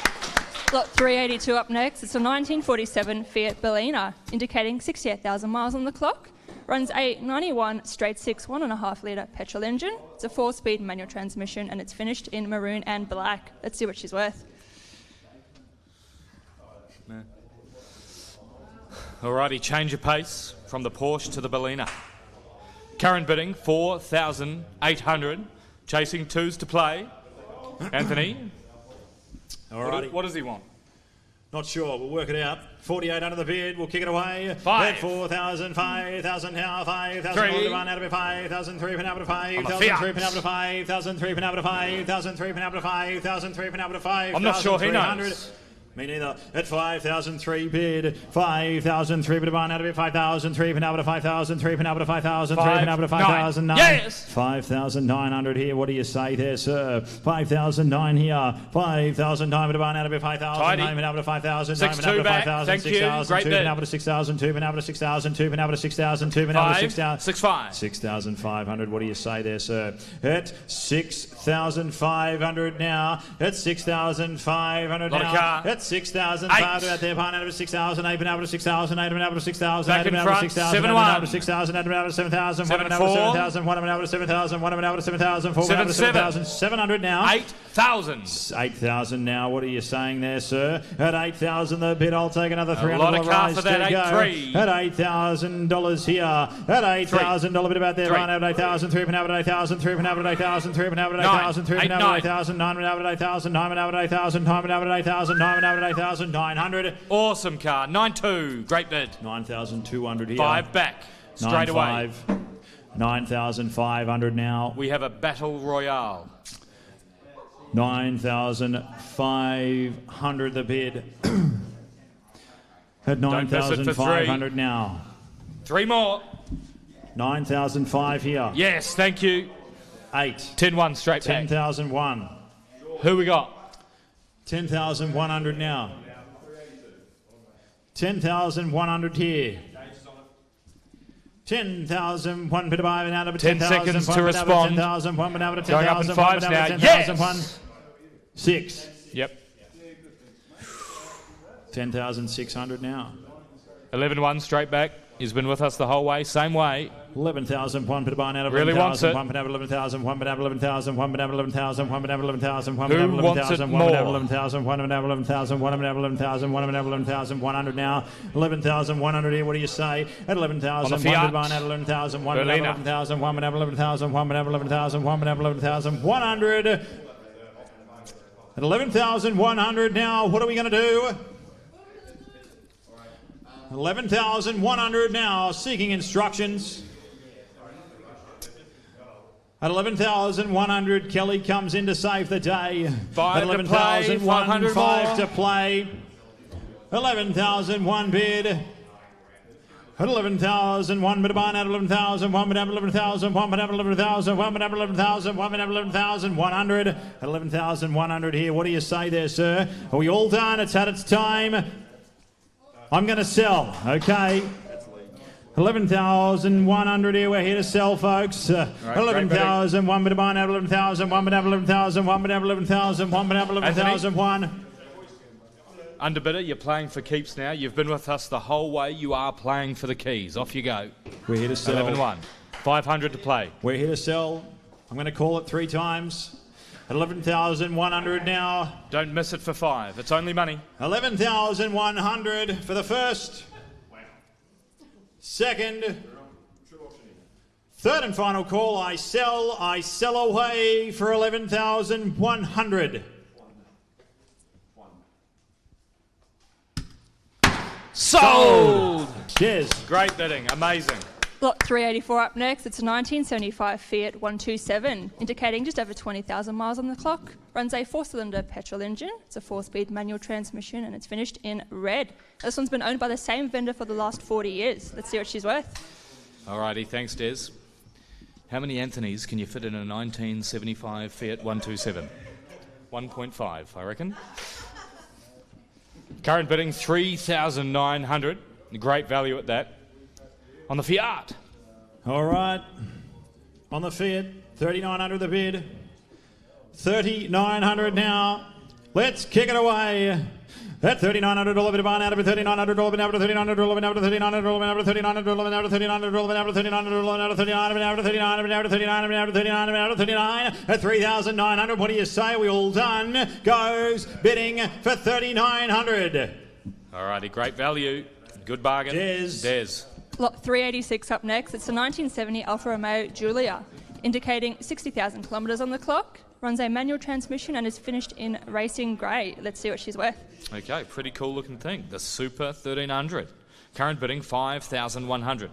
Lot 382 up next. It's a 1947 Fiat Bellina, indicating 68,000 miles on the clock. Runs a 91 straight 6 1.5 litre petrol engine. It's a 4-speed manual transmission and it's finished in maroon and black. Let's see what she's worth. Alrighty, change of pace from the Porsche to the Bellina. Current bidding 4,800. Chasing twos to play. Anthony. Alrighty. What does he want? Not sure. We'll work it out. 48 under the bid. We'll kick it away. 5. 4,000, 5,000 now. 5,000. 3. 1 out of 5,000. 3 pin out of 5,000. 3 pin out of 5,000. 3 pin out of 5,000. 3 pin out of 5,000. 3 pin out of 5,000. I'm not sure he knows. Me neither. At 5,003 bid. 5,000. 3 pin out of 5,000. 3 pin out of 5,000. 3 pin out of 5,000. 3 pin out of 5,000. 9. Yes. 5,900 here. What do you say there, sir? 5,009 here. 5,009 out of 5,000. Tidy. 9 out of 5,000. 6-2 back. Thank you. Great bid. 2 out of 6,000. 2 out of 6,000. 2 out of 6,000. 2 out of 6,000. 6-5. 6,500. What do you say there, sir? At 6,500 now. At 6,500 Lot of car. now. At 6,500 out there. Part out of 6,000. 8 out of 6,000. 8 out of 6,000. Back in 8 out of front. 6,000. 7-1. 8 out of 6,000. 8 out of 7,000. 1 out of 7,000. 1 out of 7,000. 1 out of 7,000. 4 out of 7,000. 700 now. 8,000. 8,000 now. What are you saying there, sir? At 8,000 the bid, I'll take another $300 lot of car rise for that, to go. 8,300. At $8,000 here. At $8,000 bid about there. 3. 1 out of 8,000. 3 out of 8,000. 3 out of 8,000. 3 out of 8,000. 3 out of 8,000. 9 out of 8,000. 9 out of 8,000. 9 out of 8,000. 9 out of 8,000. 900. Awesome car. 9-2. Great bid. 9,200 here. 5 back. Straight away. 9,500 now. We have a battle royale. 9,500 the bid. At Don't miss it for 9,500 3. now. 3 more. 9,005 here. Yes, thank you. 8. 10-1 straight back. 10,001. Who we got? 10,100 now. 10,100 here. 10,001 bit of and out of 10 seconds to respond. 10,001 out of 10,000. Going up in fives now. Yes. 6. Yep. 10,600 now. 11-1 straight back. He's been with us the whole way. Same way. 11,001 bit of out of 11,000. Really wants it. 1 bit out of 11,000. 1 bit out of 11,000. 1 bit out of 11,000. 1 bit out of 11,000. 1 bit out of 11,000. 1 bit out of 11,000. 1 bit out of 11,000. 1 bit out of 11,000. 1 bit out of 11,000. 1 bit out of 11,100 now. 11,100 here. What do you say? At 11,000. 1 bit out of 11,000. 1 bit out of 11,000. 1 bit out of 11,000. 1 bit out of 11,000. 1 bit out of 11,000. 100. At 11,100 now. What are we going to do? 11,100 now, seeking instructions. At 11,100, Kelly comes in to save the day. 5 at to play, 500 5 more. to play. 11,001 bid. At 11,001 bid of out 11,000. 1 bid out of 11,000. 1 bid out of 11,000. 1 bid out of 11,000. 1 bid out of 11,100. At 11,100 here. What do you say there, sir? Are we all done? It's had its time. I'm going to sell, okay. 11,100 here. We're here to sell, folks. 11,000. 1 bit of out of 11,000. 1 bit out of 11,000. 1 bit out of 11,000. 1 bit out of 11,000. 1. Underbidder, you're playing for keeps now. You've been with us the whole way. You are playing for the keys. Off you go. We're here to sell. 11-1. 500 to play. We're here to sell. I'm going to call it 3 times. 11,100 now. Don't miss it for 5. It's only money. 11,100 for the first. Second. Third and final call. I sell away for 11,100. Sold! Cheers. Great bidding. Amazing. Lot 384 up next. It's a 1975 Fiat 127, indicating just over 20,000 miles on the clock. Runs a 4-cylinder petrol engine. It's a 4-speed manual transmission, and it's finished in red. This one's been owned by the same vendor for the last 40 years. Let's see what she's worth. Alrighty, thanks, Des. How many Anthonys can you fit in a 1975 Fiat 127? 1.5, I reckon. Current bidding 3,900. Great value at that. On the Fiat. All right. On the Fiat, 3,900 the bid. 3,900 now. Let's kick it away. At $3,900 bit of barn out of it, $3,900 bit out of $3,900 bit out of $3,900 bit out of $3,900 bit out of $3,900 bit out of $3,900 bit out of $3,900 bit out of $3,900 bit out of $3,900 bit out of $3,900 bit out of $3,900 at 3,900. What do you say? We all done? Goes bidding for 3,900. Alrighty, great value. Good bargain. Des. Lot 386 up next. It's a 1970 Alfa Romeo Giulia, indicating 60,000 kilometres on the clock. Runs a manual transmission and is finished in racing grey. Let's see what she's worth. Okay, pretty cool looking thing. The Super 1300. Current bidding 5,100.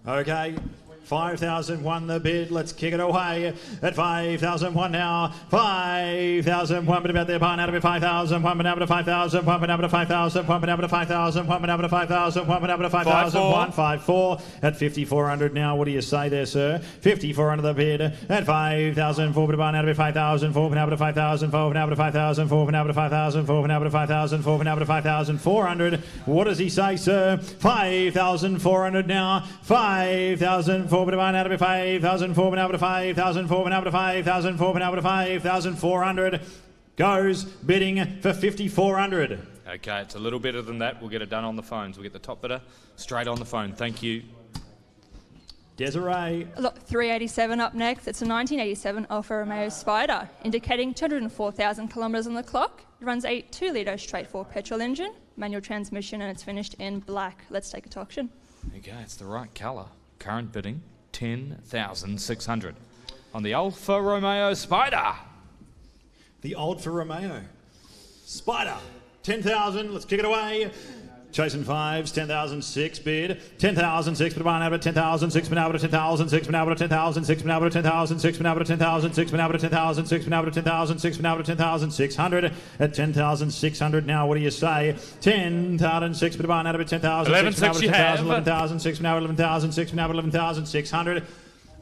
Okay. 5,001 the bid. Let's kick it away at 5,001 now. 5,001 bit about their barn out of it. 5,001 bit out of 5,001 bit out of 5,001 bit out of 5,001 bit out of 5,001 bit out of 5,001. 5,4 at 5,400 now. What do you say there, sir? 5,400 the bid at 5,004 bit of barn out of it. 5,004 bit out of 5,004 bit out of 5,004 bit out of 5,004 bit out of 5,004 bit out of 5,400. What does he say, sir? 5,400 now. 5,004 bit of barn out of it. 5,004 bit out of 5,004 bit out of 5,004 bit out of 5,400. Goes bidding for 5,400. Okay, it's a little better than that. We'll get it done on the phones. We'll get the top bidder straight on the phone. Thank you. Desiree. Lot 387 up next. It's a 1987 Alfa Romeo Spider, indicating 204,000 kilometres on the clock. It runs a 2-litre straight-four petrol engine, manual transmission, and it's finished in black. Let's take it to auction. Okay, it's the right colour. Current bidding 10,600 on the Alfa Romeo Spider. The Alfa Romeo Spider. 10,000. Let's kick it away. Chasing fives, 10,006 bid, 10,006 bid barn out of 10,006 bid out of 10,006 bid out of 10,006 bid out of 10,006 bid out of 10,006 bid out of 10,006 bid out of 10,006 bid out of 10,600 at 10,600 now. What do you say? 10,006 bid barn out of 10,006 bid out of 11,006 bid out of 11,006 bid out of 11,600.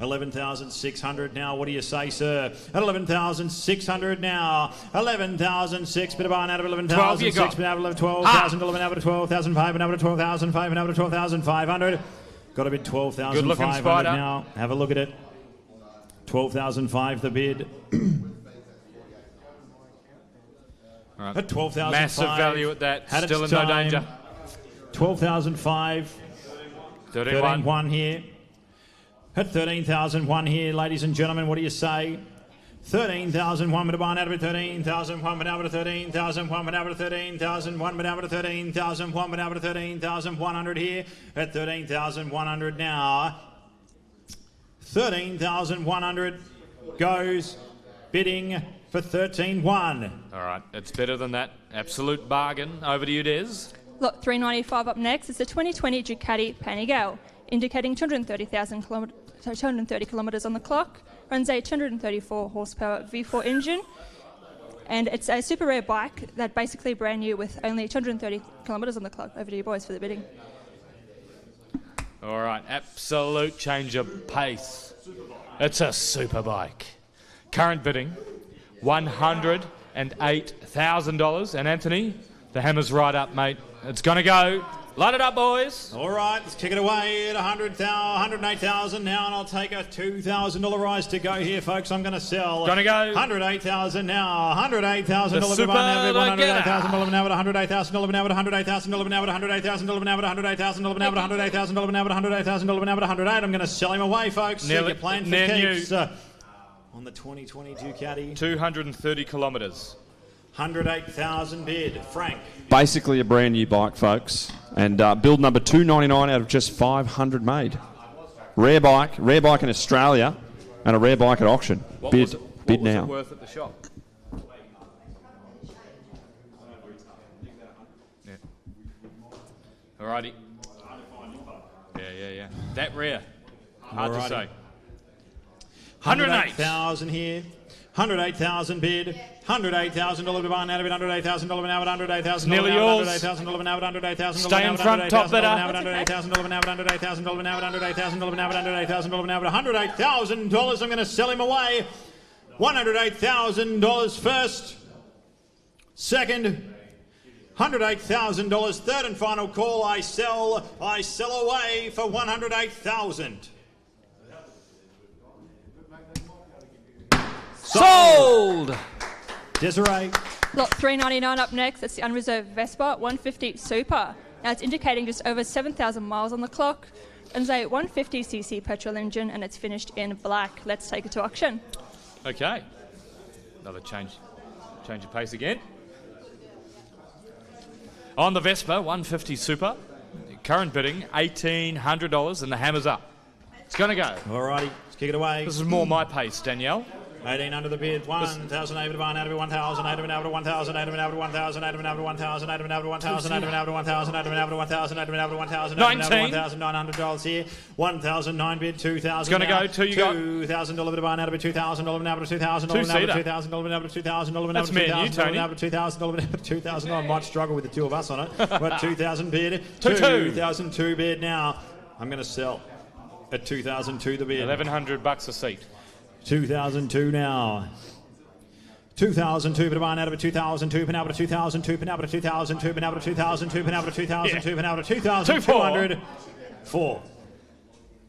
11,600 now. What do you say, sir? At 11,600 now. 11,006 bit of barn out of 11,006 bit out of 12,000. 11 out of 12,500 out of 12,500 out of 12,500. Got a bid 12,500 now. Have a look at it. 12,005 the bid. Right. At 12,005. Massive value at that. Still in no danger. 12,005. 13,1 here. At 13,001 here, ladies and gentlemen, what do you say? 13,001 bit of barn out of it, 13,001 bit out of 13,001 bit out of 13,001 bit out of 13,001 bit out of 13,100 here. At 13,100 now. 13,100 goes bidding for 13,1. All right, it's better than that. Absolute bargain. Over to you, Des. Lot 395 up next. It's the 2020 Ducati Panigale, indicating 230 kilometres on the clock. Runs a 234 horsepower V4 engine, and it's a super rare bike that basically brand new with only 230 kilometres on the clock. Over to you boys for the bidding. All right, absolute change of pace. It's a super bike. Current bidding $108,000, and Anthony, the hammer's right up, mate. It's gonna go. Light it up, boys. All right, let's kick it away at 108,000 now, and I'll take a $2,000 rise to go here, folks. I'm going to sell. Gonna go. 108,000 now. 108,000 The $108,000 super now at 108,000 $108,000 now at 108,000 $108,000 now at 108,000 now at 108,000 now at 108,000 now at 108,000 now at 108. I'm going to sell him away, folks. Nearly plan for keeps on the 2020 Ducati. 230 kilometres. 108,000 bid. Frank. Basically a brand new bike, folks. And build number 299 out of just 500 made. Rare bike in Australia, and a rare bike at auction. Bid now. What was it worth at the shop? Alrighty. Yeah. That rare. Hard to say. 108,000 here. 108,000 bid. $108,000 divine out of it. $108,000 now at $108,000. Nearly yours. $108,000 now at $108,000. Stay in front, top bidder. $108,000 now at $108,000 now at $108,000 now at $108,000 now at $108,000. I'm going to sell him away. $108,000 first. Second. $108,000. Third and final call. I sell away for $108,000. Sold! Desiree. Lot 399 up next. It's the unreserved Vespa 150 Super. Now it's indicating just over 7,000 miles on the clock. It's a 150cc petrol engine and it's finished in black. Let's take it to auction. Okay. Another change of pace again. On the Vespa 150 Super, current bidding $1,800 and the hammer's up. It's going to go. Alrighty, let's kick it away. This is more my pace, Danielle. 18 under the bid, 1,000 over to Barn, out of 1,000, out of 1,000, out of 1,000, out of 1,000, out of 1,000, out of 1,000, out of 1,000, out of 1,000, out of 1,000, out of 1,000, $1,900 here, 1,009 bid, 2,000. It's going to go, two you got. $2,000 to Barn, out of 2,000, out of 2,000, out of 2,000, out of 2,000, That's me and you, Tony. out of 2,000, I might struggle with the two of us on it, but 2,000 bid, 2,002 bid now. I'm going to sell at 2,002 the bid. $1,100 a seat. 2,002 now. 2,002 for Divine out of a 2,002, Penalba 2,002, Penalba 2,002, Penalba 2,002, Penalba 2,002, Penalba 2,200. 4.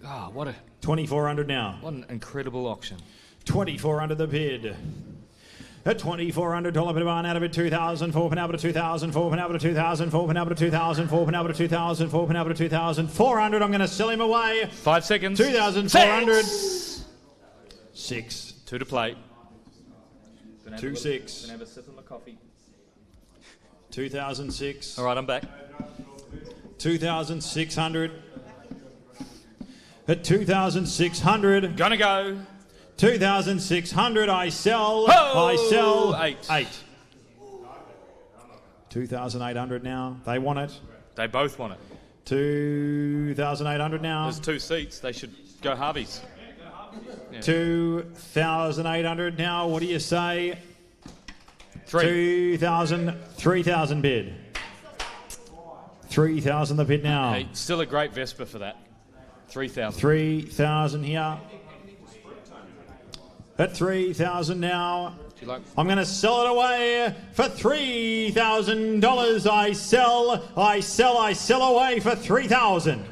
Oh, what a 2,400 now. What an incredible auction. 2,400 the bid. A $2,400 Divine out of it, 2,004, Penalba 2,004, Penalba 2,004, Penalba 2,004, Penalba 2,004, Penalba 2,400. I'm going to sell him away. 5 seconds. 2,400. 6. 2 to play. 2-6. Gonna have a sip of my coffee. 2006. All right, I'm back. 2,600. At 2,600. Gonna go. 2,600. I sell. Oh, I sell. 8. 2,800 now. They want it. They both want it. 2,800 now. There's 2 seats. They should go Harveys. Yeah. 2,800 now. What do you say? 3. 3,000 bid. 3,000 the bid now. Hey, still a great Vespa for that. 3,000. 3,000 here. At 3,000 now. I'm going to sell it away for $3,000. I sell away for 3,000.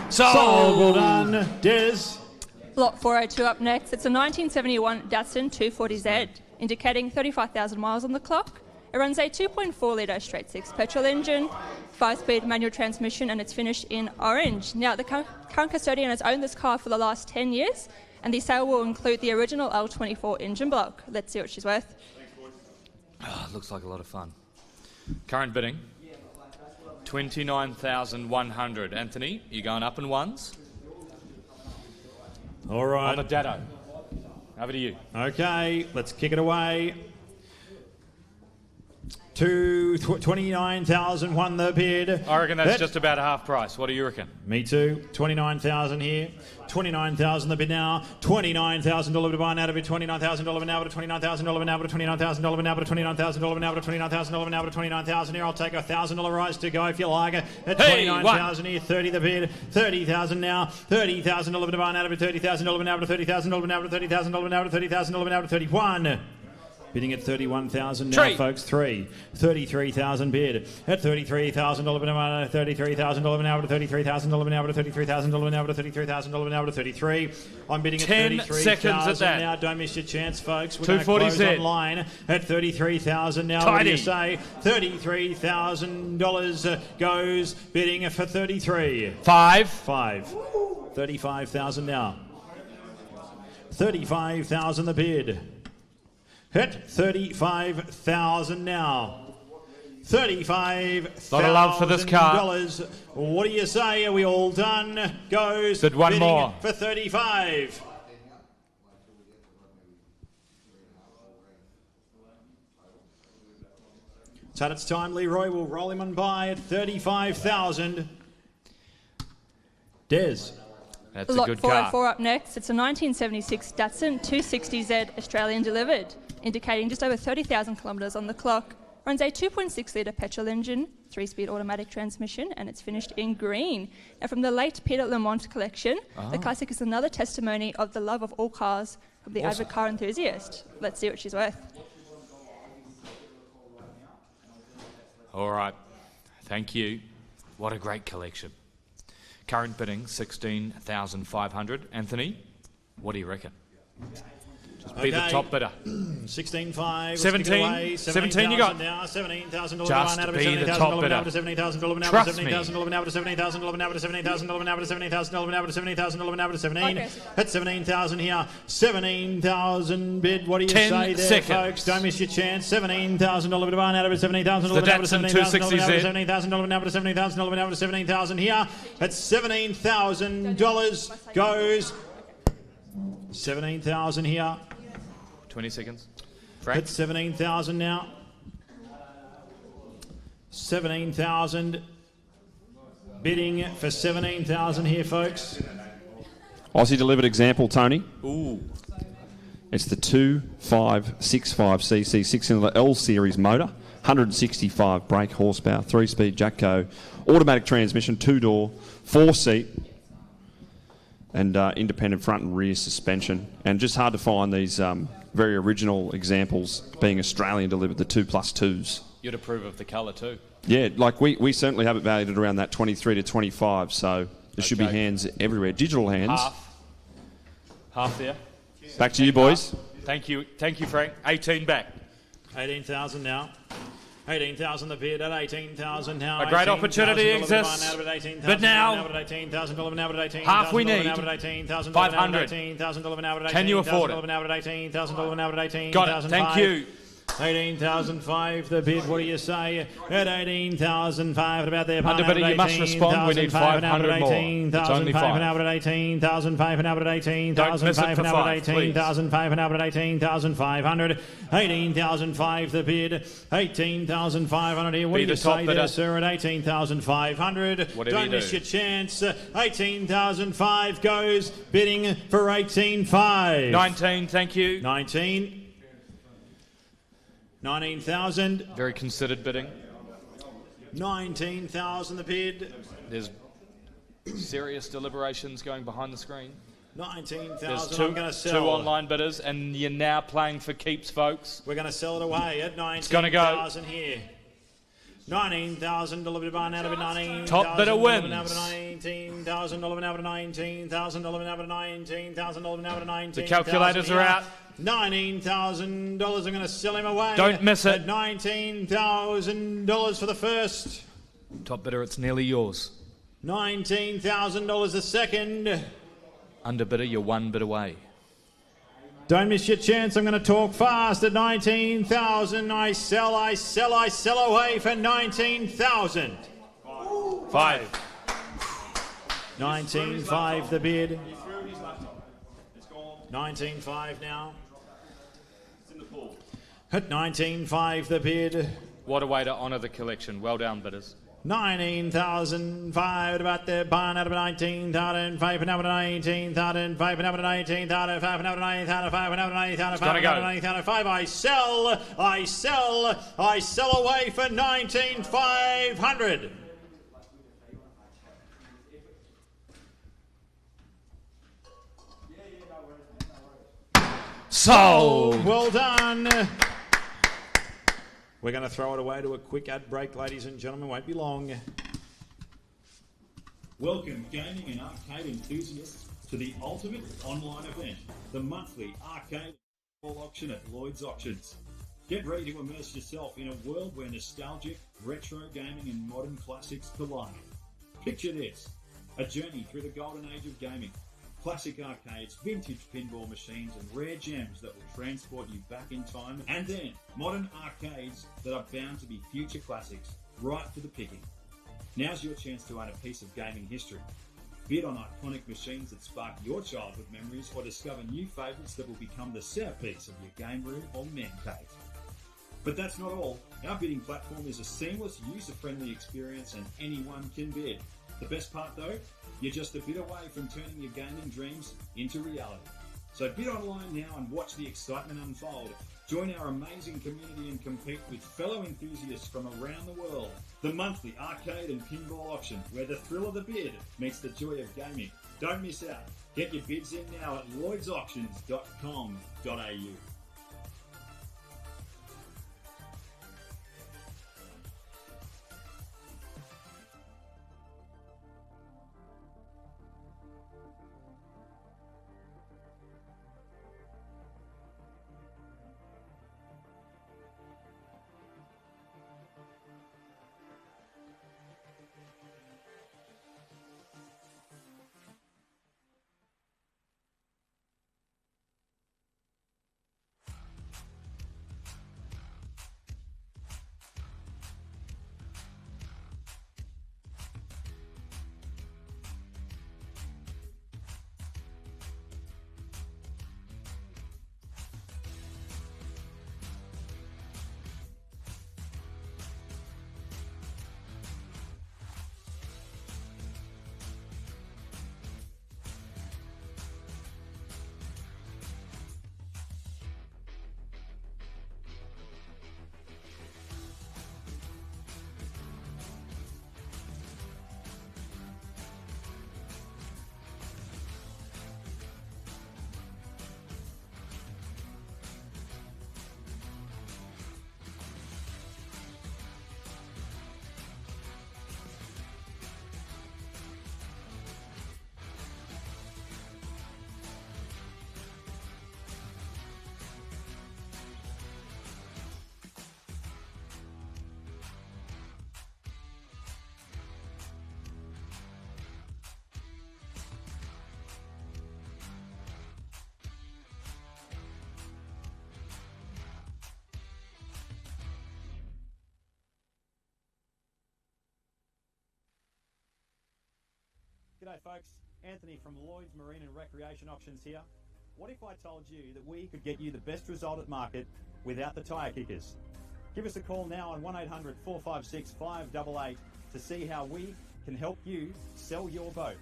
Sold. Well done, Des. Lot 402 up next. It's a 1971 Datsun 240Z, indicating 35,000 miles on the clock. It runs a 2.4 litre straight 6 petrol engine, 5-speed manual transmission, and it's finished in orange. Now, the current custodian has owned this car for the last 10 years, and the sale will include the original L24 engine block. Let's see what she's worth. Oh, looks like a lot of fun. Current bidding. 29,100. Anthony, you going up in ones? All right. On the Datto. Over to you. Okay, let's kick it away. 29,000 won the bid. I reckon that's just about a half price. What do you reckon? Me too. 29,000 here. 29,000 the bid now. $29,000 to buy now to bid. $29,000 now to $29,000 now to $29,000 now to $29,000 now to $29,000 now to $29,000 here. I'll take $1,000 rise to go if you like it. At 29,000 here. 30 the bid. 30,000 now. $30,000 to buy now to bid. $30,000 now to $30,000 now to $30,000 now to $30,000 now to 31. Bidding at 31,000 now, folks. 33,000 bid at $33,000 now, $33,000 now to $33,000 now to $33,000 now to $33,000 now to 33. I'm bidding at 33,000 now. Don't miss your chance, folks. We're going to close online at 33,000 now. What do you say? $33,000 goes bidding for 33. 5. 35,000 now. 35,000 the bid. Hit 35,000 now. $35,000. Lot of love for this car. What do you say? Are we all done? Goes. Did one more for 35. It's had its time. Leroy will roll him on by at 35,000. Des. That's a Lot good 404 car. up next. It's a 1976 Datsun 260Z Australian delivered, indicating just over 30,000 kilometres on the clock. Runs a 2.6 litre petrol engine, 3-speed automatic transmission, and it's finished in green. Now, from the late Peter Lamont collection, the classic is another testimony of the love of all cars of the avid car enthusiast. Let's see what she's worth. All right. Thank you. What a great collection. Current bidding, 16,500. Anthony, what do you reckon? Just be the top bidder. 16,500. 17. 17 you got. Now, $17,000. Just be the top bidder. Trust me. At 17,000 here. 17,000 bid. What do you 10 say there, seconds. folks? Don't miss your chance. $17,000 bid on out of 17,000. The Datsun 260Z. $17,000 here. At $17,000 goes. 17,000 here. 20 seconds. Frank? It's 17,000 now. 17,000. Bidding for 17,000 here, folks. Aussie delivered example, Tony. Ooh. It's the 2565cc 6-cylinder L series motor, 165 brake horsepower, 3-speed Jacko, automatic transmission, 2-door, 4-seat, and independent front and rear suspension. And just hard to find these very original examples being Australian delivered, the 2+2s. You'd approve of the colour too. Yeah, like we certainly have it valued at around that 23 to 25, so there should be hands everywhere. Digital hands. Half there. Back to you, boys. Thank you, Frank. 18 back. 18,000 now. 18,000 the bid at 18,000 now. A great opportunity exists, but now half we need. 500. Can you afford it? Got it. Thank you. 18,005 the bid. What do you say? At 18,005 about there. Underbidder, you must respond. We need 500 more. It's only 5. 18,500 at 18,500 18,500 18,005 the bid. 18,500 here. What do you say there, sir? At 18,500. Don't miss your chance. 18,005 goes bidding for 18,500. 19. Thank you. 19. 19,000. Very considered bidding. 19,000 the bid. There's serious deliberations going behind the screen. 19,000. There's I'm going to sell. 2 online bidders, and you're now playing for keeps, folks. We're going to sell it away at 19,000 here. 19,000 delivered by now to 19,000. Top bidder wins. 19,000 now to 19,000 now to 19,000 now to 19,000. The calculators are out. $19,000. I'm going to sell him away. Don't miss it. At $19,000 for the first. Top bidder, it's nearly yours. $19,000 the second. Underbidder, you're 1 bid away. Don't miss your chance. I'm going to talk fast at 19,000. I sell away for 19,000. 5. 19,500 the bid. 19,500 now. At 19,500 the bid. What a way to honour the collection. Well done, bidders. 19,500 about their barn out of 19,500 now to 19,500 now to 19,500 now to 19,500 now to 19,500 now to 19,500. I sell away for 19,500. Sold. Well done. We're going to throw it away to a quick ad break, ladies and gentlemen. Won't be long. Welcome, gaming and arcade enthusiasts, to the ultimate online event, the monthly arcade auction at Lloyds Auctions. Get ready to immerse yourself in a world where nostalgic, retro gaming and modern classics collide. Picture this, a journey through the golden age of gaming. Classic arcades, vintage pinball machines and rare gems that will transport you back in time, and then modern arcades that are bound to be future classics, right for the picking. Now's your chance to own a piece of gaming history. Bid on iconic machines that spark your childhood memories, or discover new favourites that will become the centrepiece of your game room or man cave. But that's not all. Our bidding platform is a seamless, user-friendly experience and anyone can bid. The best part though, you're just a bit away from turning your gaming dreams into reality. So bid online now and watch the excitement unfold. Join our amazing community and compete with fellow enthusiasts from around the world. The monthly arcade and pinball auction, where the thrill of the bid meets the joy of gaming. Don't miss out. Get your bids in now at lloydsauctions.com.au. G'day folks, Anthony from Lloyds Marine and Recreation Auctions here. What if I told you that we could get you the best result at market without the tyre kickers? Give us a call now on 1800 456 588 to see how we can help you sell your boat.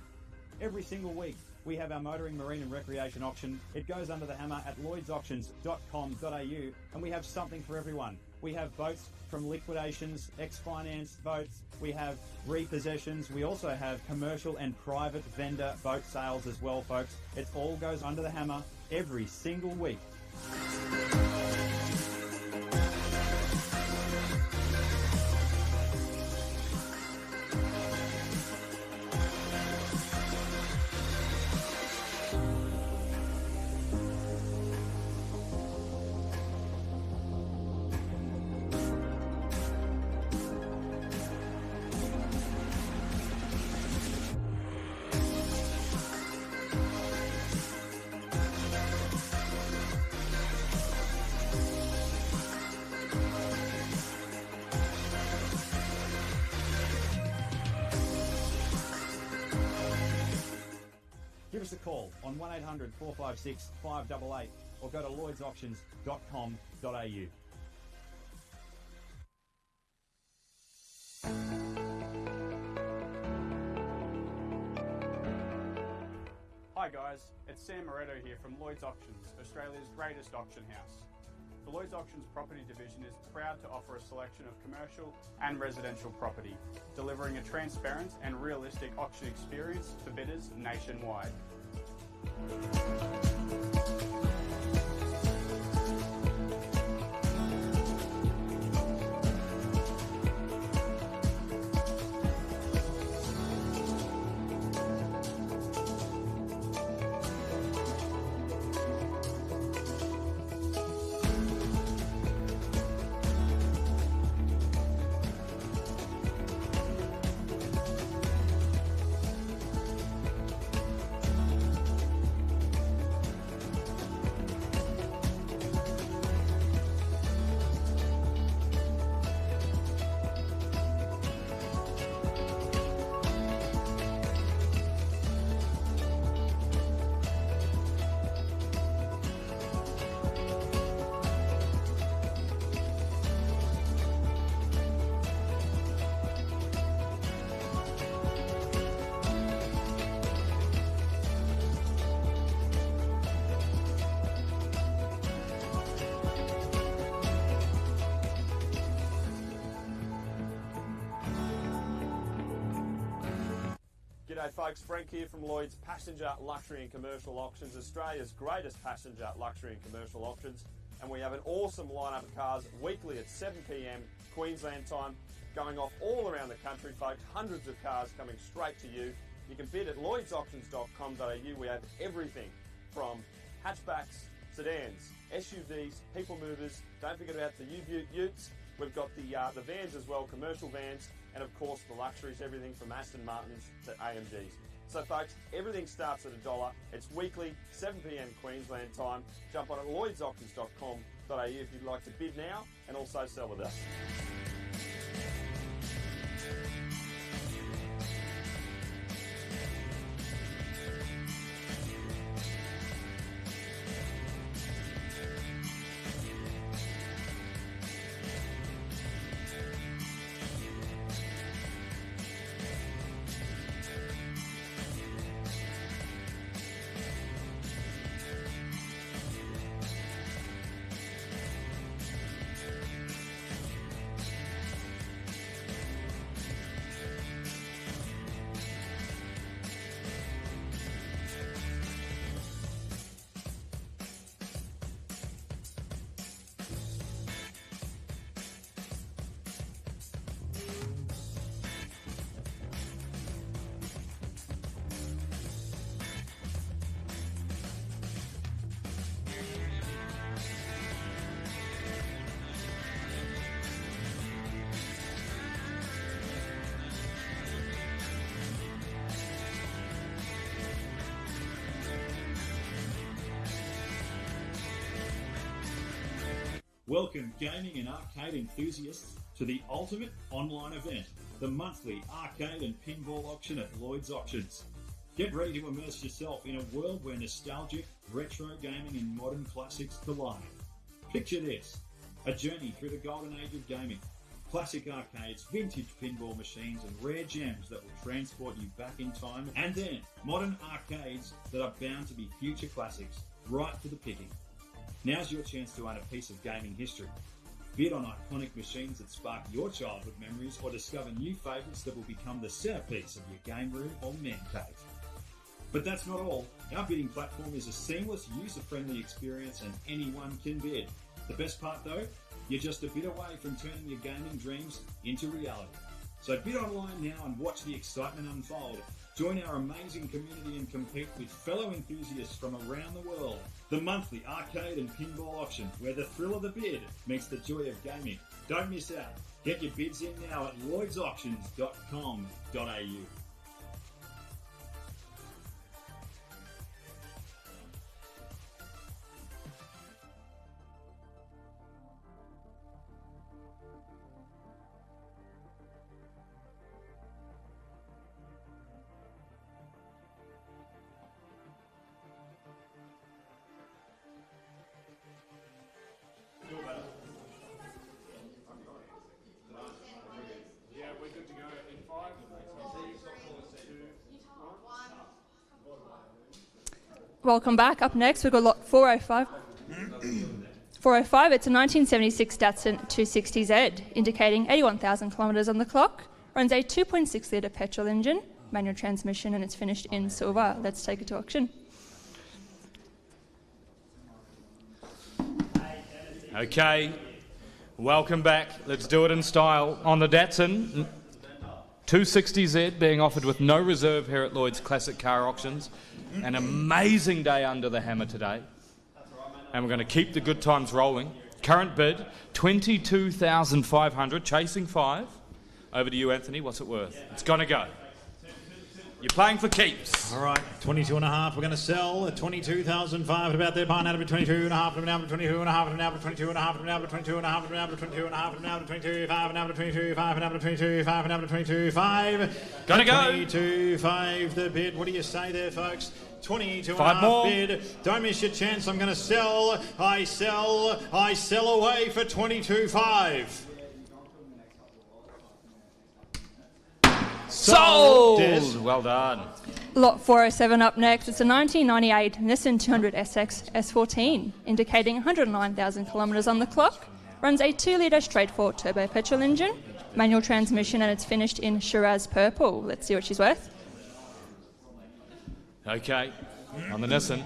Every single week we have our motoring, marine and recreation auction. It goes under the hammer at lloydsauctions.com.au and we have something for everyone. We have boats from liquidations, ex-financed boats, we have repossessions, we also have commercial and private vendor boat sales as well, folks. It all goes under the hammer every single week. Give us a call on 1800 456 588 or go to lloydsauctions.com.au. Hi guys, it's Sam Moretto here from Lloyds Auctions, Australia's greatest auction house. The Lloyds Auctions property division is proud to offer a selection of commercial and residential property, delivering a transparent and realistic auction experience for bidders nationwide. G'day folks, Frank here from Lloyds Passenger Luxury and Commercial Auctions, Australia's greatest passenger luxury and commercial auctions. And we have an awesome lineup of cars weekly at 7 p.m. Queensland time, going off all around the country, folks. Hundreds of cars coming straight to you. You can bid at lloydsauctions.com.au. We have everything from hatchbacks, sedans, SUVs, people movers. Don't forget about the utes. We've got the vans as well, commercial vans, and of course the luxuries, everything from Aston Martins to AMGs. So folks, everything starts at $1. It's weekly, 7 p.m. Queensland time. Jump on at lloydsauctions.com.au if you'd like to bid now and also sell with us. Welcome gaming and arcade enthusiasts to the ultimate online event, the monthly arcade and pinball auction at Lloyds Auctions. Get ready to immerse yourself in a world where nostalgic, retro gaming and modern classics collide. Picture this, a journey through the golden age of gaming. Classic arcades, vintage pinball machines and rare gems that will transport you back in time, and then modern arcades that are bound to be future classics, right for the picking. Now's your chance to own a piece of gaming history. Bid on iconic machines that spark your childhood memories or discover new favourites that will become the centrepiece of your game room or man cave. But that's not all. Our bidding platform is a seamless, user-friendly experience and anyone can bid. The best part though, you're just a bit away from turning your gaming dreams into reality. So bid online now and watch the excitement unfold. Join our amazing community and compete with fellow enthusiasts from around the world. The monthly arcade and pinball auction, where the thrill of the bid meets the joy of gaming. Don't miss out. Get your bids in now at lloydsauctions.com.au. Welcome back. Up next, we've got lot 405. 405, it's a 1976 Datsun 260Z, indicating 81,000 kilometres on the clock. Runs a 2.6 litre petrol engine, manual transmission, and it's finished in silver. Let's take it to auction. Okay, welcome back. Let's do it in style. On the Datsun 260Z being offered with no reserve here at Lloyds Classic Car Auctions. An amazing day under the hammer today. And we're going to keep the good times rolling. Current bid, $22,500, chasing 5. Over to you, Anthony. What's it worth? It's going to go. You're playing for keeps. All right, 22.5. We're going to sell at 22,500. About there, buying out of it 22.5. Now 22.5. Now 22.5. Now 22.5. Now 22.5. Now 22.5. Now 22.5. Now 22.5. Now 22.5. Gonna go. 22.5. The bid. What do you say there, folks? 22.5 bid. Don't miss your chance. I'm going to sell. I sell away for 22.5. Sold! Des. Well done. Lot 407 up next. It's a 1998 Nissan 200 SX S14, indicating 109,000 kilometres on the clock. Runs a 2-litre straight-four turbo petrol engine, manual transmission, and it's finished in Shiraz purple. Let's see what she's worth. Okay, on the Nissan.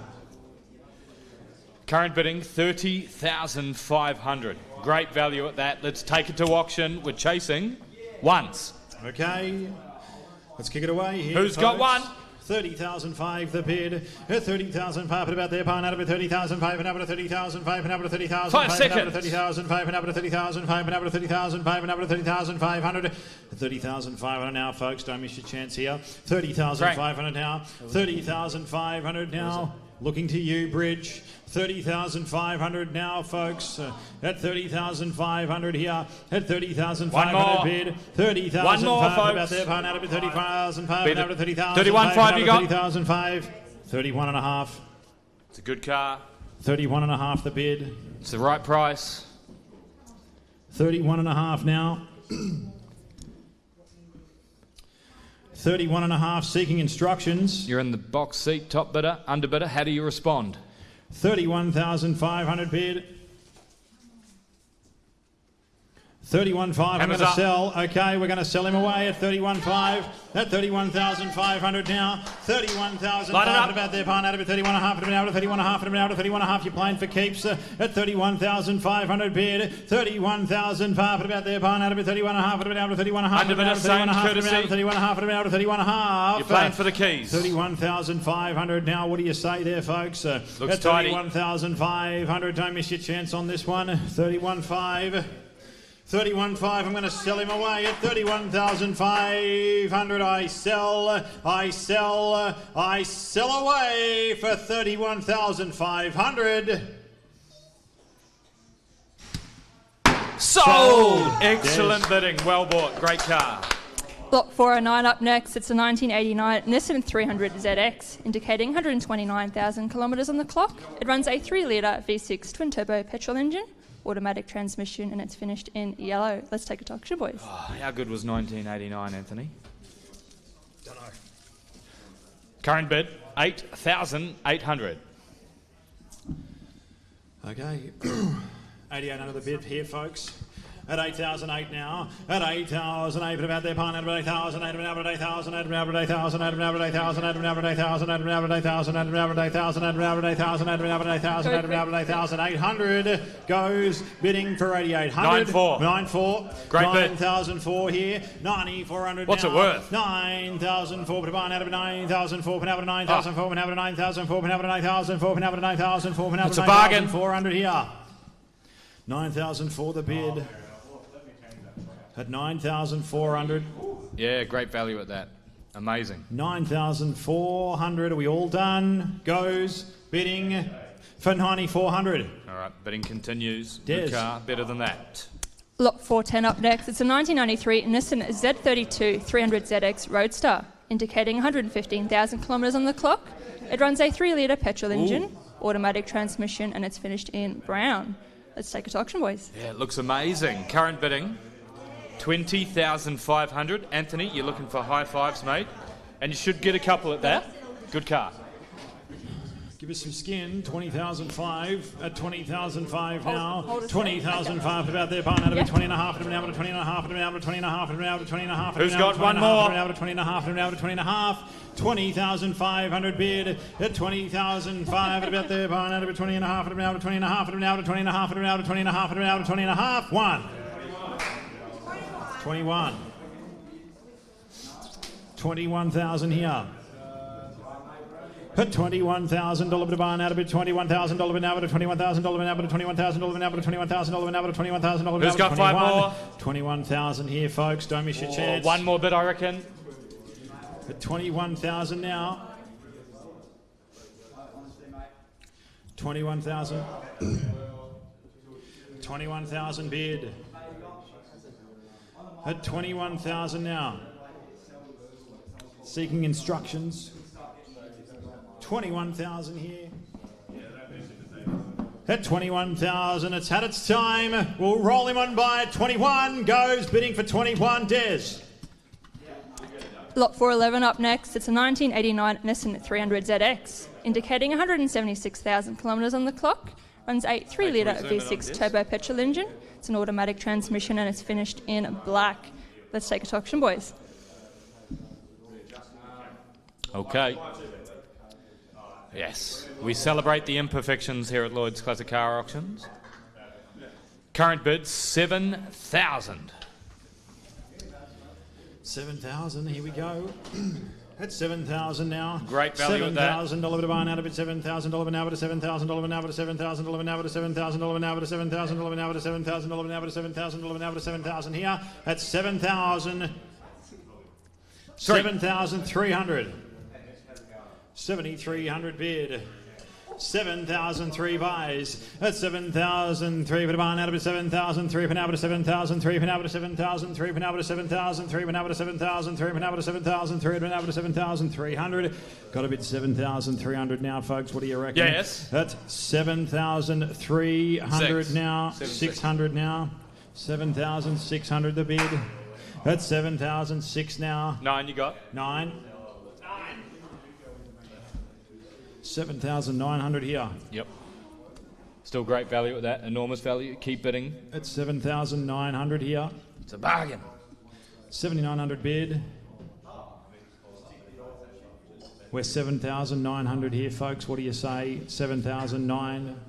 Current bidding, 30,500. Great value at that. Let's take it to auction. We're chasing once. Okay, let's kick it away here. Who's got one? 30,005 the bid. 30,005 about there, pine out of 30,005 and out of 30,005 and out of 30,005 5 seconds. and out of 30,005 and out of 30,005 and out of 30,005 and out of 30,500. 30,500 now, folks. Don't miss your chance here. 30,500 now. 30,500 now. Looking to you, Bridge. 30,500 now, folks. At 30,500 here. At 30,500 bid. 30,500 about there. Pine out of 30,500 out of 30,000. 31.5 you got. 30,500. 31 and a half. It's a good car. 31 and a half the bid. It's the right price. 31 and a half now. 31 and a half, seeking instructions. You're in the box seat, top bidder, under bidder. How do you respond? 31,500 bid. 31,500 I'm going to sell. Okay, we're going to sell him away at 31,500. At 31,500 now. 31,500 about there. Pine out of 31.5. And out of 31.5. And out of 31.5. You're playing for keeps. At 31,500 bid. 31,500 about there. Pine out of 31.5. And out of 31.5. Under bidder, same courtesy. 31.5. And out of 31.5. You're playing for the keys. 31,500 now. What do you say there, folks? Looks tidy. 31,500. Don't miss your chance on this one. 31.5. 31.5, I'm going to sell him away at 31,500. I sell away for 31,500. Sold! Excellent bidding. Well bought. Great car. Lot 409 up next. It's a 1989 Nissan 300 ZX, indicating 129,000 kilometres on the clock. It runs a 3-litre V6 twin-turbo petrol engine, automatic transmission, and it's finished in yellow. Let's take it to auction, boys. Oh, how good was 1989, Anthony? Don't know. Current bid, 8,800. Okay. 8,800 the bid here, folks. At 8,008 now. At 8,008, but about their pine, at 8,008, about 8,000, at 8,000, at 8,000, at 8,000, at 8,000, at 8,000, at 8,000, at 8,000, at 8,000, at 8,800 goes bidding for 8,800. 9,400. 9,400. Great bid. 9,004 here. 9,400. What's it worth? 9,004, but about 9,004, but about 9,004, but about 9,004, but about 9,004, but about 9,004, but it's a bargain. 9,400 here. 9,004 the bid. At 9,400. Yeah, great value at that. Amazing. 9,400. Are we all done? Goes bidding for 9,400. All right, bidding continues. Des. Good car, better than that. Lot 410 up next. It's a 1993 Nissan Z32 300 ZX Roadster, indicating 115,000 kilometres on the clock. It runs a 3-litre petrol engine, automatic transmission, and it's finished in brown. Let's take it to auction, boys. Yeah, it looks amazing. Current bidding, 20,500. Anthony, you're looking for high fives, mate. And you should get a couple at that. Good car. Give us some skin. 20,005 at 20,005 now. 20,005 about there. Barn out of 20 and a half. And out of 20 and a half. And out of 20 and a half. And out of 20 and a half. Who's got one more? And out of 20 and a half. And out of 20 and a half. 20,500 bid at 20,005 about there. Barn out of 20 and a half. And out of 20 and a half. And out of 20 and a half. And out of 20 and a half. And out of 20 and a half. 21. 21,000 here. At $21,000 to barn out of it, $21,000 now at $21,000 now at $21,000 now at $21,000 now at $21,000. Who's got 5 more? 21,000 here, folks. Don't miss your chance. One more bid, I reckon. At 21,000 now. 21,000. 21,000 bid. At 21,000 now. Seeking instructions. 21,000 here. At 21,000, it's had its time. We'll roll him on by at 21. Goes bidding for 21. Des. Lot 411 up next. It's a 1989 Nissan 300 ZX, indicating 176,000 kilometres on the clock. Runs a 3-litre V6 turbo petrol engine. It's an automatic transmission and it's finished in black. Let's take it to auction, boys. Okay. Yes, we celebrate the imperfections here at Lloyds Classic Car Auctions. Current bid, 7,000. 7,000, here we go. That's 7,000 now. Great value at that. $7,000 to buy now to $7,000 now to $7,000 now to $7,000 now to $7,000 now to $7,000 now to $7,000 now to $7,000 now to $7,000 here. That's 7,000. 7,300. 7,300 bid. 7,003 buys. That's 7,003 for the buy now to 7,003 for now to 7,003 for now to 7,003 for now to 7,003 for now to 7,003 for now to 7,003 for now to 7,300. Got a bid 7,300 now, folks. What do you reckon? Yes. That's 7,300 now. 600 now. 7,600 the bid. That's 7,006 now. 9 you got? 9. 7,900 here. Yep. Still great value at that. Enormous value. Keep bidding. That's 7,900 here. It's a bargain. 7,900 bid. We're 7,900 here, folks. What do you say? 7,009.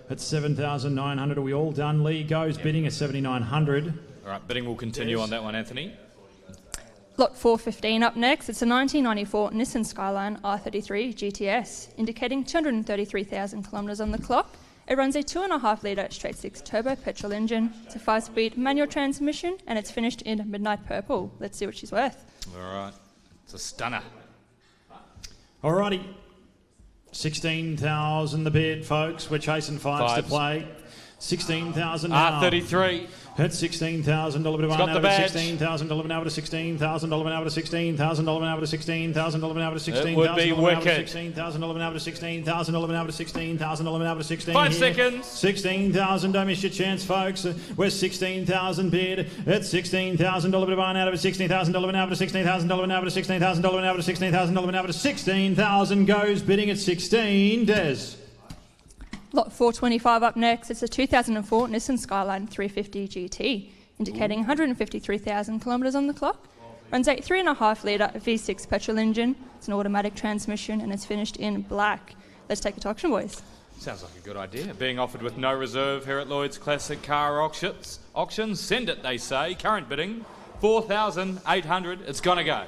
That's 7,900. Are we all done? Lee goes bidding at 7,900. All right, bidding will continue on that one, Anthony. Lot 415 up next. It's a 1994 Nissan Skyline R33 GTS, indicating 233,000 kilometres on the clock. It runs a 2.5 litre straight-six turbo petrol engine. It's a 5-speed manual transmission, and it's finished in midnight purple. Let's see what she's worth. All right, it's a stunner. Alrighty, 16,000 the bid, folks. We're chasing fives to play. 16,000 now. R33. That's $16,000 to buy now to $16,000 now to $16,000 now to $16,000 now to $16,000 now to $16,000. It would be wicked. $16,000 now to $16,000 now to $16,000 now to $16,000. 5 seconds. 16,000. Don't miss your chance, folks. We're 16,000 bid. It's $16,000 to buy now to $16,000 now to $16,000 now to $16,000 now to $16,000 now to $16,000 goes bidding at 16. Des. Lot 425 up next. It's a 2004 Nissan Skyline 350 GT, indicating 153,000 kilometres on the clock. Runs a 3.5 litre V6 petrol engine. It's an automatic transmission, and it's finished in black. Let's take it to auction, boys. Sounds like a good idea. Being offered with no reserve here at Lloyds Classic Car Auctions. Send it, they say. Current bidding, 4,800. It's going to go.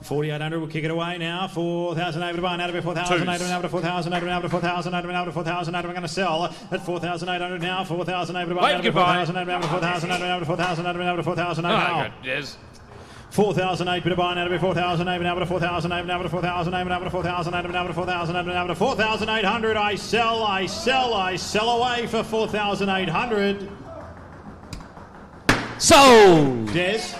4,800, we'll kick it away now. 4,800 to buy now to 4,800 now to 4,800 now to 4,800 now to 4,800. We're going to sell at 4,800 now. 4,800 to buy now to 4,800 now to 4,800 now to 4,800 now to 4,800 now. Yes. 4,800 to buy now to 4,800 now to 4,800 now to 4,800 now to 4,800 now to 4,800 now to 4,800. I sell away for 4,800. Sold. Yes.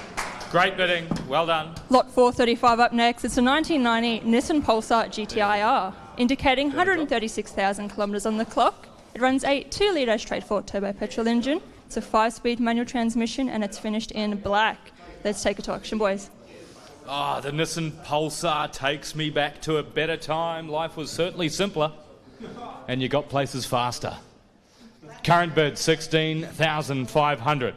Great bidding. Well done. Lot 435 up next. It's a 1990 Nissan Pulsar GTI-R, indicating 136,000 kilometres on the clock. It runs a 2 litre straight-four turbo petrol engine. It's a 5-speed manual transmission, and it's finished in black. Let's take it to auction, boys. Oh, the Nissan Pulsar takes me back to a better time. Life was certainly simpler, and you got places faster. Current bid, 16,500.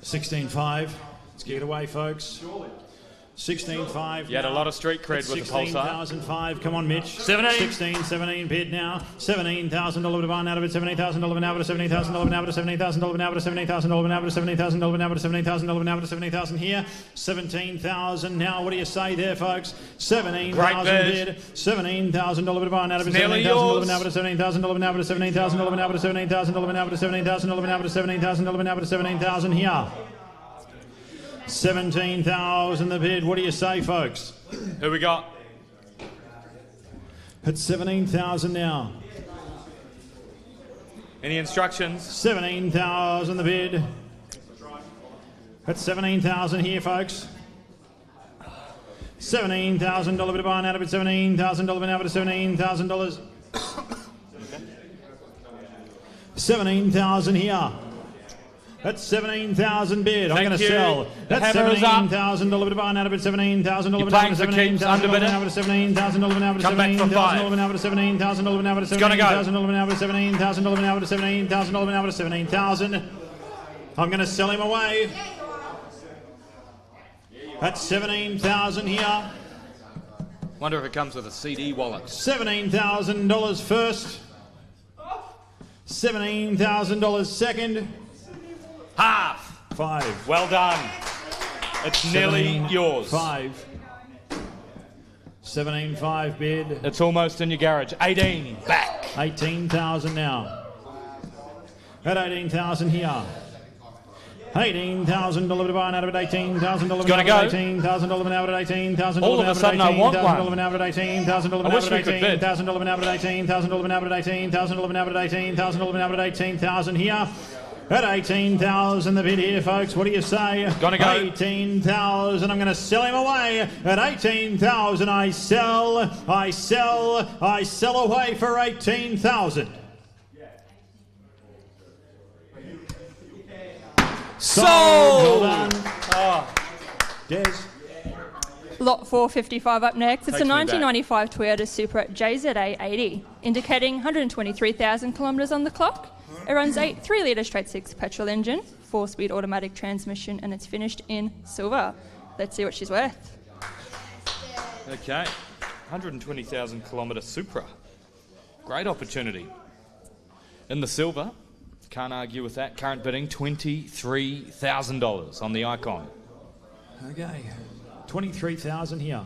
16.5. Let's get it away, folks. 16.5. You had a lot of street cred with the Pulsar. 16,005. Come on, Mitch. 17. 17 bid now. $17,000 to buy now to $17,000 now to $17,000 now to $17,000 now to $17,000 now to $17,000 now to $17,000 now to $17,000 here. 17,000 now. What do you say there, folks? 17,000 bid. $17,000 to buy now to $17,000 now to $17,000 now to $17,000 now to $17,000 now to $17,000 now to $17,000 now to $17,000 here. 17,000 the bid. What do you say, folks? Who we got? It's 17,000 now. Any instructions? 17,000 the bid. That's 17,000 here, folks. $17,000 bid of buy now to bid $17,000 now to $17,000. 17,000 here. That's 17,000 bid. I'm going to sell. That's $17,000 to buy now to bid $17,000. You're playing for keeps, underbidder. Now to $17,000 now to Come back for 5. now to $17,000 now to $17,000 now to $17,000 now to $17,000 now to $17,000. I'm going to sell him away. That's 17,000 here. Wonder if it comes with a CD wallet. $17,000 first. $17,000 second. Half. 5. Well done. It's nearly yours. 5. 17.5 bid. It's almost in your garage. 18. Back. 18,000 now. At 18,000 here. $18,000 to buy and out of it. $18,000 Gotta go. $18,000 out of it. $18,000 All of a sudden I want one. out of it. $18,000 I wish we could bid. $18,000 out of it. $18,000 out of it. $18,000 out of it. $18,000 out of it. $18,000 here. At 18,000 the bid here, folks. What do you say? Gonna go. 18,000. I'm going to sell him away. At 18,000 I sell away for 18,000. Sold! Well done. Oh. Des. Lot 455 up next. It's Takes a me back. 1995 Toyota Supra JZA 80, indicating 123,000 kilometres on the clock. It runs a 3-litre straight-six petrol engine, 4-speed automatic transmission, and it's finished in silver. Let's see what she's worth. Okay. 120,000 kilometre Supra. Great opportunity. In the silver, can't argue with that. Current bidding, $23,000 on the Icon. Okay. 23,000 here.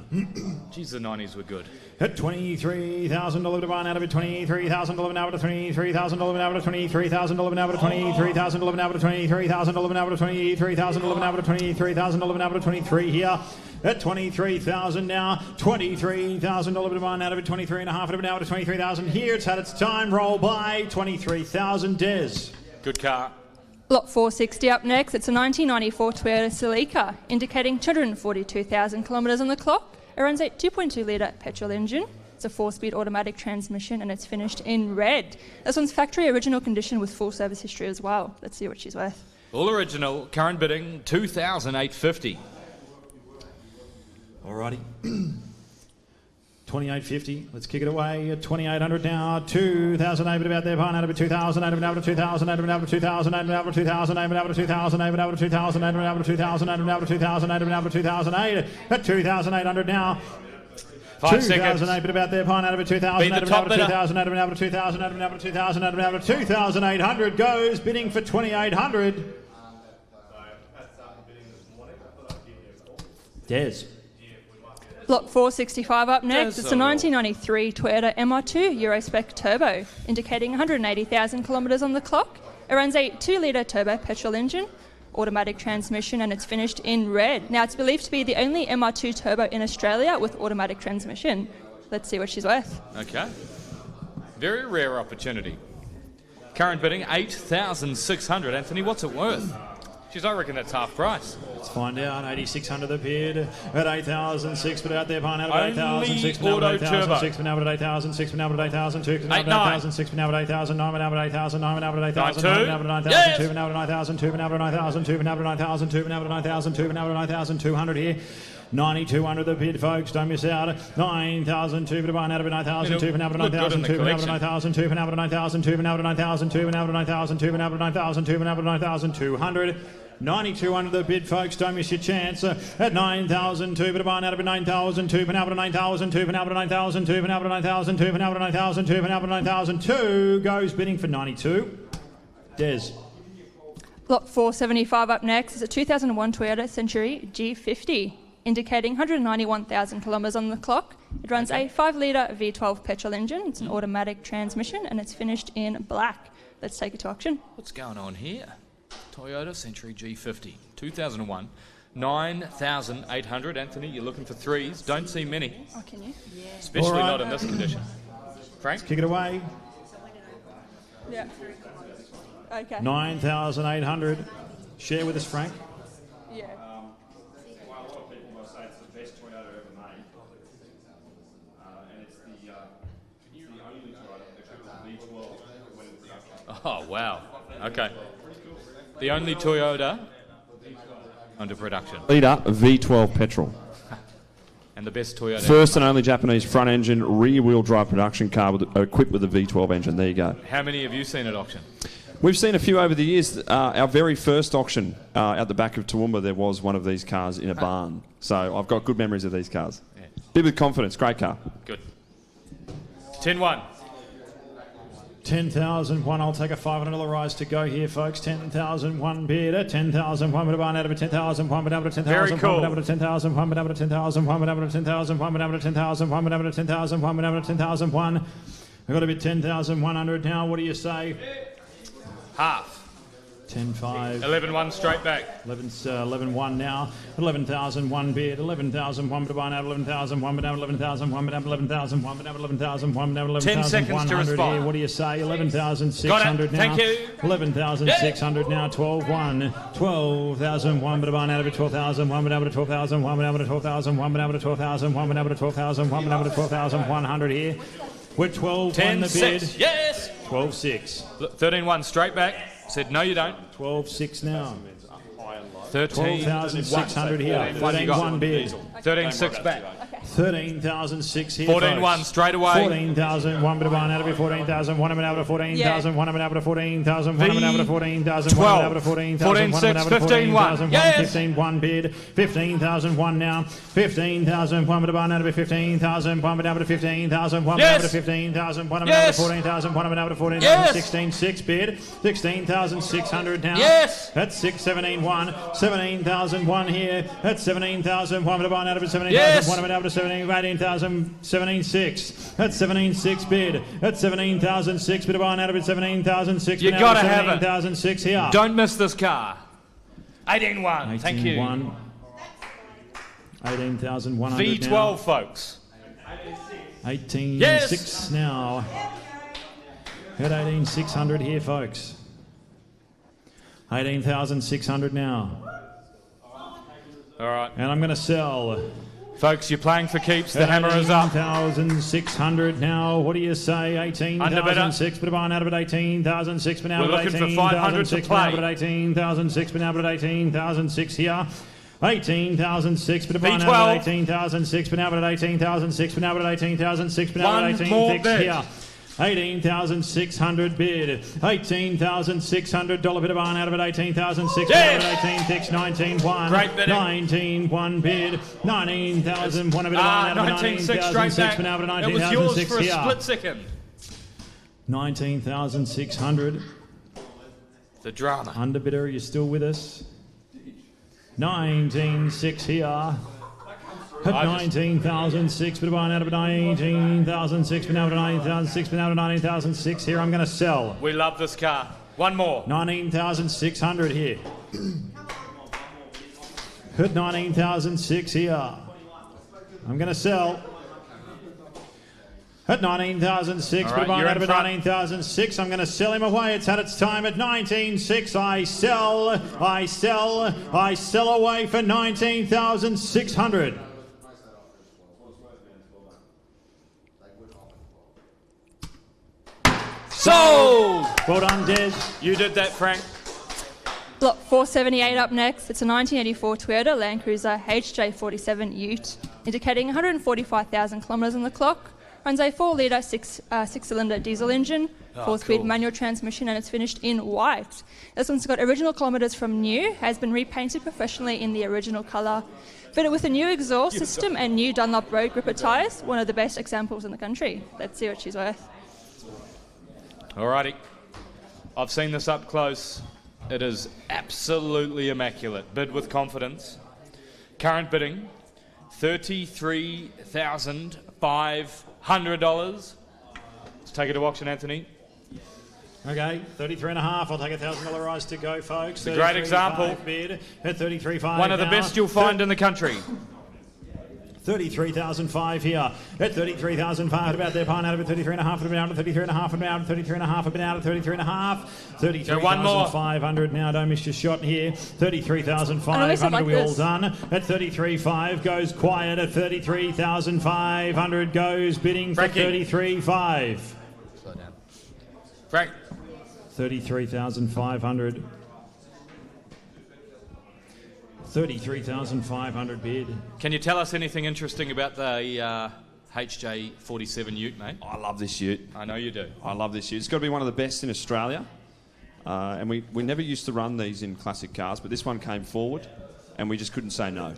Geez, the 90s were good. At $23,000 to buy and out of it. $23,000 now to $23,000 now to $23,000 now to $23,000 now to $23,000 now to $23,000 now to $23,000 now to $23 here. At $23,000 now, $23,000 to buy and out of it. 23.5 out of it now to $23,000 here. It's had its time. Roll by. $23,000. Des. Good car. Lot 460 up next. It's a 1994 Toyota Celica, indicating 242,000 kilometres on the clock. It runs a 2.2-litre petrol engine. It's a 4-speed automatic transmission, and it's finished in red. This one's factory original condition with full service history as well. Let's see what she's worth. All original. Current bidding, $2,850. Alrighty. 28.50. Let's kick it away at 2,800 now. 2,008 about there. Pine out of it. 2,000. Out of it. Out of 2,000. Out of it. Out of 2,000. Out of 2,000. Out of 2,000. Out of 2,000. Out of 2,000. Out of 2,000. Out of 2,000. Out of 2008. At 2,800 now. 5 seconds. 2,008 but about there. Pine out of it. 2,000. Out of 2,000. Out of 2,000. Out of 2,000. Out of 2,800 goes bidding for 2,800. Des. Lot 465 up next. It's a 1993 Toyota MR2 Eurospec Turbo, indicating 180,000 kilometres on the clock. It runs a 2-litre turbo petrol engine, automatic transmission, and it's finished in red. Now, it's believed to be the only MR2 Turbo in Australia with automatic transmission. Let's see what she's worth. Okay. Very rare opportunity. Current bidding, $8,600. Anthony, what's it worth? Jeez, I reckon that's half price. Let's find out. 8,600 the bid at 8,006, but out there, Pine out of 8,006, but out of 8,006, but now at 8,006, but now at 8,002, but now at 8,006, but now at 8,009, but now at 8,009, but now at 8,009, but now at 9,002, but now at 9,002, but now at 9,002, but now at 9,002, but now at 9,002, but now at 9,200 here. 9,200 the bid, folks. Don't miss out. 9,002 for buying out of it. 9,002 for now, but 9,002 for now, but 9,002 for now, but 9,002 for now, but 9,002 for now, but 9,002 for now, but 9,002 for now, but 9,200. 9,200 the bid, folks. Don't miss your chance. At 9,002 for buying out of it. 9,002 for now, but 9,002 for now, but 9,002 for now, but 9,002 for now, but 9,002 for now, but 9,002 goes bidding for 92. Des. Lot 475 up next is a 2001 Toyota Century G50, indicating 191,000 kilometres on the clock. It runs a 5-litre V12 petrol engine. It's an automatic transmission, and it's finished in black. Let's take it to auction. What's going on here? Toyota Century G50, 2001, 9,800. Anthony, you're looking for threes. Don't see many. Oh, can you? Yeah. Especially not in this condition. Frank? Kick it away. Yeah. Okay. 9,800. Share with us, Frank. Yeah. While a lot of people will say it's the best Toyota ever made, and it's the only Toyota that took the V12 when in production. Oh, wow. Okay. The only Toyota under production. Litre V12 petrol. And the best Toyota. First and only Japanese front engine rear wheel drive production car equipped with a V12 engine. There you go. How many have you seen at auction? We've seen a few over the years. Our very first auction out the back of Toowoomba, there was one of these cars in a barn. So I've got good memories of these cars. Yeah. Bid with confidence. Great car. Good. 10-1. 10,001. I'll take a $500 rise to go here, folks. 10,001 bid. 10,001 bid a barn out of a 10,001 bid out of a 10,000. Very cool. Out of a 10,001 bid out of a 10,001 bid out of a 10,001 bid out of a 10,001 bid out of a 10,001 bid out of a 10,001. I've got to bid 10,100 now. What do you say? Half. 10-5. 11-1 straight back. 11-1 now. 11,001 bid. 11,001 bid a barn out. 11,001 bid out. 11,001 bid out. 11,001 bid out. 11,001 bid out. 10 seconds to respond. Here. What do you say? 11,600 now. Thank you. 11,600 now. 12-1. 12,001 bid a barn out of it. 12,001 bid out of 12,001 bid out of 12,001 bid out of 12,001 bid out of 12,001 bid out of 12,100 here. We're 12-1 the bid. 10-6. Yes. 12-6. 13-1 straight back. Said no, you don't. 12-6 now. 12,600 here. 13-1 bid. 13-6 back. 13,006 here. 14-1 straight away. 14,001 bit of barn out of it. 14,001 bit out of 14,001 bit out of 14,001 bit out of 14,001 bit out of 14,001 15-1. Yes. 15-1 bid. 15,001 now. 15,001 bit of barn out of it. 15,001 bit out of 15,001 bit out of 15,001 bit out of 14,001 bit out of 14,000. 16-6 bid. 16,600 now. Yes. That's 17,1. 17,001 here. That's 17,001 bit of barn out of it. 17,001 bit out of 18,000, 17,6. That's 17,6 bid. That's 17,006 bid of barn out of it. 17,006. You gotta have it. 17,006 here. Don't miss this car. 18-1. Thank you. 18,100 V12, now. folks. 18,6 now. At 18,600 here, folks. 18,600 now. All right. And I'm going to sell. Folks, you're playing for keeps. The hammer is up. 18,600 now. What do you say? 18,006 bid a barn out of it. 18,006 bid out of it. We're looking for 500 to play. 18,006 bid out of it. 18,006 here. 18,006 bid a barn out of it. 18,006 bid out of it. 18,006 bid out of it. 18,006 bid out of it. 18,600 here. 18,600 bid. $18,600 bid of barn out of it. 18,600 out of it. 18,600. 19,1. Great bidding. 19,1 bid. 19,001 a bid of barn out of it. 19,600 straight back. It was yours for a split second. 19,600. The drama. Underbidder, are you still with us? 19,600 here. At 19,006 bid of barn out of it. 19,006 bid out of 19,006 bid out of 19,006 here. I'm going to sell. We love this car. One more. 19,600 here. At 19,006 here. I'm going to sell. At 19,006 bid of barn out of it. 19,006. I'm going to sell him away. It's had its time at 19,600. I sell. I sell. I sell away for 19,600. Sold! Well done, Des. You did that, Frank. Block 478 up next. It's a 1984 Toyota Land Cruiser HJ47 Ute, indicating 145,000 kilometres on the clock. Runs a 4-litre, six-cylinder diesel engine, 4-speed manual transmission, and it's finished in white. This one's got original kilometres from new, has been repainted professionally in the original colour. Fitted with a new exhaust system and new Dunlop road gripper tyres, one of the best examples in the country. Let's see what she's worth. Alrighty. I've seen this up close. It is absolutely immaculate. Bid with confidence. Current bidding, $33,500. Let's take it to auction, Anthony. Okay, 33.5. I'll take a $1,000 rise to go, folks. It's a great example. Bid at 33.5. One of the best you'll find in the country. 33,005 here at 33,500 about their barn out of it. 33.5 about 33.5 about 33.5 about 33.5. 33,500 now. Don't miss your shot here. 33,500. We all done at 33.5 goes quiet at 33,500 goes bidding for 33.5. Slow down. Frank. 33,500. 33,500 bid. Can you tell us anything interesting about the HJ47 Ute, mate? I love this Ute. I know you do. I love this Ute. It's got to be one of the best in Australia. And we never used to run these in classic cars, but this one came forward and we just couldn't say no.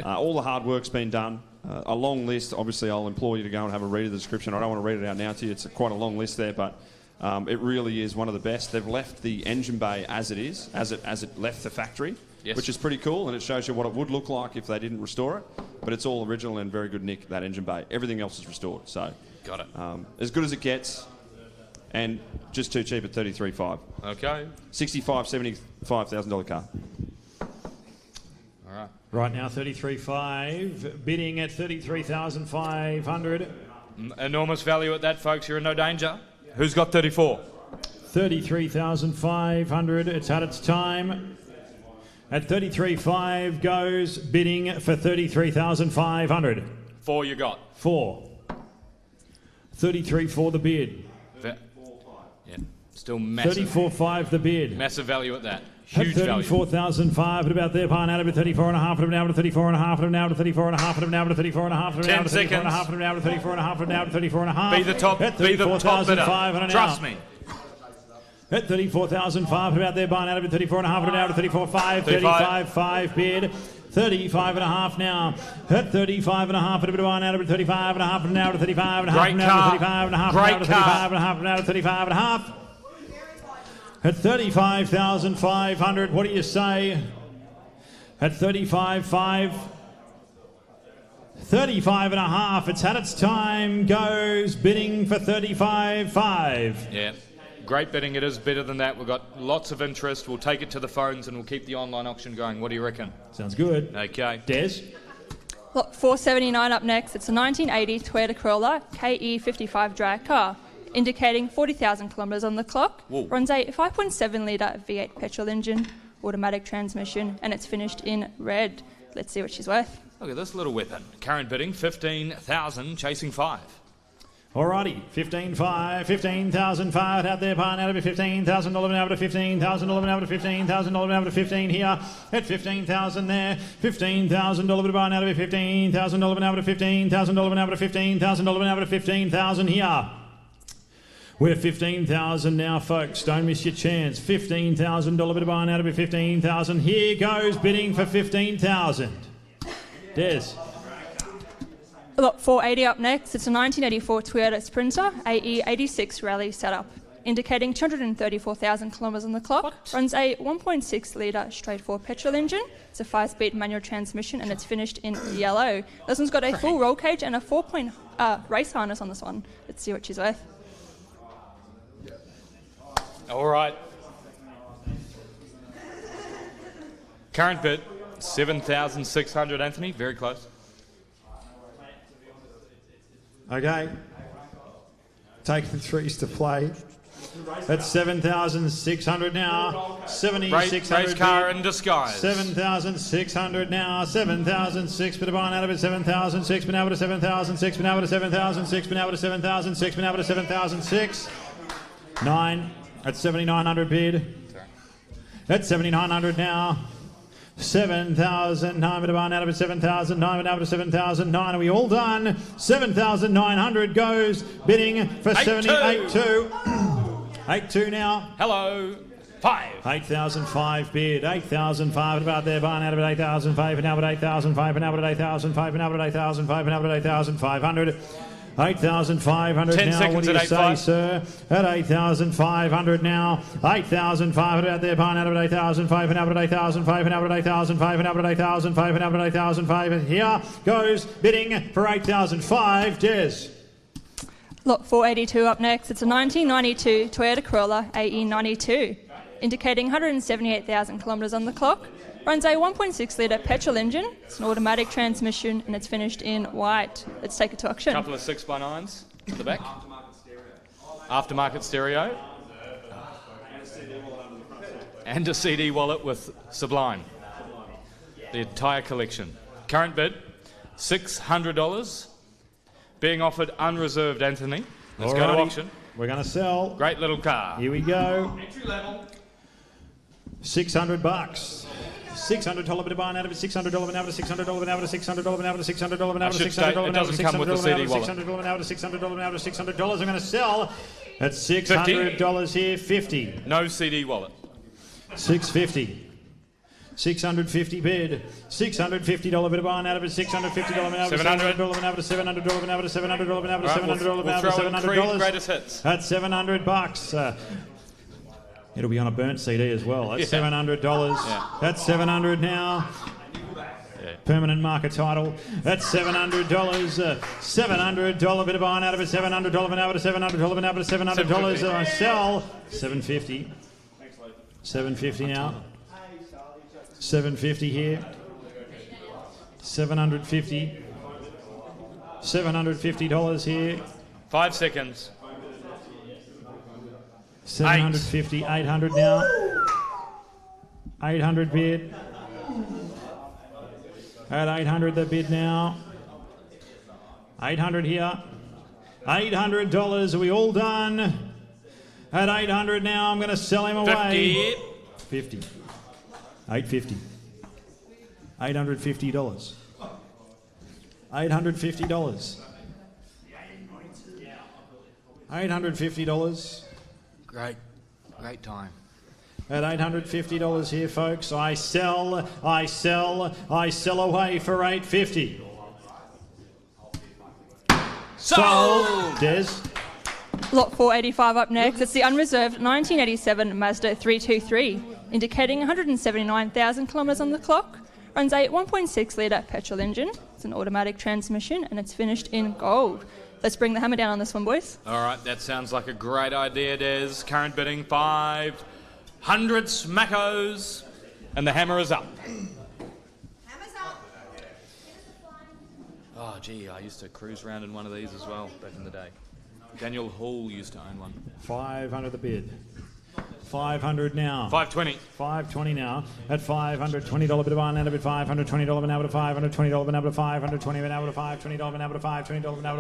All the hard work's been done. A long list. Obviously, I'll implore you to go and have a read of the description. I don't want to read it out now to you. It's quite a long list there, but it really is one of the best. They've left the engine bay as it is, as it left the factory, which is pretty cool, and it shows you what it would look like if they didn't restore it. But it's all original and very good nick, that engine bay. Everything else is restored. So got it. As good as it gets, and just too cheap at $33,500. Okay. $65,000, $75,000 car. All right. Right now, $33,500, bidding at $33,500. Enormous value at that, folks. You're in no danger. Who's got 34? $33,500. It's had its time. At $33,500 goes, bidding for $33,500. 4 you got. 4. 33 for the bid. Yeah. Still massive. 34,500 the bid. Massive value at that. Huge value. $34,500 about there, Pine out of 34.5, now to 34.5, now to 34.5, now to 34.5, 10 seconds. Now to 34.5, now to 34.5. Be the top bidder. Trust me. At 34,500 about there, Pine out of 34.5, now to 34.5, 35.5 bid. 35.5 now. At 35.5, a bit of one out of 35.5, now to 35.5, now to 35.5, now to 35.5, now to 35.5. At 35,500, what do you say? At 35.5, 35.5. It's had its time. Goes bidding for 35.5. Yeah, great bidding. It is better than that. We've got lots of interest. We'll take it to the phones and we'll keep the online auction going. What do you reckon? Sounds good. Okay. Des? Lot 479 up next. It's a 1980 Toyota Corolla KE55 drag car, indicating 40,000 kilometres on the clock. Whoa. Runs a 5.7 litre V8 petrol engine, automatic transmission, and it's finished in red. Let's see what she's worth. Look at this little weapon. Current bidding, 15,000, chasing 5. Alrighty, 15,500 out there, Pine out of $15,000 now to $15,000 now to $15,000 now to 15 here at 15,000 there, $15,000 to Pine out of $15,000 now to $15,000 now to $15,000 now to 15,000 here. We're 15,000 now, folks. Don't miss your chance. $15,000 bit of barn out of it. 15,000. Here goes bidding for 15,000. Des. Lot 480 up next. It's a 1984 Toyota Sprinter AE86 Rally setup, indicating 234,000 kilometres on the clock. What? Runs a 1.6 litre straight 4 petrol engine. It's a 5-speed manual transmission and it's finished in yellow. This one's got a full roll cage and a 4-point race harness on this one. Let's see what she's worth. All right. Current bid, 7,600, Anthony. Very close. Okay. Take the threes to play. That's 7,600 now. 7,600. Race car in disguise. 7,600 now. 7,006. Bit of barn out of it. 7,006. Been out to 7,006. Been out to 7,006. Been out to 7,006. Been out to 7,006. 9. At 7,900 bid. At 7,900 now. 7,000. 9 bit of barn out of it. 7,000. 9 been out to 7,009. Are we all done? 7,900 goes bidding for 78.2. 8.2 now. Hello. 5. 8,005 bid. 8,005 about there. Barn out of it. 8,005 and now at 8,005 and now at 8,005 and now at 8,005 and now at 8,500. 8,500 now. What do you say, sir? At 8,500 now. 8,500 out there. Pine out of 8,005 and out of 8,005 and out of 8,005 and out of 8,005 and out of 8,005. And here goes bidding for 8,005. Des. Lot 482 up next. It's a 1992 Toyota Corolla AE92, indicating 178,000 kilometres on the clock. Runs a 1.6 litre petrol engine. It's an automatic transmission and it's finished in white. Let's take it to auction. Couple of 6x9s at the back. Aftermarket stereo. And a CD wallet with Sublime. The entire collection. Current bid, $600. Being offered unreserved, Anthony. Let's go to auction. We're going to sell. Great little car. Here we go. Entry level. $600. $600 bit of barn out of it. $600 an hour to $600 an hour to $600 an hour to $600 an hour to $600 an hour to $600 an hour to $600 an hour to $600 an hour to $600 an hour to $600. I'm going to sell At $600 here, 50. No CD wallet. 650. 650 bid. $650 bid of buying out of it. $650 bid out of it. $700 bid out of it. $700 bid out of it. $700 bid out of it. $700 bid out of it. $700. Greatest hits. That's $700. It'll be on a burnt CD as well. That's $700. Yeah. That's $700 now. Yeah. Permanent marker title. That's $700. $700 bit of buying out of it. $700 bid out of it. $700 bid out of it. $700. I sell. $750. $750 now. $750 here. $750. $750 here. 5 seconds. 750, 800 now. 800 bid. At 800 the bid now. 800 here. $800. Are we all done? At 800 now, I'm going to sell him away. 50. 850. $850. $850. $850. Great time. At $850 here, folks, I sell away for $850. Sold. Des. Lot 485 up next. It's the unreserved 1987 Mazda 323, indicating 179,000 kilometres on the clock. Runs a 1.6 litre petrol engine. It's an automatic transmission and it's finished in gold. Let's bring the hammer down on this one, boys. All right, that sounds like a great idea, Des. Current bidding 500 smackos, and the hammer is up. Hammer's up. Oh, gee, I used to cruise around in one of these as well back in the day. Daniel Hall used to own one. 500 the bid. 500 now. 520. 520 now. At $520 bit of buying out of it. $520 an hour to $520 an hour to $520 an hour to $520 an hour to $520 an hour to $520 an hour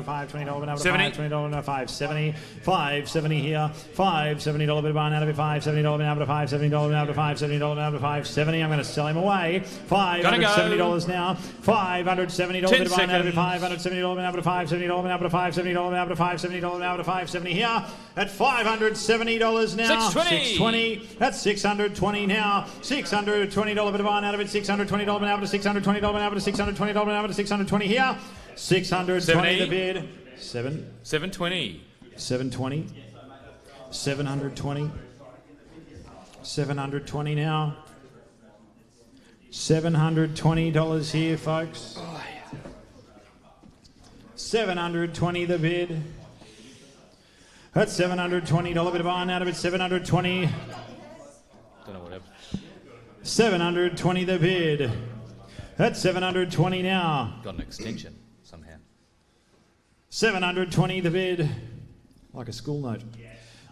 to $520 an hour to $570. 570 here. $570 bit of buying out of it. $570 an hour to $570 an hour to $570 an hour to $570. I'm going to sell him away. $570 now. $570 bit of buying out of it. $570 an hour to $570 an hour to $570 an hour to $570 an hour to $570 here. At $570 now. 620. That's $620 now. $620 bit of buying out of it. $620 an hour to $620 an hour to $620 an hour to $620 here. $620 the bid. 720. 720. 720. 720 now. $720 here, folks. $720 the bid. That's $720 bit of buying out of it. $720. Don't know what happened. $720 the bid. That's $720 now. Got an extension somehow. $720 the bid. Like a school note.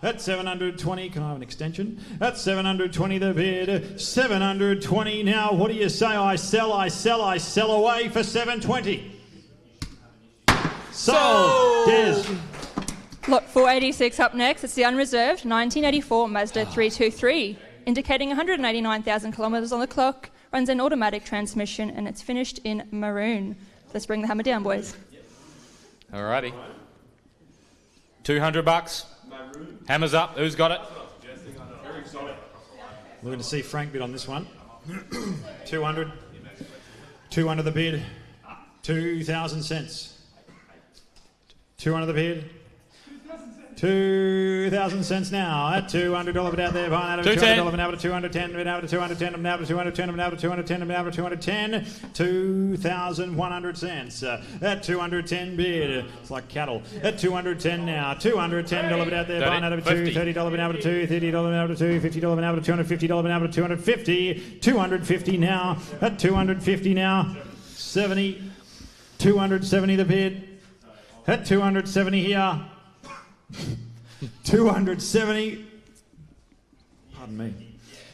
That's $720. Can I have an extension? That's $720 the bid. $720 now. What do you say? I sell away for $720. Sold. Des. Lot 486 up next. It's the unreserved 1984 Mazda 323, indicating 189,000 kilometres on the clock. Runs an automatic transmission and it's finished in maroon. Let's bring the hammer down, boys. Alrighty. $200. Hammer's up. Who's got it? We're going to see Frank bid on this one. 200. 200 the bid. 2,000 cents. 200 the bid. 2,000 cents now. At $200 bid out there. Buying out of $200 an hour to $210 bid out to $210 an hour to $210 an hour to $210 an hour to $210. 2,100 cents. At $210 bid. It's like cattle. At $210 now. $210 bid out there. Buying out of $230 an hour to $230 an hour to $250 an hour to $250 an hour to $250. $250 now. At $250 now. 70. 270 the bid. At $270 here. 270. Pardon me.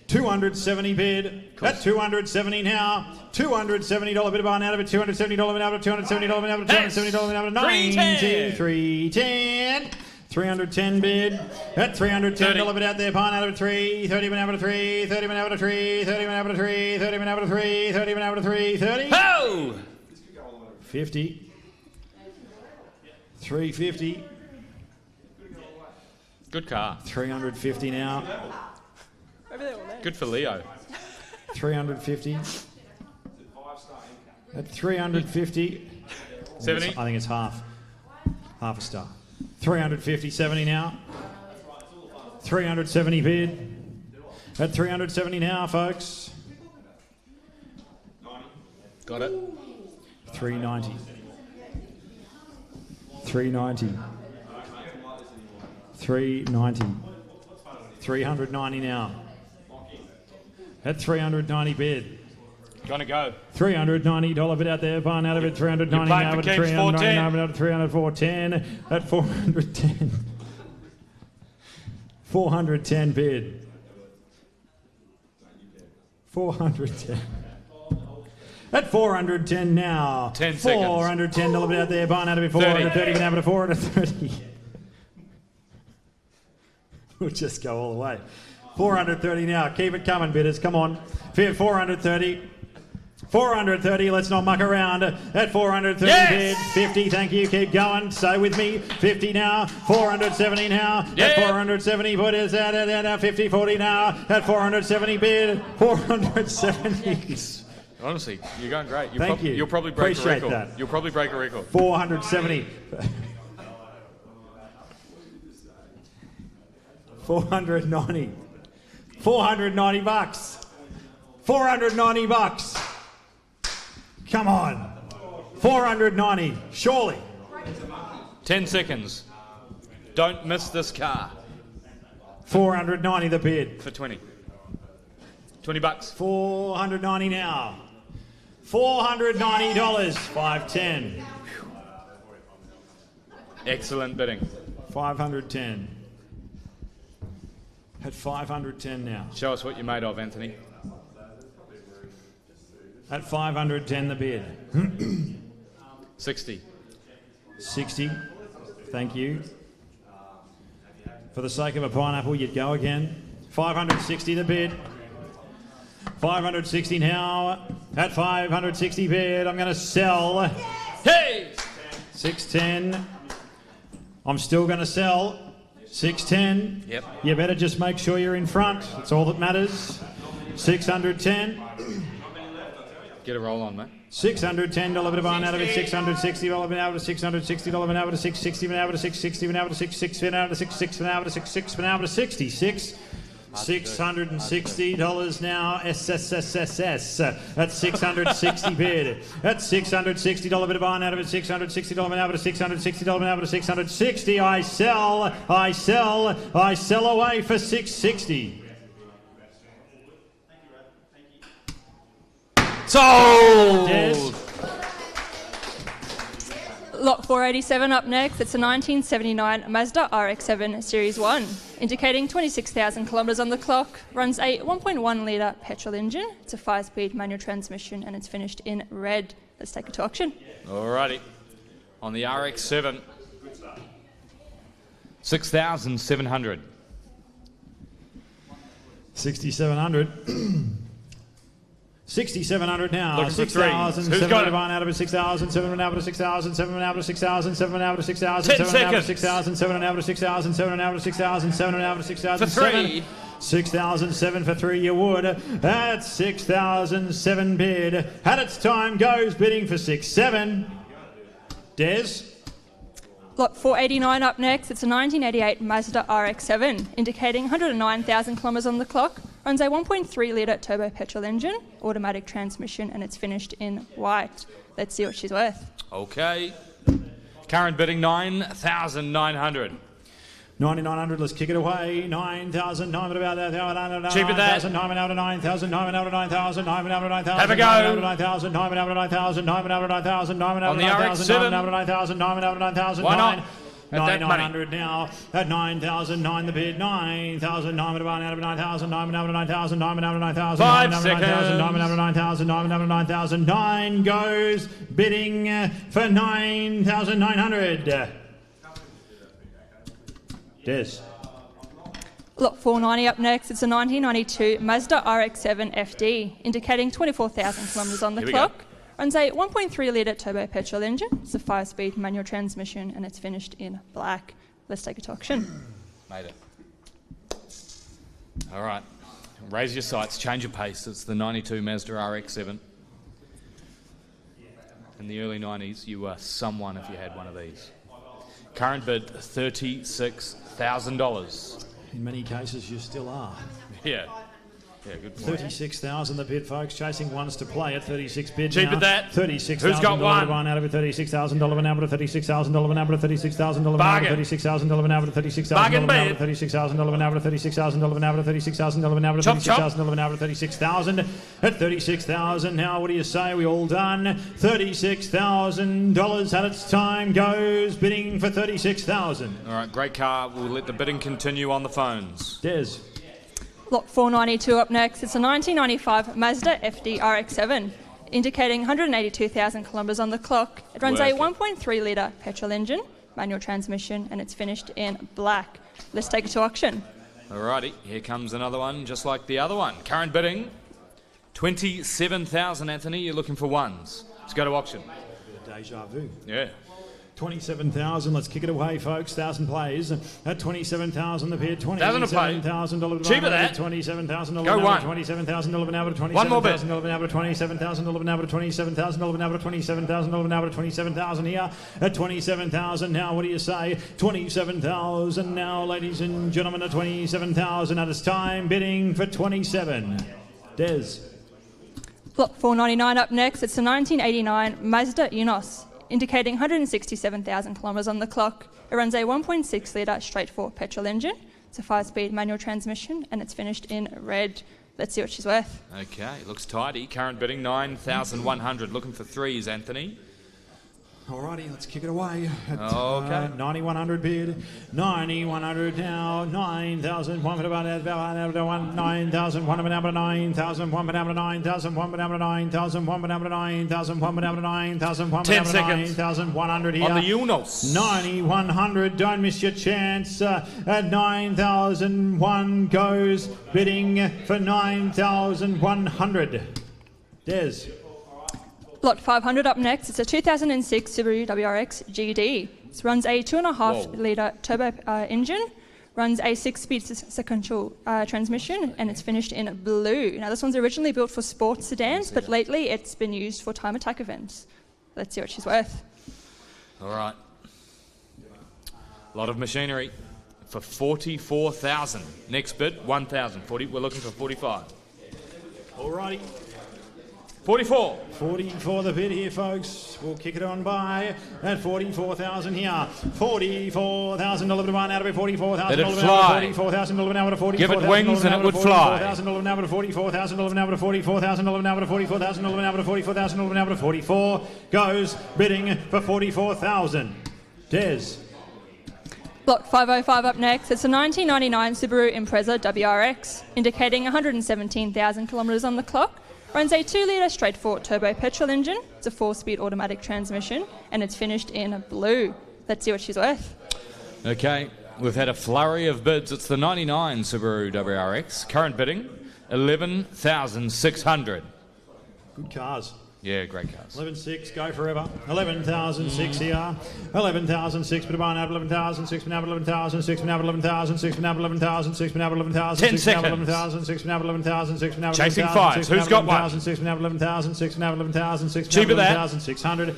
270 bid. At 270 now. $270 bid of buying out of it. $270 an hour to $270 an hour to $270 an hour to 9310. 310 bid. At $310 bid out there. Buying out of it. 330 an hour to 3. 30 an hour to 3. 30 an hour to 3. 30 an hour to 3. 30 an hour to 3. 30. Ho! 50. 350. Good car. 350 now. Good for Leo. 350. At 350. 70. I think it's half. Half a star. 350, 70 now. 370 bid. At 370 now, folks. Got it. 390. 390. 390. 390 now. At 390 bid. Gonna go. $390 bid out there. Barn out of it. 390 You're now. playing At for keeps, 390 now. At 300, 410. At 410. 410 bid. 410. At 410 now. 10 seconds. $410 bid out there. Barn out of it. 430 bid out of 430. We'll just go all the way. 430 now. Keep it coming, bidders. Come on. 430. 430. Let's not muck around. At 430 bid. 50. Thank you. Keep going. Stay with me. 50 now. 470 now. Yeah. At 470. Put us at 50. 40 now. At 470 bid. 470. Honestly, you're going great. Thank you. You'll probably break Appreciate a record. that. You'll probably break a record. 470. 490. 490 bucks. 490 bucks. Come on. 490. Surely. 10 seconds. Don't miss this car. 490 the bid. For 20. 20 bucks. 490 now. $490. 510. Excellent bidding. 510. At 510 now. Show us what you're made of, Anthony. At 510 the bid. 60. 60. Thank you. For the sake of a pineapple, you'd go again. 560 the bid. 560 now. At 560 bid, I'm going to sell. Hey! 610. I'm still going to sell. 610. Yep. You better just make sure you're in front. That's all that matters. 610. Get a roll on, mate. $610 bit of barn out of it. $660 bit out of it. $660 bit out of it. $660 bit out of it. $660 bit out of it. $660 bit out of it. $660 bit out of it. $660 bit out of it. $66. $660 now. SSSSS. That's 660 bid. That's $660 bit of barn out of it. $660 bit out of it. $660 bit out of it. $660. I sell. I sell. I sell away for $660. Sold! Des. Lot 487 up next. It's a 1979 Mazda RX-7 Series 1, indicating 26,000 kilometres on the clock, runs a 1.1 litre petrol engine. It's a 5-speed manual transmission and it's finished in red. Let's take it to auction. Alrighty. On the RX-7, 6,700. 6,700. 6,700 now. Looking for threes. 6,700 out of it. 6,700 out of it. 6,700 out of it. 6,700 out of it. 6,700 out of it. 6,700 out of it. 6,700 out of it. 6,700 out of it. 6,700 For 3. 6,007 for 3 you would. That's 6,007 bid. At its time goes bidding for 6,7. Des. Lot 489 up next. It's a 1988 Mazda RX-7, indicating 109,000 kilometres on the clock. Runs a 1.3 litre turbo petrol engine, automatic transmission, and it's finished in white. Let's see what she's worth. Okay. Current bidding 9,900. 9,900, let's kick it away. 9,000, time at about that. Cheaper than that. 9,000, time out of 9,000, time out of 9,000, time out of 9,000. Have a go. Time out of 9,000, time out of 9,000, time out of 9,000, time out of 9,000. On the RX-7. Time out of 9,000, time out of 9,000. Why not? At that 9,900 now. At 9,000, 9 the bid. 9,000, time out of 9,000, time out of 9,000, time out of 9,000. 5 time seconds. out of 9,000, time out of 9,000. 9 goes bidding for 9,900. Des. Lot 490 up next. It's a 1992 Mazda RX-7 FD, indicating 24,000 kilometres on the Here we go. clock. Runs a 1.3 litre turbo petrol engine. It's a 5-speed manual transmission and it's finished in black. Let's take it to auction. Made it. All right. Raise your sights, change your pace. It's the 92 Mazda RX-7. In the early 90s, you were someone if you had one of these. Current bid, $36,000. In many cases, you still are. Yeah. Yeah, good point. 36,000 the bid, folks. Chasing ones to play at 36 bid. Cheap now. at that. $36,000. Who's got one? Out of it. $36,000 an hour to $36,000 an hour to $36,000 an hour to $36,000 an hour to $36,000 an hour to $36,000 an hour to $36,000 an hour to $36,000 an hour to $36,000 an hour to $36,000 at $36,000. Now, what do you say? We all done? $36,000 at its time goes bidding for $36,000. All right, great car. We'll let the bidding continue on the phones. Des. Lot 492 up next. It's a 1995 Mazda FD RX-7, indicating 182,000 kilometres on the clock. It runs a 1.3 litre petrol engine, manual transmission, and it's finished in black. Let's take it to auction. Alrighty, here comes another one, just like the other one. Current bidding, 27,000. Anthony, you're looking for ones. Let's go to auction. Deja vu. Yeah. 27,000. Let's kick it away, folks. 1,000 plays at 27,000. The bid. $27,000. Cheaper that. $27,000. Go one. $27,000 an hour to $27,000 one more bid. an hour to $27,000 an hour to $27,000 an hour to $27,000 an hour to $27,000 here at $27,000. Now, what do you say? $27,000 now, ladies and gentlemen, at $27,000 at its time bidding for 27. Des. Lot 499 up next. It's a 1989 Mazda Enos, indicating 167,000 kilometres on the clock. It runs a 1.6 litre straight four petrol engine. It's a 5-speed manual transmission, and it's finished in red. Let's see what she's worth. Okay, looks tidy. Current bidding, 9,100. Looking for threes, Anthony. Alrighty, let's kick it away. At, okay. 9,100 bid. 9,100 now. 9,000. 1 for about 9,000. 1 for number 9,000. 1 for number 9,000. 1 for number 9,000. 1 for number 9,000. 1 for number 9,000. 1 for 10 number seconds. 9,100 here. On the Unos. 9,100. Don't miss your chance. At 9,001 goes bidding for 9,100. Des. Lot 500 up next. It's a 2006 Subaru WRX GD. It runs a 2.5 litre turbo engine, runs a 6-speed sequential transmission, and it's finished in blue. Now, this one's originally built for sports sedans, but lately it's been used for time attack events. Let's see what she's worth. All right. A lot of machinery for 44,000. Next bid, 1,000. We're looking for 45. Alrighty. 44. 44 the bid here, folks. We'll kick it on by at 44,000 here. $44,000 to one out of it. $44,000. Let it fly. $44,000 an hour to $44,000. Give it wings and it would fly. $44,000 an hour to $44,000 an hour to $44,000 an hour to $44,000 an hour to $44,000 an hour to 44 goes bidding for 44,000. Des. Lot 505 up next. It's a 1999 Subaru Impreza WRX, indicating 117,000 kilometres on the clock. Runs a 2-litre straight four turbo petrol engine. It's a 4-speed automatic transmission, and it's finished in blue. Let's see what she's worth. Okay, we've had a flurry of bids. It's the 99 Subaru WRX. Current bidding, 11,600. Good cars. Yeah, great cars. 11,600, go forever. 11,600 here. 11,600, but about 11,600, now 11,600, now 11,600, now 11,600, now 11,600, 10 seconds. 11,600, now 11,600, now 11,600, Chasing fives. Who's got one? 11,600, now 11,600, now 11,600, Cheaper that. 11,600.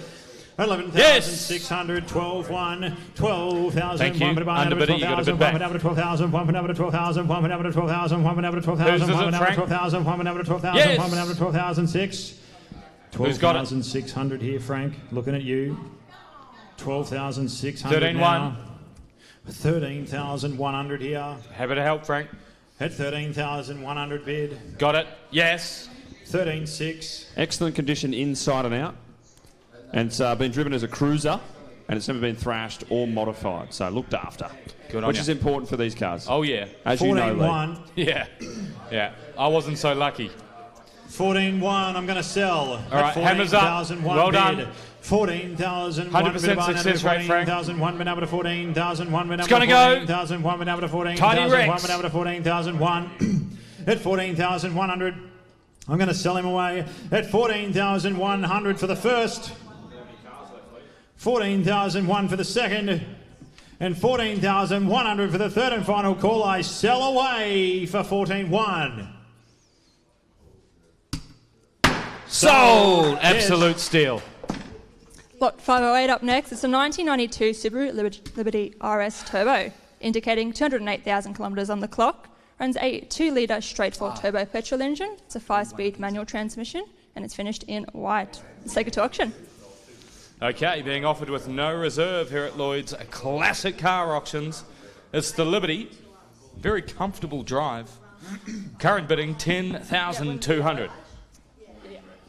11,600, 12,1, 12,000. Thank you. Underbidder, you got a bid back. 12,000, 1 for 12,000, 1 for 12,000, 1 for 12,000, 1 for 12,000, 1 for 12,000, 1 for 12,006. 12,600 here, Frank. Looking at you. 12,600 13,1. 13,100 here. Happy to help, Frank. At 13,100 bid. Got it. Yes. 13,600. Excellent condition inside and out. And it's been driven as a cruiser, and it's never been thrashed or modified. So looked after. Good on Which ya. is important for these cars. Oh, yeah. As you know, Lee. 14,100. Yeah. Yeah. I wasn't so lucky. 14,100, I'm going to sell. All right, hammers up. Well done. 14,000. 100% success rate, Frank. 14,000, 1 over to 14,000, 1 over to 14,000. It's going to go. 14,000, 1 over to 14,000, Tiny Rex. 1 over to 14,001. At 14,100, I'm going to sell him away at 14,100 for the first. 14,001 for the second. And 14,100 for the third and final call. I sell away for 14,100. Sold! Absolute steal. Lot 508 up next. It's a 1992 Subaru Liberty RS Turbo, indicating 208,000 kilometres on the clock. Runs a 2-litre straight-four turbo petrol engine. It's a 5-speed manual transmission, and it's finished in white. Let's take it to auction. Okay, being offered with no reserve here at Lloyds Classic Car Auctions. It's the Liberty. Very comfortable drive. Current bidding 10,200.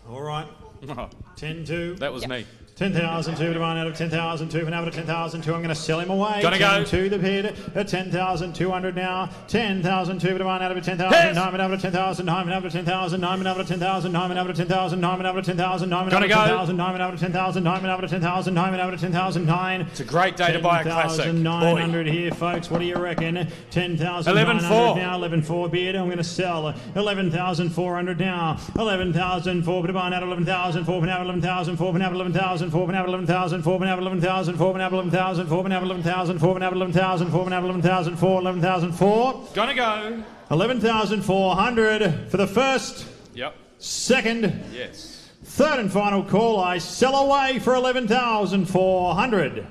All right. 10-2. That was me. 10,002 to 1 out of 10,002 for now, but 10,002. I'm going to sell him away. Gonna go. 10 to the bid at 10,200 now. 10,002 to 1 out of 10,000. 9 out of 10,000. 9 out of 10,000. 9 out of 10,000. 9 out of 10,000. 9 out of 10,000. 9 out of 10,000. 9 out of 10,000. 9 out of 10,000. 9 out of 10,000. 9. It's a great day to buy a classic. 10,900 here, folks. What do you reckon? 10,900 now. 11,400 bid. I'm going to sell 11,400 now. 11,400 to 1 out of 11,004. Now 11,004. Now 11,000. 4 now 11,000, 4 now 11,000, 4 now 11,000, 4 now 11,000, 4 now 11,000, 4 now 11,000, 4 11,004. Gonna go. 11,400 for the first. Yep. Second. Yes. Third and final call. I sell away for 11,400.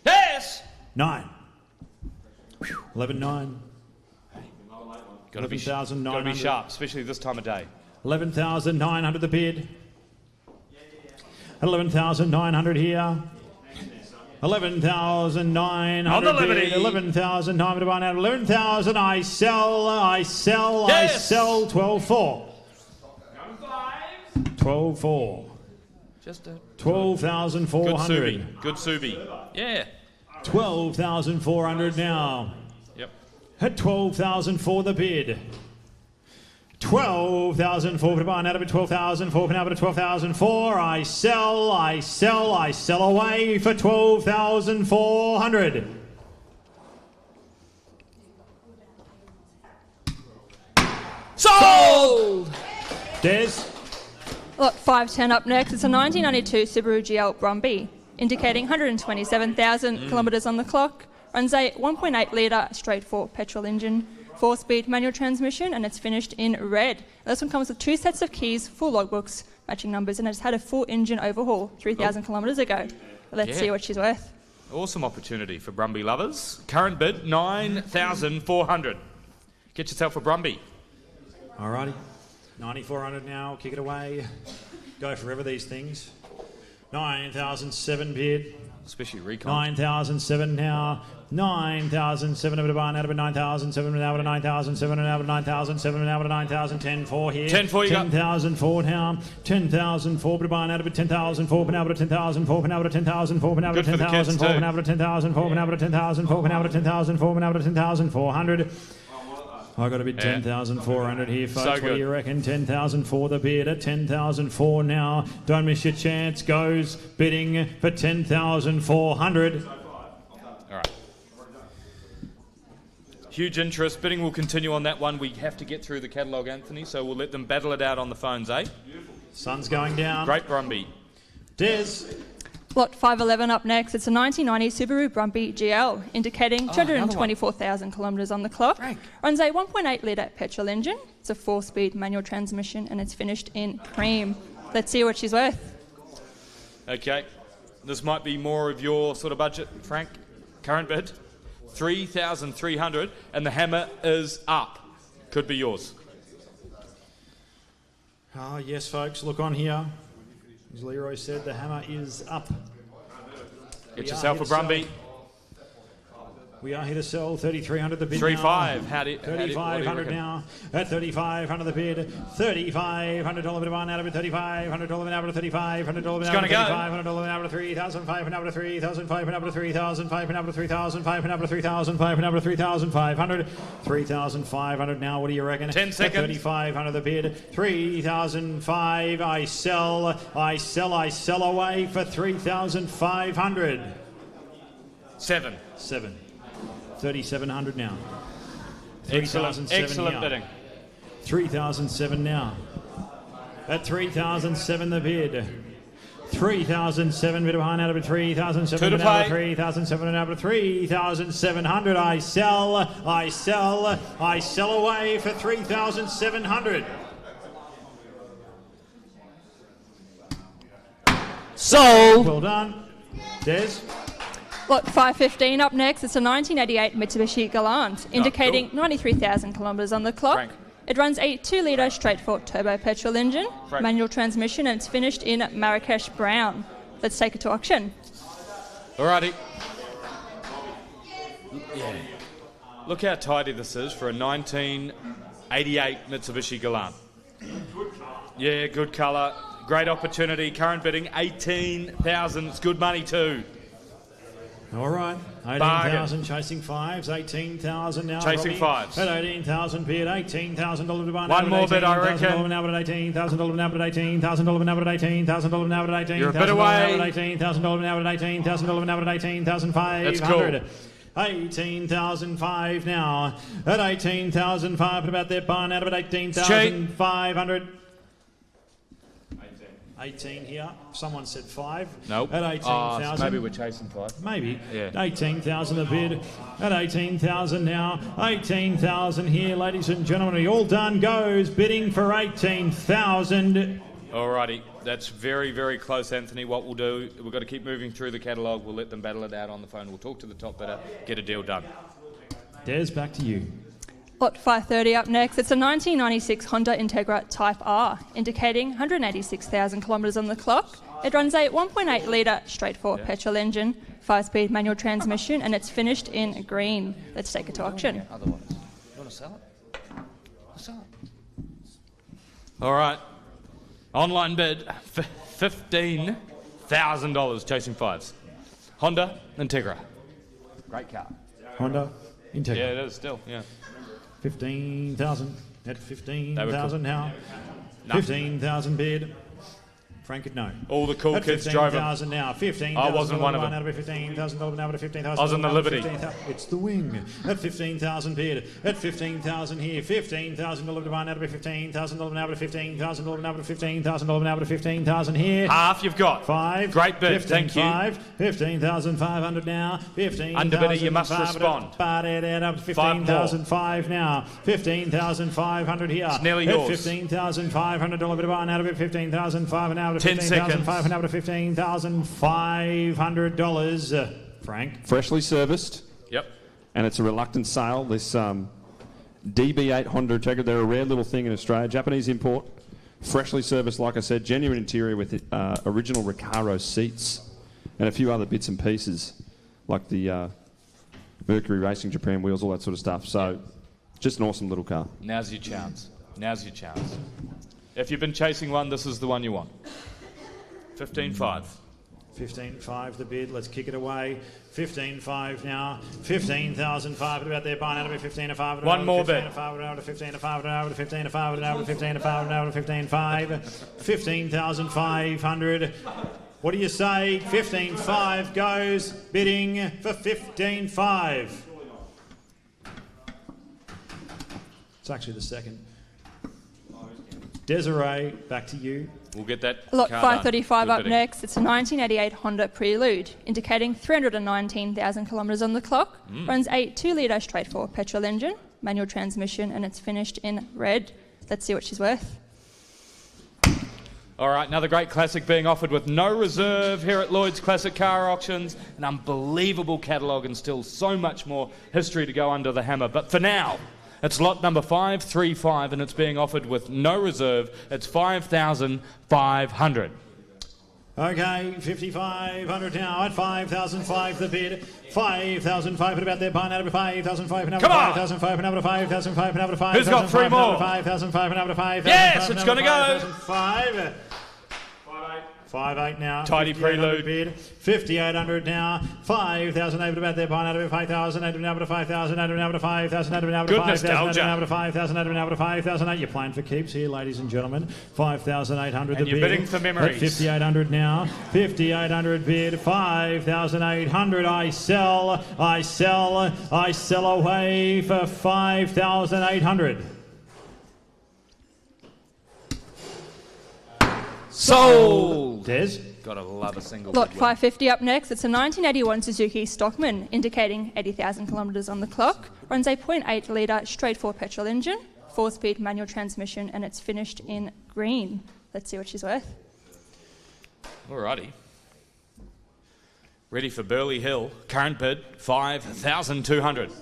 Yes. 9. 11,900. Gotta be sharp, especially this time of day. 11,900 the bid. 11,900 here. 11,900 on the Liberty. 11,900 to 1 out. 11,000. I sell. Yes. 12,400. 12,400. Just a 12,400. Good Subi. Yeah. 12,400 now. Yep. At 12,004 the bid. 12,004 to buy, out of it 12,004 now, but 12,004. I sell away for 12,400. Sold! Des? Lot 510 up next. It's a 1992 Subaru GL Brumby, indicating 127,000 kilometres on the clock. Runs a 1.8 litre straight-four petrol engine. 4-speed manual transmission, and it's finished in red. This one comes with 2 sets of keys, full logbooks, matching numbers, and it's had a full engine overhaul 3,000 kilometres ago. Let's see what she's worth. Awesome opportunity for Brumby lovers. Current bid 9,400. Get yourself a Brumby. Alrighty, 9,400 now. Kick it away. Go forever these things. 9,007 bid. Especially recon. 9,007 now. 9,007 over to barn out of 9,007 now to 9,007 and out of 9,007 and out of 9,010 4 here. 10,4 you got. 10,004 now. 10,004 to barn out of 10,004 and out of 10,004 and out of 10,004 and out of 10,004 and out of 10,004 and out of 10,004 and out of 10,004 and out of 10,400. I got a bid 10,400 here, folks. So what do you reckon? 10,004 the bid at 10,004 now. Don't miss your chance. Goes bidding for 10,400. All right. Huge interest. Bidding will continue on that one. We have to get through the catalogue, Anthony, so we'll let them battle it out on the phones, eh? Sun's going down. Great Brumby. Des. Lot 511 up next. It's a 1990 Subaru Brumby GL, indicating 224,000 kilometres on the clock. Runs a 1.8 litre petrol engine. It's a 4-speed manual transmission, and it's finished in cream. Let's see what she's worth. Okay. This might be more of your sort of budget, Frank. Current bid 3,300, and the hammer is up. Could be yours. Ah, yes, folks. Look on here. As Leroy said, the hammer is up. Get yourself a Brumby. We are here to sell 3,300 the bid 3,500. now. 3,500 now. At 3,500 the bid. $3,500 bid one out of it. $3,500 out of $3,500 out of $3,500 out of 3,500 out of 3,500 out of 3,500 out of 3,500 out of 3,500 out of 3,500. 3,500 now. What do you reckon? 10 seconds. 3,500 the bid. 3,500. I sell away for 3,500. 7. 3,700 now. Excellent bidding. 3,007 now. At 3,007 the bid. 3,007 bid behind out of 3,007 bid out of 3,007 out of 3,700. I sell away for 3,700. Sold. Well done. Des? Lot 515 up next. It's a 1988 Mitsubishi Galant, indicating 93,000 kilometres on the clock. Frank. It runs a 2-litre straight-four turbo petrol engine, Frank. manual transmission, and it's finished in Marrakesh brown. Let's take it to auction. Alrighty. Yeah. Look how tidy this is for a 1988 Mitsubishi Galant. Yeah, good colour. Great opportunity. Current bidding 18,000. It's good money too. All right, 18,000 chasing fives, 18,000 now. Chasing fives. At 18,000 bid, $18,000 to buy. One more bid, I reckon. Now at $18,000 now at $18,000 now at $18,000 now at $18,000. You're a bit away. $18,000 now at $18,000 now at $18,500. That's cool. 18,005 now at 18,005. About their barn out of 18,500. 18 here. Someone said 5. Nope. At 18,000. Maybe we're chasing 5. Maybe. Yeah. 18,000 a bid. At 18,000 now. 18,000 here, ladies and gentlemen. All done goes. Bidding for 18,000. Alrighty. That's very, very close, Anthony. What we'll do, we've got to keep moving through the catalogue. We'll let them battle it out on the phone. We'll talk to the top bidder, get a deal done. Des, back to you. Lot 530 up next. It's a 1996 Honda Integra Type R, indicating 186,000 kilometres on the clock. It runs a 1.8-litre straight-four petrol engine, 5-speed manual transmission, and it's finished in green. Let's take it to auction. Otherwise, you want to sell it? Sell it. All right. Online bid, $15,000, chasing fives. Honda Integra. Great car. Honda Integra. Yeah, it is still, yeah. 15,000 at 15,000 now. 15,000 bid. Frank would know. All the cool kids drove them. 15,000 now. 15,000. I wasn't one of them. Out of $15,000 now at 15,000. I was in the Liberty. It's the wing. At 15,000 bid. At 15,000 here. $15,000 to buy now at $15,000 now at $15,000 now at $15,000 now at $15,000 here. Half you've got. 5. Great bid. Thank you. 15,500 now. 15,000. Underbidder, you must respond. But it up to 15,005 now. 15,500 here. It's nearly yours. $15,500 bid to buy now at $15,500 now. 10 seconds. $15,500 to $15,500. Frank. Freshly serviced. Yep. And it's a reluctant sale. This DB8 Honda Integra, they're a rare little thing in Australia. Japanese import. Freshly serviced, like I said. Genuine interior with original Recaro seats. And a few other bits and pieces. Like the Mercury Racing Japan wheels, all that sort of stuff. So, just an awesome little car. Now's your chance. Now's your chance. If you've been chasing one, this is the one you want. 15.5. 15.5 the bid. Let's kick it away. 15.5 now. 15,500 about there. Buying out of it. 15.5. One more bid. 15.5 to 15.5 to 15.5 to 15.5 to 15.5. 15,500. What do you say? 15.5 goes. Bidding for 15.5. It's actually the second. Desiree, back to you. We'll get that. Lot 535 up next. It's a 1988 Honda Prelude, indicating 319,000 kilometres on the clock. Runs a 2-litre straight-four petrol engine, manual transmission, and it's finished in red. Let's see what she's worth. All right, another great classic being offered with no reserve here at Lloyds Classic Car Auctions. An unbelievable catalogue and still so much more history to go under the hammer. But for now, it's lot number 535 and it's being offered with no reserve. It's 5,500. Okay, 5,500 now at 5,005 the bid. 5,500 about their buying out of 5,500. Come on! 5,500 to 5,500 to 5,000. Who's got three more? 5,500 to 5,000. Yes, it's going to go. 5,800 now. Tidy prelude. Bid. 5,800 now. 5,000 about their buying out of 5,000. Now to 5,000. Now to 5,000. Now to 5,000. Now to 5,000. Now to 5,000. You're playing for keeps here, ladies and gentlemen. 5,800 the bid. And you're bidding for memories. 5,800 now. 5,800 bid. 5,800. I sell away for 5,800. Sold. gold. Des? Gotta love a single Lot big one. 550 up next. It's a 1981 Suzuki Stockman, indicating 80,000 kilometres on the clock. Runs a 0.8 litre straight 4 petrol engine, 4-speed manual transmission, and it's finished in green. Let's see what she's worth. Alrighty. Ready for Burley Hill. Current bid, 5,200.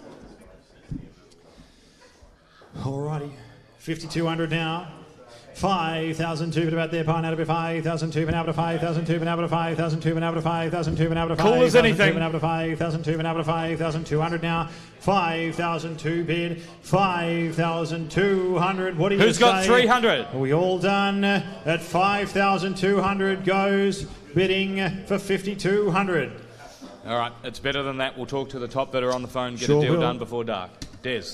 Alrighty. 5,200 now. 5,002 been about there, pine out of 5,002 been out of 5,002 been out of 5,002 been out of 5,002 been out of 5,002 Cool as anything. been out of 5,002 been out of 5,200 now. 5,002 bid. 5,200. What do you say? Who's got 300? Are we all done? At 5,200 goes bidding for 5,200. All right, it's better than that. We'll talk to the top bidder on the phone, get Sure a deal will. done before dark. Des.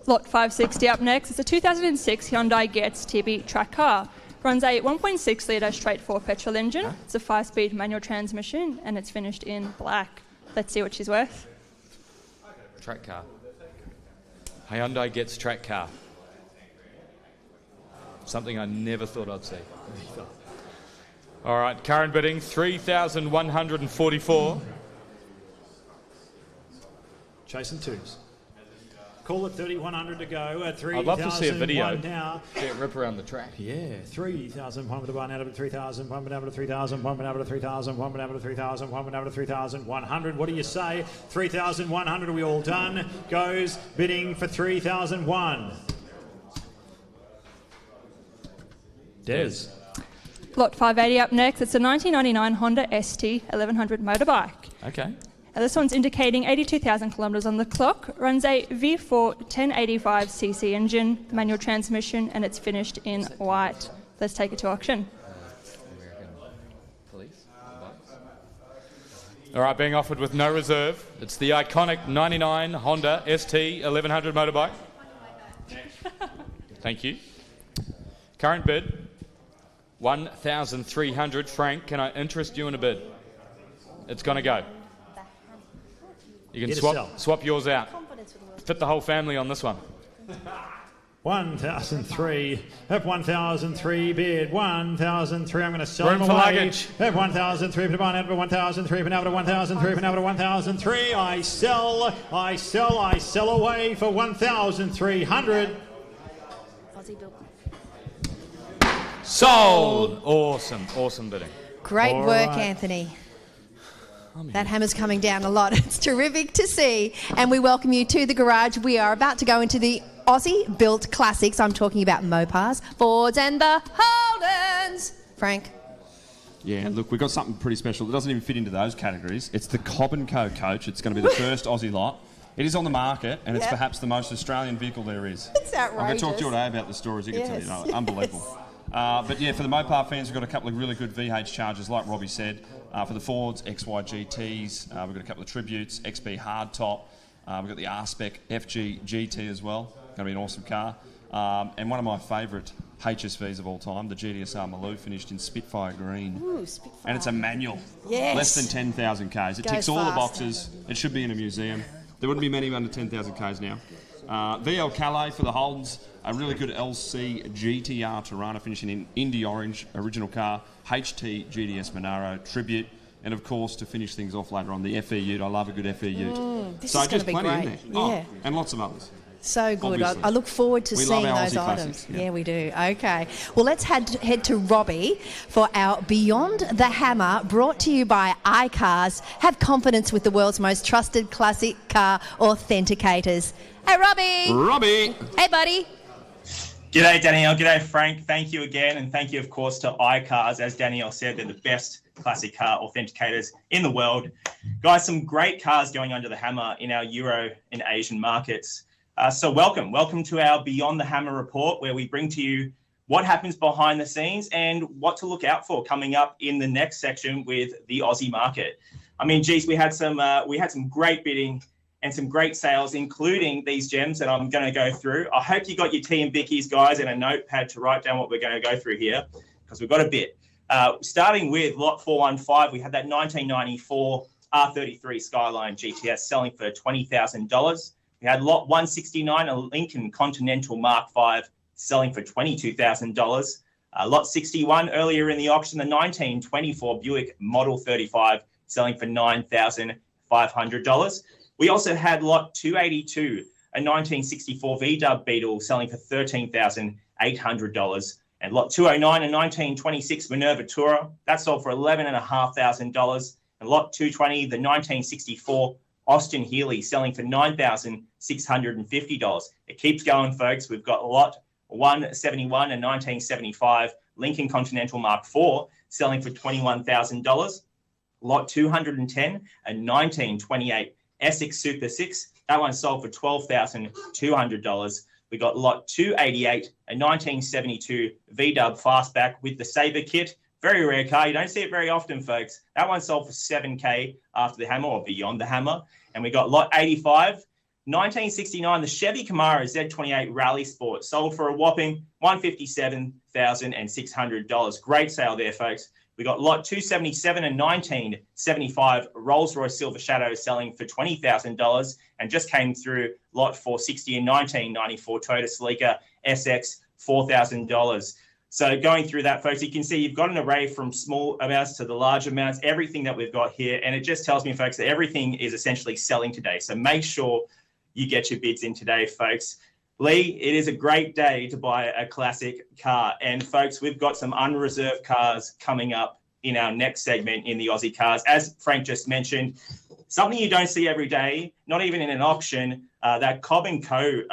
Lot 560 up next. It's a 2006 Hyundai Getz TB track car. Runs a 1.6 litre straight 4 petrol engine. It's a 5-speed manual transmission, and it's finished in black. Let's see what she's worth. Track car. Hyundai gets track car. Something I never thought I'd see. All right, current bidding, 3,144. Chasing twos. Call it 3,100 to go at 3,001 I'd love to see a video. now. See it rip around the track. Yeah, 3,000, pump to 1 out of 3,000, pump out of 3,000, pump out of 3,000, pump out of 3,000, pump out of 3,100. What do you say? 3,100, are we all done? Goes bidding for 3,001. Des. Lot 580 up next. It's a 1999 Honda ST 1100 motorbike. Okay. This one's indicating 82,000 kilometres on the clock. Runs a V4 1085cc engine, manual transmission, and it's finished in white. Let's take it to auction. All right, being offered with no reserve. It's the iconic 99 Honda ST 1100 motorbike. Thank you. Current bid, 1,300. Frank, can I interest you in a bid? It's going to go. You can swap yours out. Fit the whole family on this one. 1,003. At 1,003 bid. 1,003. I'm going to sell Room them for away. luggage. At 1,003 bid. Out of 1,003 bid. Out of 1,003 bid. Out of 1,003. I sell away for 1,300. Sold. Awesome bidding. Great All work, right. Anthony. That hammer's coming down a lot. It's terrific to see. And we welcome you to the garage. We are about to go into the Aussie built classics. I'm talking about Mopars, Fords, and the Holdens. Frank. Yeah, look, we've got something pretty special that doesn't even fit into those categories. It's the Cobb & Co coach. It's going to be the first Aussie lot. It is on the market, and it's perhaps the most Australian vehicle there is. It's outrageous. I'm going to talk to you today about the stories you can tell you. No, unbelievable. But yeah, for the Mopar fans, we've got a couple of really good VH chargers, like Robbie said. For the Fords, XY-GTs, we've got a couple of Tributes, XB Hardtop. We've got the R-Spec FG GT as well. Going to be an awesome car. And one of my favourite HSVs of all time, the GTSR Maloo, finished in Spitfire Green. Ooh, Spitfire. And it's a manual. Yes. Less than 10,000 Ks. It Goes ticks all the fast. boxes. It should be in a museum. There wouldn't be many under 10,000 Ks now. VL Calais for the Holdens, a really good LC GTR Tirana finishing in Indy Orange, original car, HT GDS Monaro, Tribute, and of course to finish things off later on, the FE Ute. I love a good FE Ute. This So is going just to be plenty in great. there. Yeah. And lots of others. So good. Obviously. I look forward to We seeing love our those Aussie items. classics, Yeah. yeah. We do. Okay. Well, let's head to Robbie for our Beyond the Hammer, brought to you by iCars. Have confidence with the world's most trusted classic car authenticators. Hey, Robbie. Robbie. Hey, buddy. G'day, Danielle. G'day, Frank. Thank you again. And thank you, of course, to iCars. As Danielle said, they're the best classic car authenticators in the world. Guys, some great cars going under the hammer in our Euro and Asian markets. So welcome to our Beyond the Hammer report, where we bring to you what happens behind the scenes and what to look out for coming up in the next section with the Aussie market. I mean, geez, we had some great bidding and some great sales, including these gems that I'm going to go through. I hope you got your tea and bickies, guys, and a notepad to write down what we're going to go through here, because we've got a bit. Starting with lot 415, we had that 1994 R33 Skyline GTS selling for $20,000. We had lot 169, a Lincoln Continental Mark V, selling for $22,000. Lot 61 earlier in the auction, the 1924 Buick Model 35 selling for $9,500. We also had lot 282, a 1964 VW Beetle selling for $13,800. And lot 209, a 1926 Minerva Tourer, that sold for $11,500. And lot 220, the 1964 Austin Healey selling for $9,650. It keeps going, folks. We've got lot 171, a 1975 Lincoln Continental Mark IV selling for $21,000. Lot 210, a 1928 Essex Super 6. That one sold for $12,200. We got lot 288, a 1972 VW Fastback with the Sabre kit. Very rare car. You don't see it very often, folks. That one sold for $7,000 after the hammer or beyond the hammer. And we got lot 85, 1969, the Chevy Camaro Z28 Rally Sport sold for a whopping $157,600. Great sale there, folks. We got lot 277 and 1975 Rolls-Royce Silver Shadow selling for $20,000, and just came through lot 460 and 1994 Toyota Celica SX $4,000. So going through that, folks, you can see you've got an array from small amounts to the large amounts, everything that we've got here. And it just tells me, folks, that everything is essentially selling today. So make sure you get your bids in today, folks. Lee, it is a great day to buy a classic car. And, folks, we've got some unreserved cars coming up in our next segment in the Aussie Cars. As Frank just mentioned, something you don't see every day, not even in an auction, that Cobb & Co.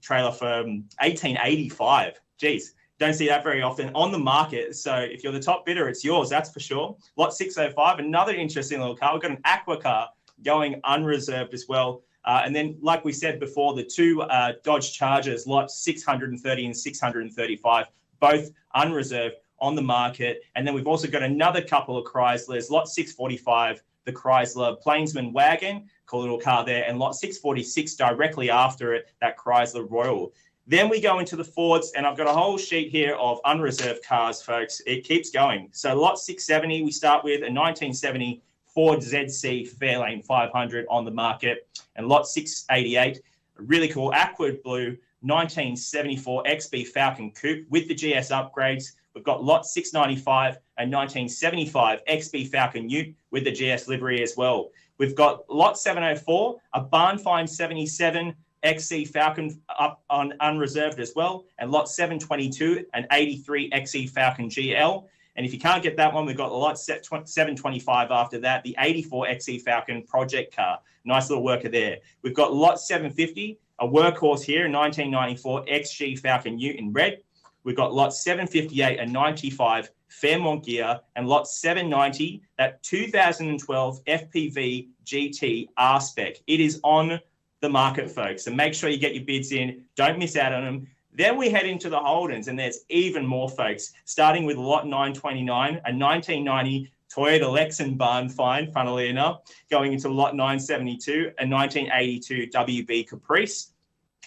Trailer from 1885. Geez. Don't see that very often on the market. So if you're the top bidder, it's yours, that's for sure. Lot 605, another interesting little car. We've got an Aqua car going unreserved as well. And then, like we said before, the two Dodge Chargers, lot 630 and 635, both unreserved on the market. And then we've also got another couple of Chryslers, lot 645, the Chrysler Plainsman Wagon, cool little car there, and lot 646 directly after it, that Chrysler Royal. Then we go into the Fords, and I've got a whole sheet here of unreserved cars, folks. It keeps going. So lot 670, we start with a 1970 Ford ZC Fairlane 500 on the market. And lot 688, a really cool aqua blue 1974 XB Falcon Coupe with the GS upgrades. We've got lot 695, a 1975 XB Falcon Ute with the GS livery as well. We've got lot 704, a Barn Find 77 XC Falcon up on unreserved as well, and lot 722, an 83 XE Falcon GL. And if you can't get that one, we've got the lot 725 after that, the 84 XE Falcon project car. Nice little worker there. We've got lot 750, a workhorse here, 1994 XG Falcon Ute in red. We've got lot 758, a 95 Fairmont Gear, and lot 790, that 2012 FPV GT R-Spec. It is on the market, folks. So make sure you get your bids in. Don't miss out on them. Then we head into the Holdens, and there's even more, folks, starting with lot 929, a 1990 Toyota Lexan Barn Find, funnily enough, going into lot 972, a 1982 WB Caprice.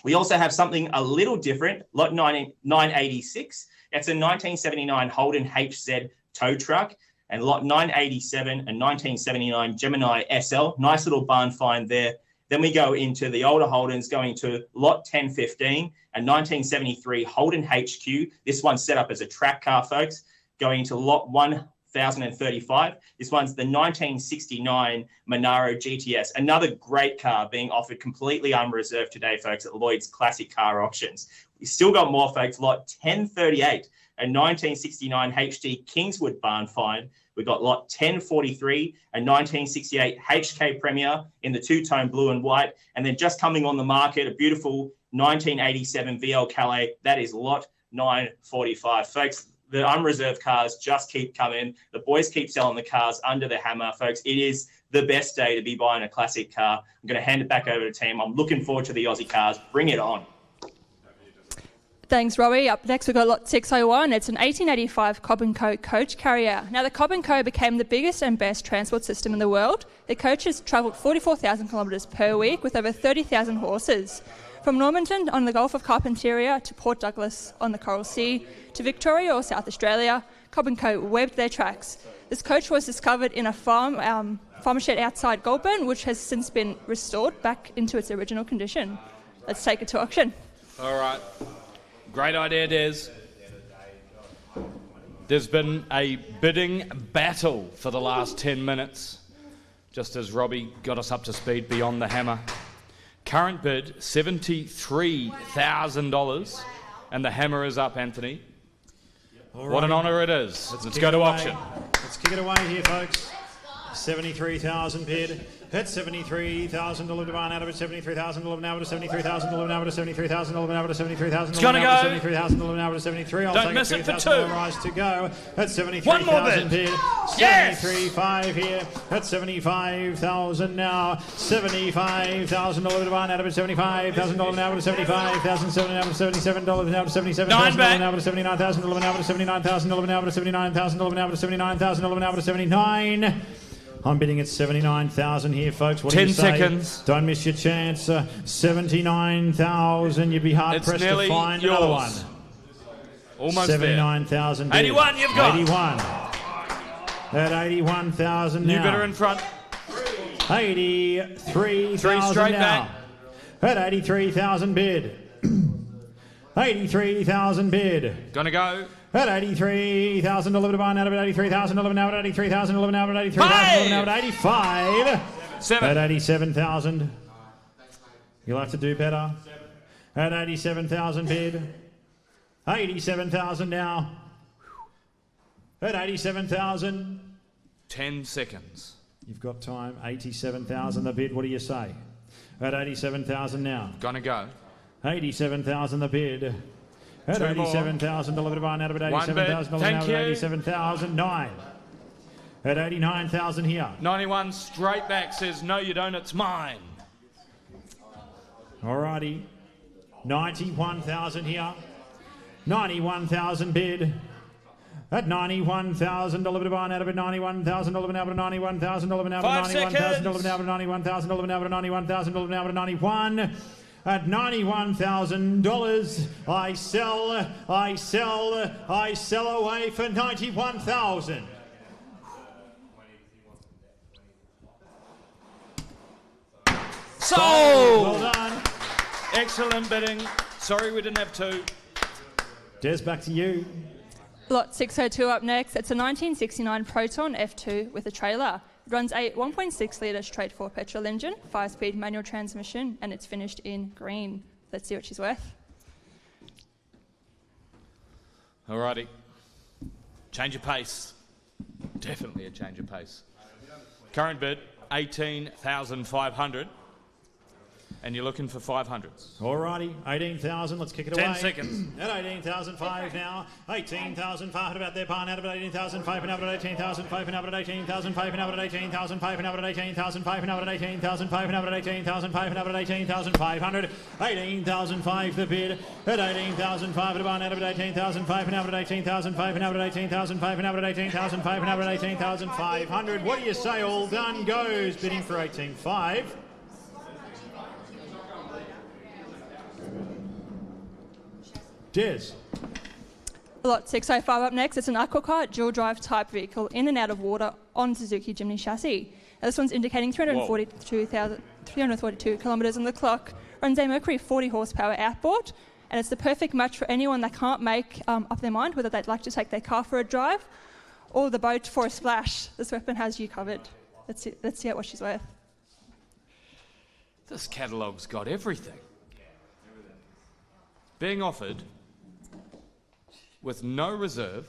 We also have something a little different, lot 986. It's a 1979 Holden HZ tow truck, and lot 987, a 1979 Gemini SL. Nice little barn find there. Then we go into the older Holdens, going to lot 1015, a 1973 Holden HQ. This one's set up as a track car, folks. Going into lot 1035. This one's the 1969 Monaro GTS. Another great car being offered completely unreserved today, folks, at Lloyds Classic Car Auctions. We still got more, folks. Lot 1038, a 1969 HD Kingswood Barn Find. We've got lot 1043, a 1968 HK Premier in the two-tone blue and white. And then just coming on the market, a beautiful 1987 VL Calais. That is lot 945. Folks, the unreserved cars just keep coming. The boys keep selling the cars under the hammer, folks. It is the best day to be buying a classic car. I'm going to hand it back over to the team. I'm looking forward to the Aussie Cars. Bring it on. Thanks, Robbie. Up next, we've got lot 601. It's an 1885 Cobb & Co. coach carrier. Now, the Cobb & Co. became the biggest and best transport system in the world. The coaches travelled 44,000 kilometres per week with over 30,000 horses. From Normanton on the Gulf of Carpentaria to Port Douglas on the Coral Sea to Victoria or South Australia, Cobb & Co. webbed their tracks. This coach was discovered in a farm shed outside Goulburn, which has since been restored back into its original condition. Let's take it to auction. All right. Great idea, Des. There's been a bidding battle for the last 10 minutes, just as Robbie got us up to speed beyond the hammer. Current bid, $73,000, and the hammer is up, Anthony. What an honour it is. Let's go to auction. Let's kick it away here, folks. 73,000 bid. Hit 73,000 delivered by out of it. 73,000 delivered now to 73,000 delivered now to 73,000 delivered now to 73,000. It's gonna go. 73,000 delivered now to 73. Don't miss it for 2. Rise to go. At 73,000 One more bid. bid. Yes. 73.5 here. At 75,000 now. 75,000 delivered by out of it. 75,000 delivered now to 75,000. $77 now to 77,000 now to 79,000 delivered now to 79,000 delivered now to 79,000 delivered now to 79,000 delivered now to 79. I'm bidding at 79,000 here, folks. What do you say? 10 seconds. Don't miss your chance. 79,000. You'd be hard pressed to find another one. Almost 79,000. 81 you've got. 81. At 81,000 now. New bidder in front. 83,000 now. At 83,000 bid. 83,000 bid. Gonna go. At 83,000 delivered by out of it. 83,000 delivered now at 83,000 delivered now at 83,000 now at 85. 7. At 87,000. You'll have to do better. At 87,000 bid. 87,000 now. At 87,000. 10 seconds. You've got time. 87,000 the bid. What do you say? At 87,000 now. Gonna go. 87,000 the bid. At 87,000 delivered by out of it. 87,000 delivered now at 87,000. 9. At 89,000 here. 91 straight back says, no you don't, it's mine. Alrighty. 91,000 here. 91,000 bid. At 91,000 delivered by out of it. 91,000 delivered now at 91,000 delivered now at 91,000 delivered now at 91,000 delivered now at 91,000 delivered now at 91. At $91,000, I sell away for 91,000. Sold! Well done. Excellent bidding. Sorry we didn't have 2. Des, back to you. Lot 602 up next. It's a 1969 Proton F2 with a trailer. It runs a 1.6 litre straight 4 petrol engine, 5-speed manual transmission, and it's finished in green. Let's see what she's worth. Alrighty. Change of pace. Definitely a change of pace. Current bid, 18,500. And you're looking for 500s. Alrighty, 18,000. Let's kick it away. 10 seconds. At 18,005 now. 18,500 about their barn out of it. 18,500 and out of it. 18,500 and out of it. 18,500 and out of it. 18,500 and out of it. 18,500 and out of it. 18,500 and out of it. 18,500 and out of it. 18,500. 18,005 the bid. At 18,500 barn out of it. 18,500 and out of it. 18,500 and out of it. 18,500 and out of it. 18,500 and out of it. 18,500. What do you say? All done goes. Bidding for 18,500. Cheers. Lot 605 up next. It's an aquacart dual drive type vehicle in and out of water on Suzuki Jimny chassis. Now, this one's indicating 342 kilometres on the clock, runs a Mercury 40 horsepower outboard, and it's the perfect match for anyone that can't make up their mind whether they'd like to take their car for a drive or the boat for a splash. This weapon has you covered. Let's see what she's worth. This catalogue's got everything. Being offered with no reserve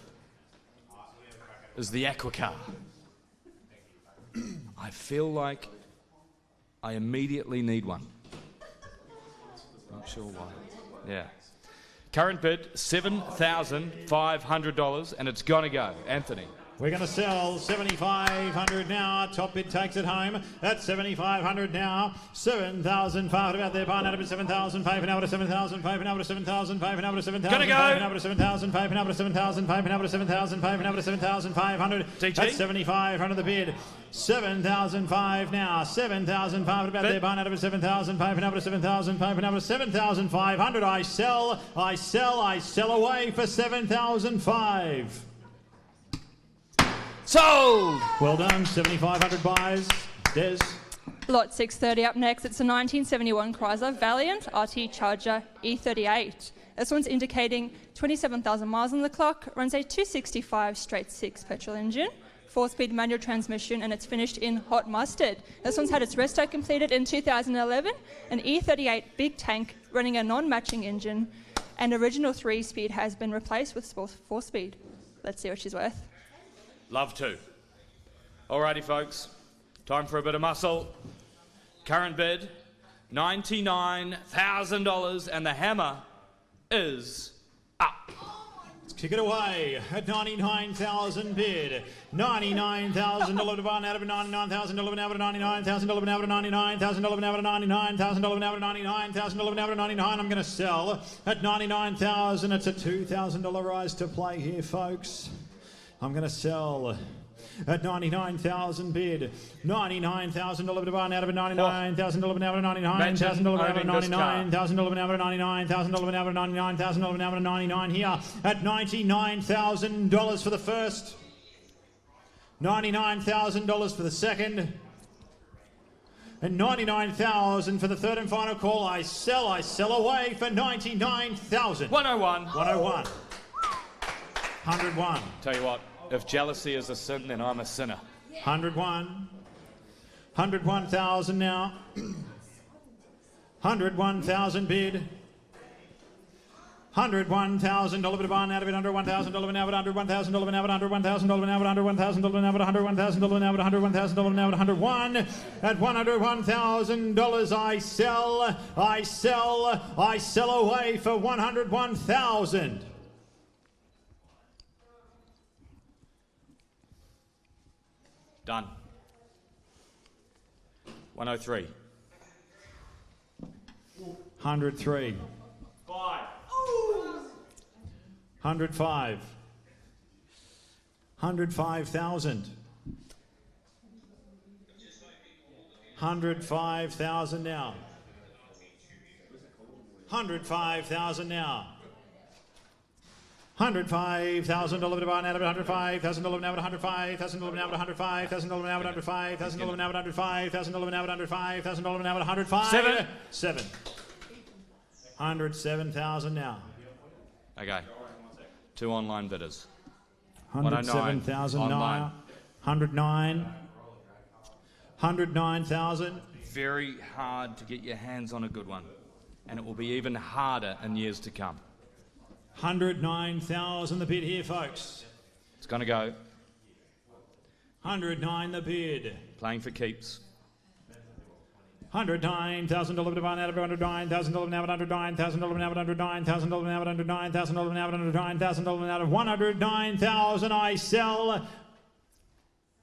is the Aquacar. I feel like I immediately need one. Not sure why. Yeah. Current bid, $7,500, and it's gonna go. Anthony. We're going to sell 7,500 now. Top bid takes it home. That's 7,500 now. 7,500 out there. Barn out of it. 7,500 out of 7,500 out of 7,500 out of 7,500 Gonna go. out of 7,500 out of 7,500 out of 7,500 out of 7,500. That's 7,500 the bid. 7,500 now. 7,500 about there. Barn out of it. 7,500 out of 7,500 out of 7,500. I sell away for 7,500. Sold! Well done, 7,500 buys. Des? Lot 630 up next. It's a 1971 Chrysler Valiant RT Charger E38. This one's indicating 27,000 miles on the clock, runs a 265 straight 6 petrol engine, 4-speed manual transmission, and it's finished in hot mustard. This one's had its resto completed in 2011, an E38 big tank running a non-matching engine, and original 3-speed has been replaced with 4-speed. Let's see what she's worth. Love to. Alrighty, folks. Time for a bit of muscle. Current bid, $99,000, and the hammer is up. Let's kick it away at 99,000 bid. 99,000 $1 out of 99,000 $11 out of 99,000 $11 out of 99,000 $11 out of 99,000 $11 out of 99,000 $11 out of 99. I'm going to sell at 99,000. It's a $2,000 rise to play here, folks. I'm going to sell at 99,000 bid. 99,000 $11 out of 99,000 $11 out of 99,000 $11 out of 99,000 $11 out of 99,000 $11 out of 99,000 $11 out of 99 here at $99,000 for the first. $99,000 for the second. And $99,000 for the third and final call. I sell away for $99,000. 101. 101. 101. Tell you what, if jealousy is a sin, then I'm a sinner. 101. 101,000 now. 101,000 bid. 101,000 $11 out of it under 1,000 $11 out under 1,000 $11 out under 1,000 $11 out under 1,000 $11 out under 1,000 $11 out under 1,000 $11 out 101 at $101,000. I sell away for 101,000. Done. 103. 103. 105. 105,000. 105,000 now. 105,000 now. 105,000 $11 out of 105,000 $11 out of 105,000 $11 out of 105,000 $11 out of 105,000 $11 out of 105,000 $11 out of 105,000 $11 out of 105. 7. 107,000 now. Okay. 2 online bidders. 107,000 now. 109. 109,000. Very hard to get your hands on a good one. And it will be even harder in years to come. 109,000 the bid here, folks. It's going to go. 109 the bid. Playing for keeps. 109,000 $11 out of 109,000 $11 out of 109,000 $11 out of 109,000 $11 out of 109,000 $11 out of 109,000 $11 out of 109,000.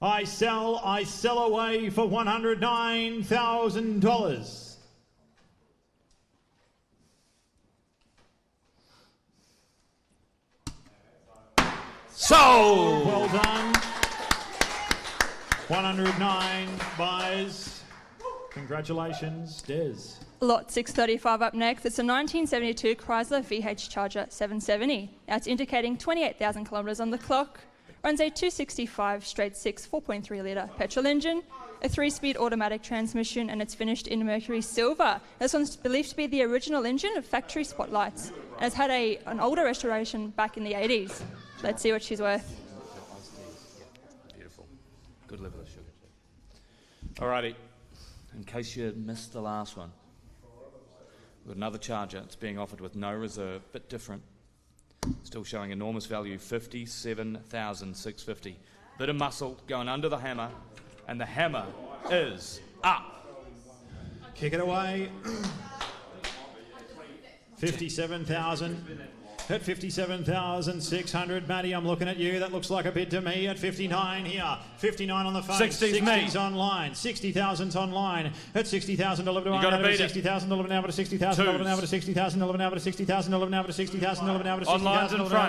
I sell away for $109,000. Sold! Well done. 109 buys. Congratulations, Des. Lot 635 up next. It's a 1972 Chrysler VH Charger 770. Now it's indicating 28,000 kilometres on the clock. Runs a 265 straight 6 4.3 litre petrol engine, a 3-speed automatic transmission, and it's finished in Mercury Silver. This one's believed to be the original engine of factory spotlights, and it's had an older restoration back in the 80s. Let's see what she's worth. Beautiful. Good level of sugar. Alrighty. In case you missed the last one, we've got another Charger. It's being offered with no reserve, bit different. Still showing enormous value, $57,650. Bit of muscle going under the hammer, and the hammer is up. Kick it away. 57,000. At 57,600, Matty, I'm looking at you. That looks like a bid to me. At 59 here, 59 on the phone. 60's online. 60,000's online. At 60,000, $11 out of 60,000, $11 out of 60,000, $11 out of 60,000, $11 out of 60,000, $11 out of 60,000, $11 out of 60,000, $11 out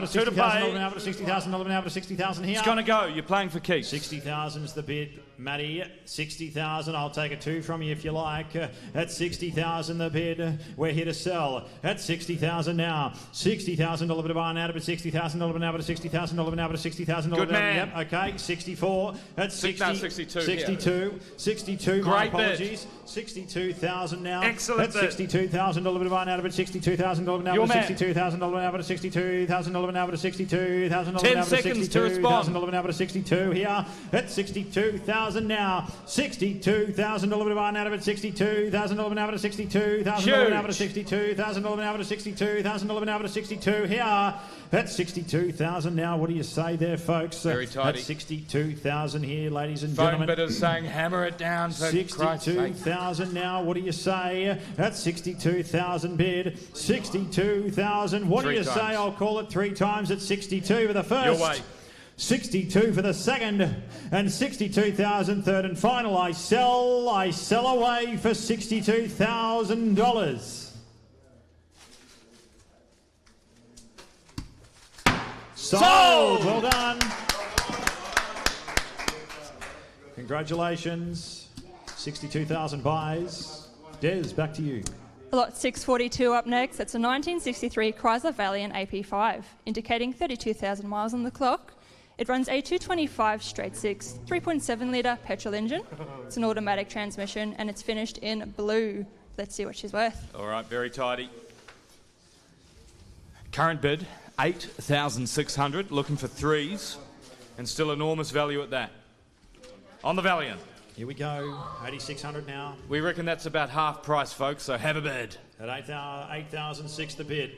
of 60,000, $11 out of 60,000, $11 out of 60,000 here. It's going to go. You're playing for keeps. 60,000's the bid, Matty. 60,000. I'll take a 2 from you if you like. At 60,000 the bid. We're here to sell. At 60,000 now. 60,000. $60,000 bit of iron out of it, $60,000 bit out of $60,000 bit out of $60,000. Good man. Yep, okay, 64. That's 60. No, 62. 62. 62. Great My apologies. 62,000 now. Excellent. That's $62,000 bit of iron out of it, $62,000 now. Your man. $62,000 now out of $62,000 now out of $62,000 now 10 out of seconds to respond. $62,000 now out of 62 here. That's 62,000 now. $62,000 bit of iron out of it, $62,000 now out of $62,000 now out of $62,000 now out of $62,000 now out of 62 here. That's 62,000 now. What do you say there, folks? Very tidy. That's 62,000 here, ladies and Phone gentlemen. bidders saying hammer it down for Christ's sake. 62,000 now. What do you say? That's 62,000 bid. 62,000. What do you say? I'll call it 3 times at 62 for the first. Your way. 62 for the second, and 62,000 third and final. I sell away for $62,000. Sold! Well done. Congratulations. 62,000 buys. Des, back to you. Lot 642 up next. It's a 1963 Chrysler Valiant AP5, indicating 32,000 miles on the clock. It runs a 225 straight 6, 3.7 litre petrol engine. It's an automatic transmission and it's finished in blue. Let's see what she's worth. All right, very tidy. Current bid, $8,600, looking for 3s, and still enormous value at that. On the Valiant. Here we go. 8,600 now. We reckon that's about half price, folks, so have a bid. At 8,006 the bid.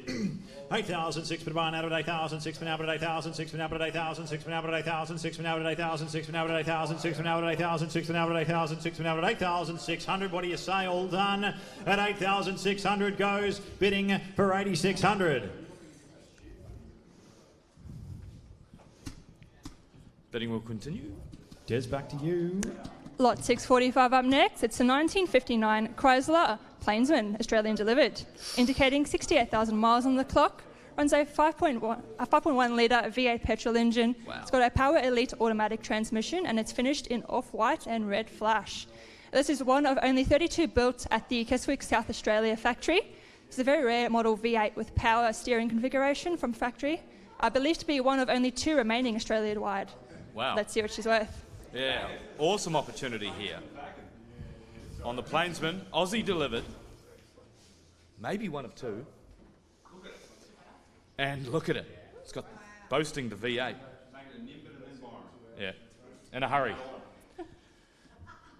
8,006 bid buying out at 8,006 been out at 8,006 been out at 8,006 been out at 8,006 been out at 8,006 been out at 8,006 been out at 8,006 been out at 8,006 been out at 8,600. What do you say? All done. At 8,600 goes bidding for 8,600. Bidding will continue. Des, back to you. Lot 645 up next. It's a 1959 Chrysler Plainsman, Australian delivered, indicating 68,000 miles on the clock. Runs a 5.1 litre V8 petrol engine. Wow. It's got a Power Elite automatic transmission and it's finished in off-white and red flash. This is one of only 32 built at the Keswick, South Australia factory. It's a very rare model V8 with power steering configuration from factory. I believe to be one of only 2 remaining Australia-wide. Wow. Let's see what she's worth. Yeah, awesome opportunity here. On the Plainsman, Aussie delivered. Maybe one of 2. And look at it. It's got boasting the V8. Yeah, in a hurry.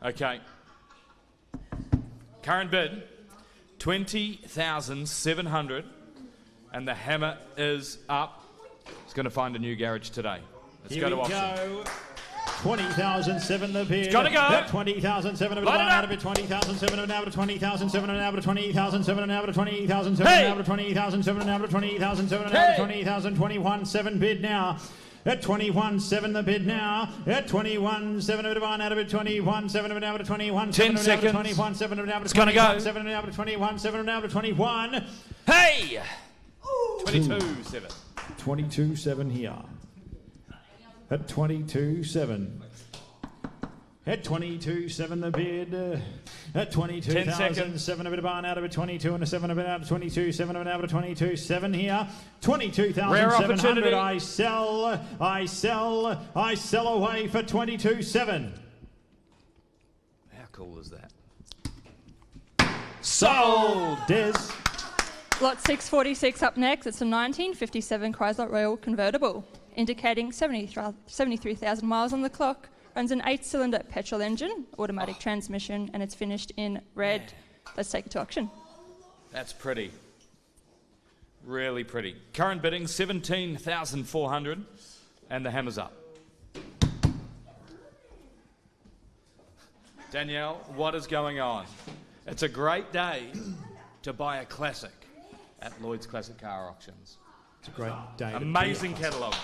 Okay. Current bid, 20,700, and the hammer is up. It's going to find a new garage today. Let's go to auction. 20,007 the bid. It's got to go. 20,007 of it Light it out up. of it. 20,007 of it out of 20,007 and out of 20,007 and out of 20,007 Hey. and out of 20,007 and out of 20,007 and out of 20,021 bid now. At 21.7 the bid now. At 21.7 of it out of it. 21.7 of it out of 21. 10 seconds. 21.7 of it out of It's gonna go. 21.7 and out of 21.7 and out of 21. Hey! 22.7. 22.7 here. At 22.7. At 22.7 the bid. At 22,007 of it barn out of it. 22 and a 7 of it out of 22.7 of it out of 22.7 here. 22,700. I sell away for 22.7. How cool is that? Sold. Des. Lot 646 up next. It's a 1957 Chrysler Royal convertible, indicating 73,000 miles on the clock. Runs an 8-cylinder petrol engine, automatic transmission, and it's finished in red. Let's take it to auction. That's pretty. Really pretty. Current bidding, 17,400, and the hammer's up. Danielle, what is going on? It's a great day to buy a classic at Lloyds Classic Car Auctions. It's a great day. Amazing catalogue.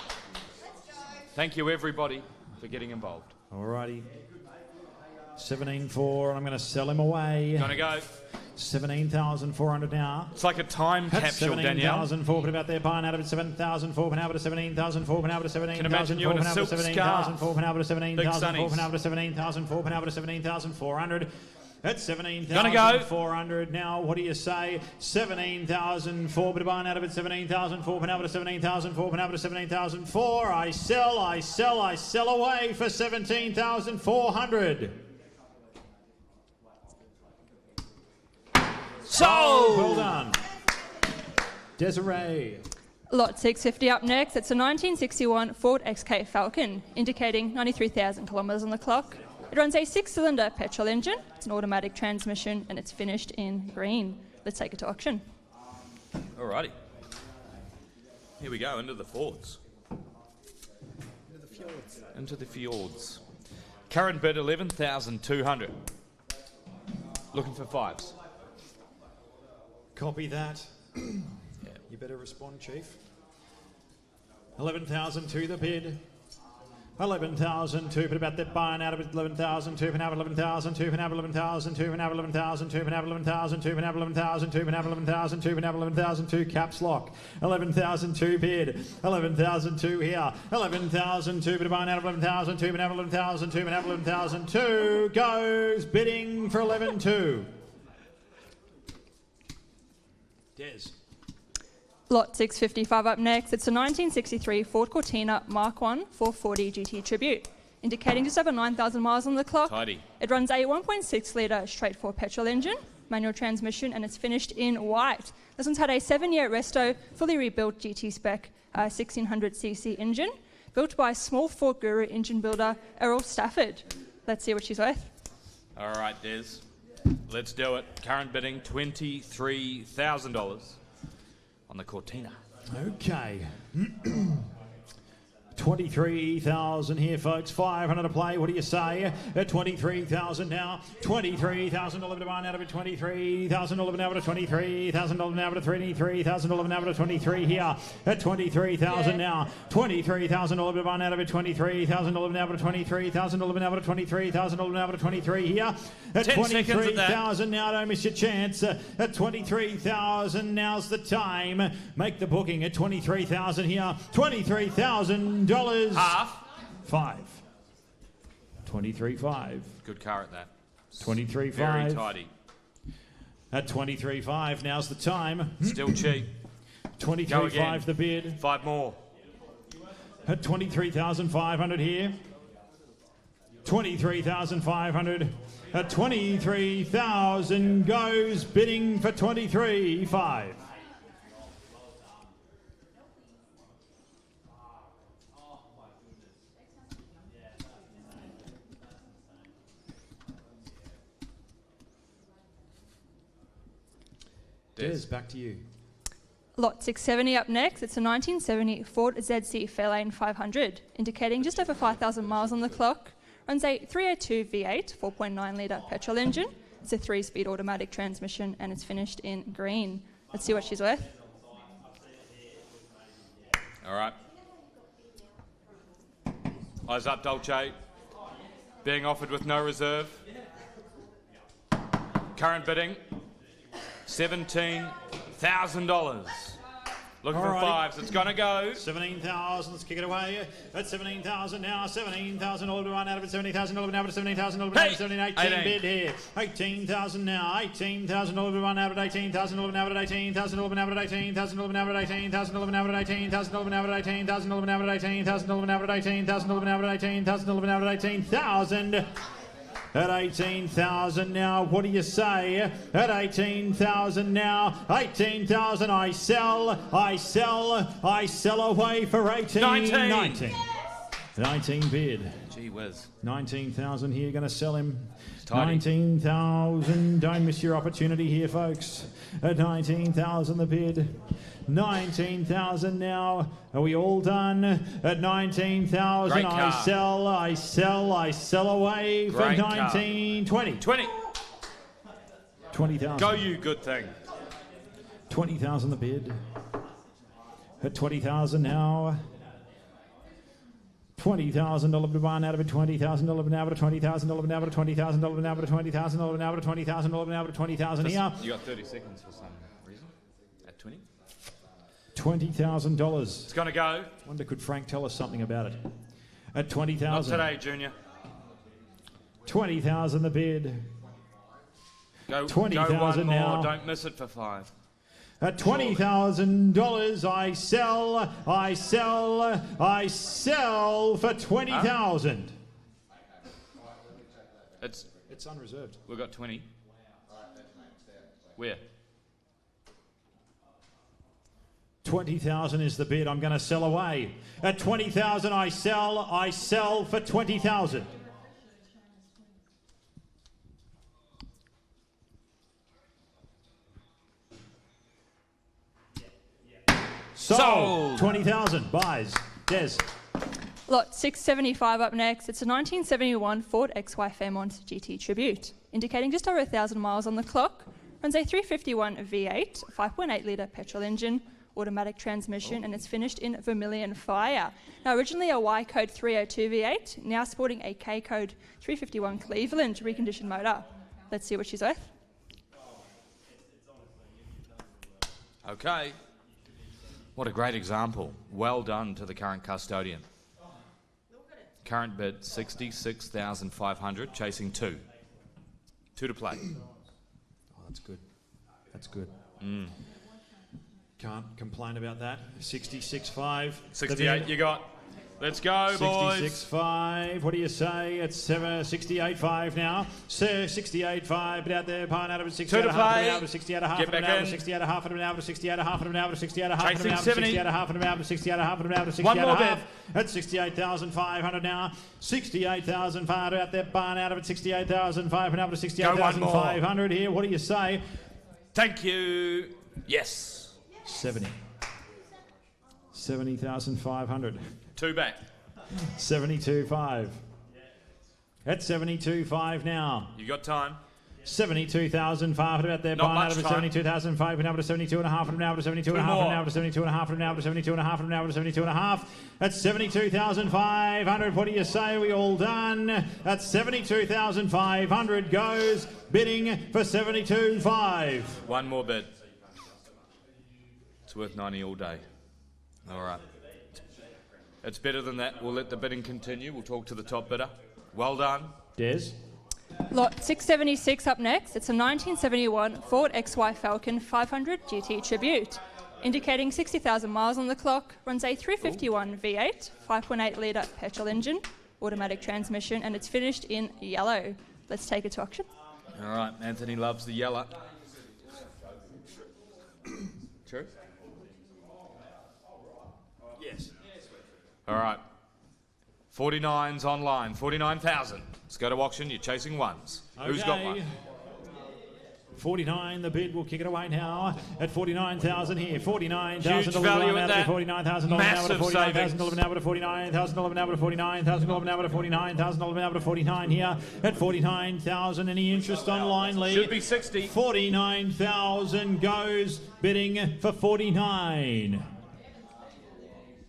Thank you, everybody, for getting involved. Alrighty. 17.4, and I'm going to sell him away. Gonna go. 17,400 now. It's like a time capsule, Danielle. 17,004, put about there, buying out of it, 7,004, put out of 17,004, put out of 17,004, Can imagine you in a silk scarf. put out of 17,004, Big put sunnies. out of 17,004, put out of 17,400. At 17,400 now. What do you say? 17,004. Bit of barn out of it. 17,004. Pin over to 17,004. Pin over to 17,004. I sell away for 17,400. Sold! Well done. Desiree. Lot 650 up next. It's a 1961 Ford XK Falcon, indicating 93,000 kilometres on the clock. It runs a 6-cylinder petrol engine. It's an automatic transmission, and it's finished in green. Let's take it to auction. Alrighty. Here we go, into the Fords. Into the fjords. Current bid 11,200. Looking for fives. Copy that. You better respond, Chief. 11,002 the bid. 11,002, but about that buying out of it. 11,002, pin out 11,002, pin out 11,002, pin out 11,002, pin out 11,002, pin out 11,002, pin out 11,002, pin out 11,002, caps lock. 11,002 bid. 11,002 here. 11,002, but buying out of 11,002, pin out 11,002, pin out 11,002, goes bidding for 11,2. Des. Lot 655 up next. It's a 1963 Ford Cortina Mark I 440 GT Tribute, indicating just over 9,000 miles on the clock. Tidy. It runs a 1.6 litre straight 4 petrol engine, manual transmission, and it's finished in white. This one's had a 7-year resto, fully rebuilt GT spec 1600cc engine, built by small Ford guru engine builder Errol Stafford. Let's see what she's worth. All right, Des. Let's do it. Current bidding $23,000 on the Cortina. Okay. 23,000 here, folks. 500 to play. What do you say? At 23,000 now. 23,000 to to barn out of it. 23,000 to now to 23,000 now to 23,000 now to 23 here. At 23,000 now. 23,000 to barn out of it. 23,000 now to 23,000 now to 23,000 now to 23 here. At 23,000 now. Don't miss your chance. At 23,000 now's the time. Make the booking at 23,000 here. 23,000 half 5 23.5. Good car at that. 23.5. Very tidy. At 23.5 now's the time. Still cheap. 23.5 the bid. 5 more. At 23,500 here. 23,500. At 23,000 goes bidding for 23.5. Des, back to you. Lot 670 up next. It's a 1970 Ford ZC Fairlane 500, indicating just over 5,000 miles on the clock. Runs a 302 V8 4.9 litre petrol engine. It's a 3-speed automatic transmission, and it's finished in green. Let's see what she's worth. All right. Eyes up, Dolce. Being offered with no reserve. Current bidding $17,000. Looking for fives. It's going to go. 17,000. Let's kick it away. At 17,000 now. 17,000 all to run out of it. 17,000 all now. 17,000 all now. 18 bid here. 18,000 now. 18,000 all to run out of 18,000 all now. 18,000 all now. 18,000 all now. 18,000 all now. 18,000 all now. 18,000 all now. 18,000 all now. 18,000 all now. 18,000 all now. 18,000. At 18,000 now, what do you say? At 18,000 now, 18,000, I sell away for 18. 19 bid. Gee whiz. 19,000 here, going to sell him. Tidy. 19,000, don't miss your opportunity here, folks. At 19,000 the bid. 19,000 now. Are we all done? At 19,000, I sell away for 19, 20. 20,000. Go you, good thing. 20,000 the bid. At 20,000 now. $20,000 to barn out of it. $20,000 now to $20,000 now to $20,000 now to $20,000 now to $20,000 now to $20,000 here. You got 30 seconds for some reason. At 20. $20,000. It's going to go. Wonder could Frank tell us something about it? At 20,000. Not today, Junior. 20,000 the bid. Go 20,000 one more. now. Don't miss it for 5. At $20,000, I sell for 20,000. It's unreserved. We've got 20. Where? 20,000 is the bid. I'm going to sell away. At 20,000, I sell for 20,000. Sold. 20,000 buys. Des. Lot 675 up next. It's a 1971 Ford XY Fairmont GT Tribute, indicating just over 1,000 miles on the clock. Runs a 351 V8, 5.8 litre petrol engine, automatic transmission, and it's finished in Vermilion Fire. Now, originally a Y code 302 V8, now sporting a K code 351 Cleveland reconditioned motor. Let's see what she's worth. Okay. What a great example. Well done to the current custodian. Current bid, 66,500, chasing 2. 2 to play. Oh, that's good. That's good. Can't complain about that. 66.5. 68 you got. Let's go, boys. 66.5. What do you say? It's 68.5 now. 68.5, but out there, pine out of 68.5, to play. out of 68.5, Get back in. 68.5, out of 68.5, out of 68.5, Chasing 70. out of 68.5, out of 68.5. One more bid. At 68,500 now. 68,500 out there, barn out of it. 68,500 and out of 68,500 here. What do you say? Thank you. Yes. 70. 70,500. 2 back. 72.5. At 72.5 now. You got time. 72,500 out there. Not Buying much out of it. time. 72,500 and out of 72.5 and out of 72.5 and out of 72.5 and out of 72.5 and out of 72.5. At 72,500. What do you say? Are we all done? At 72,500 goes bidding for 72.5. One more bid. It's worth 90 all day. All right. It's better than that. We'll let the bidding continue. We'll talk to the top bidder. Well done. Des? Lot 676 up next. It's a 1971 Ford XY Falcon 500 GT Tribute, indicating 60,000 miles on the clock. Runs a 351 V8, 5.8 litre petrol engine, automatic transmission, and it's finished in yellow. Let's take it to auction. All right. Anthony loves the yellow. True? Yes. All right. 49's online. 49,000. Let's go to auction. You're chasing ones. Okay. Who's got one? 49, the bid. We'll kick it away now at 49,000 here. 49,000. Huge value in that. $49,000 Massive savings. $49,000 to 49,000 now to 49,000 now to 49,000 now to 49 here at 49,000. Any interest online, Lee? Should be 60. 49,000 goes bidding for 49.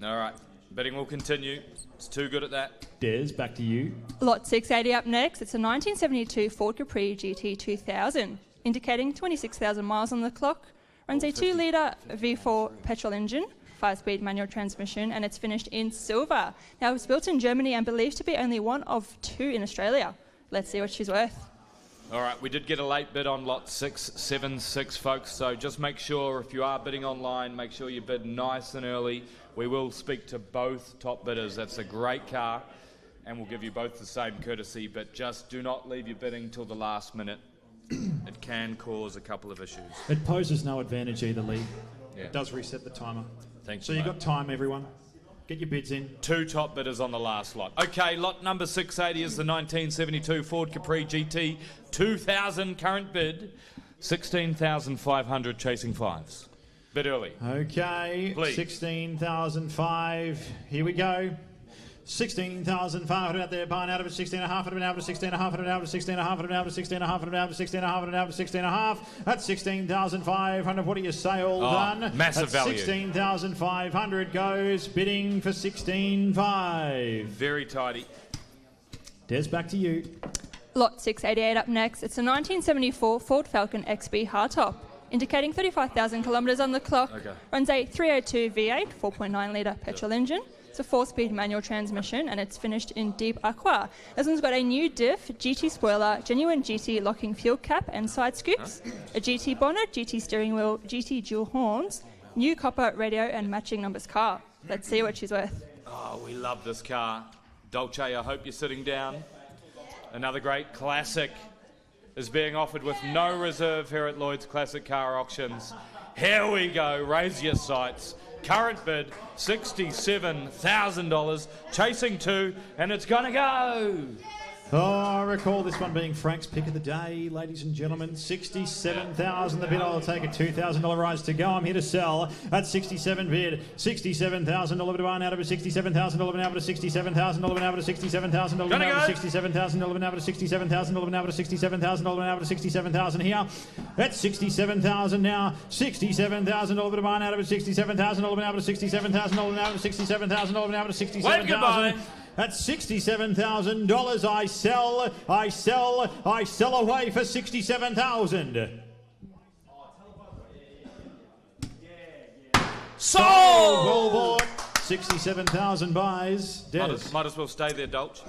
All right. Bidding will continue. It's too good at that. Des, back to you. Lot 680 up next. It's a 1972 Ford Capri GT 2000, indicating 26,000 miles on the clock. Runs a 2 litre V4 petrol engine, 5-speed manual transmission, and it's finished in silver. Now, it was built in Germany and believed to be only one of 2 in Australia. Let's see what she's worth. All right, we did get a late bid on lot 676, folks, so just make sure if you are bidding online, make sure you bid nice and early. We will speak to both top bidders. That's a great car, and we'll give you both the same courtesy, but just do not leave your bidding till the last minute. It can cause a couple of issues. It poses no advantage either, Lee. Yeah. It does reset the timer. Thanks. So you've got time, everyone. Get your bids in. 2 top bidders on the last lot. Okay, lot number 680 is the 1972 Ford Capri GT 2000 current bid. 16,500 chasing 5s. Bid early. Okay, Please. 16,005. Here we go. 16,500 out there, buying out of it, 16.5, and out of 16.5, and out of 16.5, and out of 16.5, and out of 16.5, and out of 16.5. That's 16,500. What do you say? All done. Massive value. 16,500 goes bidding for 16.5. Very tidy. Des, back to you. Lot 688 up next. It's a 1974 Ford Falcon XB hardtop, indicating 35,000 kilometres on the clock. Okay. Runs a 302 V8, 4.9 litre petrol engine. It's a 4-speed manual transmission and it's finished in deep aqua. This one's got a new diff, GT spoiler, genuine GT locking fuel cap and side scoops, a GT bonnet, GT steering wheel, GT dual horns, new copper radio and matching numbers car. Let's see what she's worth. Oh, we love this car. Dolce, I hope you're sitting down. Another great classic is being offered with no reserve here at Lloyds Classic Car Auctions. Here we go, raise your sights. Current bid, $67,000, chasing 2, and it's gonna go. Oh, I recall this one being Frank's pick of the day, ladies and gentlemen. $67,000 the bid. I'll take a $2,000 rise to go. I'm here to sell at 67 bid. $67,000 to buy out of it. $67,000 out of it. $67,000 out of it. $67,000 out of it. $67,000 out of it. $67,000 out of it. $67,000 out of it. $67,000 here. That's $67,000 now. $67,000 to buy out of it. $67,000 out of it. $67,000 out of it. $67,000 out of it. $67,000. At $67,000, I sell away for $67,000. Sold! Well bought. 67,000 buys. Des. Might as well stay there, Dolce.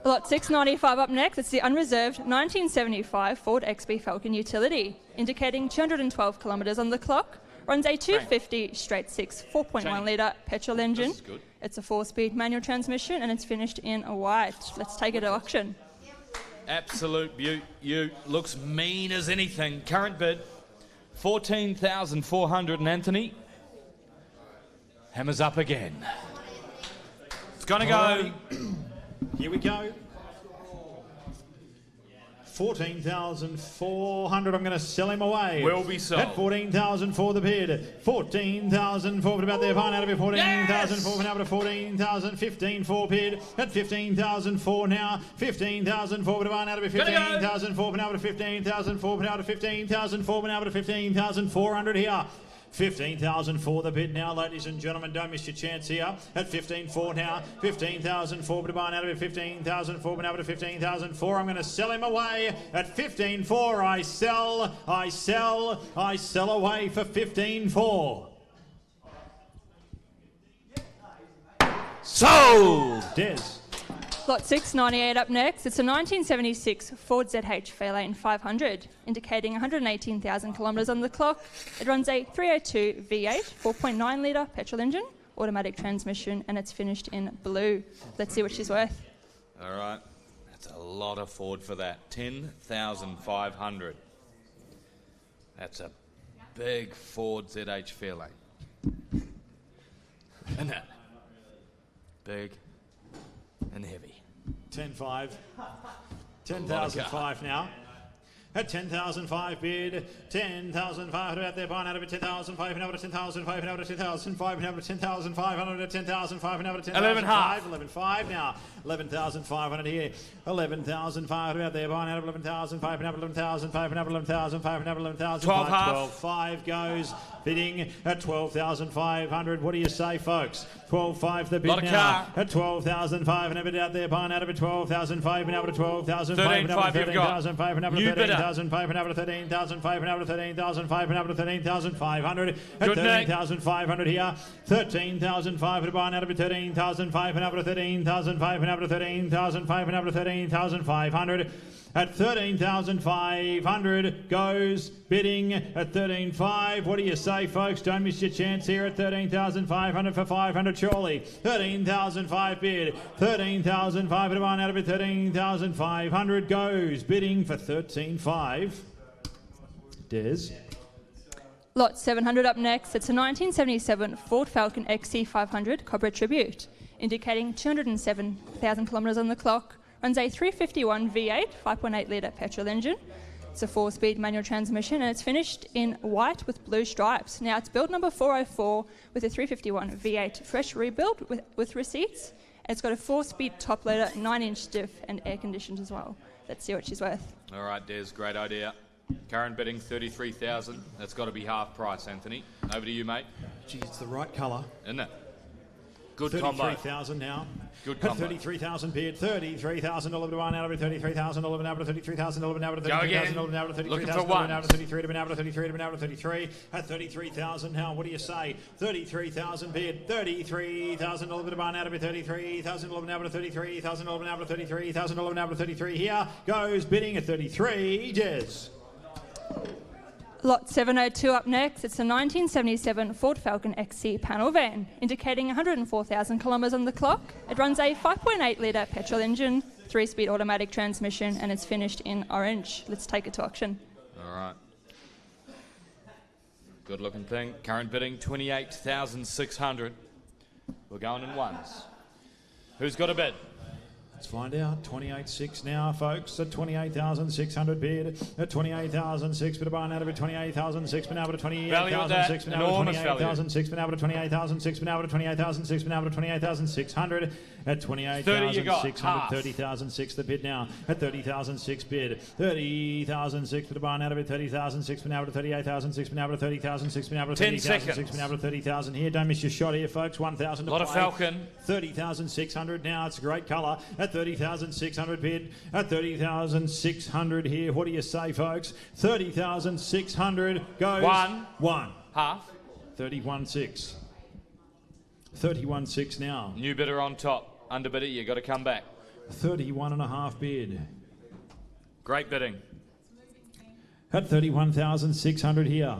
Lot 695 up next. It's the unreserved 1975 Ford XB Falcon Utility, indicating 212 kilometres on the clock. Runs a 250 straight 6 4.1 litre petrol engine. This is good. It's a 4-speed manual transmission and it's finished in a white. Let's take it to auction. Absolute beaut. You looks mean as anything. Current bid, $14,400, and Anthony hammers up again. It's gonna go. Here we go. 14,400. I'm going to sell him away. Will be sold. At 14,000 for the bid. 14,000 for about their fine out of it. 14,000 for now to 14,000. 15 for bid. At 15,000 for now. 15,000 for about out of it. 15,000 for now to 15,000 for now to 15,000 for now to 15,400 here. 15,000 for the bid now, ladies and gentlemen. Don't miss your chance here. At 15,400 now. 15,004 to buy out of it. 15,004 but now to 15,004. I'm going to sell him away at 15,400. I sell away for 15,400. Sold! Des. Lot 698 up next. It's a 1976 Ford ZH Fairlane 500, indicating 118,000 kilometres on the clock. It runs a 302 V8, 4.9 litre petrol engine, automatic transmission, and it's finished in blue. Let's see what she's worth. All right. That's a lot of Ford for that. 10,500. That's a big Ford ZH Fairlane. Isn't it? Big and heavy. 10,500. 10,500 now. At 10,500 bid. 10,500 out there buying out of it. 10,500 out of 10,500 out of 10,500 out of 10,500 at 10,500 out of 10,500. 11,500 now. 11,500 here. 11,500 out there buying out of 11,500 out of 11,500 out of 11,500 out of 11,500. 12,500 goes bidding at 12,500. What do you say, folks? 12,500 the bid now. At 12,500 bid out there buying out of it. 12,500 out of 12,500 out of 13,500 out of 13,500 out of 13,500 out of 13,500 out of 13,500 at 13,500 here. 13,500 buying out of it. 13,500 out of 13,500 out of 13,500 out of 13,500. At 13,500 goes bidding at 13,500. What do you say, folks? Don't miss your chance here at 13,500 for 500 surely. 13,500 bid. 13,500 to one out of it. 13,500 goes bidding for 13,500. Des. Lot 700 up next. It's a 1977 Ford Falcon XC500 Cobra Tribute, indicating 207,000 kilometres on the clock. Runs a 351 V8, 5.8 litre petrol engine. It's a 4-speed manual transmission and it's finished in white with blue stripes. Now it's build number 404 with a 351 V8 fresh rebuild with receipts. And it's got a 4-speed top loader, 9-inch diff and air conditioned as well. Let's see what she's worth. All right, Des, great idea. Current bidding 33,000. That's got to be half price, Anthony. Over to you, mate. Gee, it's the right colour. Isn't it? Good combo. 33,000 now. Good combo. 33,000 bid. $33,000 to one out of it. $33,000 now to $33,000 now to $33,000 now to $33,000 now to 33 to now to 33 to now to 33 at 33,000 now. What do you say? 33,000 bid. $33,000 to one out of it. $33,000 now to $33,000 now to $33,000 now to 33. Here goes bidding at 33. Jez. Lot 702 up next. It's a 1977 Ford Falcon XC panel van, indicating 104,000 kilometres on the clock. It runs a 5.8 litre petrol engine, 3-speed automatic transmission, and it's finished in orange. Let's take it to auction. All right. Good looking thing. Current bidding 28,600. We're going in ones. Who's got a bid? Let's find out. 28.6 now, folks. At 28,600 bid. At 28,006 bid a barn out of it. 28,006 been out of 28,006 been out of 28,006 been out of 28,006 been out of 28,006 been out of 28,600. At 28,600, 30,006 the bid now. At 30,006 bid. 30,006 bid a barn out of it. 30,006 been out of 38,006 been out of 30,006 been out of 30,006 been out of 30,000 here. Don't miss your shot here, folks. 1,000 to play. Lot of Falcon. 30,600 now. It's a great colour. At 30,600 bid. At 30,600 here. What do you say, folks? 30,600 goes. One. Half. 31.6. 31.6 now. New bidder on top. Underbidder, you got to come back. 31.5 bid. Great bidding. At 31,600 here.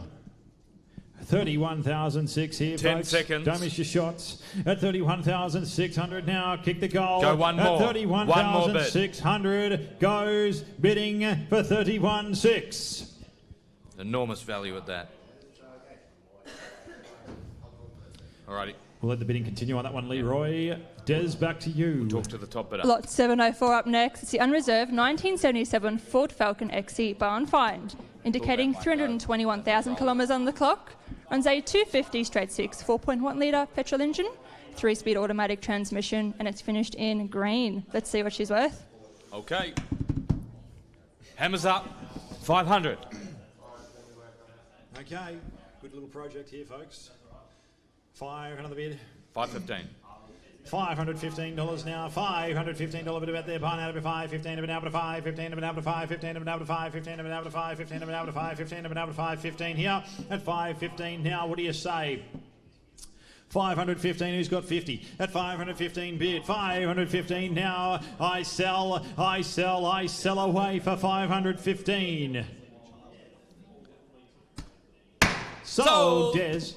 31,006 here, 10 folks. seconds. Don't miss your shots. At 31,600 now, kick the goal. Go one more. At 31,600 goes bidding for 31.6. Enormous value at that. Alrighty. We'll let the bidding continue on that one, Leroy. Des, back to you. Talk to the top bidder. Lot 704 up next. It's the unreserved 1977 Ford Falcon XC barn find, indicating 321,000 kilometres on the clock. Runs a 250 straight 6 4.1 litre petrol engine, 3-speed automatic transmission, and it's finished in green. Let's see what she's worth. Okay. Hammers up. 500. Okay. Good little project here, folks. Another bid. 515. $515 now. $515 bid about there. Barn out of it. 515 of it out of 515 of it out of 515 of it out of 515 of it out of 515 of it out of 515 of it out of 515 here at 515 now. What do you say? 515, who's got 50? At 515 bid. 515 now. I sell away for 515. Sold, Des.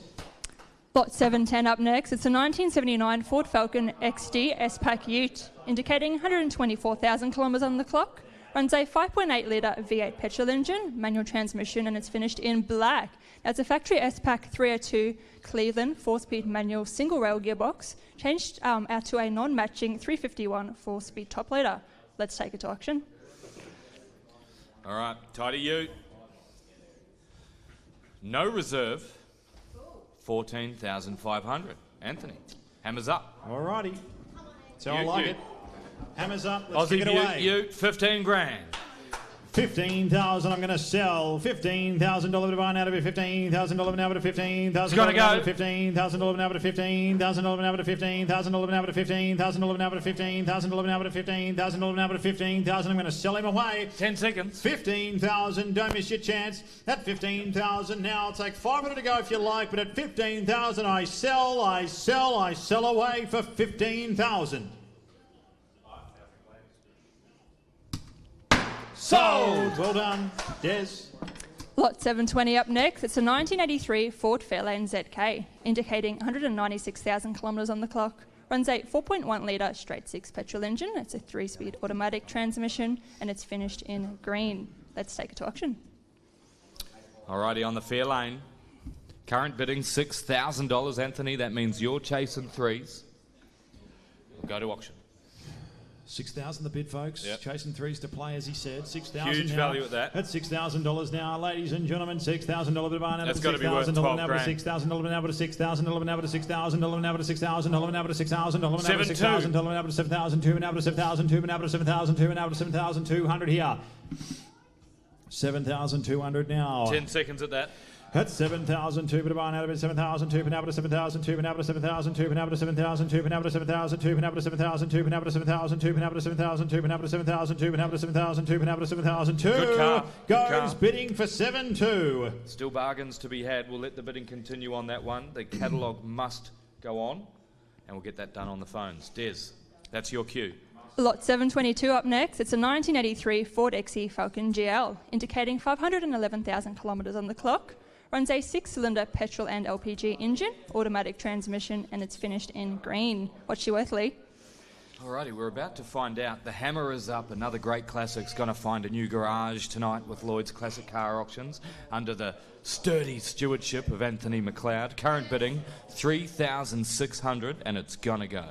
Lot 710 up next. It's a 1979 Ford Falcon XD S-Pack Ute, indicating 124,000 kilometres on the clock. Runs a 5.8 litre V8 petrol engine, manual transmission, and it's finished in black. That's a factory S-Pack 302 Cleveland 4-speed manual single rail gearbox, changed out to a non-matching 351 4-speed top loader. Let's take it to auction. All right, tidy Ute. No reserve. 14,500. Anthony, hammers up. Alrighty. So I like it. Hammers up. Let's Aussie kick it away. Ute, 15 grand. 15,000. I'm going to sell. $15,000 to buy out of it. $15,000 now to 15,000. It's gonna go. $15,000 now to 15,000 now to 15,000 now to 15,000 now to 15,000 now to 15,000 now to 15,000. I'm going to sell him away. 10 seconds. 15,000. Don't miss your chance. At 15,000 now. I'll take 500 to go if you like, but at 15,000 I sell away for 15,000. Sold! Well done, Des. Lot 720 up next. It's a 1983 Ford Fairlane ZK, indicating 196,000 kilometres on the clock. Runs a 4.1 litre straight 6 petrol engine. It's a 3-speed automatic transmission, and it's finished in green. Let's take it to auction. Alrighty, on the Fairlane. Current bidding $6,000, Anthony. That means you're chasing threes. We'll go to auction. 6,000 the bid, folks. Yep. Chasing threes to play, as he said. 6,000 Huge now. value at that. At $6,000 now, ladies and gentlemen. $6,000 bid barn. That's got to be worth 12 grand. $6,000 now to $6,000 now to $6,000 now to $6,000 now to $6,000 now to $6,000 now to $7,002 now to $7,002 now to $7,002 now to $7,200 here. $7,200 now. 10 seconds at that. That's 7,002, but a barn out of it, 7,002, but out of 7,002, but out of 7,002, but out of 7,002, but out of 7,002, but out of 7,002, but out of 7,002, but out of 7,002, but out of 7,002, but out of 7,002, but out of 7,002. Good car. Goes bidding for 7,2. Still bargains to be had. We'll let the bidding continue on that one. The catalogue must go on, and we'll get that done on the phones. Des, that's your cue. Lot 722 up next. It's a 1983 Ford XE Falcon GL, indicating 511,000 kilometres on the clock. Runs a 6-cylinder petrol and LPG engine, automatic transmission, and it's finished in green. What's she worth, Lee? Alrighty, we're about to find out. The hammer is up. Another great classic's going to find a new garage tonight with Lloyds Classic Car Auctions under the sturdy stewardship of Anthony McLeod. Current bidding, $3,600, and it's going to go.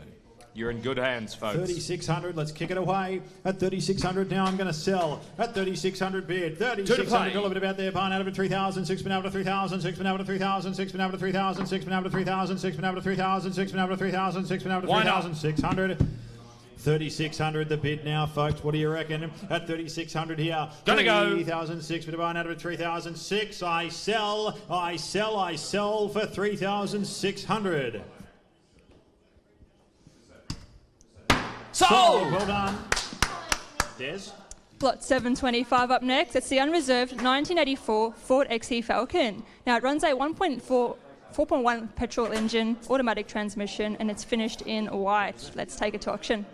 You're in good hands, folks. 3,600, let's kick it away. At 3,600 now, I'm going to sell. At 3,600 bid. 3,600, all of it about there. Barn out of it, 3,000, 6 been out of 3,000, 6 been out of 3,000, 6 been out of 3,000, 6 been out of 3,000, 6 been out of 3,000, 6 been out of 3,000, 6 been out of 3,600. 3,600 the bid now, folks. What do you reckon? At 3,600 here. Gonna go. 3,006 bid a barn out of it, 3,006. I sell for 3,600. Sold! Well done. Des? Lot 725 up next. It's the unreserved 1984 Ford XE Falcon. Now, it runs a 4.1 petrol engine, automatic transmission, and it's finished in white. Let's take it to auction.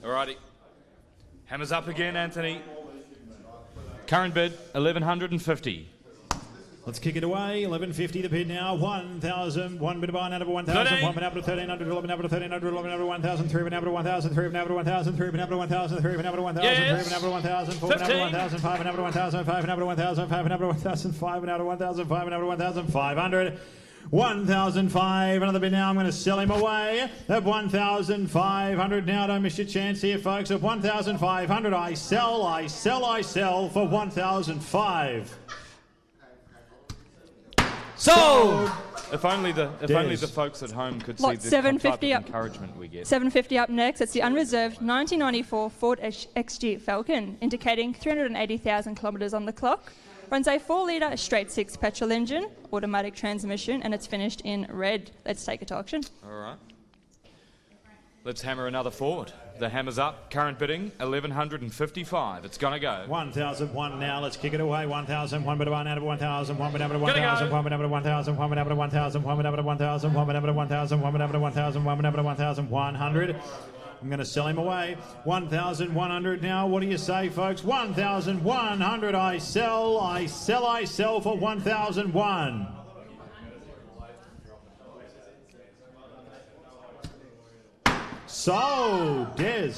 Alrighty. Hammer's up again, Anthony. Current bid, 1,150. Let's kick it away. 1150 the bid now. 1,000. One bid of barn out of 1,000. One bid out of 1,300. 11 out of 1,300. 11 out of 1,000. 3 bid out of 1,000. 3 bid out of 1,000. 3 bid out of 1,000. 3 bid out of 1,000. 3 bid out of 1,000. 4 bid out of 1,000. 5 bid out of 1,000. 5 bid out of 1,000. 5 bid out of 1,000. 5 bid out of 1,000. 5 bid out of 1,500. 1,005. Another bid now. I'm going to sell him away. At 1,500 now. Don't miss your chance here, folks. At 1,500, I sell for 1,005. Sold! If only the folks at home could see the type of encouragement we get. 750 up next. It's the unreserved 1994 Ford XG Falcon, indicating 380,000 kilometres on the clock. Runs a 4-litre straight-six petrol engine, automatic transmission, and it's finished in red. Let's take it to auction. All right. Let's hammer another Ford. The hammer's up. Current bidding, 1,155. It's going to go. 1,001 now. Let's kick it away. 1,001 bid of 1 out of 1,000. 1 bid out of 1,000. 1 bid out of 1,000. 1 bid out of 1,000. 1 bid out of 1,000. 1 bid out of 1,000. 1 bid out of 1,000. 1 bid out of 1,100. I'm going to sell him away. 1,100 now. What do you say, folks? 1,100. I sell for 1,001. Sold. Des.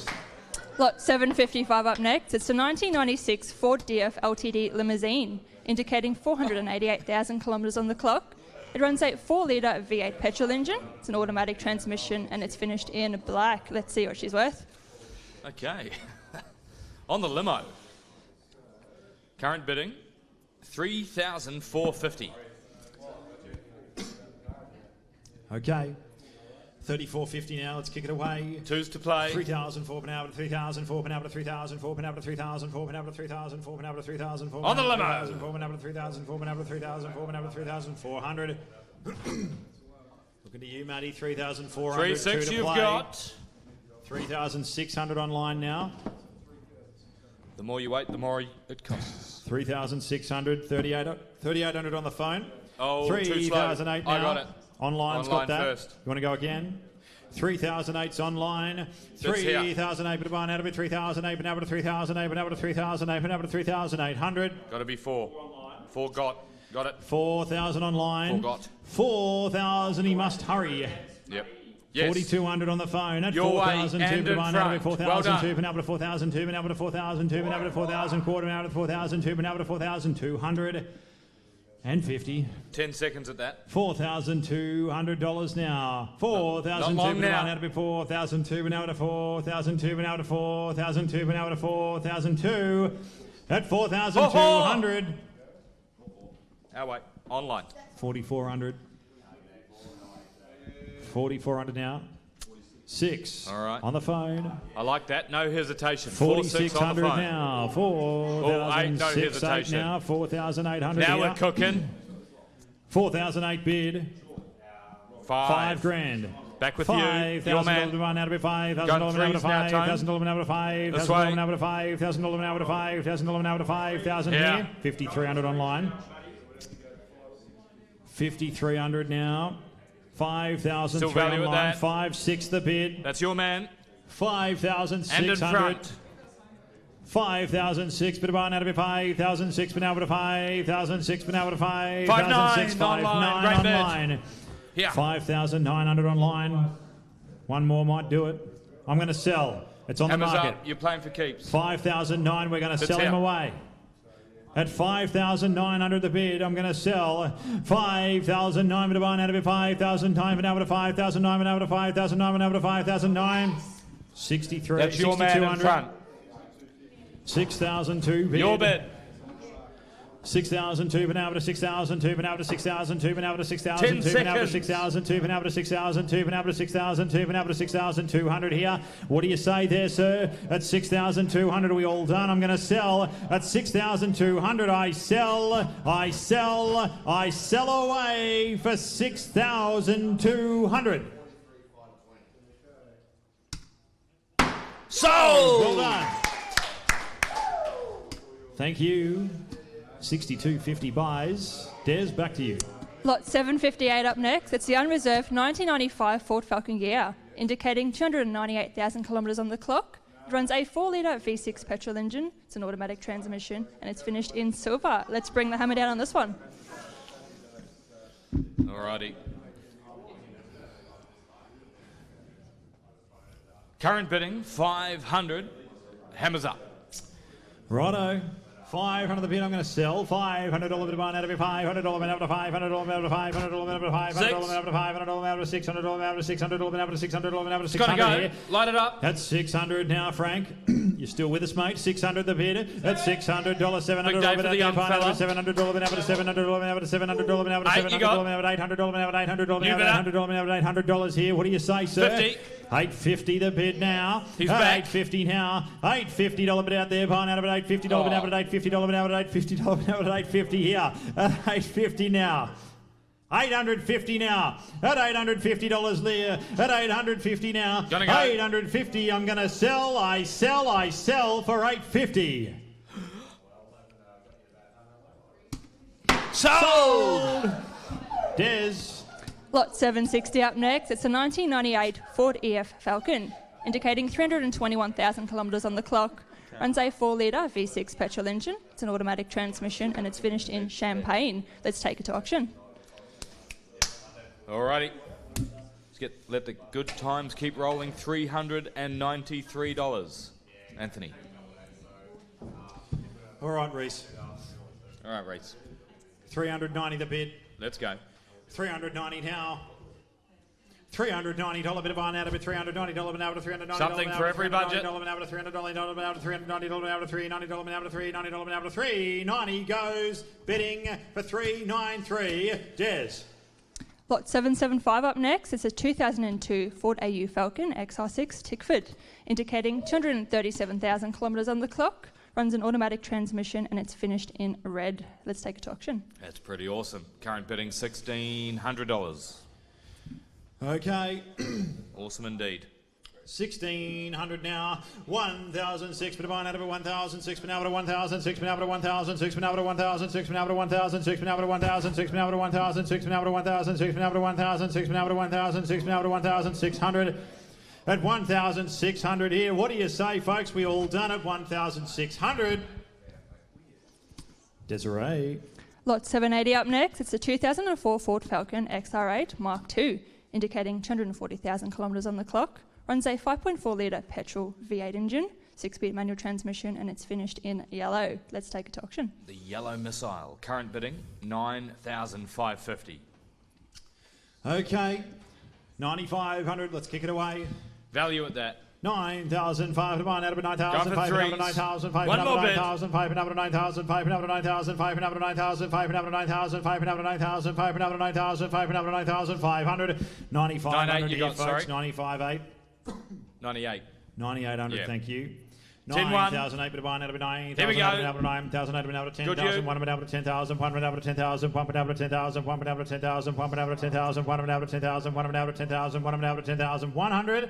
Lot 755 up next. It's the 1996 Ford DF LTD limousine, indicating 488,000 kilometres on the clock. It runs a 4-litre V8 petrol engine. It's an automatic transmission, and it's finished in black. Let's see what she's worth. Okay. On the limo. Current bidding, 3,450. Okay. 3,450 now. Let's kick it away. Twos to play. 3,000. 4 been out of 3,000. 4 been out of 3,000. 4 been out of 3,000. 4 been out of 3,000. 4 been out of 3,000. 4 On the limo. 4 been out of 3,000. 4 been out of 3,000. 4 been out of 3,400. Looking to you, Matty. 3,400. 3,600 you've got. 3,600 online now. The more you wait, the more it costs. 3,600. 3,800 on the phone. Oh, 3,008 now. I got it. Online's Online got that. first. You want to go again? 3,008's online. 3,008 bit of barn out of it. 3,008 been out of 3,008 been out of 3,008 been out of 3,800. Got to be 4. 4 got. Got it. 4,000 online. 4 got. 4,000. He must hurry. Yep. Yes. 4,200 on the phone at Your 4,002 bit of barn out of it. 4,002 been out of 4,002 been out of 4,002 been out of 4,000 quarter been out of 4,002 been out of 4,200. And 50. 10 seconds at that. $4,200 now. 4,002 been out of it. 4,002 been out of 4,002 been out of 4,002 been out of 4,002 at 4,200. Our way. Online. 4,400. 4,400 now. 6. All right. On the phone. I like that. No hesitation. 4,600 now. 4,006 no hesitation. now. 4,800 Now here. we're cooking. 4,008 bid. 5 grand. Back with you. Your man. $5,000 out of it. $5,000 Got out of threes now, Tone. $5,000 out of $5,000 This way. out of $5,000 out of $5,000 out of $5,000 Yeah. here. 5,300 online. 5,300 now. 5,000 Still value at online. that. 5,600 the bid. That's your man. 5,600. And in front. 5,006 bid of barn out of it. 5,006 bid out of 5,006 bid out of 5,006 5,900 online. Great bid. online. Yeah. 5,900 online. One more might do it. I'm going to sell. It's on Hammers the market. up. You're playing for keeps. 5,009. We're going to sell him out. away. At 5,900 the bid, I'm going to sell 5,009 bid of barn out of it. 5,009 bid out of 5,009 bid out of 5,009 bid out of 5,009. 63. That's your man in front. 6,002 bid. Your bid. 6,002 been out to 6,002 been out to 6,002 been out to 6,002 been out to 6,002 been out to 6,002 been out to 6,002 been out to 6,200 here. What do you say there, sir? At 6,200 are we all done? I'm going to sell at 6,200. I sell away for 6,200. Sold! Well done. Thank you. 62.50 buys. Des, back to you. Lot 758 up next. It's the unreserved 1995 Ford Falcon Gear, indicating 298,000 kilometres on the clock. It runs a 4-litre V6 petrol engine. It's an automatic transmission, and it's finished in silver. Let's bring the hammer down on this one. Alrighty. Current bidding 500. Hammers up. Righto. 500 the bid. I'm going to sell. $500 bid of barn out of it. $500 bid out of $500 out of $500 out of $500 out of $500 out of $600 out of $600 out of $600 out of It's got to go. here. Light it up. That's 600 now, Frank. You're still with us, mate. 600 the bid. That's $600. $700 Big day for the young fella. $700 bid out of $700 out of $700 out of $700 out of $800 out of $800 out of $800 here. What do you say, sir? 50. 850 the bid now. He's back. 850 now. $850 bid out there, barn out of it. $850 bid out of $850 bid out of $850 bid out of $850 here. $850 now. $850 now. At $850 there. At $850 now. Gonna go. $850. I'm going to sell. I sell for $850. Sold! Des. Lot 760 up next. It's a 1998 Ford EF Falcon, indicating 321,000 kilometres on the clock. Runs a 4-litre V6 petrol engine. It's an automatic transmission, and it's finished in champagne. Let's take it to auction. Alrighty. Let the good times keep rolling. $393. Anthony. All right, Reese. All right, Reese. 390 the bid. Let's go. 390 now. $390 bit of barn out of it. $390 bit out of $390. Something for every budget. $390 out of $390 out of $390 out of $390 out of $390 out of $390 goes bidding for $393. Des. Lot 775 up next. It's a 2002 Ford AU Falcon XR6 Tickford, indicating 237,000 kilometres on the clock. Runs an automatic transmission, and it's finished in red. Let's take it to auction. That's pretty awesome. Current bidding $1,600. Okay. Awesome indeed. 1,600 now. 1,006 bit of barn out of it. 1,006 been out of 1,006 been out of 1,006 been out of 1,006 been out of 1,006 been out of 1,006 been out of 1,006 been out of 1,006 been out of 1,006 been out of 1,006 been out of 1,600. At 1,600 here. What do you say, folks? We all done at 1,600. Desiree. Lot 780 up next. It's a 2004 Ford Falcon XR8 Mark II, indicating 240,000 kilometres on the clock. Runs a 5.4-litre petrol V8 engine, 6-speed manual transmission, and it's finished in yellow. Let's take it to auction. The yellow missile. Current bidding $9,550. Okay. 9,500. Let's kick it away. Value at that. 9,500 to barn out of 9,500 9,500 One more bid. 9,500 9,000 500 9,000 500 9,000 500 9,000 500 9,000 500 9,000 500 9,000 500 9,500 you got, folks. sorry. 95.8. 98. 9,800, Yeah. thank you. 10-1. 9,008 bit of 9 out of 9. Here we go. 9,000 out of 10,000, Good 10,000, you. 1 out of 10,000, 1 out of 10,000, 1 out of 10,000, 1 out of 10,000, 1 out of 10,000, 1 out of 10,000, 1 out of 10,000, 1 out of 10,000, 100.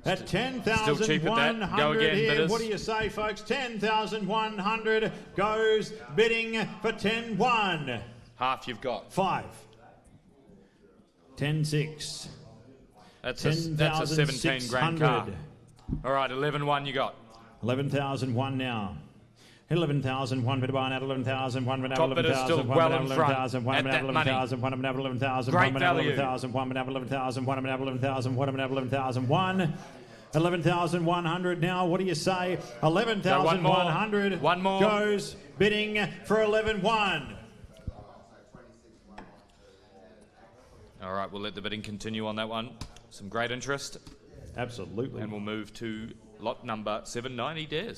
At Still cheap at that. 10,100 Go again, here. bidders. What do you say, folks? 10,100 goes bidding for 10,1. Half you've got. 5. 10,6. That's a 17 grand car. 10,600. All right, 11-1 you got. 11,001 now. 11,001 bid buy at 11,000, 1 Top bidder's still well in front at that money. 11,000, Great value. 11,000, 11,000, 11,000, 11,001. 11,100 now. What do you say? 11,100 One more. goes bidding for 11,1. All right, we'll let the bidding continue on that one. Some great interest. Absolutely. And we'll move to lot number 790, Des.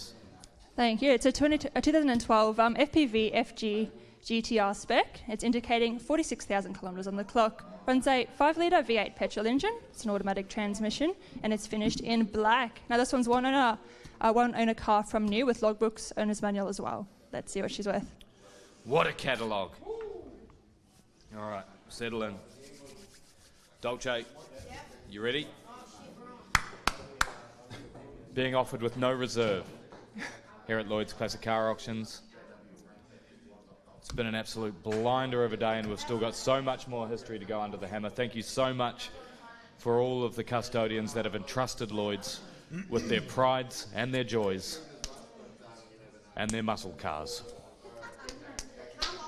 Thank you. It's a 2012 FPV FG GTR spec. It's indicating 46,000 kilometres on the clock. Runs a 5-litre V8 petrol engine. It's an automatic transmission, and it's finished in black. Now this one's one owner car from new with logbooks, owner's manual as well. Let's see what she's worth. What a catalogue. All right, settle in. Dolce, you ready? Being offered with no reserve here at Lloyds Classic Car Auctions. It's been an absolute blinder of a day, and we've still got so much more history to go under the hammer. Thank you so much for all of the custodians that have entrusted Lloyds with their prides and their joys and their muscle cars.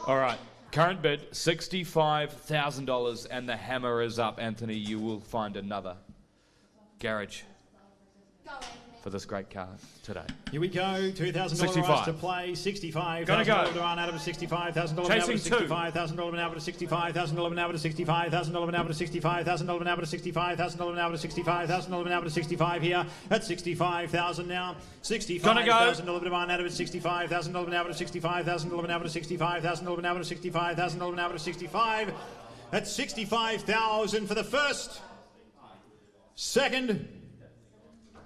All right, current bid, $65,000, and the hammer is up. Anthony, you will find another garage for this great car today. Here we go. $2,000 rise to play. $65,000 to run out of $65,000 Chasing $65,000 out of $65,000 out of $65,000 out of $65,000 out of $65,000 out of $65,000 out of $65 here at $65,000 now. $65,000 to run out of $65,000 out of $65,000 out of $65,000 out of $65,000 out of $65. At $65,000 for the first, second,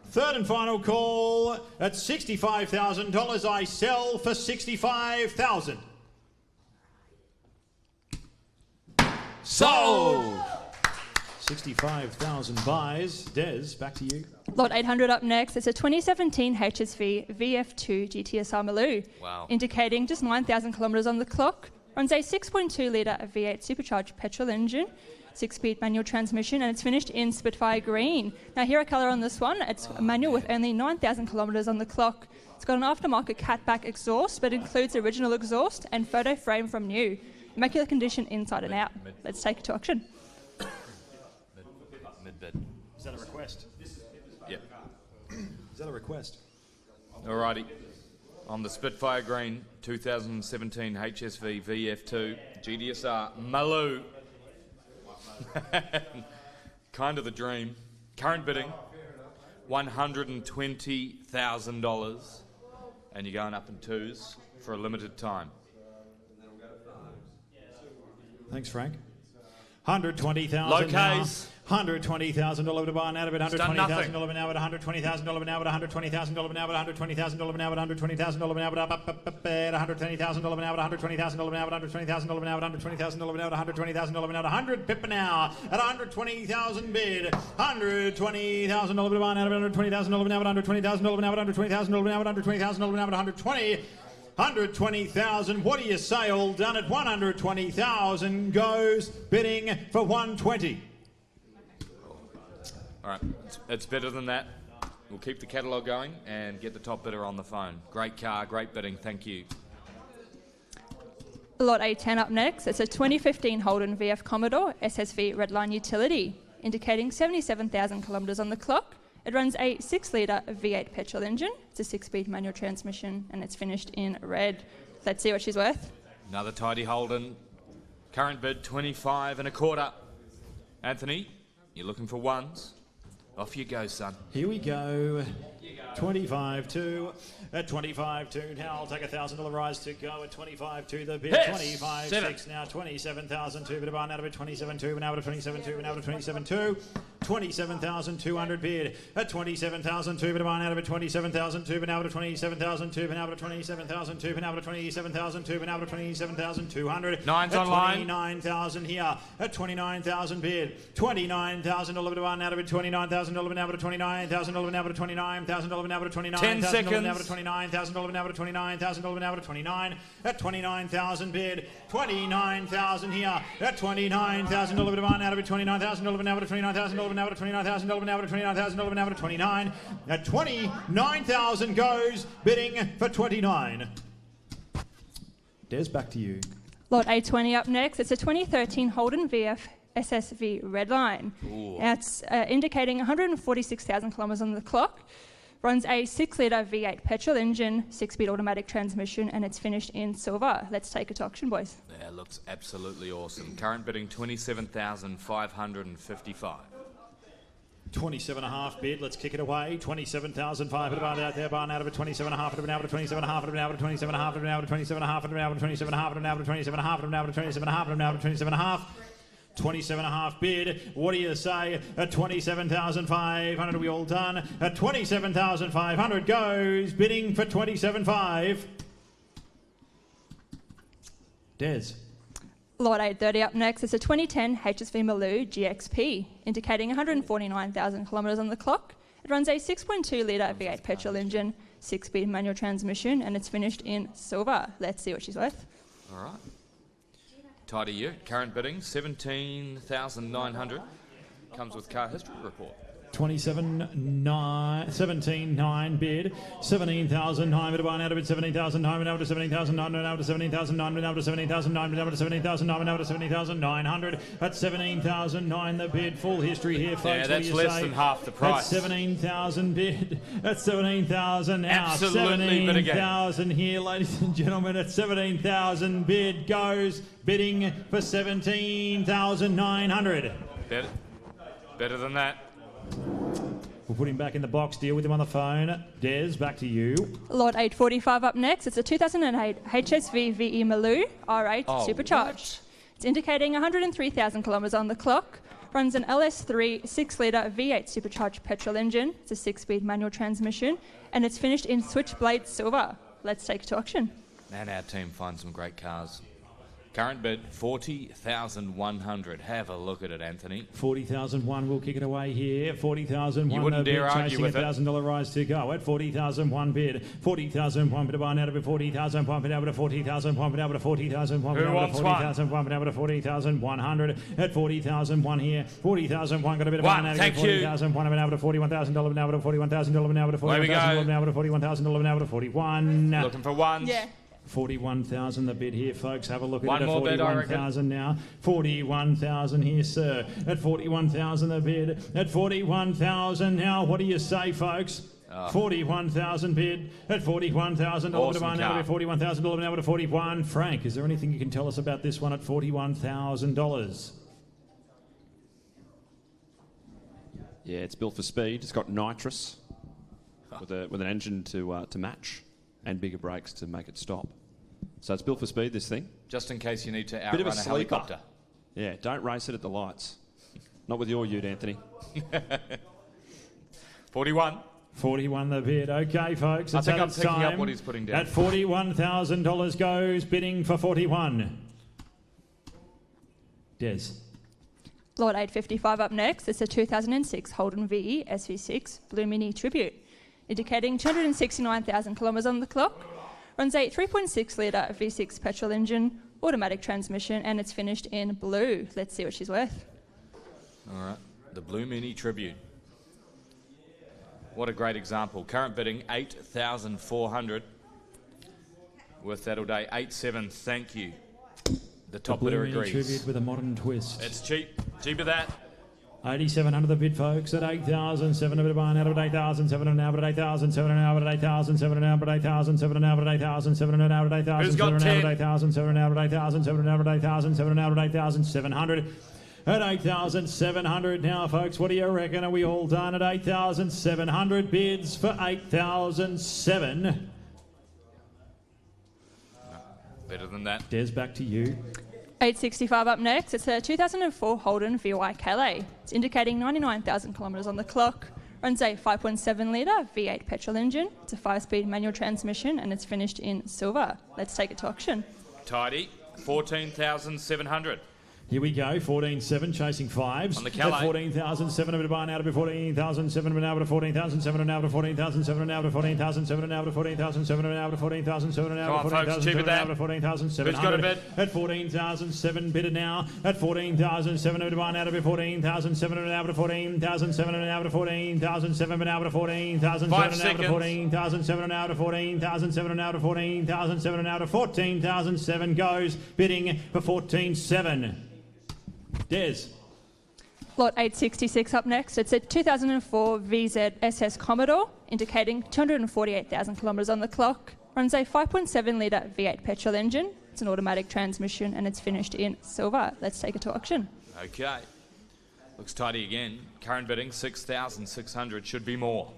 third and final call at $65,000. I sell for $65,000. Sold! 65,000 buys. Des, back to you. Lot 800 up next. It's a 2017 HSV VF2 GTSR Maloo. Wow. Indicating just 9,000 kilometres on the clock. Runs a 6.2 litre V8 supercharged petrol engine. 6-speed manual transmission, and it's finished in Spitfire green. Now here a colour on this one. It's a manual with only 9,000 kilometres on the clock. It's got an aftermarket catback exhaust, but includes original exhaust and photo frame from new. Immaculate condition inside and out. Let's take it to auction. Mid-bid. Is that a request? Yep. Is that a request? Alrighty. On the Spitfire green 2017 HSV VF2 GTSR Maloo. Kind of the dream. Current bidding, $120,000, and you're going up in twos for a limited time. Thanks, Frank. 120,000 Low now. case. $120,000 to buy now at It's done nothing. $120,000 now at $120,000 now at $120,000 now at $120,000 now at $120,000 now at $120,000 now at $120,000 now at $120,000 now at $120,000 now at $120,000 now at $100 pippa now at $120,000 bid. $120,000 to buy now at $120,000 now at $120,000 now at $120,000 now at $120,000 now at $120,000. What do you say? All done at $120,000 goes bidding for $120,000. All right, it's better than that. We'll keep the catalogue going and get the top bidder on the phone. Great car, great bidding, thank you. Lot 810 up next. It's a 2015 Holden VF Commodore SSV Redline Utility, indicating 77,000 kilometres on the clock. It runs a 6-litre V8 petrol engine. It's a 6-speed manual transmission, and it's finished in red. Let's see what she's worth. Another tidy Holden. Current bid, 25.25. Anthony, you're looking for ones. Off you go, son. Here we go. 25-2. At 25-2 now, I'll take $1,000 rise to go at 25-2. The bid, 25-6 now, 27,000. Two bit of buy now to bid 27-2. Now to 27-2. Now to 27-2. 27,200 bid. At 27,002 bid on out of it. 27,002 bid out of 27,002 bid out of 27,002 bid out of 27,002 bid out of 27,200. Nine's online. 29,000 here. At 29,000 bid. 29,000 $11 out of it. 29,000 $11 out of 29,000 $11 out of 29,000 $11 out of 29,000 10 seconds. out of 29,000 $11 out of 29,000 $11 out of 29. At 29,000 bid. 29,000 here. At 29,000 $11 out of it. 29,000 $11 out of 29,000 $11 out of 29,000 $11 out of 29,000 $11 out of 29. At 29,000 goes, bidding for 29. Des, back to you. Lot A20 up next. It's a 2013 Holden VF SSV Redline. It's indicating 146,000 kilometres on the clock. Runs a 6-litre V8 petrol engine, 6-speed automatic transmission, and it's finished in silver. Let's take it to auction, boys. Yeah, it looks absolutely awesome. Current bidding 27,555. 27.5 bid. Let's kick it away. 27,500 out there. Barn out of it. 27.5. Out of 27.5. Out of 27.5. Out of 27.5. Out of 27.5. Out of 27.5. Out of 27.5. Out of 27.5. 27.5 bid. What do you say? At 27,500, are we all done? At 27,500 goes, bidding for 27.5. Des. Lot 830 up next. It's a 2010 HSV Maloo GXP, indicating 149,000 kilometres on the clock. It runs a 6.2-litre V8 petrol engine, 6-speed manual transmission, and it's finished in silver. Let's see what she's worth. All right. Tidy you. Current bidding 17,900. Comes with car history report. 17,9 bid. 17,009 bid. Barn out of it. 17,009 out of 17,009 out of 17,009 out of 17,009 out of 17,009 out of 17,900. At 17,009 the bid. Full history here, folks. Yeah, that's less than half the price. At 17,000 bid. At 17,000 out. Absolutely bid again. 17,000 here, ladies and gentlemen. At 17,000 bid goes, bidding for 17,900. Better than that. We'll put him back in the box, deal with him on the phone. Des, back to you. Lot 845 up next. It's a 2008 HSV VE Maloo R8 supercharged. It's indicating 103,000 kilometres on the clock. Runs an LS3 6-litre V8 supercharged petrol engine. It's a 6-speed manual transmission. And it's finished in switchblade silver. Let's take it to auction. And our team finds some great cars. Current bid 40,100. Have a look at it, Anthony. 40,001. We'll kick it away here. 40,001. You wouldn't dare argue with it. $1,000 rise to go at 40,001 bid. 40,001 bid. Barn out of it. 40,001 bid. Out of 40,001 bid. Out of 40,001 bid. Out of 40,001 bid. Out of 40,100 at 40,001 here. 40,00001 got a bit of barn out of it. 40,001 out of $41,000 now. Out of $41,000 now. Out of $41,000 now. Out of $41,000 now. Out of 41. Looking for ones. Yeah. 41,000 the bid here, folks. Have a look at it. One more bid, I reckon. 41,000 now. 41,000 here, sir. At 41,000 the bid. At 41,000 now. What do you say, folks? 41,000 bid. At 41,000. Awesome now at 41,000. Now at 41. Frank, is there anything you can tell us about this one at $41,000? Yeah, it's built for speed. It's got nitrous with an engine to match and bigger brakes to make it stop. So it's built for speed, this thing. Just in case you need to Bit of outrun a sleeper. helicopter. Yeah, don't race it at the lights. Not with your ute, Anthony. 41. 41 the bid. Okay, folks. I think I'm its picking time. up what he's putting down. At $41,000 goes, bidding for 41. Des. Lot 855 up next. It's a 2006 Holden VE SV6 Blue Mini Tribute, indicating 269,000 kilometres on the clock. Runs a 3.6-litre V6 petrol engine, automatic transmission, and it's finished in blue. Let's see what she's worth. All right, the Blue Mini Tribute. What a great example. Current bidding 8,400. Worth that all day. 8.7. Thank you. The top bidder agrees. Tribute with a modern twist. It's cheap. Cheap of that. 8,700 the bid, folks, at 8,007 a bit of buying out of 8,007 and now at 8,007 and now at 8,007 and now at 8,007 and now at 8,007 and now at 8,007 and now at 8,007 and now at 8,007 and now at 8,007 and now at 8,700. At 8,700 now, folks, what do you reckon? Are we all done at 8,700 bids for 8,007? Better than that. Des, back to you. 865 up next. It's a 2004 Holden VY Calais. It's indicating 99,000 kilometres on the clock. Runs a 5.7 litre V8 petrol engine. It's a 5-speed manual transmission and it's finished in silver. Let's take it to auction. Tidy, 14,700. Here we go, 14.7, chasing fives. On the Calais. At 14,700, a bit of buy now to be 14,700, now to 14,700, now to 14,700, now to 14,700, now to 14,700, now to 14,700, now to 14,700, now to 14,700. Who's got a bid? At 14,007, bid it now. At 14,700, buy now to be 14,700, now to 14,700, now to 14,700, now to 14,700, now to 14,700, now to 14,700, now to 14,700, now to 14,007 goes, bidding for 14,700. Des. Lot 866 up next. It's a 2004 VZ SS Commodore, indicating 248,000 kilometres on the clock. Runs a 5.7 litre V8 petrol engine. It's an automatic transmission and it's finished in silver. Let's take it to auction. Okay. Looks tidy again. Current bidding 6,600. Should be more.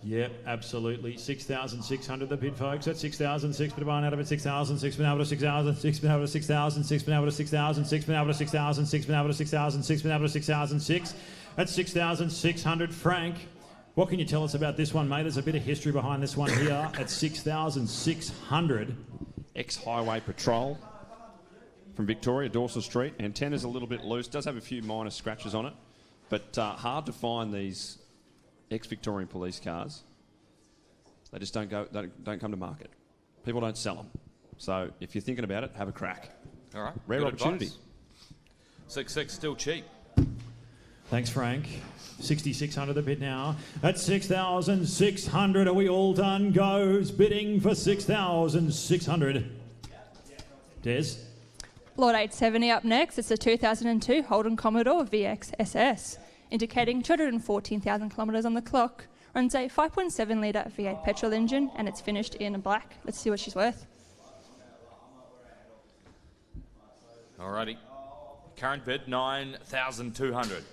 Yep, absolutely. 6,600 the bid, folks. At 6,006, bit of buy out of it. 6,006, been able to 6,006, been able to 6,006, been able to 6,006, been able to 6,006, been able to 6,006, been able to 6,006. At 6,600, Frank. What can you tell us about this one, mate? There's a bit of history behind this one here. At 6,600. Ex-highway patrol from Victoria, Dawson Street. Antenna's a little bit loose. Does have a few minor scratches on it. But hard to find these ex-Victorian police cars. They just don't come to market. People don't sell them. So if you're thinking about it, have a crack. All right. Rare Good opportunity. Advice. 6.6 still cheap. Thanks, Frank. 6,600 the bid now. At 6,600, are we all done? Goes bidding for 6,600. Des. Lot 870 up next. It's a 2002 Holden Commodore VX SS, indicating 214,000 kilometres on the clock. Runs a 5.7 litre V8 petrol engine and it's finished in black. Let's see what she's worth. Alrighty. Current bid 9,200.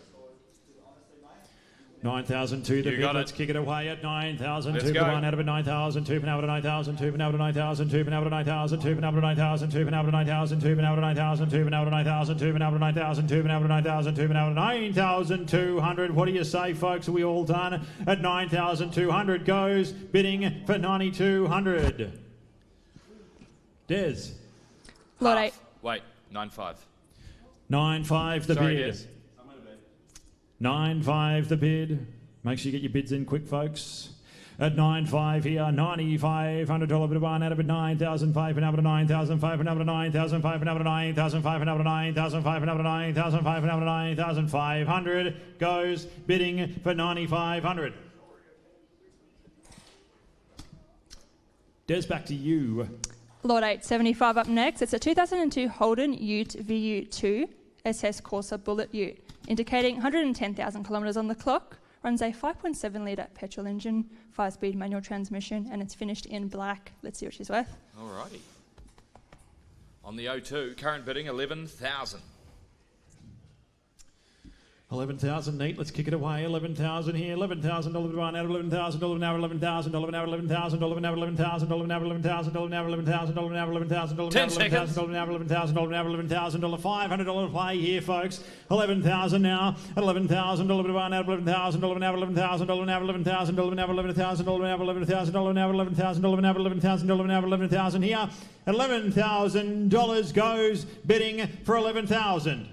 9,002 the You bid. got Let's it. kick it away at 9,002. Let's go. One out of it, 9,002. Been able to 9,002. Been able to 9,002. Been able to 9,002. Been able to 9,002. Been able to 9,002. Been able to 9,002. Been able to 9,002. Been able to 9,002. Been able to 9,002. Been able to 9,200. What do you say, folks? Are we all done? At 9,200 goes bidding for 9,200. Des. Lot 8. Wait, 9.5. 9.5 the Sorry, bid. Des. 9.5 the bid. Make sure you get your bids in quick, folks. At 9.5 here, $9,500 bid of barn out of it, 9,500 and up to 9,500 and up to 9,500 and up to 9,500 and up to 9,500 and up to 9,500 and up to 9,500 goes bidding for 9,500. Des, back to you. Lot 875 up next. It's a 2002 Holden Ute VU2 SS Corsa Bullet Ute, indicating 110,000 kilometres on the clock. Runs a 5.7 litre petrol engine, 5-speed manual transmission, and it's finished in black. Let's see what she's worth. Alrighty. On the O2, current bidding 11,000. 11,000 neat. Let's kick it away. 11,000 here. $11,000 to run out of $11,000 now. $11,000 now. $11,000 now. $11,000 now. $11,000 now. $11,000 now. $11,000 now. 10 seconds. $11,000 now. $11,000 now. $11,000. $500 play here, folks. 11,000 now. $11,000 to run out of $11,000 now. $11,000 now. $11,000 now. $11,000 now. $11,000 now. $11,000 now. $11,000 now. $11,000 here. $11,000 goes bidding for 11,000.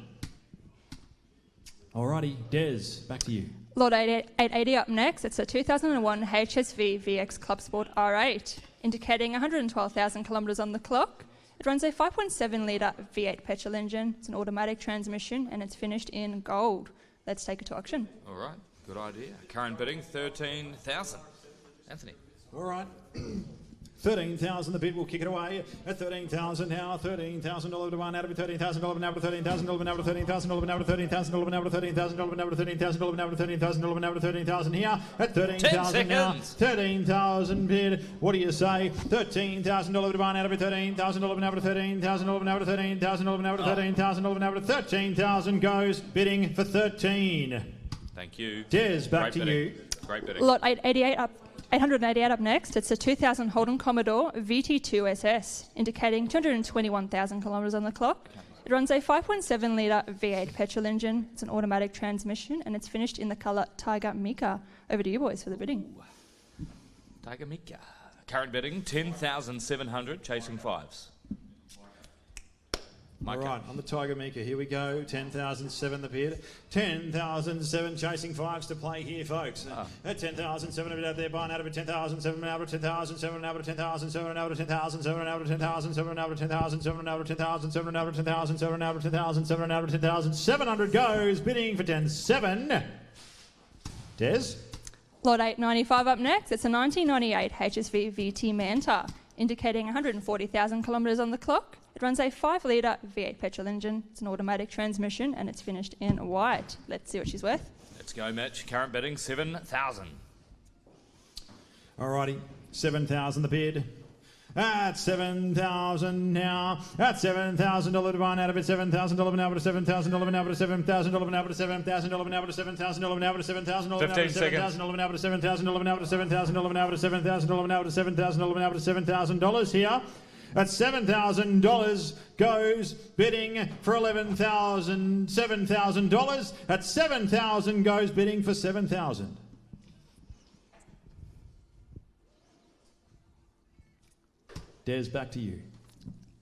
Alrighty, Des, back to you. Lot 880 up next. It's a 2001 HSV VX Club Sport R8, indicating 112,000 kilometres on the clock. It runs a 5.7 litre V8 petrol engine. It's an automatic transmission and it's finished in gold. Let's take it to auction. Alright, good idea. Current bidding 13,000. Anthony. Alright. 13,000 the bid, will kick it away at 13,000 now. $13,000 to one out of it. $13,000 now to $13,000 now to $13,000 now to $13,000 now to $13,000 now to $13,000 now to $13,000 now to $13,000 here at 13,000 now. 13,000 bid. What do you say? $13,000 to one out of it. $13,000 now to $13,000 now to $13,000 now to $13,000 now to $13,000 goes bidding for 13. Thank you. Des, back to you. Great bidding. Lot 888 up next. It's a 2000 Holden Commodore VT2 SS, indicating 221,000 kilometres on the clock. It runs a 5.7 litre V8 petrol engine. It's an automatic transmission, and it's finished in the colour Tiger Mika. Over to you boys for the bidding. Tiger Mika. Current bidding, 10,700, chasing fives. All right, on the Tiger Mika, here we go. 10,007 the bid. 10,007 chasing fives to play here, folks. At 10,007 a bit out there, buying out of it. 10,007 out of 10,007 out of 10,007 out of 10,007 out of 10,007 out of 10,007 out of 10,007 out of 10,007 out of 10,007 out of 10,700 goes, bidding for 10,700. Des? Lot 895 up next. It's a 1998 HSV VT Manta, indicating 140,000 kilometres on the clock. It runs a 5 litre V8 petrol engine. It's an automatic transmission, and it's finished in white. Let's see what she's worth. Let's go, Mitch. Current bidding, 7,000. Alrighty, 7,000 the bid. At 7,000 now. At $7,000 divine out of it. $7,000 now, but $7,000 now, but $7,000 now, but $7,000 now, but $7,000 now, but $7,000 now, but $7,000 now, but $7,000 now, but $7,000 now, but $7,000 now, but $7,000 now, but $7,000 now, but $7,000 here. At $7,000 goes bidding for $7,000. At $7,000 goes bidding for $7,000. Des, back to you.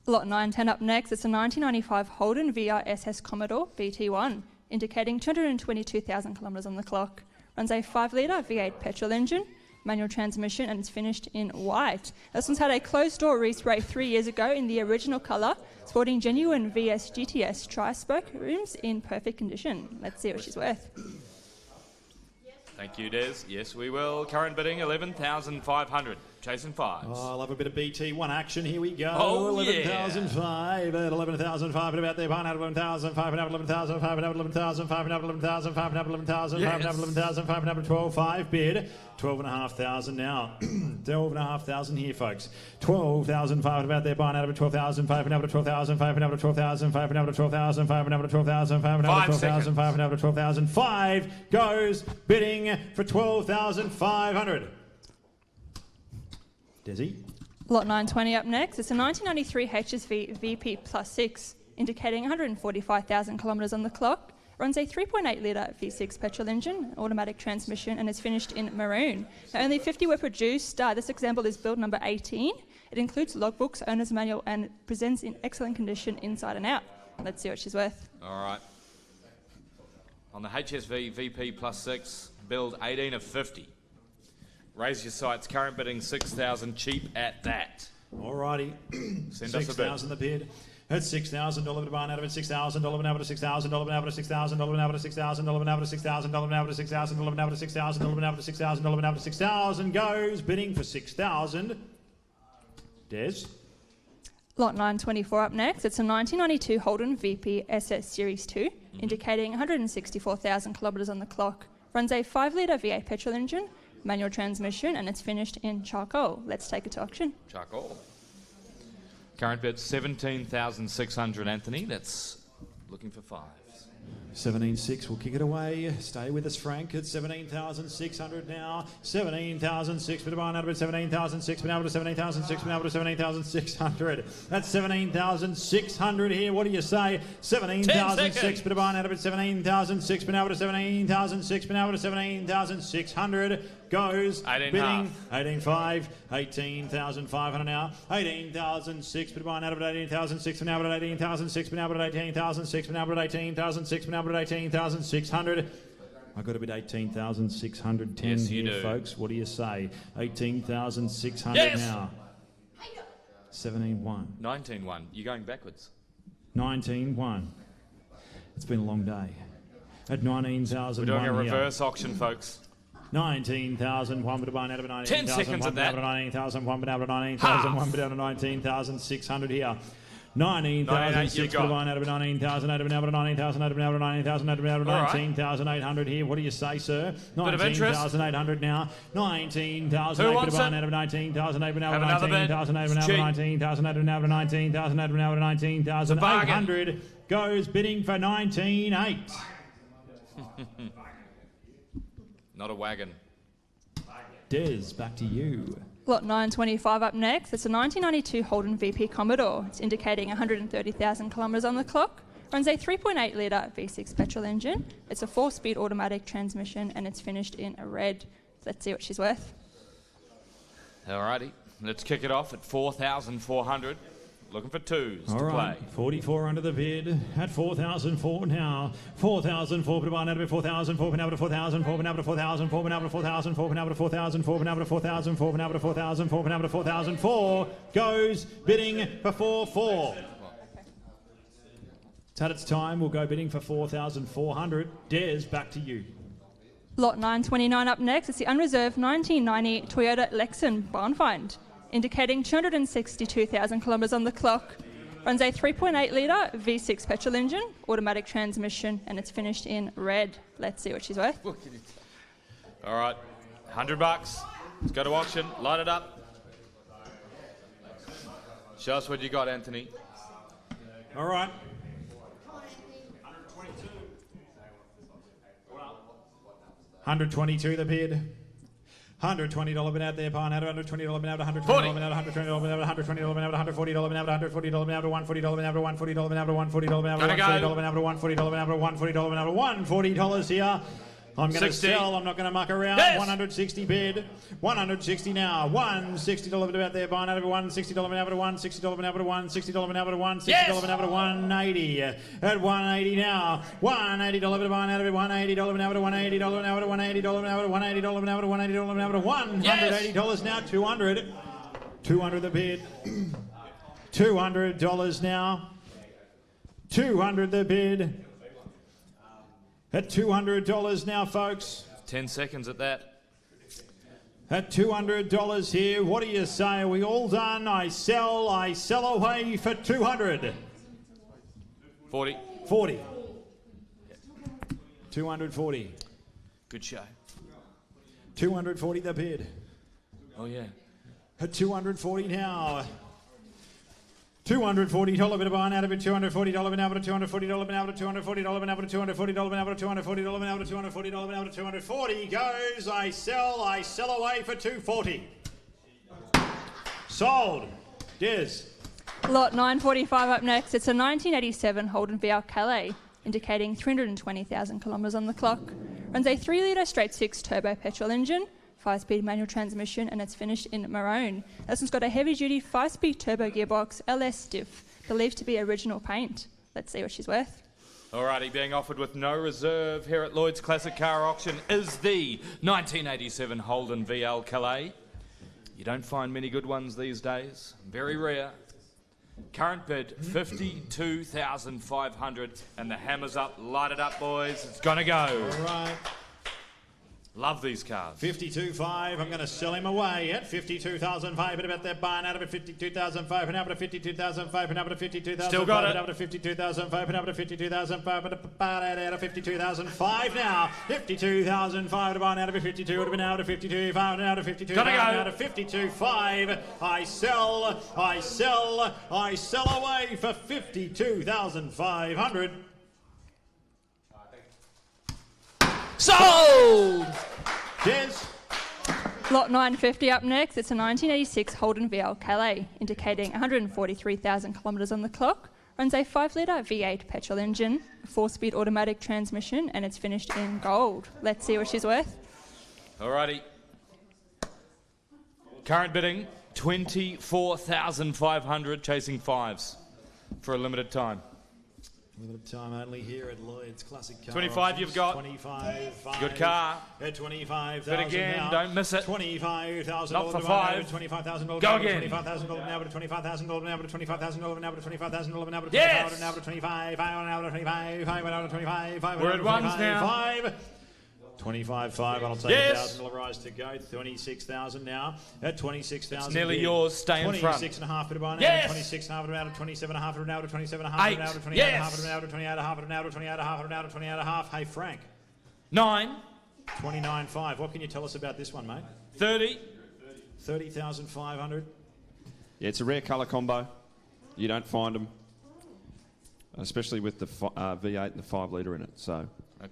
Lot 910 up next. It's a 1995 Holden VR SS Commodore BT1, indicating 222,000 kilometres on the clock. Runs a 5 litre V8 petrol engine, manual transmission, and it's finished in white. This one's had a closed-door respray 3 years ago in the original colour, sporting genuine VS GTS tri-spoke rims in perfect condition. Let's see what she's worth. Thank you, Des. Yes, we will. Current bidding, 11,500. Chasing fives. Oh, I love a bit of BT1 action. Here we go. Oh, 11,005 at 11,005 and about there. Buying out 11,005 and out 11,005 and out 11,005 and out 11,005 and out 11,005 and out 11,005 and out 12,500 bid. 12,500 now. 12,500 here, folks. 12,005 about there. Buying out of 12,005 and out 12,005 and out 12,005 and out 12,005 and out 12,005 and out 12,005 and out 12,005 goes bidding for 12,500. Desi? Lot 920 up next. It's a 1993 HSV VP Plus 6, indicating 145,000 kilometres on the clock. Runs a 3.8 litre V6 petrol engine, automatic transmission, and is finished in maroon. Now, only 50 were produced. This example is build number 18. It includes logbooks, owner's manual, and it presents in excellent condition inside and out. Let's see what she's worth. All right. On the HSV VP Plus 6, build 18 of 50. Raise your sights. Current bidding 6,000, cheap at that. Alrighty. Send us a bid. 6,000 the bid. At $6,000 to buy out of it. $6,000 now to $6,000 now to $6,000 now to $6,000 now to $6,000 now to $6,000 now to $6,000 now to $6,000 now to $6,000 goes bidding for $6,000. Des? Lot 924 up next. It's a 1992 Holden VP SS Series 2, indicating 164,000 kilometres on the clock. Runs a 5 litre V8 petrol engine, manual transmission, and it's finished in charcoal. Let's take it to auction. Charcoal. Current bid 17,600, Anthony. That's looking for fives. 17,600, we'll kick it away. Stay with us, Frank. It's 17,600 now. 17,600 for the buy out of it. 17,600 been able to 17,600 been able to 17,600. That's 17,600 here. What do you say? 17,600 for the buy out of it. 17,600 been able to 17,600 been able to 17,600 goes 18 bidding 18,500, 18,500 now. 18,600 for the buy out of it. 18,600 been able to 18,600 been able to 18,600 been able to 18,600 been able to 18,600. I got a bit 18,610 yes, you here, do. folks. What do you say? 18,600 yes! now. 17,1. 19,1. You're going backwards. 19,1. It's been a long day. At 19,000. We're doing a reverse auction, folks. 19,000 but buying out of 19,000. 10 seconds of that. 19,000 but out of 19,000 but out of 19,600 here. 19,600 but buying out of 19,000 out of 19,000 out of 19,000 out of 19,800 here. What do you say, sir? 19,800 now. 19,000 but buying out of 19,000 out of 19,000 out of 19,000 out of 19,000 out of 19,800 goes bidding for 19,800. Not a wagon. Des, back to you. Lot 925 up next. It's a 1992 Holden VP Commodore. It's indicating 130,000 kilometres on the clock. Runs a 3.8 litre V6 petrol engine. It's a 4-speed automatic transmission and it's finished in a red. Let's see what she's worth. Alrighty, let's kick it off at 4,400. Looking for twos to play. 44 under the bid at 4,004 now. 4,004 to buy now to 4,004 now to 4,004 now to 4,004 now to 4,004 now to 4,004 now to 4,004 now to 4,004 now to 4,004 goes bidding for 4,4. It's had its time. We'll go bidding for 4,400. Des, back to you. Lot 929 up next. It's the unreserved 1990 Toyota Lexan barn find, indicating 262,000 kilometres on the clock. Runs a 3.8 litre V6 petrol engine, automatic transmission, and it's finished in red. Let's see what she's worth. All right, $100. Let's go to auction. Light it up. Show us what you got, Anthony. All right. 122 the bid. $120 been out there, Pine out, $120 been out, $120 been out, $120 been out, $120 been out, $140 been out, $140 been out, $140 been out, $140 been out, $140 been out, $140 been out, $140 been out, $140 been out, $140 here. I'm going to sell, I'm not going to muck around. Yes. 160 bid. 160 now. $160 been out there, Pine out, $160 been out, $160 been out, $160 been out, $160 been out, $180. At 180 now. $180 been out, $180 been out, $180 been out, $180 been out, $180 been out, $180 been out, $180 now. 200. 200 the bid. $200 now. 200 the bid. At $200 now, folks. 10 seconds at that. At $200 here, what do you say? Are we all done? I sell away for 200. 40. 40. 240. Good show. 240 the bid. Oh, yeah. At 240 now. $240 bit of buying out of it, $240 been out of it, $240 been out of it, $240 been out of it, $240 been out of it, $240 been out of it, $240 been out of it, $240 goes. I sell away for 240. Sold. Des. Lot 945 up next. It's a 1987 Holden VL Calais, indicating 320,000 kilometres on the clock. Runs a 3 litre straight 6 turbo petrol engine, 5-speed manual transmission, and it's finished in maroon. This one's got a heavy-duty 5-speed turbo gearbox, LS stiff, believed to be original paint. Let's see what she's worth. Alrighty, being offered with no reserve here at Lloyds Classic Car Auction is the 1987 Holden VL Calais. You don't find many good ones these days. Very rare. Current bid, 52,500, and the hammer's up. Light it up, boys. It's gonna go. All right. Love these cars. 52.5. I'm going to sell him away at 52,005. But about that buying out of it, 52,005. And up to 52,005. And up to 52,005. Still got it. And up to 52,005. And up to 52,005. But about out of 52,005 now. 52,005 to buy out of it. 52 would have been out of 52.5. And out of 52. Gotta go. Out of 52.5. I sell away for 52,500. Sold! Cheers. Lot 950 up next. It's a 1986 Holden VL Calais, indicating 143,000 kilometres on the clock. Runs a 5 litre V8 petrol engine, a 4-speed automatic transmission, and it's finished in gold. Let's see what she's worth. Alrighty. Current bidding, 24,500, chasing fives for a limited time. Limited time only here at Lloyds Classic Car 25 Auctions. you've got. 25. Good car. At 25,000 Bid again, now. don't miss it. 25,000. Not for five. $25,000. Go again. $25,000 now to $25,000 now to $25,000 now to $25,000 now to Yes. now to 25. Now to 25. Now to 25. We're at ones now. 25,500. I'll take Yes. $1,000 rise to go. 26,000 now. At 26,000. It's nearly yours. Stay in front. 26.5 to buy now. Yes. 26.5 now to 27.5 now to 27.5 8. now to 28.5 Yes. now to 28.5 now to 28.5 now to 28.5. Hey Frank. 9. 29.5. What can you tell us about this one, mate? 30. 30,500. Yeah, it's a rare colour combo. You don't find them, especially with the V8 and the 5 litre in it. So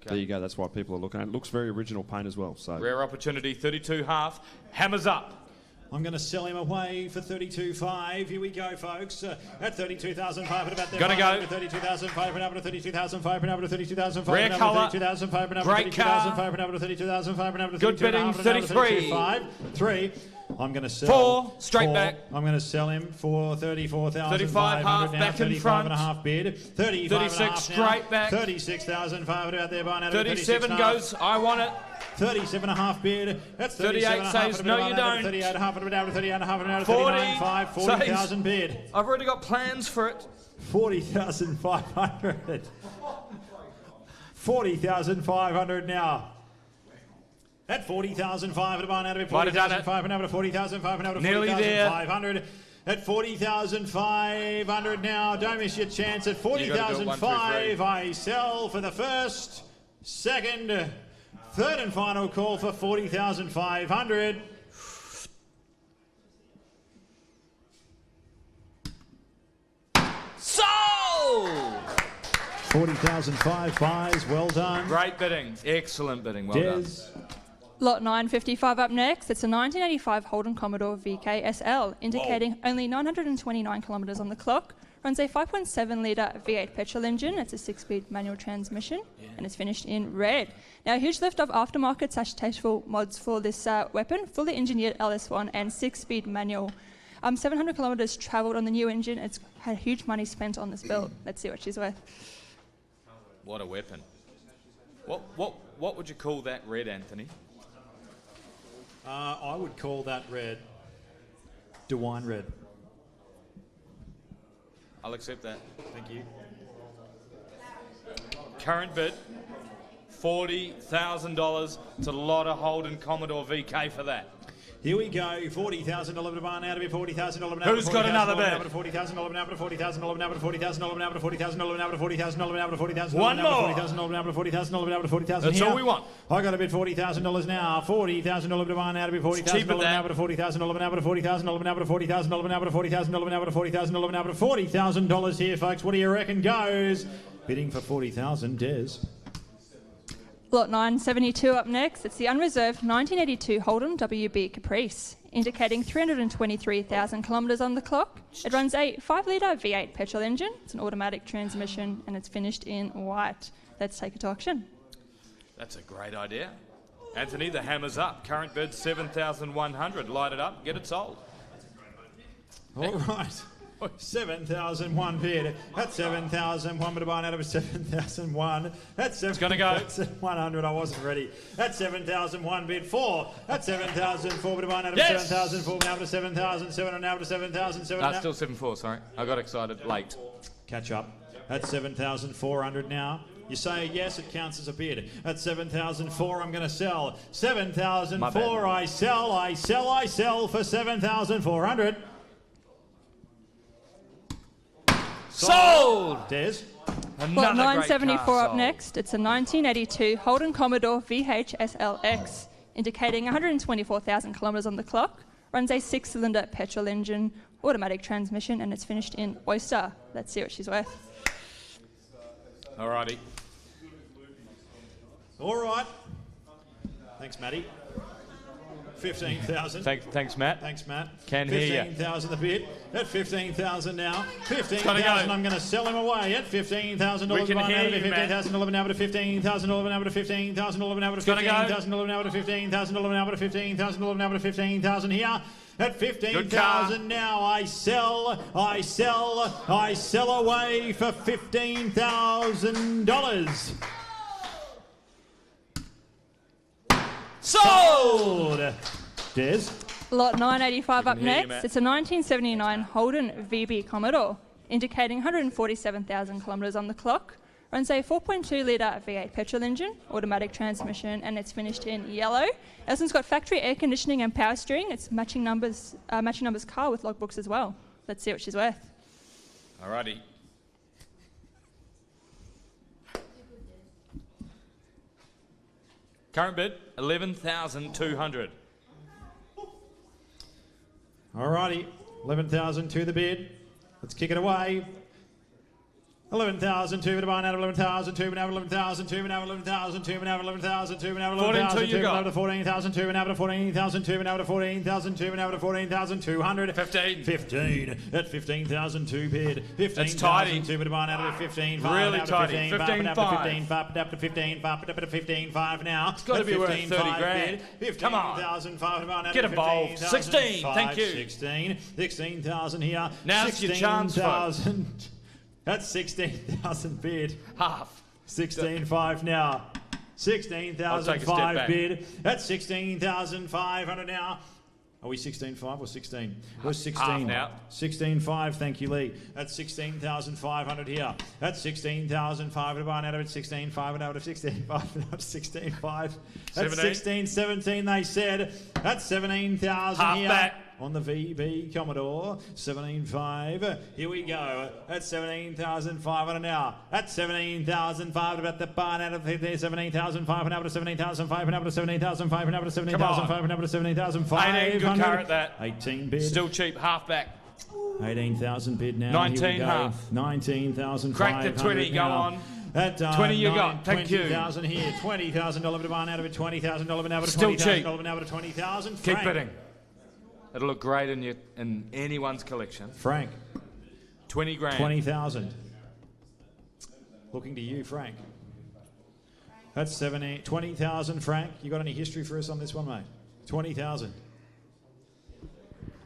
there you go. That's why people are looking at it. It looks very original paint as well. So Rare opportunity, 32 half. Hammers up. I'm going to sell him away for 32.5. Here we go, folks. At 32,500 about there. Gotta go. 32,500 to 32,500 to 32,500. Rare colour. 32,500 Great car. 32,500 to 32,500 to Good bidding. 33. 3. I'm going to sell. 4. Straight back. I'm going to sell him for 34,500 35 half now. back in 35 front. and a half bid. 35 36 and a half straight now. back. 36,500 out there by now. 37 goes. I want it. 37 and a half bid. That's 38 says no, you don't. 38 and a half, 38 and a half, 40 39.5, 40,000 bid. I've already got plans for it. 40,500. 40,500 now. At 40,500 by now to be Might have done it. 40,500 to 40,500 to Nearly there. 40,500. At 40,500 now. Don't miss your chance. At 40,500 I sell for the first, second, third and final call for 40,500. Sold! 40,500 buys. Well done. Great bidding. Excellent bidding. Well done. Lot 955 up next. It's a 1985 Holden Commodore VK SL, indicating only 929 kilometres on the clock. Runs a 5.7 litre V8 petrol engine. It's a 6-speed manual transmission, and it's finished in red. Now, a huge lift of aftermarket / tasteful mods for this weapon. Fully engineered LS1 and 6-speed manual. 700 kilometres travelled on the new engine. It's had huge money spent on this build. Let's see what she's worth. What a weapon. What would you call that red, Anthony? I would call that red DeWine red. I'll accept that. Thank you. Current bid, $40,000. It's a lot of Holden Commodore VK for that. Here we go. $40,000 to buy now to be $40,000 now. Who's got another bid? $40,000 now to $40,000 now to $40,000 now to $40,000 now to $40,000 now to $40,000. One more. $40,000 now to $40,000 now to $40,000. That's all we want. I got a bid $40,000 now. $40,000 to buy now to be $40,000 now to $40,000 now to $40,000 now to $40,000 now to $40,000 now to $40,000 now to $40,000 here, folks. What do you reckon goes? Bidding for $40,000, Des. Lot 972 up next. It's the unreserved 1982 Holden WB Caprice, indicating 323,000 kilometres on the clock. It runs a 5-litre V8 petrol engine. It's an automatic transmission, and it's finished in white. Let's take it to auction. That's a great idea. Anthony, the hammer's up. Current bid, 7,100. Light it up, get it sold. All right. 7,001 bid. That's 7,001, but buy out of 7,001. That's 7,100. I wasn't ready. That's 7,001 bid 4. That's 7,004, but buy out of 7,004. Now to 7,007, now to 7,007. That's still 7,400. Sorry, I got excited late. Catch up. That's 7,400 now. You say yes, it counts as a bid. At 7,004, I'm going to sell. 7,004, I sell for 7,400. Sold! Des? Lot 974 up next. It's a 1982 Holden Commodore VH-SLX, indicating 124,000 kilometres on the clock. Runs a 6-cylinder petrol engine, automatic transmission, and it's finished in oyster. Let's see what she's worth. Alrighty. All right. Thanks, Matty. 15,000. Thanks, Matt. Thanks, Matt. Can hear you. 15,000 the bid. At 15,000 now. 15,000. I'm going to sell him away at $15,000. We can hear you, Matt. $15,000 now to $15,000 now to $15,000 now to $15,000 now to $15,000 now to $15,000 now to $15,000 here. At 15,000 now, I sell away for $15,000. Sold! Des? Lot 985 up hear you, next. Matt. It's a 1979 Holden VB Commodore, indicating 147,000 kilometres on the clock. Runs a 4.2 litre V8 petrol engine, automatic transmission, and it's finished in yellow. This one's got factory air conditioning and power steering. It's matching numbers car with logbooks as well. Let's see what she's worth. Alrighty. Current bid, 11,200. Alrighty, 11,000 to the bid. Let's kick it away. 11,000, two and a barn out of 11,000, two and out of 11,000, two and out of 11,000, two and out of 11,000, two and out of 11,000, two and out of 14,000, two and out of 14,000, two and out of 14,000, two and out of 14,200. 15. 15. At 15,000, two bid. 15,000, tidy. two and a barn out of 15. Really tidy. 15, 15, 5 up to 15, 5 up to 15, 5 now. It's got to be worth 30 grand. 15,000, 5 and a barn out Get of involved. 16. Thank you. 16. 16,000 here. Now's your chance, folks. 16,000. That's 16,000 bid. Half. 16,500 now. I'll take a step 16,500 back. bid. That's 16,500 now. Are we 16,500 or 16? We're 16. Half now. 16,500, thank you, Lee. That's 16,500 here. That's 16,500 barn out of it. 16,500 out of 16,500 out of 16,500. That's 16, 17, they said. That's 17,000 Half here. back. On the VB Commodore, 17.5. Here we go. That's 17,500 now. That's 17,500 at the barn out of 17,500 out of 17,500 out of 17,500 out of 17,500 out of 17,500. 18, good car at that. 18 bid. Still cheap, half back. 18,000 bid now. 19 half. 19,500. Crack the 20, go on. At 20 you got, thank you. 20,000 here. $20,000 bid of barn out of it. $20,000 bid out of it. Still $20,000 cheap. bid out of 20,000. Keep bidding. It'll look great in anyone's collection. Frank. 20 grand. 20,000. Looking to you, Frank. That's 20,000, Frank. You got any history for us on this one, mate? 20,000.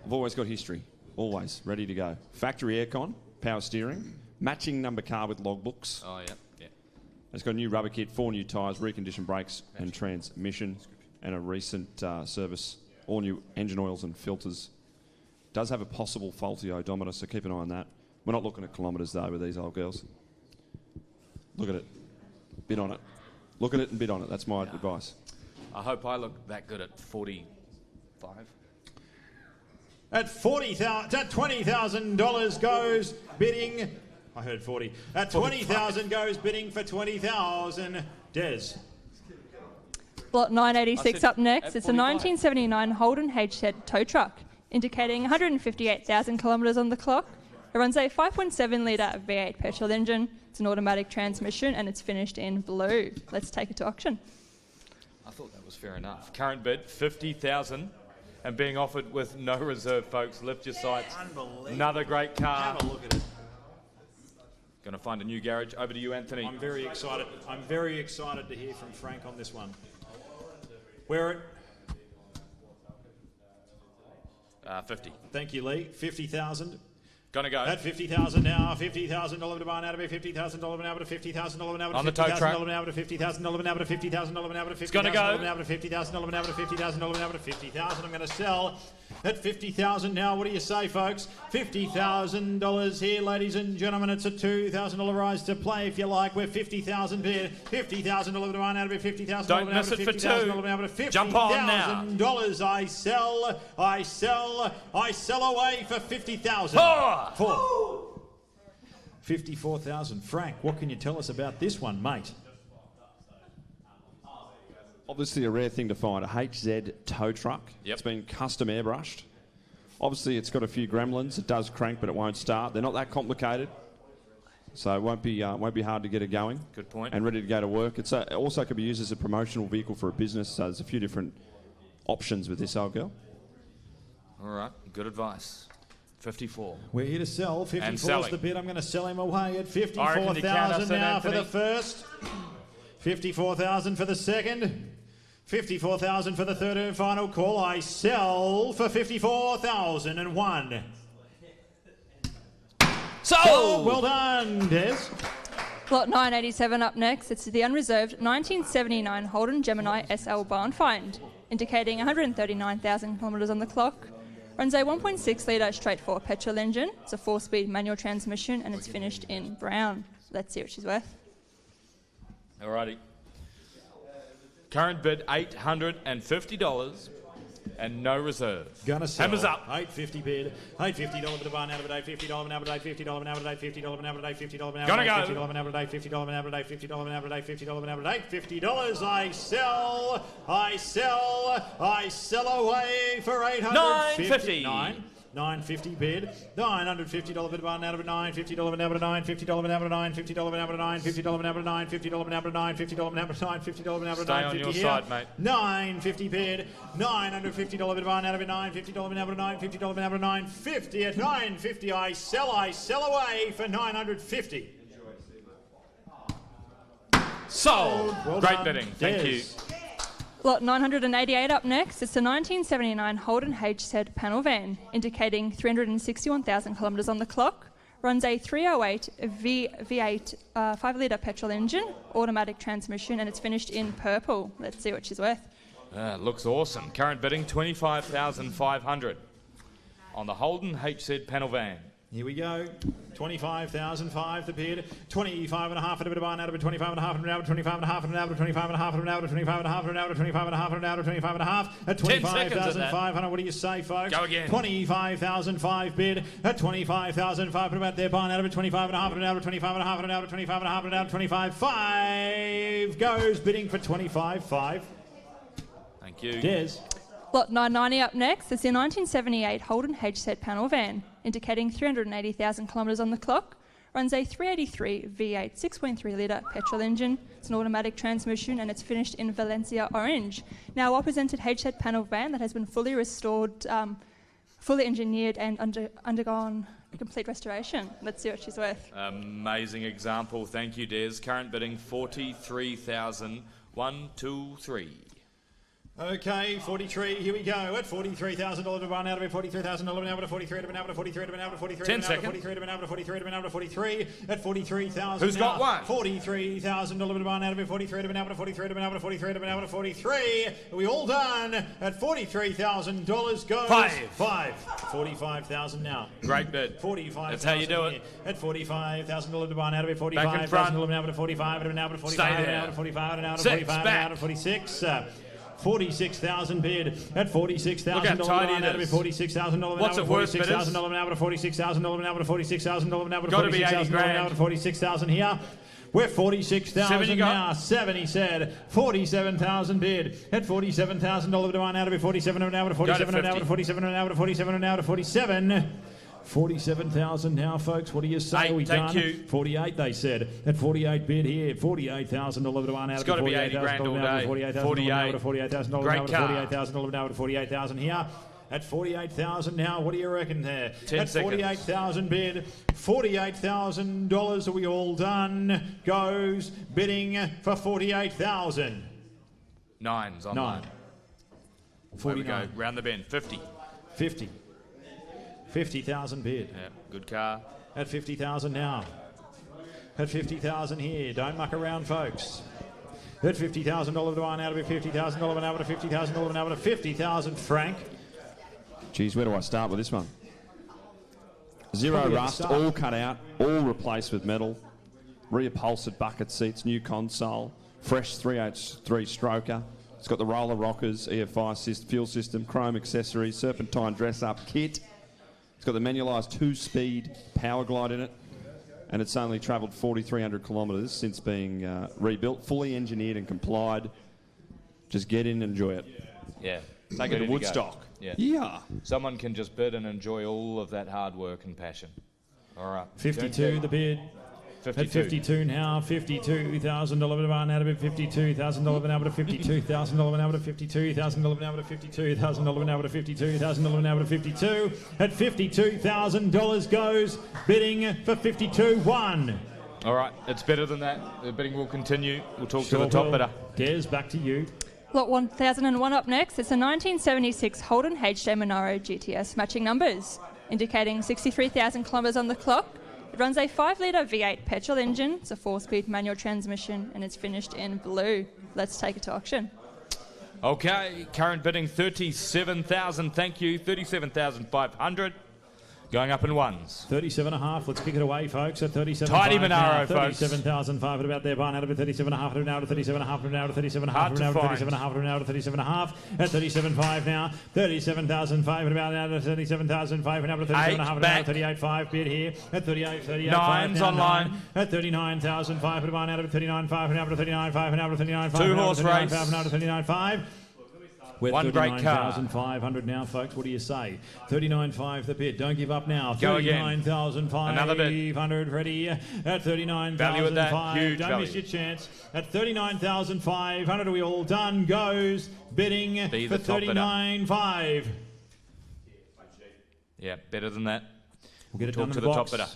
I've always got history. Always. Ready to go. Factory aircon, power steering, matching number car with logbooks. Oh, yeah. Yeah. It's got a new rubber kit, 4 new tyres, reconditioned brakes and transmission, and a recent service. All new engine oils and filters. Does have a possible faulty odometer, so keep an eye on that. We're not looking at kilometres, though, with these old girls. Look at it. Bid on it. Look at it and bid on it. That's my advice. I hope I look that good at 45. At $20,000 goes bidding. I heard 40. At 20,000 goes bidding for 20,000. Des. Lot 986 up next. at It's a 45. 1979 Holden H-Shed tow truck, indicating 158,000 kilometres on the clock. It runs a 5.7 litre V8 petrol engine. It's an automatic transmission and it's finished in blue. Let's take it to auction. I thought that was fair enough. Current bid, 50,000 and being offered with no reserve, folks. Lift your sights. Unbelievable. Another great car. Have a look at it. Going to find a new garage. Over to you, Anthony. I'm very excited. I'm very excited to hear from Frank on this one. Where it? 50. Thank you, Lee. 50,000. Gonna go. At 50,000 now. $50,000 to barn out of it. $50,000 an hour to $50,000 an hour to On the tow truck. $50,000 an hour to $50,000 an hour to $50,000 an hour to $50,000 It's gonna go. an hour to $50,000 an hour to $50,000 an hour to $50,000. I'm going to sell at 50,000 now. What do you say, folks? $50,000 here, ladies and gentlemen. It's a $2,000 rise to play if you like. We're 50,000 bid. $50,000 to barn out of it. $50,000 Don't an hour miss to it for $50,000 two. an hour to $50,000. Jump on now. I sell away for 50,000. Four. 54,000. Frank, what can you tell us about this one, mate? Obviously a rare thing to find, a HZ tow truck. Yep. It's been custom airbrushed. Obviously it's got a few gremlins. It does crank, but it won't start. They're not that complicated, so it won't be hard to get it going. Good point. And ready to go to work. It also could be used as a promotional vehicle for a business, so there's a few different options with this old girl. All right. Good advice. 54. We're here to sell. 54 is the bid. I'm going to sell him away at I reckon you count 54,000 us in, now for the Anthony. first. 54,000 for the second. 54,000 for the third and final call. I sell for 54,001. Sold! Well done, Des. Lot 987 up next. It's the unreserved 1979 Holden Gemini SL barn find, indicating 139,000 kilometres on the clock. Runs a 1.6 litre straight 4 petrol engine. It's a 4-speed manual transmission and it's finished in brown. Let's see what she's worth. Alrighty. Current bid $850 and no reserve. Gonna sell. Hammers up. $850 bid. $850 for the barn out of it. $50 an hour today. $50 an hour today. $50 an hour today. $50 an hour Gonna today. go. $50 an hour today. $50 an hour today. $50 an hour today. $50 an hour today. $50. I sell away for $850. 950 bid. $950 bid about out of $950 $950 $950 $950 $950 Stay on your side, mate. 950 bid. $950 bid about out of $950 $950 at 950. I sell away for $950. Sold. Well Great done, bidding. Thank you. Lot 988 up next. It's the 1979 Holden H-Set panel van, indicating 361,000 kilometres on the clock. Runs a 308 V8 5-litre petrol engine, automatic transmission, and it's finished in purple. Let's see what she's worth. Looks awesome. Current bidding $25,500 on the Holden HZ panel van. Here we go. 25,005 the bid. 25 and a half at a bit of barn out of it. 25 and a half and an hour. 25 and a half and an hour. 25 and a half and an hour. 25 and a half and an hour. 25 and a half and an hour. 25 and a half at 25,500. What do you say, folks? Go again. 25,005 bid at 25,005 about their barn out of it. 25 and a half and an hour. 25 and a half and an hour. 25 and a half and an hour. 25.5 goes bidding for 25.5. Thank you. Des. Lot 990 up next. It's the 1978 Holden H-Set panel van, indicating 380,000 kilometres on the clock. Runs a 383 V8 6.3 litre petrol engine. It's an automatic transmission and it's finished in Valencia orange. Now, a presented H-Set panel van that has been fully restored, fully engineered and undergone a complete restoration. Let's see what she's worth. Amazing example. Thank you, Des. Current bidding $43,123. Okay, 43, here we go. At $43,000 to run out of it, $43,000 to out of 43 to an out of 43 to an out of 43 to an out of 43 to an out of 43 to an out of 43 at 43,000. Who's got one? $43,000 to run out of it, 43 to an out of 43 to an out of 43 to an out of 43. Are we all done? At $43,000 goes five. 45,000 now. Great bid. 45. That's how you do it. At $45,000 to run out of it, 45,000 to out of 45 to an out of 45 to an out of 45 to an out of 45 to an out of 46. 46,000 bid at $46,000. Look how tidy it is. $46,000. What's it worth, bidders? $46,000 an hour. $46,000 an hour. $46,000 an hour. Got to be 80 grand. $46,000 here. We're 46,000 now. 70 said. 47,000 bid at $47,000 to one out of it. 47 an hour. 47 an hour. 47 an hour. 47 an hour. 47. 47,000 now, folks. What do you say? Are we done? You. 48, they said. At 48 bid here. $48,000 to one out of it. It's got to be 80 grand all day. 48,000 $48,000 Great now. car. $48,000 now. 48,000 here. At 48,000 now, what do you reckon there? 10 at 48,000 bid, $48,000. Are we all done? Goes bidding for 48,000. Nines online. 49. There we go. Round the bend. 50. 50. 50,000 bid. Yeah, good car. At 50,000 now. At 50,000 here. Don't muck around, folks. At $50,000 to one out of it. $50,000 an hour to $50,000 an hour to 50,000. Frank. Geez, where do I start with this one? Zero rust, all cut out, all replaced with metal. Reupholstered bucket seats, new console, fresh 383 stroker. It's got the roller rockers, EFI fuel system, chrome accessories, serpentine dress-up kit. It's got the manualised 2-speed power glide in it, and it's only travelled 4,300 kilometres since being rebuilt, fully engineered and complied. Just get in and enjoy it. Yeah. Take it to Woodstock. Yeah. Someone can just bid and enjoy all of that hard work and passion. All right. 52 the bid. 52. At 52 now, $52,000 to one out of it, $52,000 an hour to $52,000 an hour to $52,000 an hour to $52,000 an hour to $52,000 an hour to 52. At $52,000 goes bidding for 52.1. All right, it's better than that. The bidding will continue. We'll talk to the top bidder. Des, back to you. Lot 1001 up next. It's a 1976 Holden HD Monaro GTS matching numbers, indicating 63,000 kilometres on the clock. It runs a 5-litre V8 petrol engine. It's a 4-speed manual transmission, and it's finished in blue. Let's take it to auction. Okay, current bidding 37,000. Thank you, 37,500. Going up in ones. 37.5. Let's kick it away, folks. At 37. Tidy Monaro, folks. 37,500 about there. Barn out of it. 37.5 to now to 37.5 to now to 37.5 Hard to now to to find. 37.5 to now to 37.5. At 37.5 now. 37,500 about now to 37,500 now to 37.5 to now to 38.5 bid here. At 38. Nines online. At 39,500 barn out of it. 39.5 now to 39.5 now to 39.5 Two horse race. now to 39.5. We're One great car. 39,500 now, folks. What do you say? 39.5 the bid. Don't give up now. Go again. 39,500. Another bid. Ready at 39,500. Value at that. Huge Don't value. miss your chance. At 39,500, are we all done? Goes bidding Be for the top bidder. 39.5. Yeah, better than that. We'll get it Talk done to in the the top box. bidder.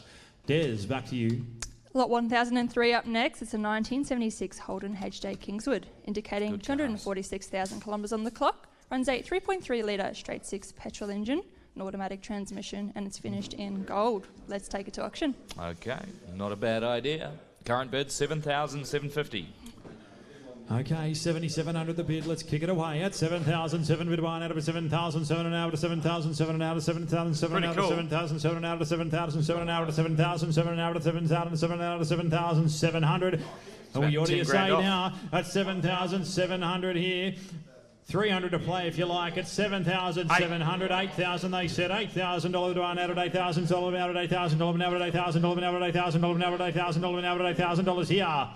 Des, back to you. Lot 1003 up next. It's a 1976 Holden HJ Kingswood, indicating 246,000 kilometres on the clock. Runs a 3.3 litre straight six petrol engine, an automatic transmission, and it's finished in gold. Let's take it to auction. Okay, not a bad idea. Current bid 7,750. Okay, 7,700 the bid. Let's kick it away at 7,007 bid one out of 7,007 and out of 7,007 and out of 7,007 out of 7,007 out of 7,007 out of 7,007 out of 7,007 out of 7,700. And what do you say now at 7,700 here? 300 to play if you like at 7,700, 8,000 they said, $8,000 to one out of $8,000 out of $8,000 out of $8,000 out of $8,000 out of $8,000 out of $8,000 here.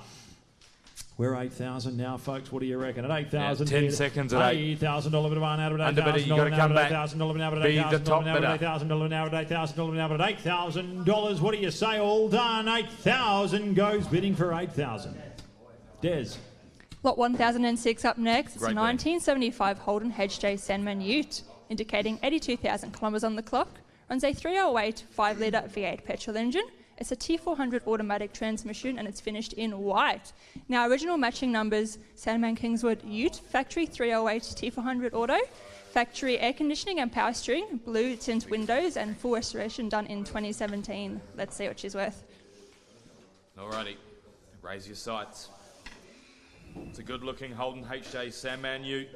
We're 8,000 now, folks. What do you reckon? At 8,000, 10 seconds at $8,000 to one out of $8,000 you got to come back. $8,000 out of Be the top bidder. $8,000 out of $8,000 out of $8,000. What do you say? All done. 8,000 goes bidding for 8,000. Des. Lot 1006 up next. It's a Great 1975 Holden HJ Sandman Ute, indicating 82,000 kilometres on the clock. Runs a 308 5-litre V8 petrol engine. It's a T400 automatic transmission and it's finished in white. Now, original matching numbers, Sandman Kingswood Ute, factory 308 T400 auto, factory air conditioning and power steering, blue tint windows and full restoration done in 2017. Let's see what she's worth. Alrighty, raise your sights. It's a good-looking Holden HJ Sandman Ute.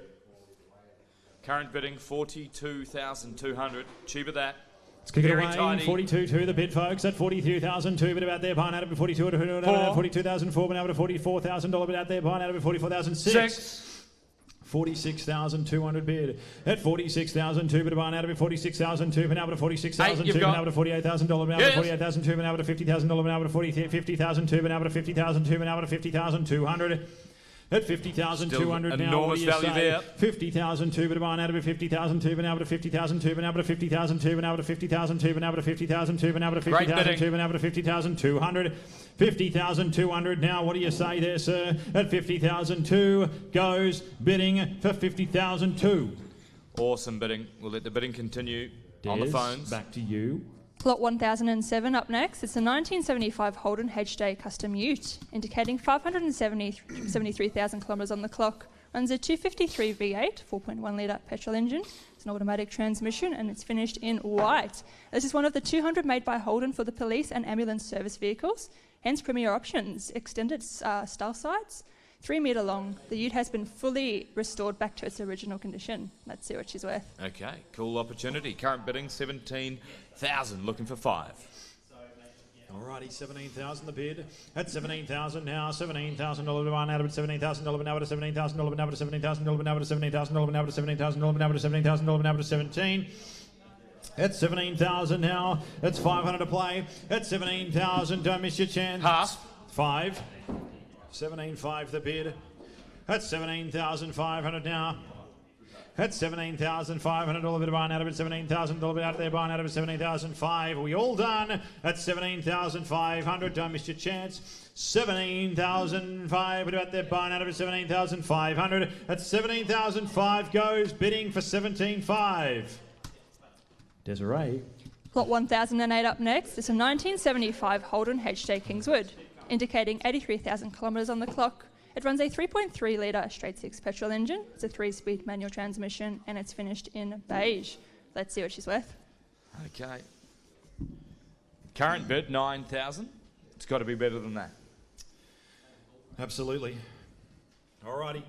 Current bidding 42,200. Cheaper that. Let's kick it Very away. tiny. 42 the bid, folks. At 42,002 bid about there. Pine out of 42 to 42,004 bid out of $44,000 bid out there. Pine out of 44,006. 46,200 bid. At 46,002 bid about out of 46,002 bid out of 46,002 bid out of $48,000 bid out of 48,002 bid out of $50,000 bid out of 50,002 bid out of 50,002 bid out of 50,200. At 50,200 now, enormous value there. 50,002 bid about out of 50,002 bid out of 50,002 bid out of 50,002 bid out of 50,002 bid out of 50,002 bid out of 50,002 bid out of 50,200. 50,200 now. What do you say there, sir? At 50,002 goes bidding for 50,002. Awesome bidding. We'll let the bidding continue on the Des, phones. back to you. Lot 1007 up next. It's a 1975 Holden HJ Custom Ute, indicating 573,000 kilometres on the clock. Runs a 253 V8, 4.1 litre petrol engine. It's an automatic transmission and it's finished in white. This is one of the 200 made by Holden for the police and ambulance service vehicles. Hence premier options, extended style sights, 3 metre long. The Ute has been fully restored back to its original condition. Let's see what she's worth. Okay, cool opportunity. Current bidding 17,000. Looking for 5. Alrighty, 17,000 the bid. At 17,000 now, $17,000 one out of it, $17,000 now to $17,000 now to $17,000 now to $17,000 now to $17,000 now to $17,000 now to 17. At 17,000 now, it's 500 to play. At 17,000, don't miss your chance. Half. 5. 17.5 the bid. At 17,500 now. At 17,500 bid buying out of it, 17,000 bid out there buying out of it, 17,005. We all done at 17,500. Don't miss your chance. 17,005 bid out there buying out of it, 17,500. At 17,005 goes bidding for 17.5. Desiree. Lot 1008 up next. It's a 1975 Holden HJ Kingswood, indicating 83,000 kilometres on the clock. It runs a 3.3 litre straight six petrol engine. It's a 3-speed manual transmission and it's finished in beige. Let's see what she's worth. Okay. Current bid 9,000. It's got to be better than that. Absolutely. Alrighty.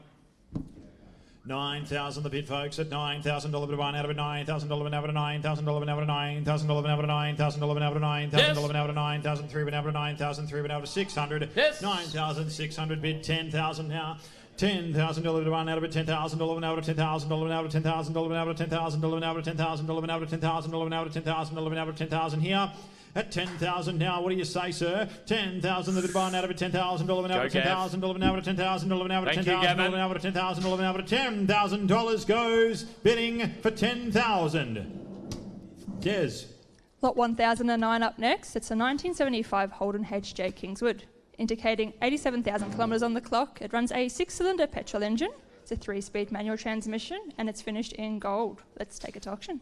9,000 the bid, folks. At $9,000 bid one out of it, $9,000 out of $9,000 out of $9,000 out of $9,000 out of $9,000 out of $9,003 out of $9,003 out of $600. Yes. 9,600 bid, 10,000 now. $10,000 bid one out of it, $10,000 out of $10,000 out of $10,000 out of $10,000 out of $10,000 out of $10,000 out of $10,000 out of $10,000 out of $10,000 here. At 10,000 now, what do you say, sir? 10,000, the bid by an out of it, $10,000 an hour, $10,000 an hour, $10,000 an hour, $10,000 an hour, $10,000 an hour, $10,000 goes bidding for 10,000. Des. Lot 1009 up next. It's a 1975 Holden HJ Kingswood, indicating 87,000 kilometres on the clock. It runs a 6-cylinder petrol engine. It's a 3-speed manual transmission, and it's finished in gold. Let's take it to auction.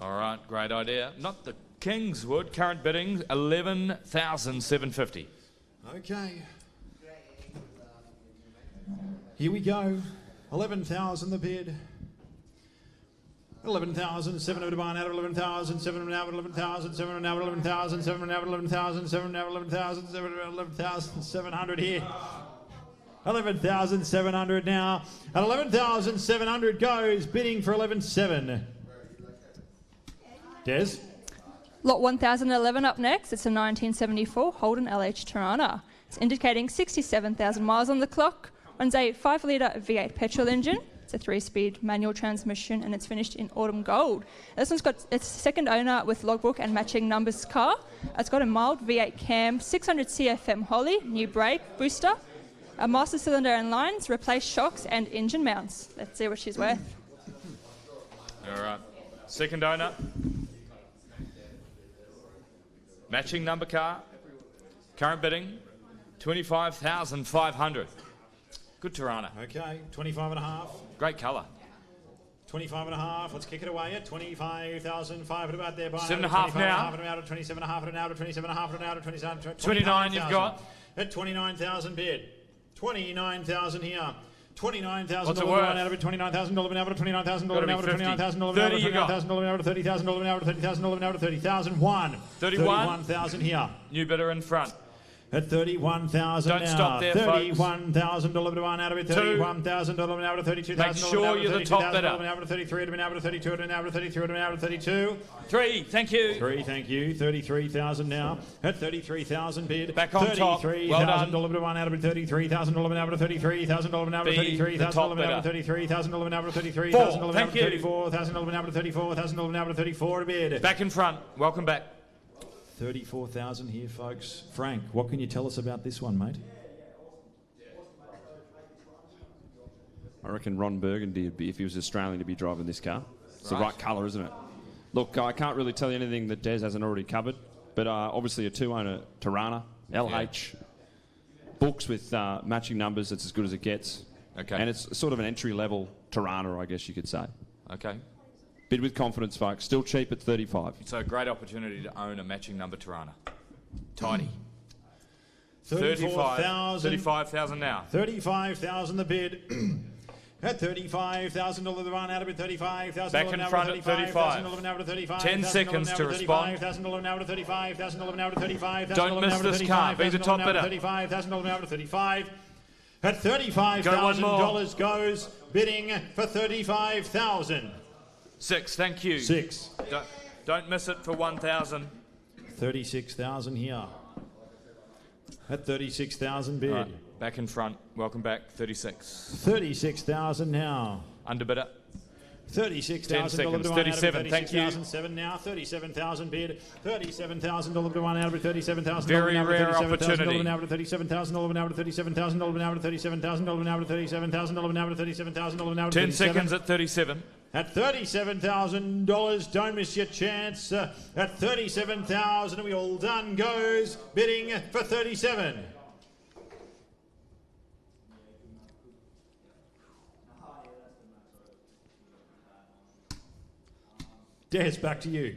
All right, great idea. Not the Kingswood. Current bidding, 11,750. Okay. Here we go. 11,000 the bid. 11,700 to buy out of 11,700 now, 11,700 now, 11,700 now, 11,700 now, 11,700 here. 11,700 now. At 11,700 goes bidding for 11,700. Des? Lot 1011 up next. It's a 1974 Holden LH Tirana. It's indicating 67,000 miles on the clock. Runs a 5-litre V8 petrol engine. It's a 3-speed manual transmission, and it's finished in autumn gold. This one's got its second owner with logbook and matching numbers car. It's got a mild V8 cam, 600 CFM Holly, new brake, booster, a master cylinder and lines, replaced shocks and engine mounts. Let's see what she's worth. All right. Second owner. Matching number car. Current bidding, 25,500. Good Tirana. Okay, 25 and a half. Great colour. 25 and a half. Let's kick it away at 25,500 about there. 7.5 now. 27 and a half an hour, 27 and a half an hour, 27. 29 you've got. At 29,000 bid. 29,000 here. 29,000 What's it worth? out of it. $29,000 an hour, $29,000 an hour, $29,000 an hour, $30,000 an hour, $30,000 an hour, $30,000 an hour, $30,001. 31,000 here. New bidder in front. At 31,000 Don't now. stop there, $31,000 to one out of it. $31,000 an hour to $32,000. Make sure you're the top bidder. An hour to 33, an hour to 32, an hour to 33, an hour to 32. 3, thank you. 3, thank you. 33,000 now. At 33,000 bid. Back on top. Well done. $33,000 to one out of it. $33,000 an hour to $33,000 an hour to $33,000 an hour to $33,000 an hour to $33,000 an hour to $34,000 an hour to $34,000 an hour to $34 a bid. Back in front. Welcome back. 34,000 here, folks. Frank, what can you tell us about this one, mate? I reckon Ron Burgundy would be, if he was Australian, to be driving this car. It's the right colour, isn't it? Look, I can't really tell you anything that Des hasn't already covered, but obviously a 2-owner Tirana, LH, books with matching numbers. It's as good as it gets. Okay. And it's sort of an entry-level Tirana, I guess you could say. Okay. Bid with confidence, folks. Still cheap at 35. So a great opportunity to own a matching number Tirana. Tidy. 35,000 now. 35,000 the bid. At $35,000 the run out of it. 35,000 back in front at 35. 10 seconds to respond. Don't miss this car. Be the top bidder. $35,000 at $35,000 goes bidding for 35,000. 6, thank you. 6. Don't miss it for 1,000. 36,000 here. At 36,000 bid. Right, back in front. Welcome back. 36. 36,000 now. Underbidder. 36,000 seconds. 37. Thank you. 37 now. 37,000 bid. $37,000 to one out of $37,000. Very rare opportunity. $37,000 out of $37,000 out of $37,000 out of $37,000 out of $37,000 out of $37,000 out of 10 seconds at 37. At $37,000, don't miss your chance. At $37,000, we all done goes bidding for 37. Des, back to you.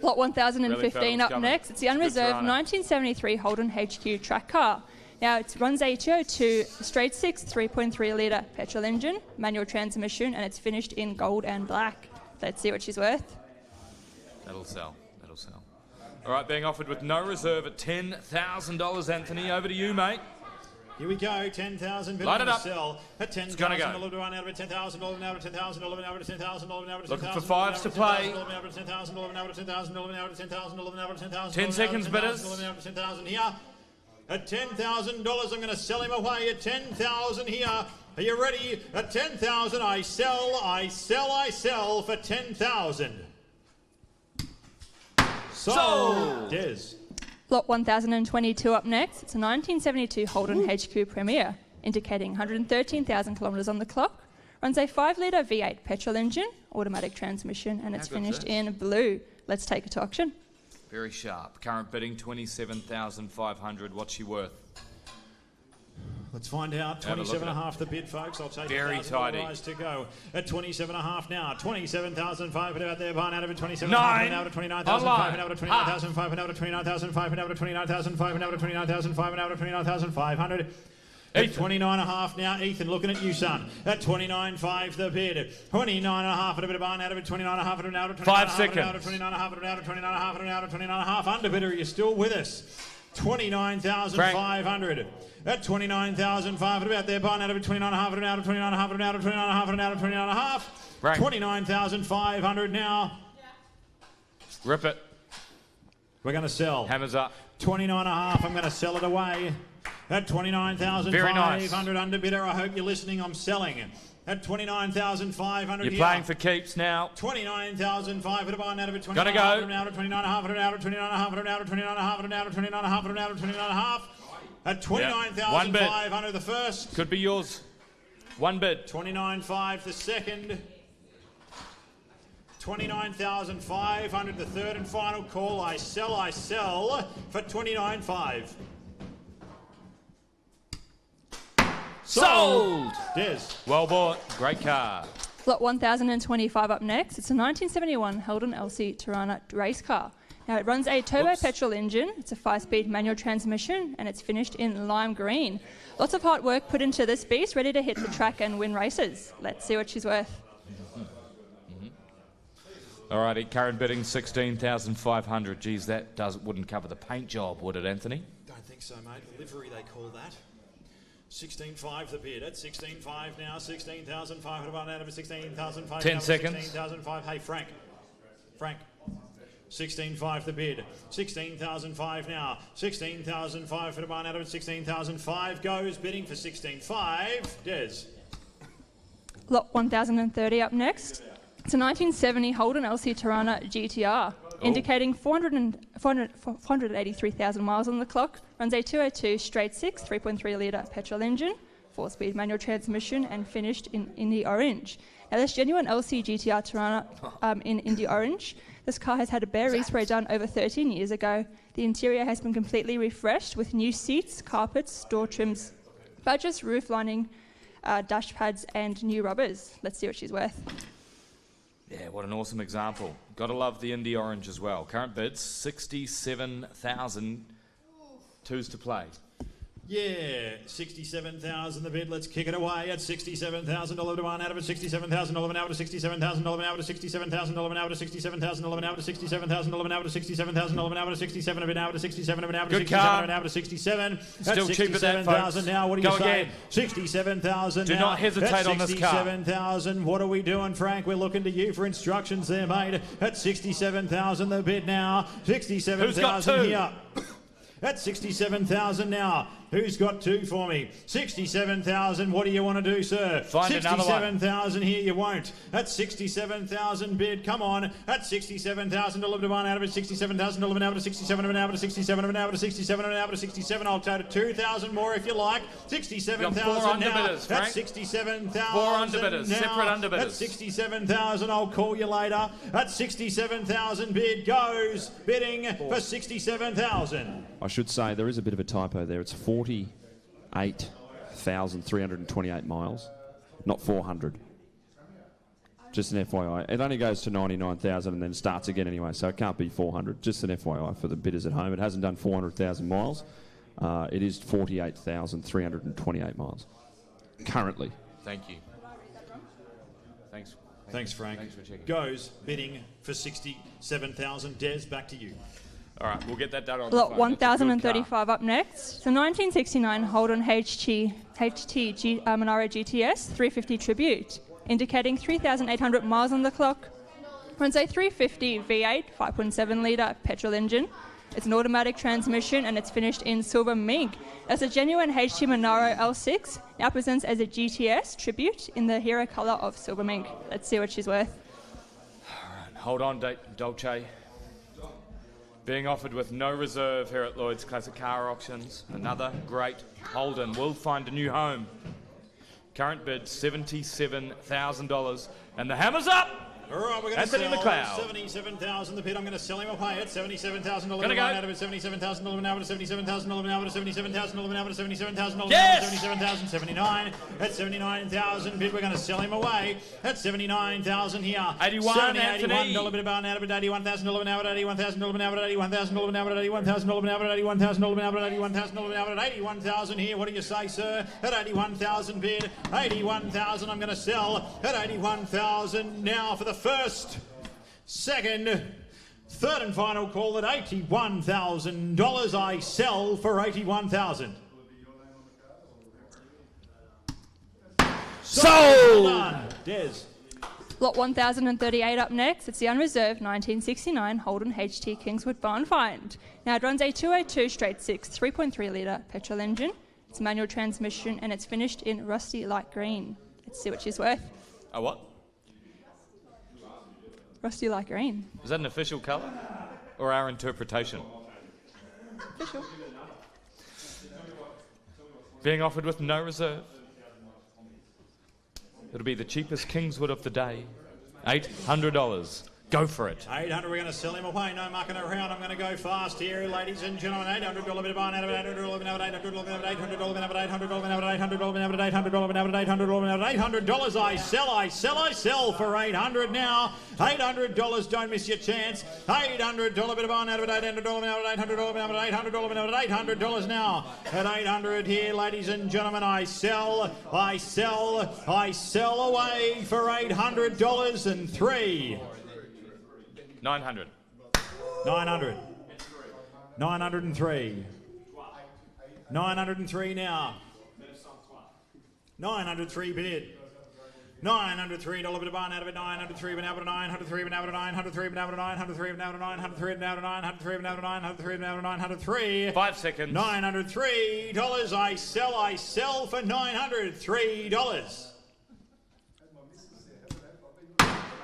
Lot 1015 really up next. It's the unreserved 1973 Holden HQ track car. Now, it runs a 202 straight 6 3.3 litre petrol engine, manual transmission, and it's finished in gold and black. Let's see what she's worth. That'll sell. That'll sell. All right, being offered with no reserve at $10,000, Anthony. Over to you, mate. Here we go, 10,000 bid Light on it the up. sell. At 10,000, It's gonna go. $10,000 to one out of it, $10,000 an hour to $10,000 an hour to $10,000 an hour to $10,000 Looking for fives to play. $10,000 an hour to $10,000 an hour to $10,000 an hour to $10,000 an hour to $10,000 10 seconds, bidders. $10,000 here. At $10,000, I'm going to sell him away. At $10,000 here. Are you ready? At $10,000, I sell for $10,000. Sold. Des. Lot 1022 up next. It's a 1972 Holden HQ Premier, indicating 113,000 kilometres on the clock. Runs a 5-litre V8 petrol engine, automatic transmission, and it's finished in blue. Let's take it to auction. Very sharp. Current bidding 27,500. What's she worth? Let's find out. 27.5 the bid, folks. I'll take very tidy. To go at 27.5 now. 27,500 out there. Barn out of it. 27.5 out of 29,500 out of 29,500 out of 29,500 out of 29,500 out of 29,500 out of 29,500. At 29.5 now, Ethan, looking at you, son. At 29.5 the bid. 29.5 at a bit of barn out of it. 29.5 out of 29.5 5 seconds. out of 29.5 out of 29.5 out of 29.5. Underbidder, are you still with us? 29,500. At 29,500 about there, barn out of it. 29.5 out of 29.5 out of 29.5 out of 29.5. 29,500 now. Rip it. We're going to sell. Hammers up. 29.5. I'm going to sell it away. At 29,500 underbidder. I hope you're listening. I'm selling. At 29,500. You're playing for keeps now. 29,500 barn out of it. Gotta go. Out of 29.5 out of 29.5 out of 29.5 out of 29.5 out of 29.5. At 29,500 the first. Could be yours. One bid. 29.5 the second. 29,500 the third and final call. I sell for 29.5. Sold! Des. Well bought. Great car. Lot 1025 up next. It's a 1971 Holden LC Tirana race car. Now it runs a turbo petrol engine. It's a 5-speed manual transmission and it's finished in lime green. Lots of hard work put into this beast, ready to hit the track and win races. Let's see what she's worth. Alrighty, current bidding 16,500. Geez, that wouldn't cover the paint job, would it, Anthony? Don't think so, mate. Livery, they call that. 16.5 the bid. At 16.5 now. 16,500 barn out of it. 16,500. 10 seconds. 16,500. Hey, Frank. 16.5 the bid. 16,005 now. 16,005 for the barn out of it. 16,005 goes bidding for 16.5. Des. Lot 1030 up next. It's a 1970 Holden LC Tirana GTR, indicating 483,000 miles on the clock. Runs a 202 straight 6 3.3 litre petrol engine, 4-speed manual transmission, and finished in Indy Orange. Now, this genuine LC GTR Tirana in Indy Orange. This car has had a bare respray done over 13 years ago. The interior has been completely refreshed with new seats, carpets, door trims, badges, roof lining, dash pads, and new rubbers. Let's see what she's worth. Yeah, what an awesome example. Got to love the Indy Orange as well. Current bids, 67,000. Twos to play. Yeah, 67,000 the bid. Let's kick it away at 67,000 $1 to out of it. 67,000 $11 out of 67,000 $11 out of 67,000 $11 out of 67,000 $11 out of 67,000 $11 out of 67,000 $11 out of 67 of it out of 67 of it out of 67 out of 67. Still cheap at that, folks. Now, what do you say? 67,000 Do not hesitate on this car. 67,000. What are we doing, Frank? We're looking to you for instructions there, mate. At 67,000 the bid now. 67,000 here. At 67,000 now. Who's got two for me? 67,000. What do you want to do, sir? Find another one. 67,000 here. You won't. At 67,000 bid. Come on. At 67,000 $11 to out of it. 67,000 $11 out of 67 of an out of 67 of an out of 67 of an out of 67. I'll take 2,000 more if you like. 67,000 now. At 67,000. 4 underbidders. Now. Separate underbidders. At 67,000. I'll call you later. At 67,000 bid goes bidding for 67,000. I should say there is a bit of a typo there. It's 48,328 miles, not 400. Just an FYI. It only goes to 99,000 and then starts again anyway, so it can't be 400. Just an FYI for the bidders at home. It hasn't done 400,000 miles. It is 48,328 miles currently. Thank you. Thanks, Frank. Thanks for checking. Goes bidding for 67,000. Des, back to you. All right, we'll get that done on Lot the phone. 1035 up next. It's a 1969 Holden HT Monaro GTS 350 Tribute, indicating 3,800 miles on the clock. Runs a 350 V8 5.7 litre petrol engine. It's an automatic transmission and it's finished in silver mink. As a genuine HT Monaro L6, now presents as a GTS Tribute in the hero colour of silver mink. Let's see what she's worth. All right, hold on, Dolce. Being offered with no reserve here at Lloyds Classic Car Auctions. Another great Holden will find a new home. Current bid $77,000. And the hammer's up! All right, we're going to Anthony sell McLeod. 77,000 the bid. I'm going to sell him away at $77,000. Gonna go. Out of it, $77,000 now to $77,000 now to $77,000 now to $77,000 Yes! $77,000, 79 at 79,000 bid. We're going to sell him away at 79,000 here. 81, 70, Anthony. $81 bid about now to $81,000 now at $81,000 now at $81,000 now at $81,000 now at $81,000 now at $81,000 now at $81,000 here. What do you say, sir? At 81,000 bid. 81,000 I'm going to sell at 81,000 now for the first, second, third and final call at $81,000. I sell for $81,000. Sold! Done. Des. Lot 1038 up next. It's the unreserved 1969 Holden HT Kingswood Barn Find. Now it runs a 202 straight 6 3.3 litre petrol engine. It's manual transmission and it's finished in rusty light green. Let's see what she's worth. A what? Rusty light green. Is that an official colour? Or our interpretation? Official. Being offered with no reserve. It'll be the cheapest Kingswood of the day. $800. Go for it. 800, we're going to sell him away. No mucking around. I'm going to go fast here, ladies and gentlemen. $800 bit of barn out of $800 $800 $800. I sell for $800 now. $800. Don't miss your chance. $800 bit of barn out of $800 $800 now. At $800 here, ladies and gentlemen. I sell away for $800 and three. 900. 900. 903. 903 now. 903 bid. $903 bit of barn out of it. 903 been out of 903 been out of 903 been out of 903 been out of 903 been out of 903 been out of 903 been out of 903. 5 seconds. $903. I sell for $903.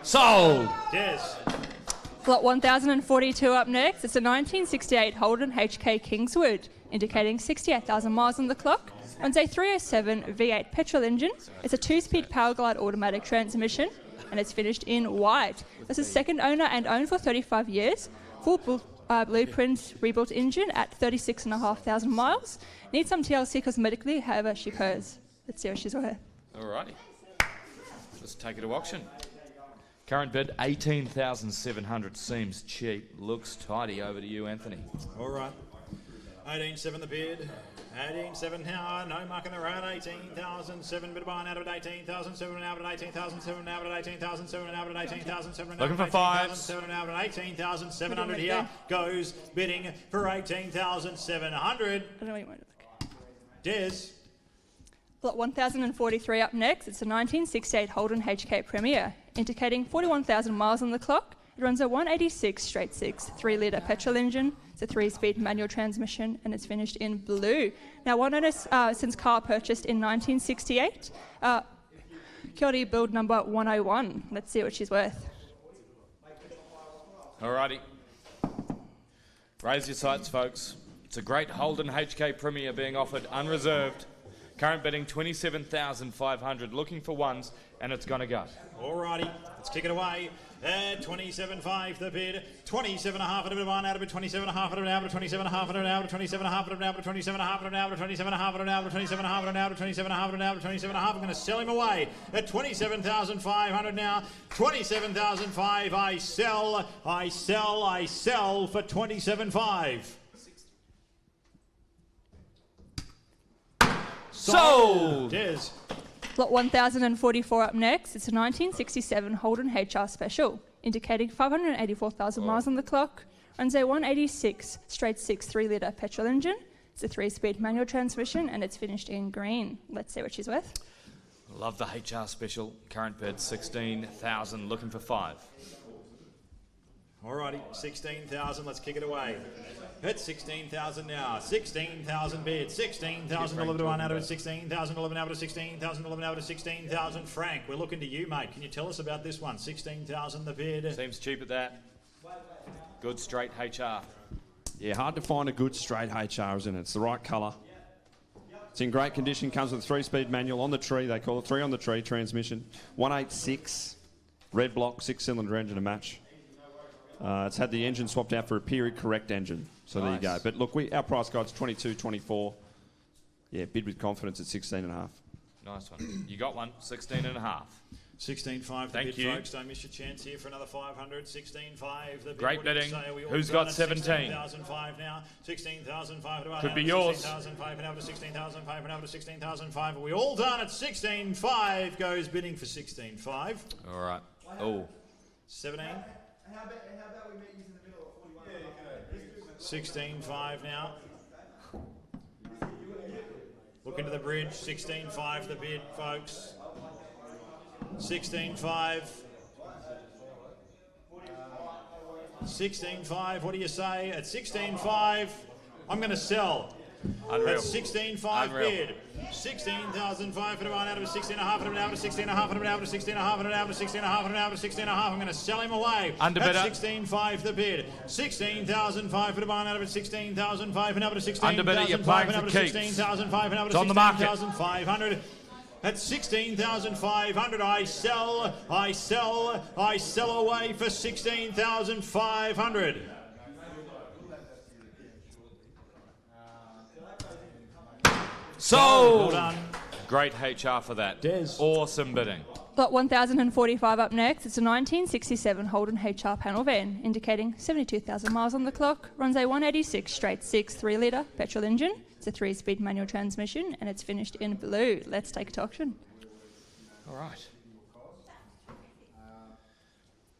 Sold. Yes. Lot 1042 up next. It's a 1968 Holden HK Kingswood, indicating 68,000 miles on the clock. Runs a 307 V8 petrol engine. It's a 2-speed power glide automatic transmission, and it's finished in white. This is second owner and owned for 35 years. Full blueprint rebuilt engine at 36,500 miles. Needs some TLC cosmetically, however she purrs. Let's see what she's worth. Alrighty. Let's take it to auction. Current bid, $18,700. Seems cheap. Looks tidy. Over to you, Anthony. All right. 18.7 the bid. 18.7 now. No mucking around. 18,007 bit of barn out of it. 18,007 and out of 18,007 out of 18,007 out of 18,007. Looking for fives. 18,700 here goes bidding for 18,700. I don't know what you want to look. Des. Lot 1043 up next. It's a 1968 Holden HK Premier, indicating 41,000 miles on the clock. It runs a 186 straight 6 3-litre petrol engine. It's a 3-speed manual transmission, and it's finished in blue. Now, one owner since car purchased in 1968. Kia build number 101. Let's see what she's worth. Alrighty. Raise your sights, folks. It's a great Holden HK Premier being offered unreserved. Current bidding $27,500. Looking for ones, and it's going to go. Alrighty, let's kick it away. 27.5 the bid. 27.5 out of it, one out of it. 27.5 out of it, out of 27.5 out of it, out of 27.5 out of it, out of 27.5 out of it, out of 27.5 out of it, out of 27.5 out of it, out of 27.5 out of it, out of 27.5. I'm going to sell him away at 27,500 now. 27,500. I sell for 27.5. Sold. Yes. Lot 1044 up next. It's a 1967 Holden HR Special, indicating 584,000 miles on the clock. Runs a 186 straight 6 3-litre petrol engine. It's a 3-speed manual transmission, and it's finished in green. Let's see what she's worth. Love the HR Special. Current bid $16,000. Looking for 5. Alrighty, 16,000. Let's kick it away. It's 16,000 now. 16,000 bid. 16,000 11 to 1 out of it. 16,000 11 out of 16,000 11 out of 16,000. Frank, we're looking to you, mate. Can you tell us about this one? 16,000 the bid. Seems cheap at that. Good straight HR. Yeah, hard to find a good straight HR, isn't it? It's the right colour. It's in great condition, comes with a 3-speed manual on the tree, they call it 3 on the tree transmission. 186, red block, 6-cylinder engine to match. It's had the engine swapped out for a period correct engine. So there you go. But look, our price guide's 22.24. Yeah, bid with confidence at 16.5. Nice one. You got one, 16.5. 16.5 the Thank bid, you. folks. Don't miss your chance here for another 500. 16.5 the bid. Great What do you bidding. say? We all Who's done got at 17? 16,005 now. 16,005 to Could be yours. 16,005 and over to 16,005 and over to 16,005. Are we all done at 16.5? Goes bidding for 16.5. All right. Oh. 17. How about we meet you in the middle of 41? 16.5 now. Look into the bridge. 16.5 the bid, folks. 16.5. 16.5. What do you say? At 16.5, I'm going to sell. Unreal. At 16.5 bid. 16,005 for the one out of 16.5 and out of 16.5 and out of 16.5 and out of 16.5 and out of 16.5. I'm going to sell him away. Underbidder. At 16.5 the bid. 16,005 for the one out of 16,005 and out of 16,005 Underbidder, you're playing and for out of keeps. 16,005 and out of It's on the market. 16,500. At 16,500, I sell away for 16,500. Sold! Well done. Great HR for that. Des. Awesome bidding. Lot 1045 up next. It's a 1967 Holden HR panel van, indicating 72,000 miles on the clock. Runs a 186 straight 6 3-litre petrol engine. It's a 3-speed manual transmission, and it's finished in blue. Let's take it to auction. All right.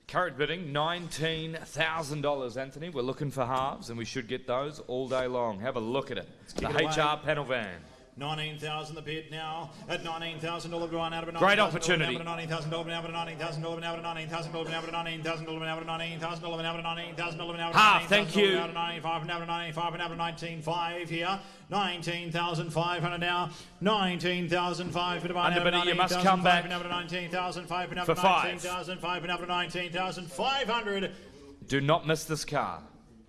Current bidding, $19,000, Anthony. We're looking for halves, and we should get those all day long. Have a look at it. The kick it HR away. panel van. 19,000 the bid now. At $19,000 one out of a Great opportunity. $19,000 now, but $19,000 now, but $19,000 now, but $19,000 now, but $19,000 now, but $19,000 now, Half, thank you. 95 now, 95 now, 19,500 here. 19,500 now. 19,500 for the one. Underbidder, you must come back 19,500 for five. 19,500 19,500. Do not miss this car.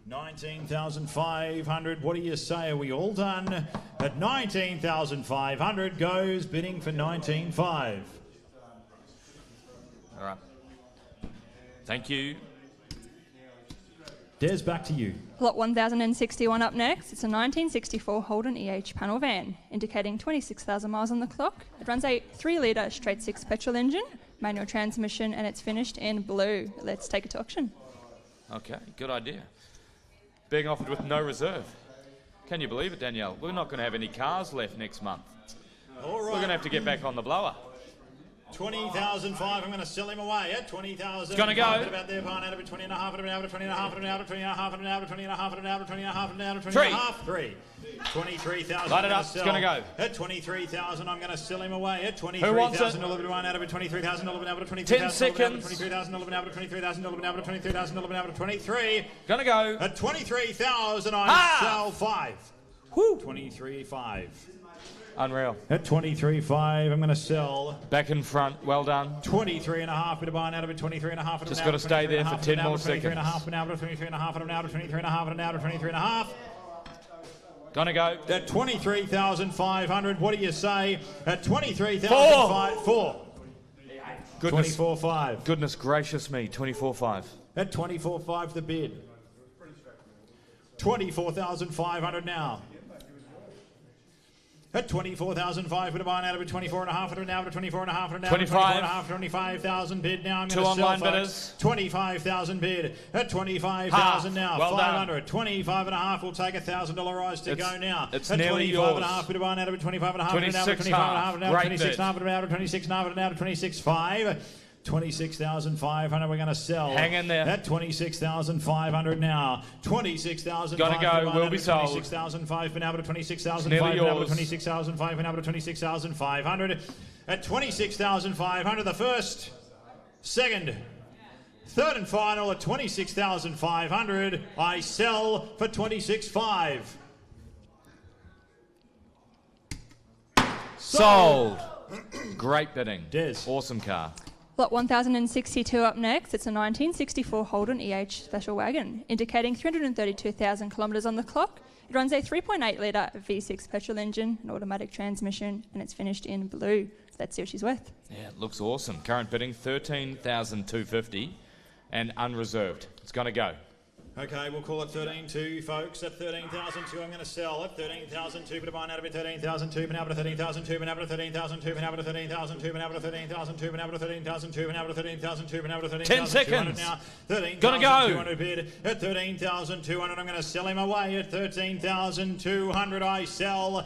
19,500. What do you say? Are we all done? At 19,500 goes bidding for 19,500. All right. Thank you. Des, back to you. Lot 1061 up next. It's a 1964 Holden EH panel van, indicating 26,000 miles on the clock. It runs a 3-litre straight 6 petrol engine, manual transmission, and it's finished in blue. Let's take it to auction. Okay, good idea. Being offered with no reserve. Can you believe it, Danielle? We're not going to have any cars left next month. All right. We're going to have to get back on the blower. 20,005. I'm going to sell him away at 20,000. It's gonna go. About there, Barn, out of 20 and a half, out of 20 and a half, out of 20 and a half, out of 20 and a half, out of 20 and a half, out of 20 and a half. 3. 23,000. Light it up. It's gonna go. At 23,000, I'm going to sell him away at Who wants it? 23,000. One out of 23,000. Out of 23,000. 10 seconds. 23,000. Out of 23,000. Out of 23,000. Out of 23. Gonna go. At 23,000, I sell 5. Woo. 23,500. Unreal. At 23,500, I'm going to sell. Back in front. Well done. 23 and a half, bit of barn out of it, 23 and a half. Just got to stay there for 10 more 23 and a seconds. half, and out of 23 and a half, and out of 23 and a half, and out of 23 and a half. Gonna go. At 23,500, what do you say? At 23,500. 4. Goodness. 24,500. Goodness gracious me. 24.5. At 24,500, the bid. 24,500 now. At 24,500 to buy out of it, 24 and a half, and now to 24 and a half, and now 25. 24 and a half, 25,000 bid now. I'm Two going to sell, online folks. bidders. 25,000 bid. At 25,000 now. Well 500. done. 25 and a half. We'll take $1,000 rise to go now. It's at nearly 25 and a yours. half, bid of buy out of it, 25 and a half, and now to 26 25 and a half, and now to Great 26 bid. and a half, and now to 26 and a half, and now to 26,500. 26,500 we're going to sell. Hang in there. At 26,500 now. 26,500. Gotta go. Will be sold. 26,500 been able to 26,500. Nearly Been able to yours. 26,500. Been able to 26,500. At 26,500, the first, second, third and final at 26,500. I sell for 26,500. Sold. Great bidding. Des. Awesome car. Lot 1062 up next. It's a 1964 Holden EH Special Wagon, indicating 332,000 kilometres on the clock. It runs a 3.8 litre V6 petrol engine, an automatic transmission, and it's finished in blue. Let's see what she's worth. Yeah, it looks awesome. Current bidding, 13,250 and unreserved. It's going to go. Okay, we'll call it 13,200, folks. At 13,200, I'm going to sell. At 13,200, but mine out of it, 13,200, but now to 13,200, but now to 13,200, but now to 13,200, but now to 13,200, but now to 13,200, but now to 13,200, but now to 13,200. 10 seconds. Now, 13,200 Gonna go. bid. At 13,200, I'm going to sell him away. At 13,200, I sell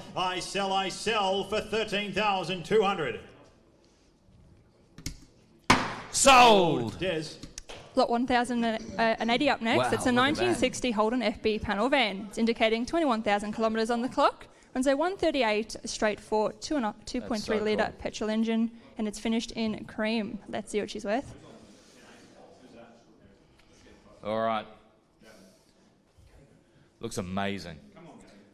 for 13,200. Sold. Des. Lot 1080 up next. Wow, It's a look at 1960 Holden FB panel van. It's indicating 21,000 kilometres on the clock. Runs a 138 straight 4 2.3 so litre cool. petrol engine, and it's finished in cream. Let's see what she's worth. All right. Looks amazing.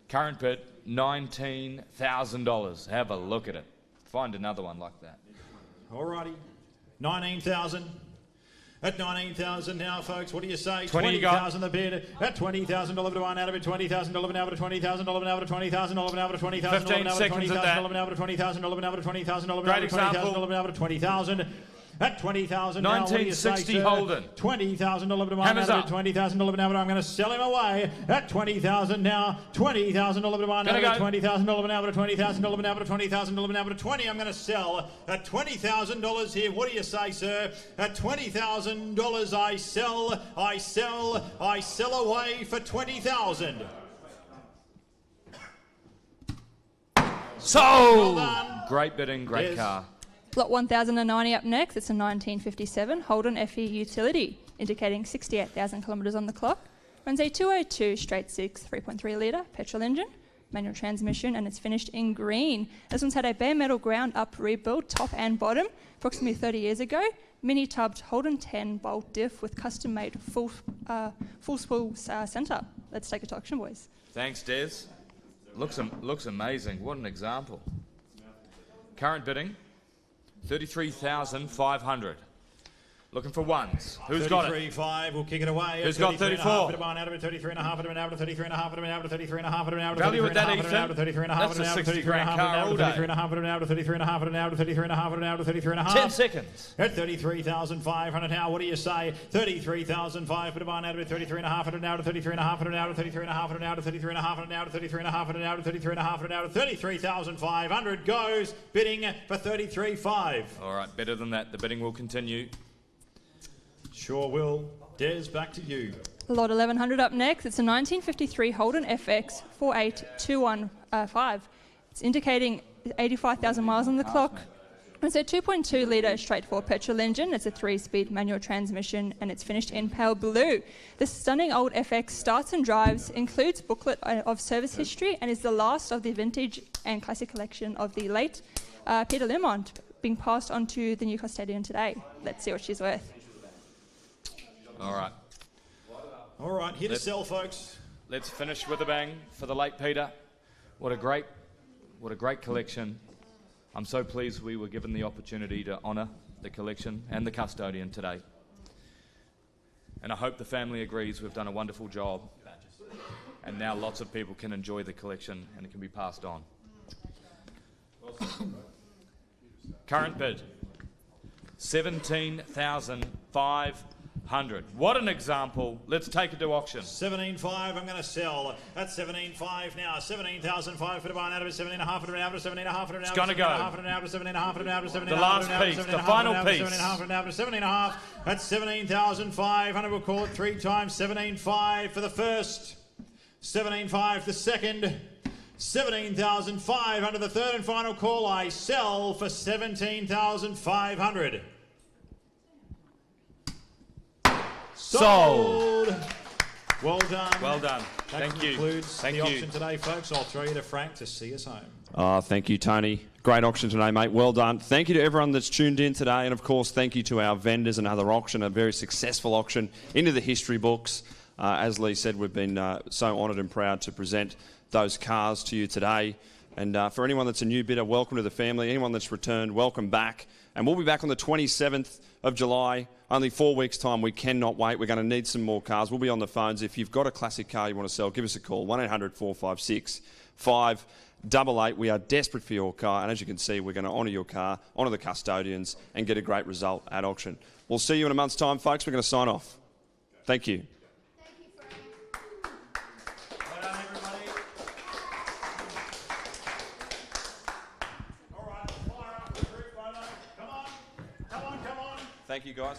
Current bid, $19,000. Have a look at it. Find another one like that. Alrighty. 19,000. At 19,000 now, folks, what do you say? 20,000 the bid. At $20,000 to one out of it, $20,000 now to $20,000 now to $20,000 now to $20,000 15 now to seconds at that. $20,000 now to $20,000 now to $20,000 Great example. now to $20,000. At $20,000 now, what do you say, 1960 sir? Holden. $20,000 to one Hammers out of up. it, $20,000 now, but I'm going to sell him away. At $20,000 now, $20,000 to one out of it, Gonna go. $20,000 now, but $20,000 now, but $20,000 now, but $20,000 I'm going to sell. At $20,000 here, what do you say, sir? At $20,000 I sell away for $20,000. Sold. Well done. Great bidding, great Yes. car. Lot 1090 up next. It's a 1957 Holden FE Utility, indicating 68,000 kilometres on the clock. Runs a 202 straight 6 3.3 litre petrol engine, manual transmission, and it's finished in green. This one's had a bare metal ground up rebuild, top and bottom, approximately 30 years ago. Mini tubbed Holden 10 bolt diff with custom made full spool centre. Let's take it to auction, boys. Thanks, Des. Looks amazing. What an example. Current bidding, 33,500. Looking for ones. Who's got it? 33.5, we'll kick it away. Who's got 34? Value at that, Ethan. That's a 60 grand car all day. 10 seconds. At 33,500 now, what do you say? 33,500, put a barn out of it, 33,500 now to 33,500 now to 33,500 now to 33,500 now to 33,500 now to 33,500 now to 33,500 goes, bidding for 33.5. All right, better than that. The bidding will continue. Sure will. Des, back to you. Lot 1100 up next. It's a 1953 Holden FX 48215. It's indicating 85,000 miles on the clock. It's a 2.2 litre straight 4 petrol engine. It's a 3-speed manual transmission, and it's finished in pale blue. This stunning old FX starts and drives, includes booklet of service history, and is the last of the vintage and classic collection of the late Peter Lemont, being passed on to the new custodian today. Let's see what she's worth. All right. All right, here to sell, folks. Let's finish with a bang for the late Peter. What a great collection. I'm so pleased we were given the opportunity to honour the collection and the custodian today. And I hope the family agrees we've done a wonderful job. And now lots of people can enjoy the collection and it can be passed on. Current bid, 17,500. What an example. Let's take it to auction. 17.5, I'm going to sell. At 17.5 now. 17,005 for the barn out of it. 17.5 for an hour. 17.5 for an hour. It's going to go. 17.5 for an hour. The last piece, the final piece. 17.5 for an hour. 17.5. That's 17,500. We'll call it 3 times. 17.5 for the first. 17.5 the second. 17,500 the third and final call. I sell for 17,500. Sold. Well done. Well done. That Thank you. concludes Thank the you. auction today, folks. I'll throw you to Frank to see us home. Thank you, Tony. Great auction today, mate. Well done. Thank you to everyone that's tuned in today. And, of course, thank you to our vendors. Another auction, a very successful auction into the history books. As Lee said, we've been so honoured and proud to present those cars to you today. And for anyone that's a new bidder, welcome to the family. Anyone that's returned, welcome back. And we'll be back on the 27th of July, only 4 weeks' time. We cannot wait. We're going to need some more cars. We'll be on the phones. If you've got a classic car you want to sell, give us a call, 1-800-456-588. We are desperate for your car. And as you can see, we're going to honour your car, honour the custodians, and get a great result at auction. We'll see you in a month's time, folks. We're going to sign off. Thank you. Thank you, guys.